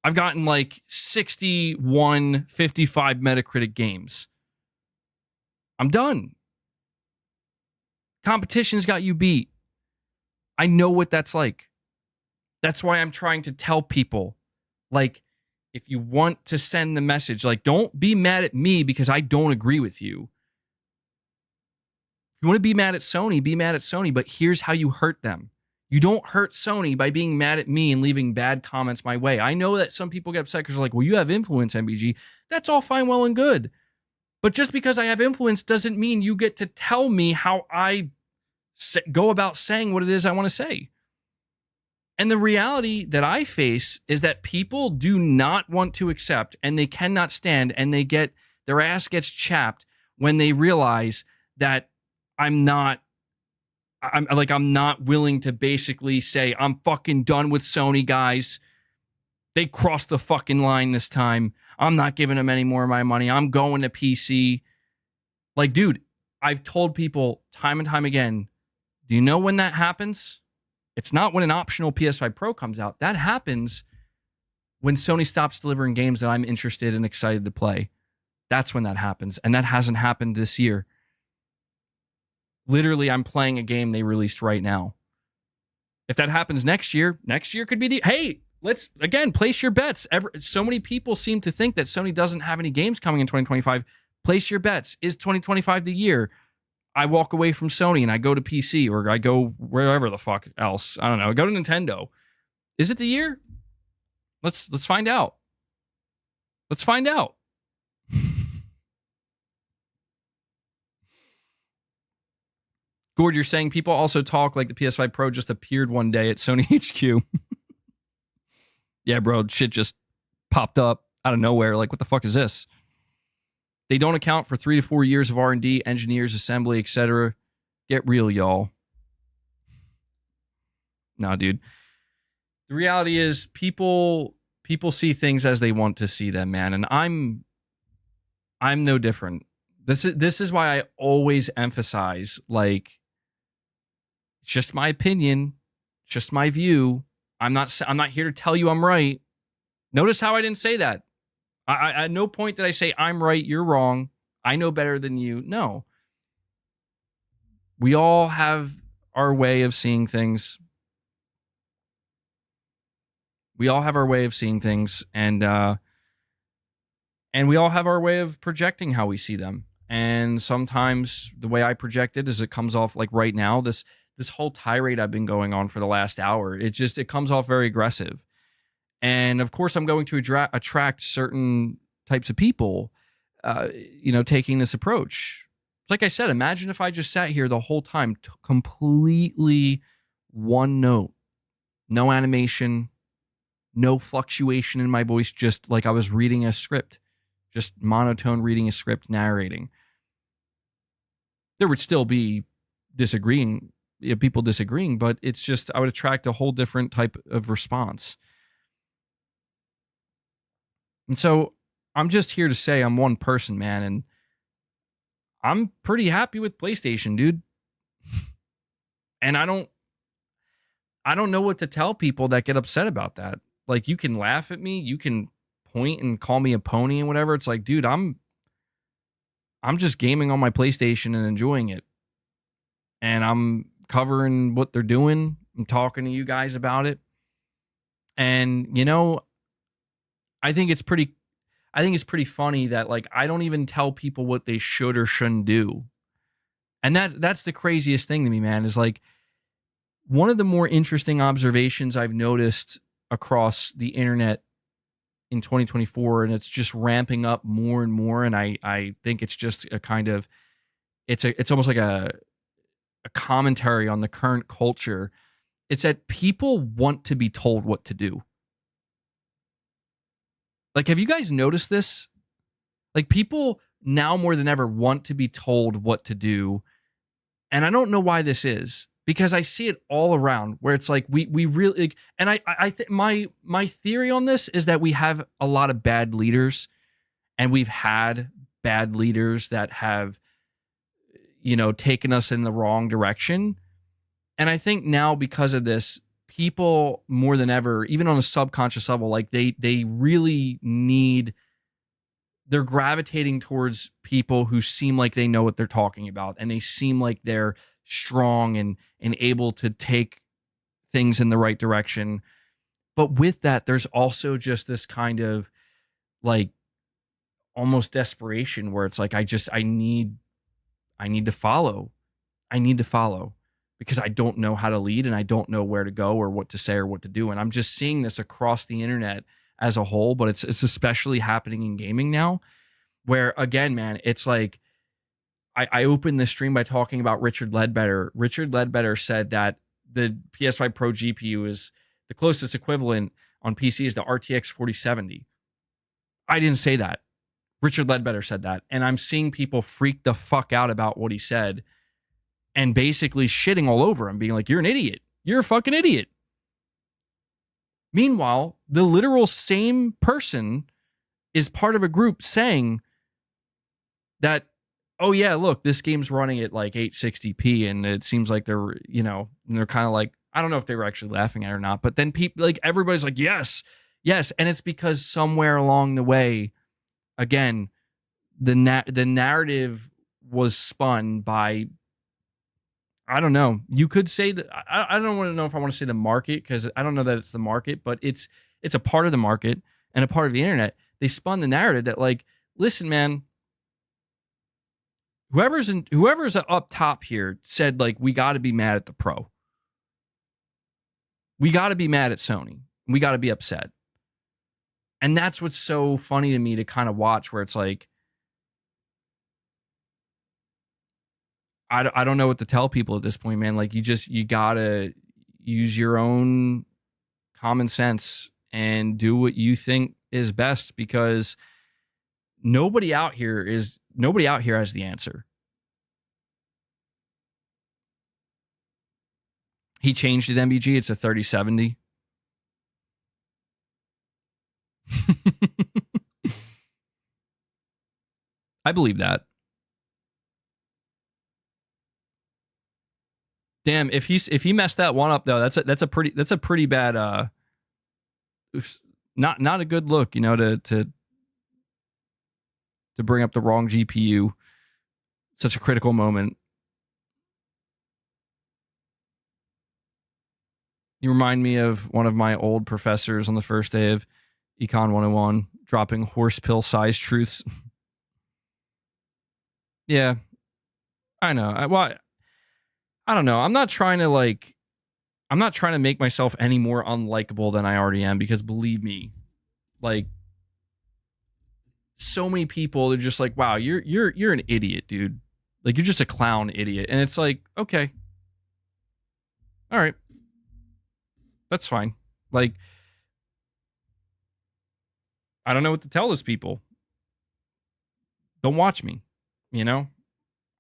I've gotten like 61, 55 Metacritic games. I'm done. Competition's got you beat. I know what that's like. That's why I'm trying to tell people, like, if you want to send the message, like, don't be mad at me because I don't agree with you. If you want to be mad at Sony, but here's how you hurt them. You don't hurt Sony by being mad at me and leaving bad comments my way. I know that some people get upset because they're like, well, you have influence, MBG. That's all fine, well, and good. But just because I have influence doesn't mean you get to tell me how I go about saying what it is I want to say. And the reality that I face is that people do not want to accept, and they cannot stand, and their ass gets chapped when they realize that I'm not willing to basically say, I'm fucking done with Sony, guys. They crossed the fucking line this time. I'm not giving them any more of my money. I'm going to PC. Like, dude, I've told people time and time again, do you know when that happens? It's not when an optional PS5 Pro comes out. That happens when Sony stops delivering games that I'm interested and excited to play. That's when that happens. And that hasn't happened this year. Literally, I'm playing a game they released right now. If that happens next year could be the... Hey, let's, again, place your bets. So many people seem to think that Sony doesn't have any games coming in 2025. Place your bets. Is 2025 the year I walk away from Sony and I go to PC or I go wherever the fuck else? I don't know. I go to Nintendo. Is it the year? Let's find out. Let's find out. Gord, you're saying people also talk like the PS5 Pro just appeared one day at Sony HQ. Yeah, bro, shit just popped up out of nowhere. Like, what the fuck is this? They don't account for 3 to 4 years of R&D, engineers, assembly, etc. Get real, y'all. Nah, dude. The reality is people see things as they want to see them, man. And I'm no different. This is why I always emphasize, like, it's just my opinion, just my view. I'm not here to tell you I'm right. Notice how I didn't say that. I at no point did I say I'm right, you're wrong. I know better than you. No. We all have our way of seeing things. We all have our way of seeing things, and we all have our way of projecting how we see them. And sometimes the way I project it is it comes off like right now, this whole tirade I've been going on for the last hour, it comes off very aggressive. And of course, I'm going to attract certain types of people, taking this approach. Like I said, imagine if I just sat here the whole time, completely one note, no animation, no fluctuation in my voice, just like I was reading a script, just monotone reading a script, narrating. There would still be people disagreeing, but it's just, I would attract a whole different type of response. And so I'm just here to say I'm one person, man, and I'm pretty happy with PlayStation, dude. And I don't know what to tell people that get upset about that. Like, you can laugh at me, you can point and call me a pony and whatever. It's like, dude, I'm just gaming on my PlayStation and enjoying it. And I'm covering what they're doing. I'm talking to you guys about it. And, I think it's pretty funny that, like, I don't even tell people what they should or shouldn't do. And that's the craziest thing to me, man, is like, one of the more interesting observations I've noticed across the internet in 2024, and it's just ramping up more and more. And I think it's just a kind of, it's almost like a commentary on the current culture. It's that people want to be told what to do. Like, have you guys noticed this? Like, people now more than ever want to be told what to do. And I don't know why this is, because I see it all around where it's like, we really, like, and I think my theory on this is that we have a lot of bad leaders, and we've had bad leaders that have, taken us in the wrong direction. And I think now, because of this, people more than ever, even on a subconscious level, like they really they're gravitating towards people who seem like they know what they're talking about, and they seem like they're strong and able to take things in the right direction. But with that, there's also just this kind of, like, almost desperation where it's like, I need to follow. I need to follow, because I don't know how to lead, and I don't know where to go or what to say or what to do. And I'm just seeing this across the internet as a whole, but it's especially happening in gaming now, where, again, man, it's like, I opened this stream by talking about Richard Ledbetter. Richard Ledbetter said that the PS5 Pro GPU is the closest equivalent on PC is the RTX 4070. I didn't say that. Richard Ledbetter said that. And I'm seeing people freak the fuck out about what he said and basically shitting all over him, being like, you're an idiot. You're a fucking idiot. Meanwhile, the literal same person is part of a group saying that, oh yeah, look, this game's running at like 860p, and it seems like they're, they're kind of like, I don't know if they were actually laughing at it or not, but then people, like, everybody's like, yes. And it's because somewhere along the way, again, the narrative was spun by, I don't know. You could say that, I don't want to know if I want to say the market, because I don't know that it's the market, but it's a part of the market and a part of the internet. They spun the narrative that, like, listen, man, whoever's up top here said, like, we got to be mad at the Pro. We got to be mad at Sony. We got to be upset. And that's what's so funny to me to kind of watch, where it's like, I don't know what to tell people at this point, man. Like, you gotta use your own common sense and do what you think is best, because nobody out here has the answer. He changed it, MBG. It's a 3070. I believe that. Damn, if he messed that one up though, that's a pretty bad not a good look, to bring up the wrong GPU, such a critical moment. You remind me of one of my old professors on the first day of Econ 101 dropping horse pill sized truths. Yeah, I know. I don't know. I'm not trying to make myself any more unlikable than I already am, because believe me, like, so many people are just like, wow, you're an idiot, dude. Like, you're just a clown idiot. And it's like, okay. All right. That's fine. Like, I don't know what to tell those people. Don't watch me, you know?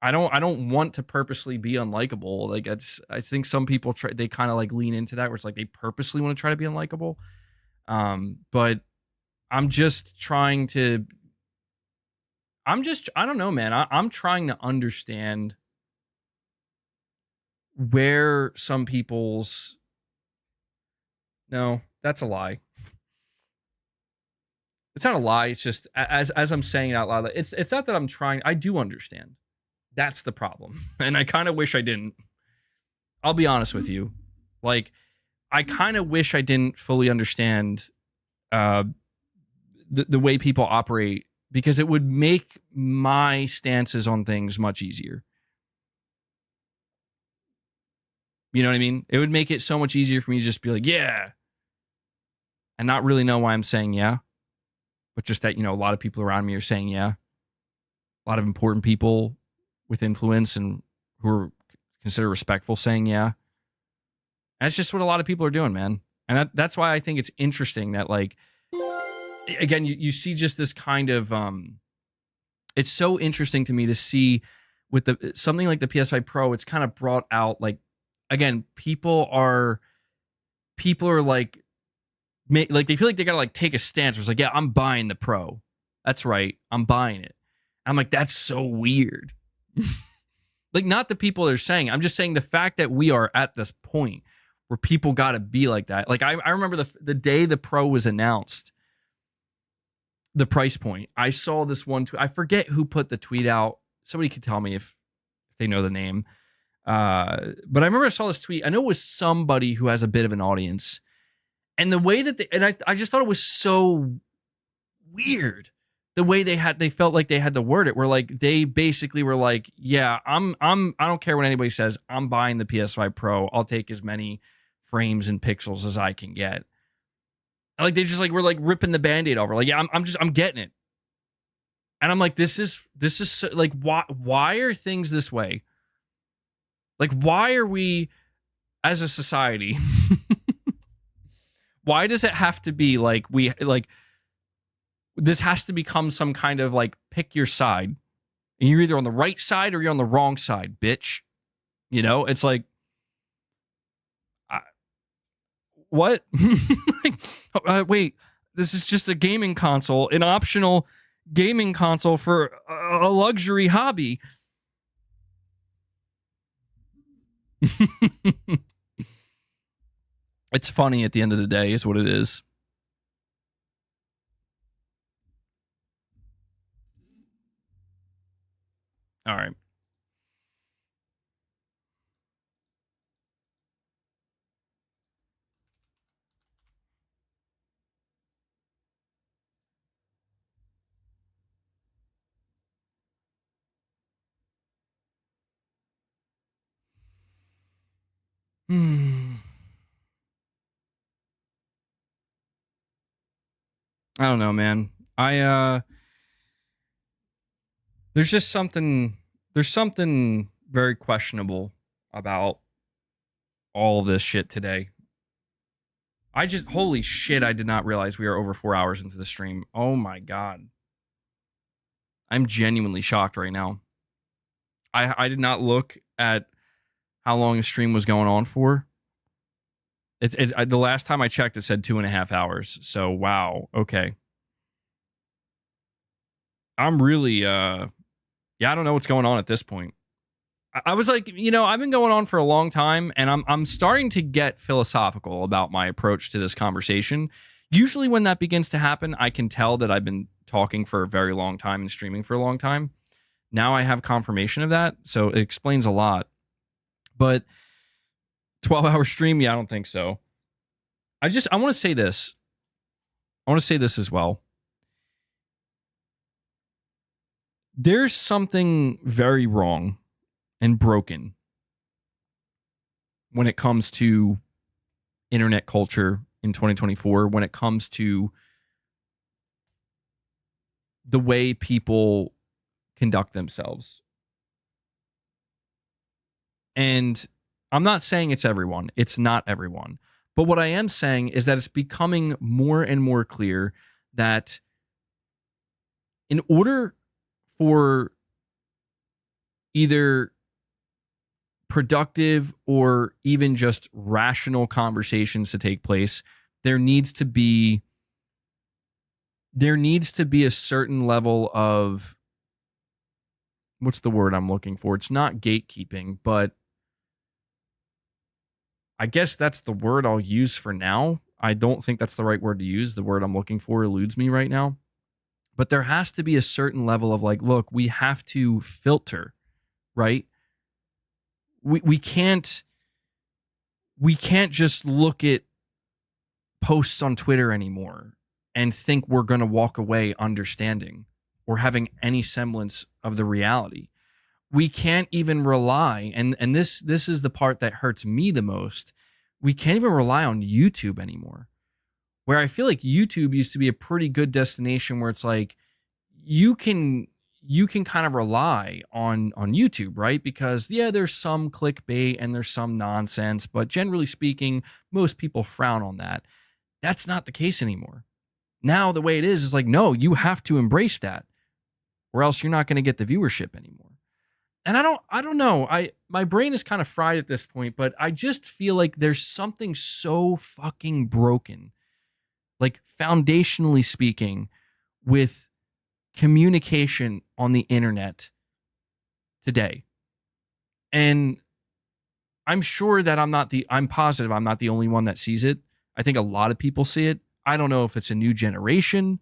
I don't want to purposely be unlikable. Like, I think some people they kind of like lean into that, where it's like they purposely want to try to be unlikable. But I'm just trying to I don't know, man. I'm trying to understand where some people's... No, that's a lie. It's not a lie. It's just, as I'm saying it out loud, it's not that I'm trying. I do understand. That's the problem. And I kind of wish I didn't. I'll be honest with you. Like, I kind of wish I didn't fully understand the way people operate, because it would make my stances on things much easier. You know what I mean? It would make it so much easier for me to just be like, yeah, and not really know why I'm saying yeah, but just that, you know, a lot of people around me are saying yeah. A lot of important people with influence and who are considered respectful saying yeah. That's just what a lot of people are doing, man. And that's why I think it's interesting that, like, again, you see just this kind of, it's so interesting to me to see with something like the PS5 Pro, it's kind of brought out, like, again, people are like they feel like they gotta like take a stance. Where it's like, yeah, I'm buying the Pro. That's right, I'm buying it. I'm like, that's so weird. Like, not the people that are saying. I'm just saying the fact that we are at this point where people gotta be like that. Like, I remember the day the Pro was announced, the price point. I saw this one tweet. I forget who put the tweet out. Somebody could tell me if they know the name. But I remember I saw this tweet. I know it was somebody who has a bit of an audience. And the way that I just thought it was so weird. The way they felt like they had to word it, where like they basically were like, yeah, I don't care what anybody says. I'm buying the PS5 Pro. I'll take as many frames and pixels as I can get. Like, they just like were like ripping the Band-Aid over. Like, yeah, I'm getting it. And I'm like, this is so, like, why are things this way? Like, why are we, as a society, why does it have to be like this has to become some kind of like pick your side, and you're either on the right side or you're on the wrong side, bitch. You know, it's like, what? Wait, this is just a gaming console, an optional gaming console for a luxury hobby. It's funny at the end of the day, is what it is. All right. I don't know, man. There's just something very questionable about all this shit today. Holy shit, I did not realize we are over 4 hours into the stream. Oh my God. I'm genuinely shocked right now. I did not look at how long the stream was going on for. The last time I checked, it said 2.5 hours. So, wow. Okay. I'm really, yeah, I don't know what's going on at this point. I was like, you know, I've been going on for a long time, and I'm starting to get philosophical about my approach to this conversation. Usually when that begins to happen, I can tell that I've been talking for a very long time and streaming for a long time. Now I have confirmation of that, so it explains a lot. But 12-hour stream, yeah, I don't think so. I want to say this. I want to say this as well. There's something very wrong and broken when it comes to internet culture in 2024, when it comes to the way people conduct themselves. And I'm not saying it's everyone. It's not everyone. But what I am saying is that it's becoming more and more clear that in order for either productive or even just rational conversations to take place, there needs to be a certain level of, what's the word I'm looking for? It's not gatekeeping, but I guess that's the word I'll use for now. I don't think that's the right word to use. The word I'm looking for eludes me right now. But there has to be a certain level of like, look, we have to filter, right? We can't just look at posts on Twitter anymore and think we're going to walk away understanding or having any semblance of the reality. We can't even rely, and this is the part that hurts me the most. We can't even rely on YouTube anymore. Where I feel like YouTube used to be a pretty good destination where it's like you can kind of rely on YouTube, right? Because yeah, there's some clickbait and there's some nonsense, but generally speaking, most people frown on that. That's not the case anymore. Now the way it is like, no, you have to embrace that, or else you're not going to get the viewership anymore. And I don't know. My brain is kind of fried at this point, but I just feel like there's something so fucking broken, like foundationally speaking, with communication on the internet today. And I'm sure that I'm positive I'm not the only one that sees it. I think a lot of people see it. I don't know if it's a new generation.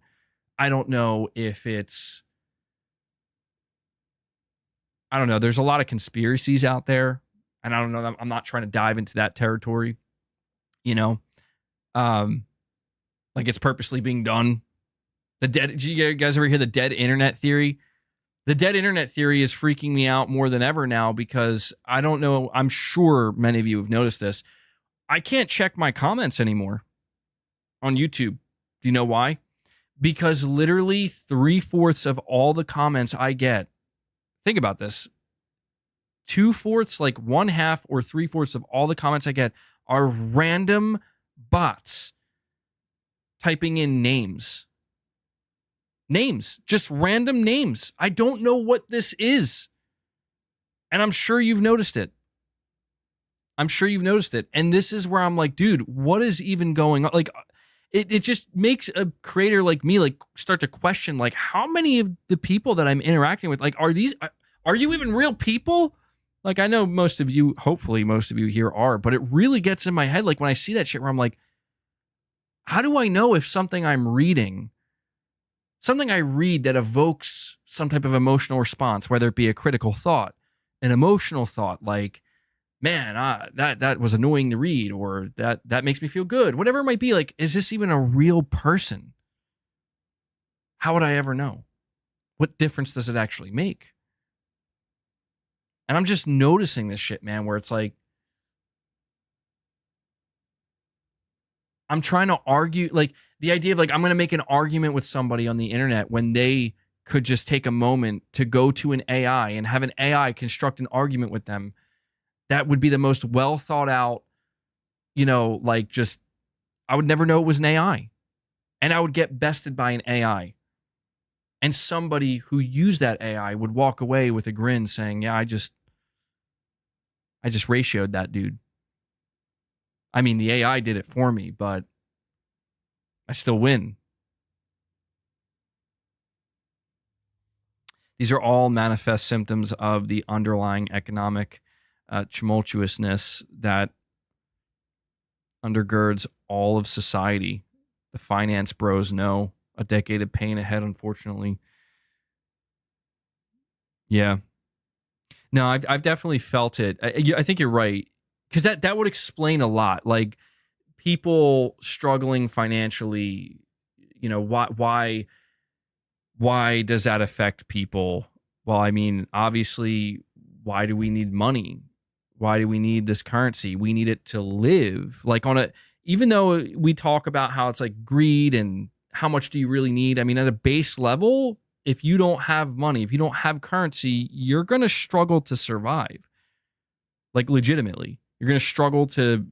I don't know if it's, I don't know. There's a lot of conspiracies out there, and I don't know. I'm not trying to dive into that territory, like it's purposely being done. Did you guys ever hear the dead internet theory? The dead internet theory is freaking me out more than ever now because I don't know. I'm sure many of you have noticed this. I can't check my comments anymore on YouTube. Do you know why? Because literally 3/4 of all the comments I get, think about this, 2/4, like 1/2 or 3/4 of all the comments I get are random bots typing in names. Names, just random names. I don't know what this is. And I'm sure you've noticed it. And this is where I'm like, dude, what is even going on? Like, it just makes a creator like me like start to question like how many of the people that I'm interacting with, like, are you even real people? Like, I know most of you, hopefully most of you here are, but it really gets in my head. Like when I see that shit where I'm like, how do I know if something I read that evokes some type of emotional response, whether it be a critical thought, an emotional thought, like, man, that was annoying to read, or that makes me feel good, whatever it might be, like, is this even a real person? How would I ever know? What difference does it actually make? And I'm just noticing this shit, man, where it's like, I'm trying to argue, like the idea of like, I'm going to make an argument with somebody on the internet when they could just take a moment to go to an AI and have an AI construct an argument with them. That would be the most well thought out, like just, I would never know it was an AI. And I would get bested by an AI. And somebody who used that AI would walk away with a grin saying, yeah, I just ratioed that dude. I mean, the AI did it for me, but I still win. These are all manifest symptoms of the underlying economic tumultuousness that undergirds all of society. The finance bros know a decade of pain ahead, unfortunately. Yeah. No, I've definitely felt it. I think you're right. Because that would explain a lot. Like, people struggling financially, you know, why does that affect people? Well, I mean, obviously, why do we need money? Why do we need this currency? We need it to live. Like even though we talk about how it's like greed and how much do you really need? I mean, at a base level, if you don't have money, if you don't have currency, you're going to struggle to survive. Like legitimately, you're going to struggle to,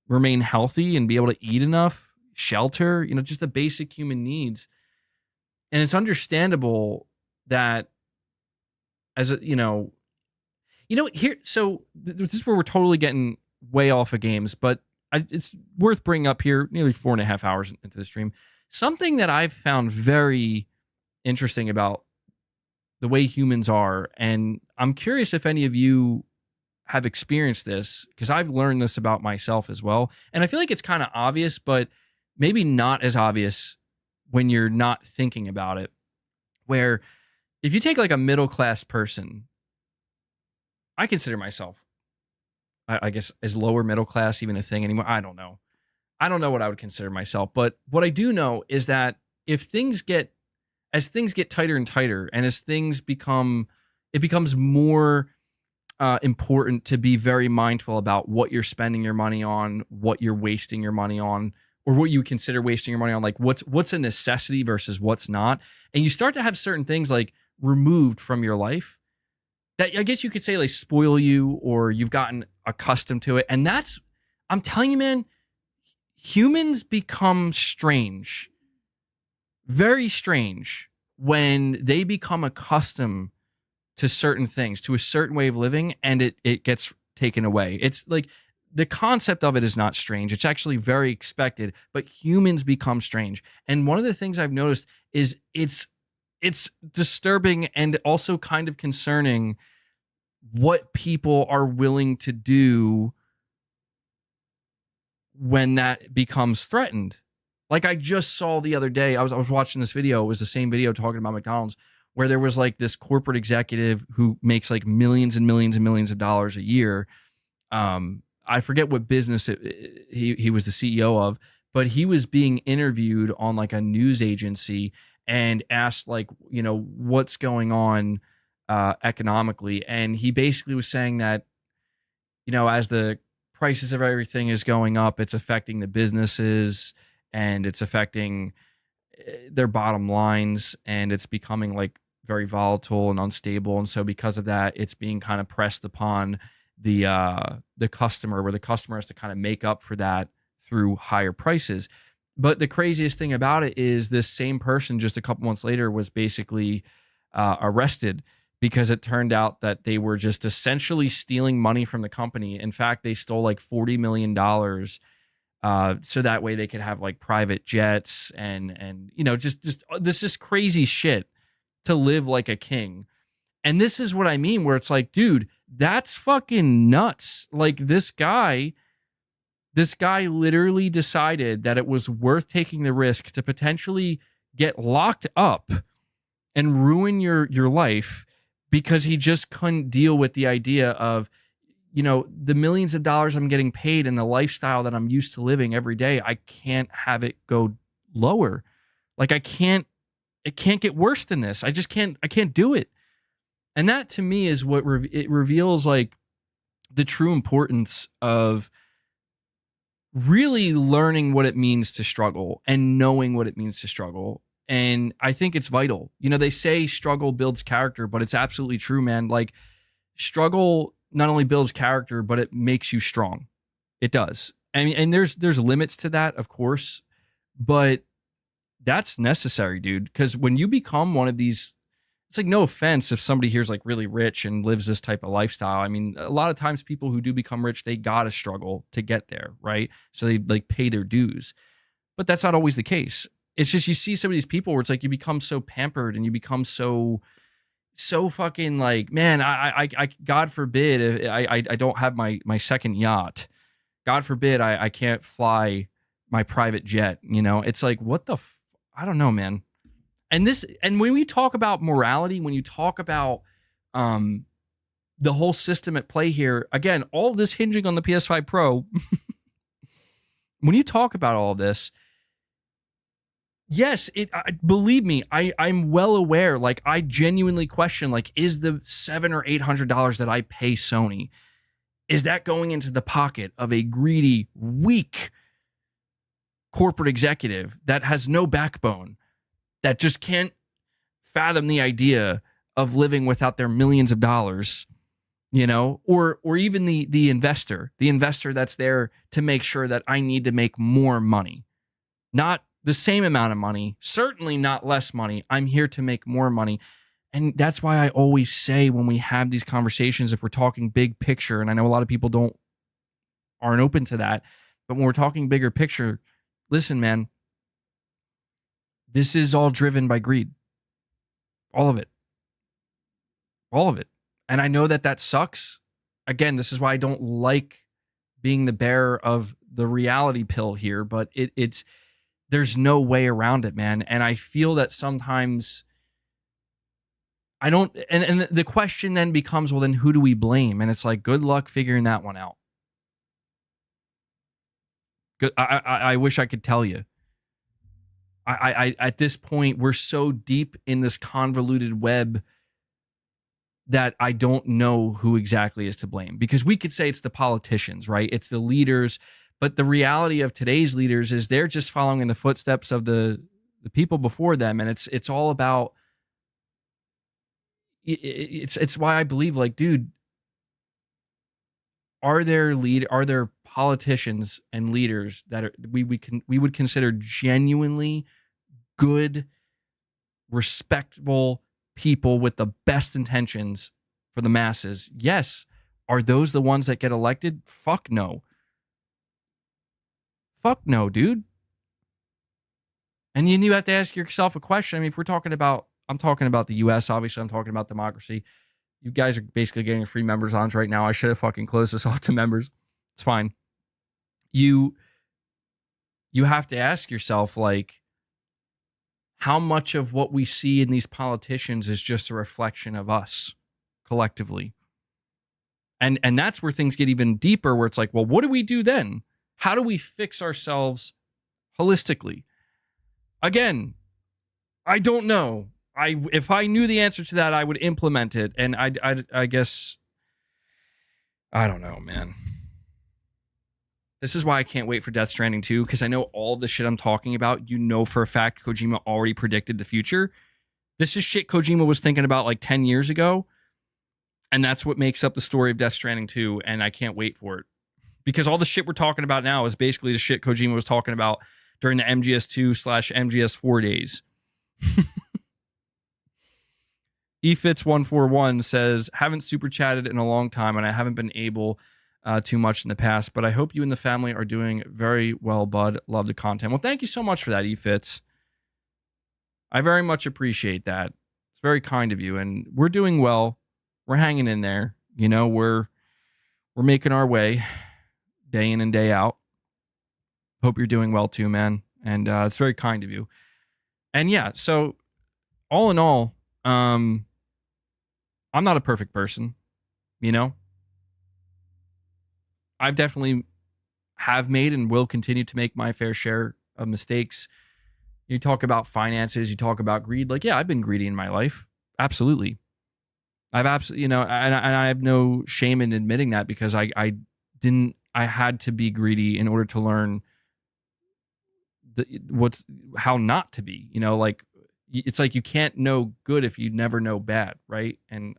remain healthy and be able to eat enough, shelter, just the basic human needs. And it's understandable that as here, so this is where we're totally getting way off of games, but it's worth bringing up here, nearly 4.5 hours into the stream. Something that I've found very interesting about the way humans are, and I'm curious if any of you have experienced this, because I've learned this about myself as well. And I feel like it's kind of obvious, but maybe not as obvious when you're not thinking about it. Where if you take like a middle-class person, I consider myself, I guess, is lower middle class even a thing anymore? I don't know. I don't know what I would consider myself. But what I do know is that as things get tighter and tighter, and as it becomes more important to be very mindful about what you're spending your money on, what you're wasting your money on, or what you consider wasting your money on, like what's a necessity versus what's not. And you start to have certain things like removed from your life that I guess you could say like spoil you, or you've gotten accustomed to it. And I'm telling you, man, humans become strange, very strange, when they become accustomed to certain things, to a certain way of living, and it gets taken away. It's like the concept of it is not strange. It's actually very expected, but humans become strange. And one of the things I've noticed is it's disturbing and also kind of concerning what people are willing to do when that becomes threatened. Like I just saw the other day, I was watching this video. It was the same video talking about McDonald's, where there was like this corporate executive who makes like millions and millions and millions of dollars a year. I forget what business he was the CEO of, but he was being interviewed on like a news agency and asked like, what's going on economically. And he basically was saying that, as the prices of everything is going up, it's affecting the businesses and it's affecting their bottom lines, and it's becoming like very volatile and unstable. And so because of that, it's being kind of pressed upon the customer, where the customer has to kind of make up for that through higher prices. But the craziest thing about it is this same person just a couple months later was basically arrested, because it turned out that they were just essentially stealing money from the company. In fact, they stole like $40 million so that way they could have like private jets and just this crazy shit to live like a king. And this is what I mean, where it's like, dude, that's fucking nuts. Like this guy literally decided that it was worth taking the risk to potentially get locked up and ruin your life, because he just couldn't deal with the idea of, the millions of dollars I'm getting paid and the lifestyle that I'm used to living every day. I can't have it go lower. Like it can't get worse than this. I can't do it. And that to me is what it reveals like the true importance of really learning what it means to struggle and knowing what it means to struggle. And I think it's vital. They say struggle builds character, but it's absolutely true, man. Like struggle not only builds character, but it makes you strong. It does. And there's limits to that, of course, but that's necessary, dude. Because when you become one of these, it's like, no offense if somebody here's like really rich and lives this type of lifestyle. I mean, a lot of times people who do become rich, they gotta struggle to get there, right? So they like pay their dues. But that's not always the case. It's just you see some of these people where it's like you become so pampered and you become so fucking like, man, I God forbid I don't have my second yacht. God forbid I can't fly my private jet. It's like, what the I don't know, man. And when we talk about morality, when you talk about the whole system at play here, again, all of this hinging on the PS5 Pro, when you talk about all of this, yes, believe me, I'm well aware. Like, I genuinely question, like, is the $700 or $800 that I pay Sony, is that going into the pocket of a greedy, weak corporate executive that has no backbone, that just can't fathom the idea of living without their millions of dollars, you know, or even the investor that's there to make sure that I need to make more money, not the same amount of money, certainly not less money. I'm here to make more money. And that's why I always say when we have these conversations, if we're talking big picture, and I know a lot of people aren't open to that, but when we're talking bigger picture, listen, man, this is all driven by greed. All of it. All of it. And I know that sucks. Again, this is why I don't like being the bearer of the reality pill here, but it's there's no way around it, man. And I feel that sometimes I don't, and the question then becomes, well, then who do we blame? And it's like, good luck figuring that one out. Good. I wish I could tell you. I at this point, we're so deep in this convoluted web that I don't know who exactly is to blame, because we could say it's the politicians, right? It's the leaders, but the reality of today's leaders is they're just following in the footsteps of the people before them, and it's all about. It's why I believe, like, dude, are there politicians and leaders that are we would consider genuinely good, respectable people with the best intentions for the masses? Yes. Are those the ones that get elected? Fuck no. Fuck no, dude. And you have to ask yourself a question. I mean, if I'm talking about the US, obviously I'm talking about democracy. You guys are basically getting free members on right now. I should have fucking closed this off to members. It's fine. You have to ask yourself, like, how much of what we see in these politicians is just a reflection of us collectively? And that's where things get even deeper, where it's like, well, what do we do then? How do we fix ourselves holistically? Again, I don't know. If I knew the answer to that, I would implement it. And I guess, I don't know, man. This is why I can't wait for Death Stranding 2, because I know all the shit I'm talking about, you know for a fact Kojima already predicted the future. This is shit Kojima was thinking about like 10 years ago. And that's what makes up the story of Death Stranding 2. And I can't wait for it. Because all the shit we're talking about now is basically the shit Kojima was talking about during the MGS2/MGS4 days. eFits141 says, haven't super chatted in a long time, and I haven't been able too much in the past, but I hope you and the family are doing very well, bud. Love the content. Well, thank you so much for that, eFits. I very much appreciate that. It's very kind of you, and we're doing well. We're hanging in there. You know, we're making our way day in and day out. Hope you're doing well too, man. And it's very kind of you. And yeah, so all in all, I'm not a perfect person, you know? I've definitely have made and will continue to make my fair share of mistakes. You talk about finances, you talk about greed. Like, yeah, I've been greedy in my life. Absolutely. I've absolutely, you know, and I have no shame in admitting that, because I had to be greedy in order to learn how not to be, you know, like, it's like you can't know good if you never know bad, right? And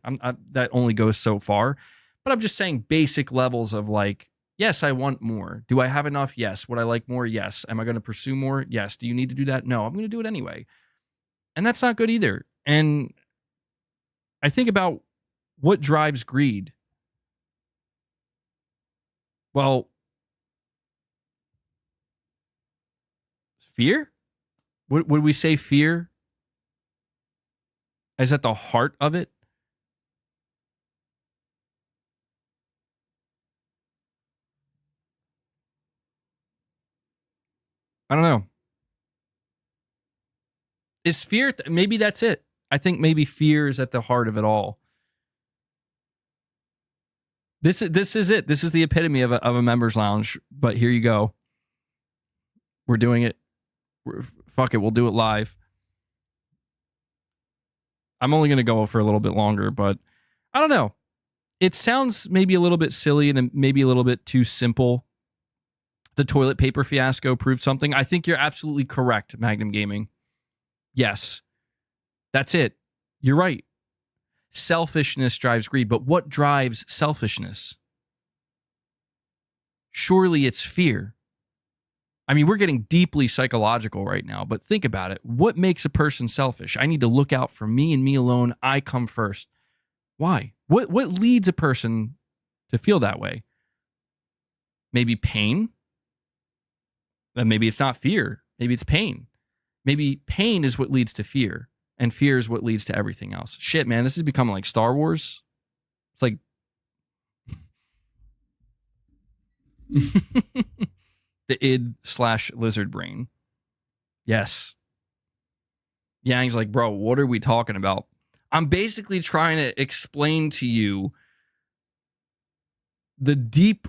that only goes so far. But I'm just saying basic levels of, like, yes, I want more. Do I have enough? Yes. Would I like more? Yes. Am I going to pursue more? Yes. Do you need to do that? No, I'm going to do it anyway. And that's not good either. And I think about what drives greed. Well, fear? Would we say fear is at the heart of it? I don't know. Is fear, maybe that's it. I think maybe fear is at the heart of it all. This is it. This is the epitome of a members lounge. But here you go. We're doing it. Fuck it. We'll do it live. I'm only going to go for a little bit longer, but I don't know. It sounds maybe a little bit silly and maybe a little bit too simple. The toilet paper fiasco proved something. I think you're absolutely correct, Magnum Gaming. Yes. That's it. You're right. Selfishness drives greed, but what drives selfishness? Surely it's fear. I mean, we're getting deeply psychological right now, but think about it. What makes a person selfish? I need to look out for me and me alone. I come first. Why? What leads a person to feel that way? Maybe pain? Then maybe it's not fear. Maybe it's pain. Maybe pain is what leads to fear. And fear is what leads to everything else. Shit, man, this is becoming like Star Wars. It's like the id/lizard brain. Yes. Yang's like, bro, what are we talking about? I'm basically trying to explain to you the deep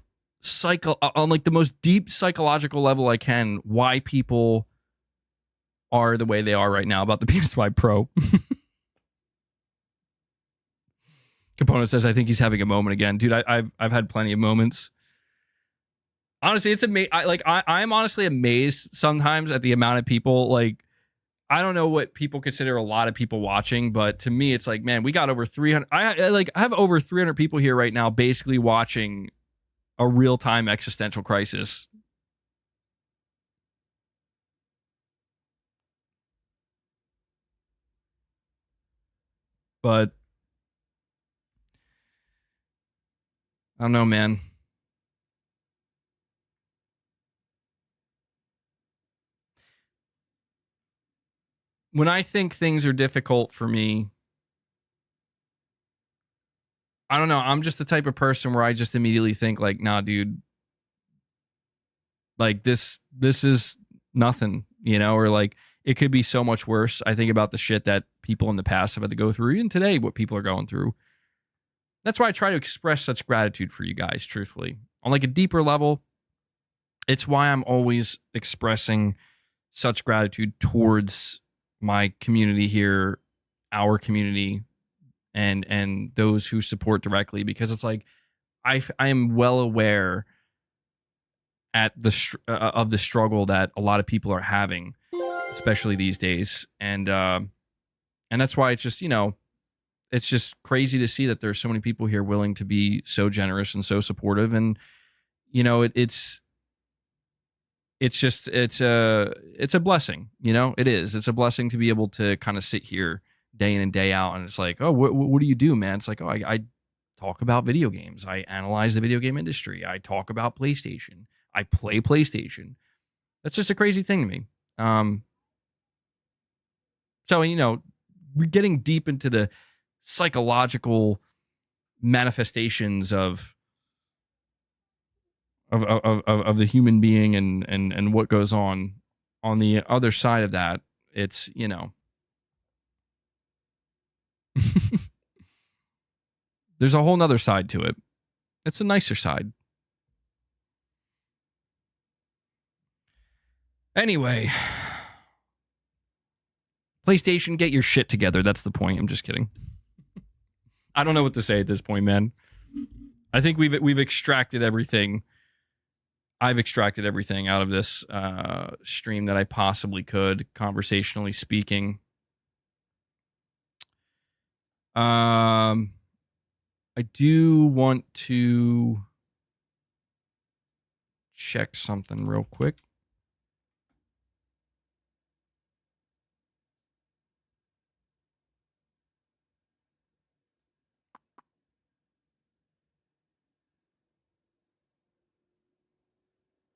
on like the most deep psychological level I can, why people are the way they are right now about the PS5 Pro. Component says, I think he's having a moment again. Dude, I've had plenty of moments. Honestly, it's amazing. I'm honestly amazed sometimes at the amount of people. Like, I don't know what people consider a lot of people watching, but to me, it's like, man, we got over 300. I have over 300 people here right now basically watching a real-time existential crisis. But I don't know, man. When I think things are difficult for me, I don't know. I'm just the type of person where I just immediately think like, nah, dude, like this is nothing, you know, or like it could be so much worse. I think about the shit that people in the past have had to go through, even today, what people are going through. That's why I try to express such gratitude for you guys, truthfully. On like a deeper level, it's why I'm always expressing such gratitude towards my community here, our community, and those who support directly, because it's like I am well aware at of the struggle that a lot of people are having, especially these days, and that's why it's just, you know, it's just crazy to see that there's so many people here willing to be so generous and so supportive, and you know, it's a blessing, you know, it is. It's a blessing to be able to kind of sit here day in and day out, and it's like, oh, what do you do, man? It's like, oh, I talk about video games. I analyze the video game industry. I talk about PlayStation. I play PlayStation. That's just a crazy thing to me. So, you know, we're getting deep into the psychological manifestations of the human being and what goes on the other side of that. It's, you know, there's a whole nother side to it. It's a nicer side. Anyway, PlayStation, get your shit together. That's the point. I'm just kidding. I don't know what to say at this point, man. I think we've extracted everything. I've extracted everything out of this stream that I possibly could, conversationally speaking. I do want to check something real quick.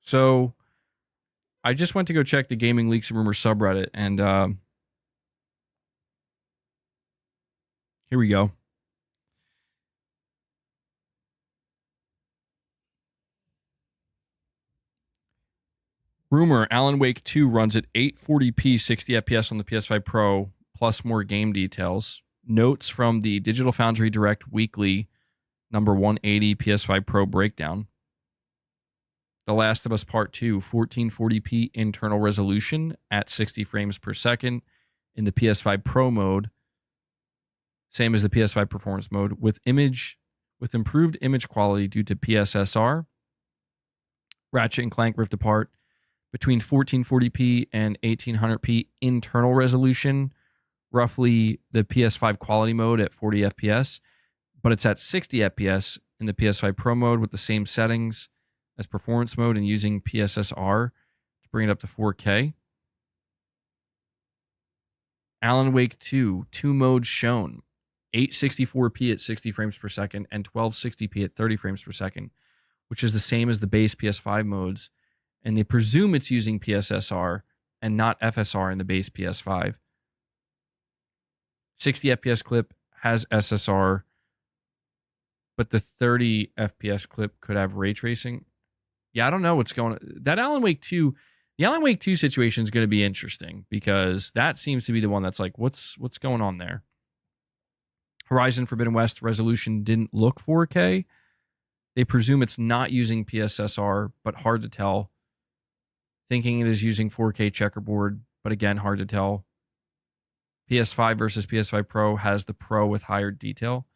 So I just went to go check the Gaming Leaks and Rumors subreddit, and here we go. Rumor, Alan Wake 2 runs at 840p 60 FPS on the PS5 Pro, plus more game details. Notes from the Digital Foundry Direct Weekly number 180 PS5 Pro breakdown. The Last of Us Part 2, 1440p internal resolution at 60 frames per second in the PS5 Pro mode, same as the PS5 performance mode, with improved image quality due to PSSR. Ratchet and Clank Rift Apart, between 1440p and 1800p internal resolution, roughly the PS5 quality mode at 40 FPS, but it's at 60 FPS in the PS5 Pro mode with the same settings as performance mode and using PSSR to bring it up to 4K. Alan Wake 2, two modes shown, 864p at 60 frames per second and 1260p at 30 frames per second, which is the same as the base PS5 modes, and they presume it's using PSSR and not FSR in the base PS5. 60 FPS clip has SSR, but the 30 FPS clip could have ray tracing. Yeah, I don't know what's going on. That Alan Wake 2, the Alan Wake 2 situation is going to be interesting because that seems to be the one that's like, what's going on there? Horizon Forbidden West resolution didn't look 4K. They presume it's not using PSSR, but hard to tell. Thinking it is using 4K checkerboard, but again, hard to tell. PS5 versus PS5 Pro has the Pro with higher detail.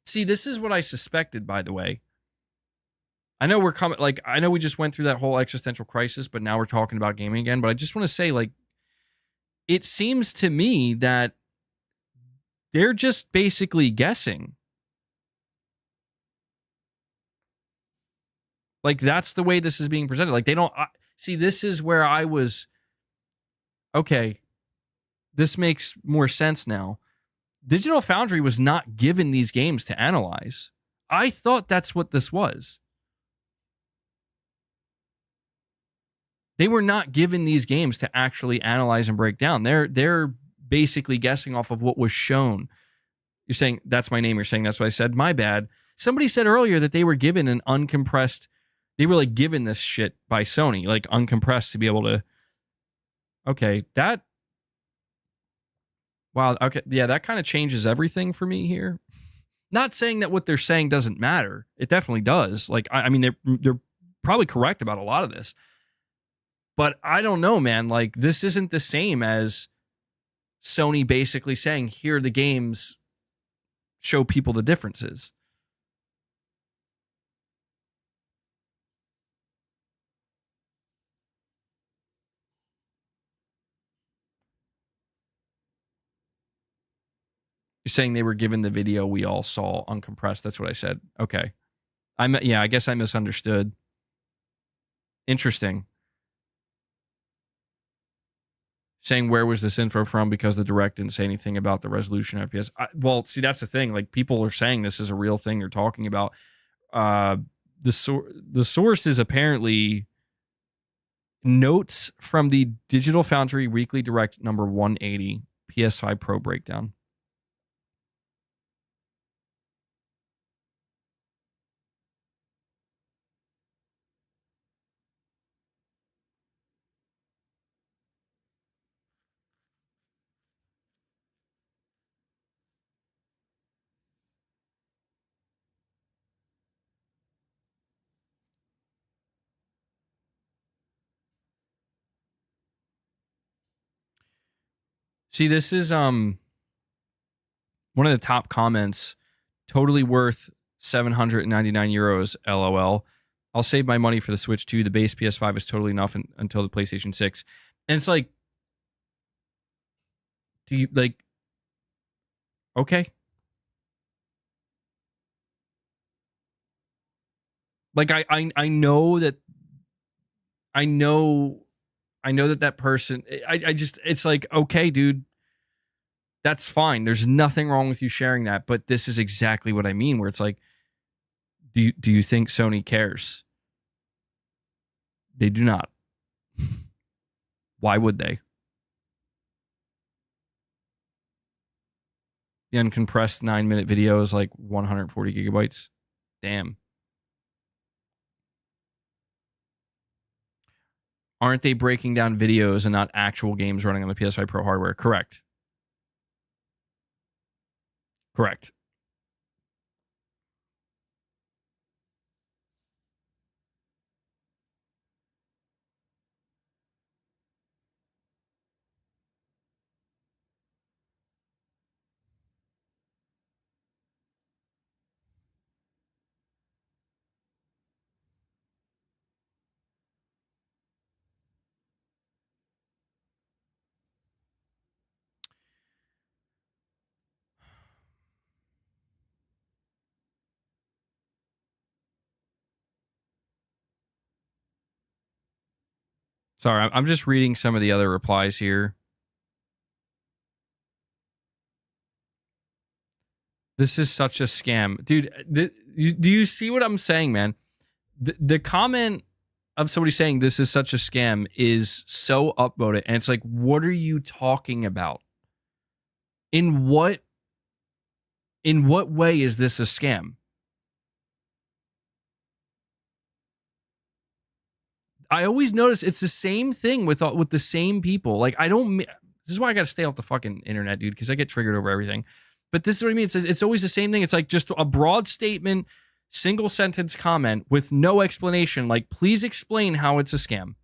See, this is what I suspected, by the way. I know we're coming, like, I know we just went through that whole existential crisis, but now we're talking about gaming again. But I just want to say, like, it seems to me that they're just basically guessing. Like, that's the way this is being presented. Like, they don't see, this is where I was, okay, this makes more sense now. Digital Foundry was not given these games to analyze. I thought that's what this was. They were not given these games to actually analyze and break down. They're basically guessing off of what was shown. You're saying, that's my name. You're saying, that's what I said. My bad. Somebody said earlier that they were given an uncompressed, they were like given this shit by Sony, like uncompressed to be able to, okay, that, wow, okay, yeah, that kind of changes everything for me here. Not saying that what they're saying doesn't matter. It definitely does. Like, I mean, they're probably correct about a lot of this. But I don't know, man. Like, this isn't the same as Sony basically saying, here are the games, show people the differences. You're saying they were given the video we all saw uncompressed. That's what I said. Okay. Yeah, I guess I misunderstood. Interesting. Saying, where was this info from? Because the direct didn't say anything about the resolution FPS. Well, see, that's the thing. Like, people are saying this is a real thing you're talking about. The source is apparently notes from the Digital Foundry Weekly Direct number 180 PS5 Pro breakdown. See, this is one of the top comments. Totally worth 799 euros. LOL. I'll save my money for the Switch 2. The base PS5 is totally enough until the PlayStation 6. And it's like, do you like? Okay. Like, I know that. I know that person. I just, it's like, okay, dude. That's fine. There's nothing wrong with you sharing that, but this is exactly what I mean, where it's like, do you think Sony cares? They do not. Why would they? The uncompressed 9-minute video is like 140 gigabytes. Damn. Aren't they breaking down videos and not actual games running on the PS5 Pro hardware? Correct. Correct. Sorry, I'm just reading some of the other replies here. This is such a scam. Dude, do you see what I'm saying, man? The comment of somebody saying this is such a scam is so upvoted. And it's like, what are you talking about? In what way is this a scam? I always notice it's the same thing with the same people. Like, this is why I got to stay off the fucking internet, dude, because I get triggered over everything. But this is what I mean. It's always the same thing. It's like just a broad statement, single sentence comment with no explanation. Like, please explain how it's a scam.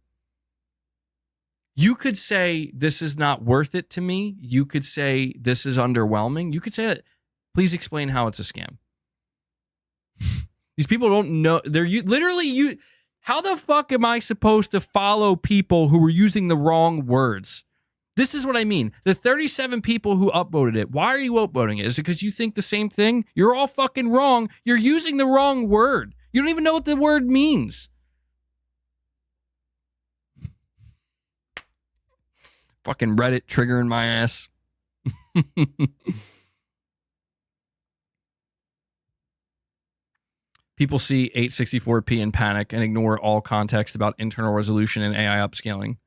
You could say this is not worth it to me. You could say this is underwhelming. You could say that. Please explain how it's a scam. These people don't know. They're literally. How the fuck am I supposed to follow people who were using the wrong words? This is what I mean. The 37 people who upvoted it, why are you upvoting it? Is it because you think the same thing? You're all fucking wrong. You're using the wrong word. You don't even know what the word means. Fucking Reddit triggering my ass. People see 864p and panic and ignore all context about internal resolution and AI upscaling.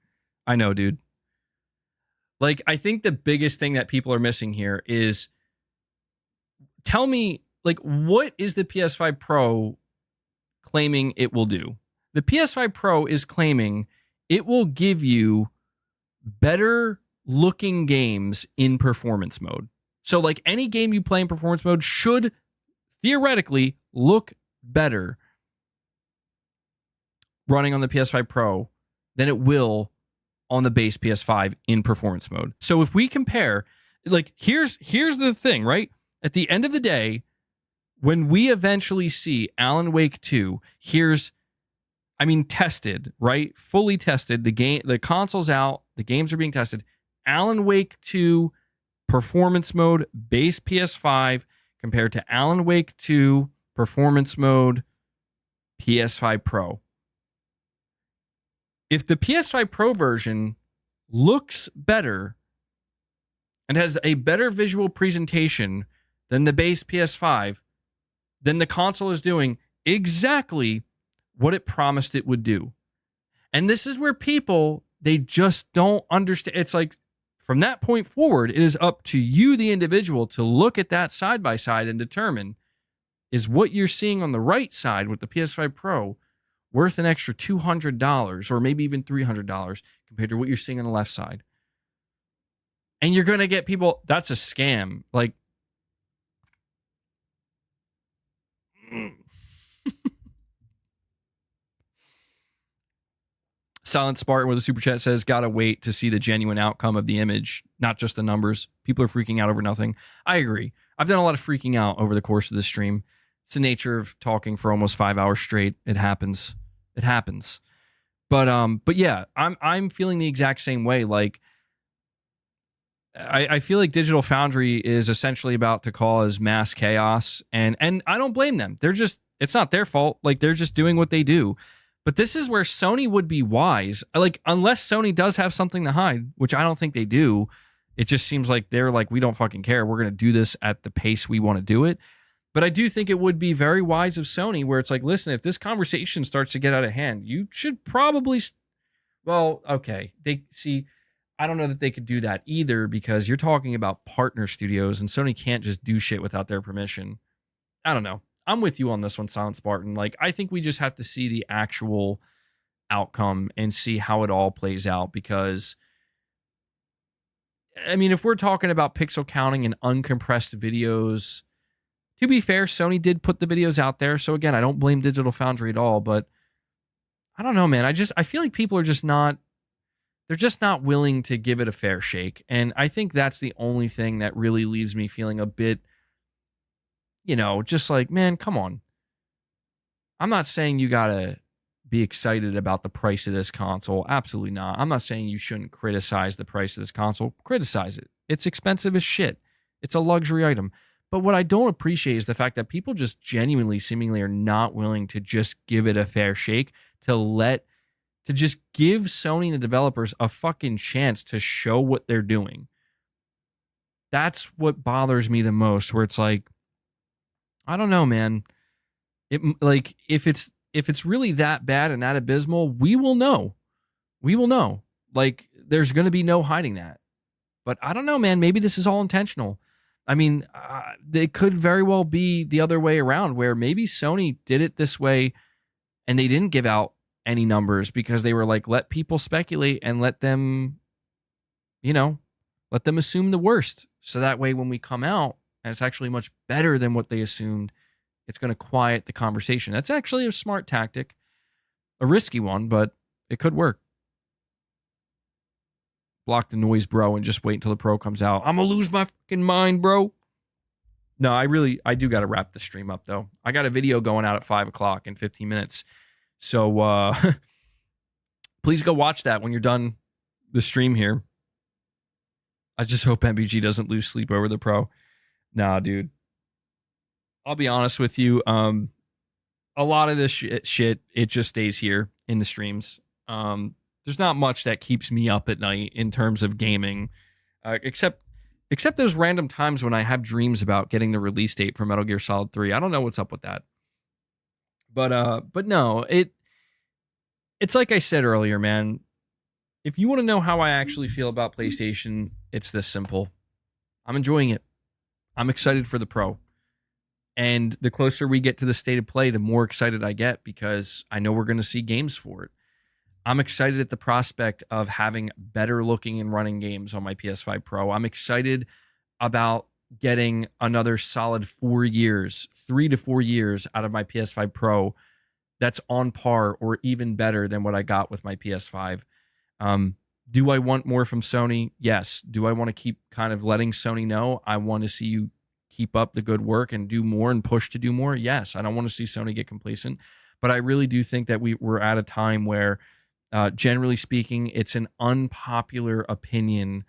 I know, dude. Like, I think the biggest thing that people are missing here is, tell me, like, what is the PS5 Pro claiming it will do? The PS5 Pro is claiming it will give you better looking games in performance mode. So, like, any game you play in performance mode should theoretically look better running on the PS5 Pro than it will on the base PS5 in performance mode. So if we compare, like, here's the thing, right? At the end of the day, when we eventually see Alan Wake 2, tested, right? Fully tested. The console's out, the games are being tested. Alan Wake 2 performance mode, base PS5, compared to Alan Wake 2 performance mode, PS5 Pro. If the PS5 Pro version looks better and has a better visual presentation than the base PS5, then the console is doing exactly what it promised it would do. And this is where people, they just don't understand. It's like, from that point forward, it is up to you, the individual, to look at that side by side and determine, is what you're seeing on the right side with the PS5 Pro worth an extra $200 or maybe even $300 compared to what you're seeing on the left side? And you're going to get people, that's a scam. Like, Silent Spartan with a super chat says, gotta wait to see the genuine outcome of the image, not just the numbers. People are freaking out over nothing. I agree. I've done a lot of freaking out over the course of this stream. It's the nature of talking for almost 5 hours straight. It happens. It happens. But yeah, I'm feeling the exact same way. Like, I feel like Digital Foundry is essentially about to cause mass chaos, and I don't blame them. It's not their fault. Like, they're just doing what they do. But this is where Sony would be wise. Like, unless Sony does have something to hide, which I don't think they do, it just seems like they're like, we don't fucking care. We're going to do this at the pace we want to do it. But I do think it would be very wise of Sony, where it's like, listen, if this conversation starts to get out of hand, you should probably, well, okay. I don't know that they could do that either, because you're talking about partner studios and Sony can't just do shit without their permission. I don't know. I'm with you on this one, Silent Spartan. Like, I think we just have to see the actual outcome and see how it all plays out, because, I mean, if we're talking about pixel counting and uncompressed videos, to be fair, Sony did put the videos out there. So again, I don't blame Digital Foundry at all, but I don't know, man. I feel like people are just not, they're just not willing to give it a fair shake. And I think that's the only thing that really leaves me feeling a bit, just like, man, come on. I'm not saying you got to be excited about the price of this console. Absolutely not. I'm not saying you shouldn't criticize the price of this console. Criticize it. It's expensive as shit. It's a luxury item. But what I don't appreciate is the fact that people just genuinely, seemingly are not willing to just give it a fair shake, to let to just give Sony and the developers a fucking chance to show what they're doing. That's what bothers me the most, where it's like, I don't know, man. It like if it's really that bad and that abysmal, we will know. We will know. Like, there's going to be no hiding that. But I don't know, man. Maybe this is all intentional. I mean, it could very well be the other way around, where maybe Sony did it this way and they didn't give out any numbers because they were like, let people speculate and let them, let them assume the worst. So that way, when we come out and it's actually much better than what they assumed, it's going to quiet the conversation. That's actually a smart tactic, a risky one, but it could work. Block the noise, bro, and just wait until the Pro comes out. I'm going to lose my fucking mind, bro. No, I do got to wrap the stream up, though. I got a video going out at 5 o'clock in 15 minutes. So please go watch that when you're done the stream here. I just hope MBG doesn't lose sleep over the Pro. Nah, dude. I'll be honest with you. A lot of this shit, it just stays here in the streams. There's not much that keeps me up at night in terms of gaming, except those random times when I have dreams about getting the release date for Metal Gear Solid 3. I don't know what's up with that. But no, it's like I said earlier, man. If you want to know how I actually feel about PlayStation, it's this simple. I'm enjoying it. I'm excited for the Pro. And the closer we get to the state of play, the more excited I get because I know we're going to see games for it. I'm excited at the prospect of having better looking and running games on my PS5 Pro. I'm excited about getting another solid 4 years, 3 to 4 years out of my PS5 Pro that's on par or even better than what I got with my PS5. Do I want more from Sony? Yes. Do I want to keep kind of letting Sony know I want to see you keep up the good work and do more and push to do more? Yes. I don't want to see Sony get complacent, but I really do think that we're at a time where generally speaking, it's an unpopular opinion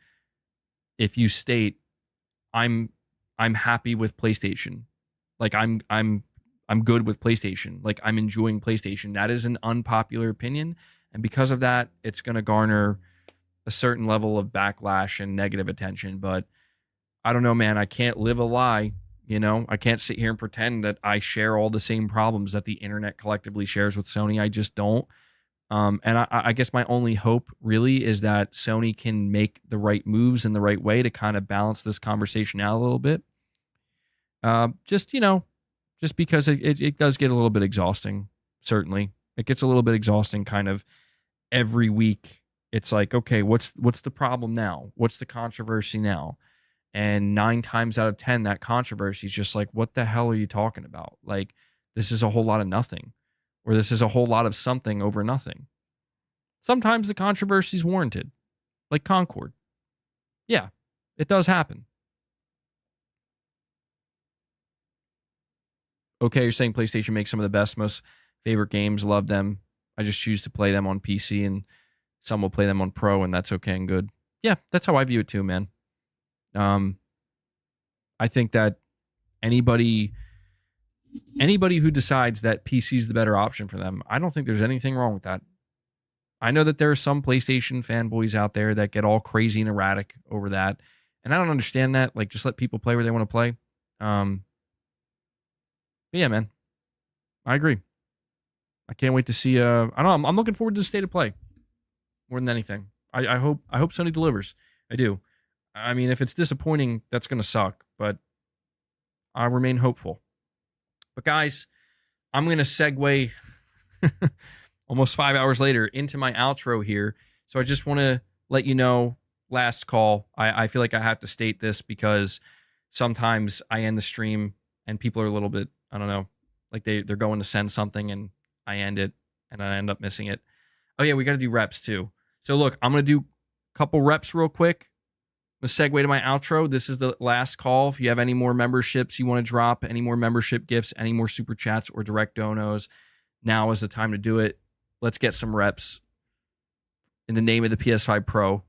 if you state I'm happy with PlayStation. Like I'm good with PlayStation. Like I'm enjoying PlayStation. That is an unpopular opinion, and because of that, it's going to garner a certain level of backlash and negative attention. But I don't know, man. I can't live a lie. I can't sit here and pretend that I share all the same problems that the internet collectively shares with Sony. I just don't. And I guess my only hope really is that Sony can make the right moves in the right way to kind of balance this conversation out a little bit. Just because it does get a little bit exhausting, certainly. It gets a little bit exhausting kind of every week. It's like, okay, what's the problem now? What's the controversy now? And 9 times out of 10, that controversy is just like, what the hell are you talking about? Like, this is a whole lot of nothing. Or this is a whole lot of something over nothing. Sometimes the controversy is warranted, like Concord. Yeah, it does happen. Okay, you're saying PlayStation makes some of the best, most favorite games, love them. I just choose to play them on PC, and some will play them on Pro, and that's okay and good. Yeah, that's how I view it too, man. I think that anybody who decides that PC is the better option for them, I don't think there's anything wrong with that. I know that there are some PlayStation fanboys out there that get all crazy and erratic over that, and I don't understand that. Like, just let people play where they want to play. But yeah, man, I agree. I can't wait to see. I don't know. I'm looking forward to the state of play more than anything. I hope Sony delivers. I do. I mean, if it's disappointing, that's going to suck, but I remain hopeful. But guys, I'm going to segue almost 5 hours later into my outro here. So I just want to let you know, last call. I feel like I have to state this because sometimes I end the stream and people are a little bit, I don't know, like they're going to send something and I end it and I end up missing it. Oh yeah, we got to do reps too. So look, I'm going to do a couple reps real quick. I'm going to segue to my outro. This is the last call. If you have any more memberships you want to drop, any more membership gifts, any more super chats or direct donos, now is the time to do it. Let's get some reps in the name of the PS5 Pro.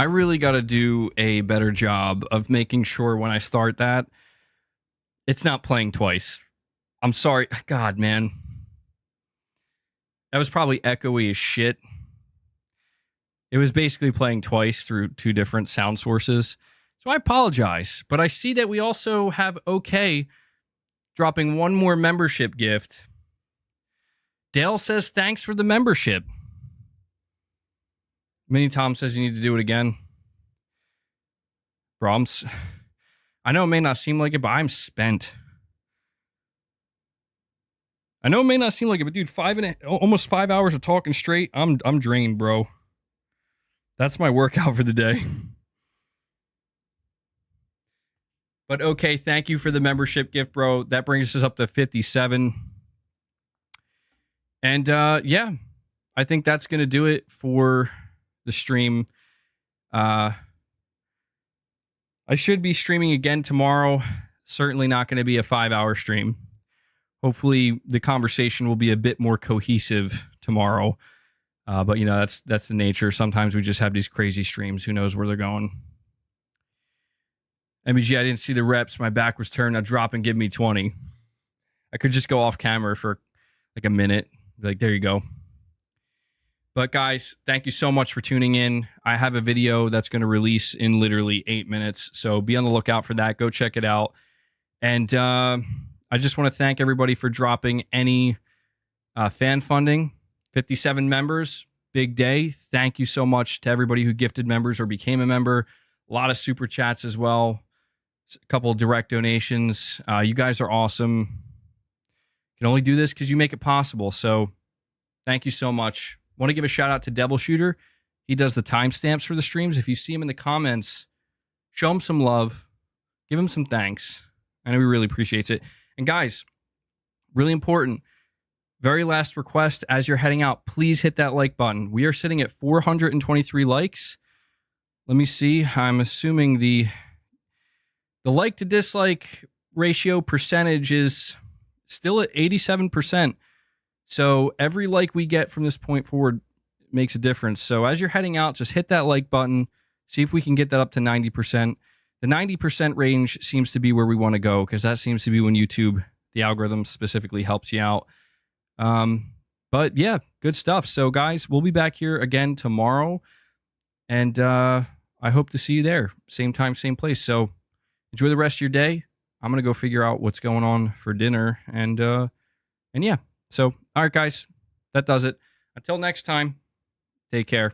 I really got to do a better job of making sure when I start that, it's not playing twice. I'm sorry. God, man. That was probably echoey as shit. It was basically playing twice through 2 different sound sources. So I apologize. But I see that we also have OK dropping 1 more membership gift. Dale says, thanks for the membership. Mini Tom says you need to do it again. Bro, I know it may not seem like it, but I'm spent. I know it may not seem like it, but dude, almost 5 hours of talking straight. I'm drained, bro. That's my workout for the day. But okay, thank you for the membership gift, bro. That brings us up to 57. And yeah, I think that's going to do it for the stream. I should be streaming again tomorrow. Certainly not going to be a 5-hour stream. Hopefully the conversation will be a bit more cohesive tomorrow. But you know, that's the nature. Sometimes we just have these crazy streams. Who knows where they're going? MBG, I didn't see the reps. My back was turned. Now drop and give me 20. I could just go off camera for like a minute. Like, there you go. But guys, thank you so much for tuning in. I have a video that's going to release in literally 8 minutes. So be on the lookout for that. Go check it out. And I just want to thank everybody for dropping any fan funding. 57 members, big day. Thank you so much to everybody who gifted members or became a member. A lot of super chats as well. A couple of direct donations. You guys are awesome. Can only do this because you make it possible. So thank you so much. Want to give a shout out to Devil Shooter. He does the timestamps for the streams. If you see him in the comments, show him some love. Give him some thanks. I know he really appreciates it. And guys, really important, very last request as you're heading out, please hit that like button. We are sitting at 423 likes. Let me see. I'm assuming the like to dislike ratio percentage is still at 87%. So every like we get from this point forward makes a difference. So as you're heading out, just hit that like button. See if we can get that up to 90%. The 90% range seems to be where we want to go because that seems to be when YouTube, the algorithm specifically, helps you out. But yeah, good stuff. So guys, we'll be back here again tomorrow. And I hope to see you there. Same time, same place. So enjoy the rest of your day. I'm going to go figure out what's going on for dinner. And yeah. So, all right, guys, that does it. Until next time, take care.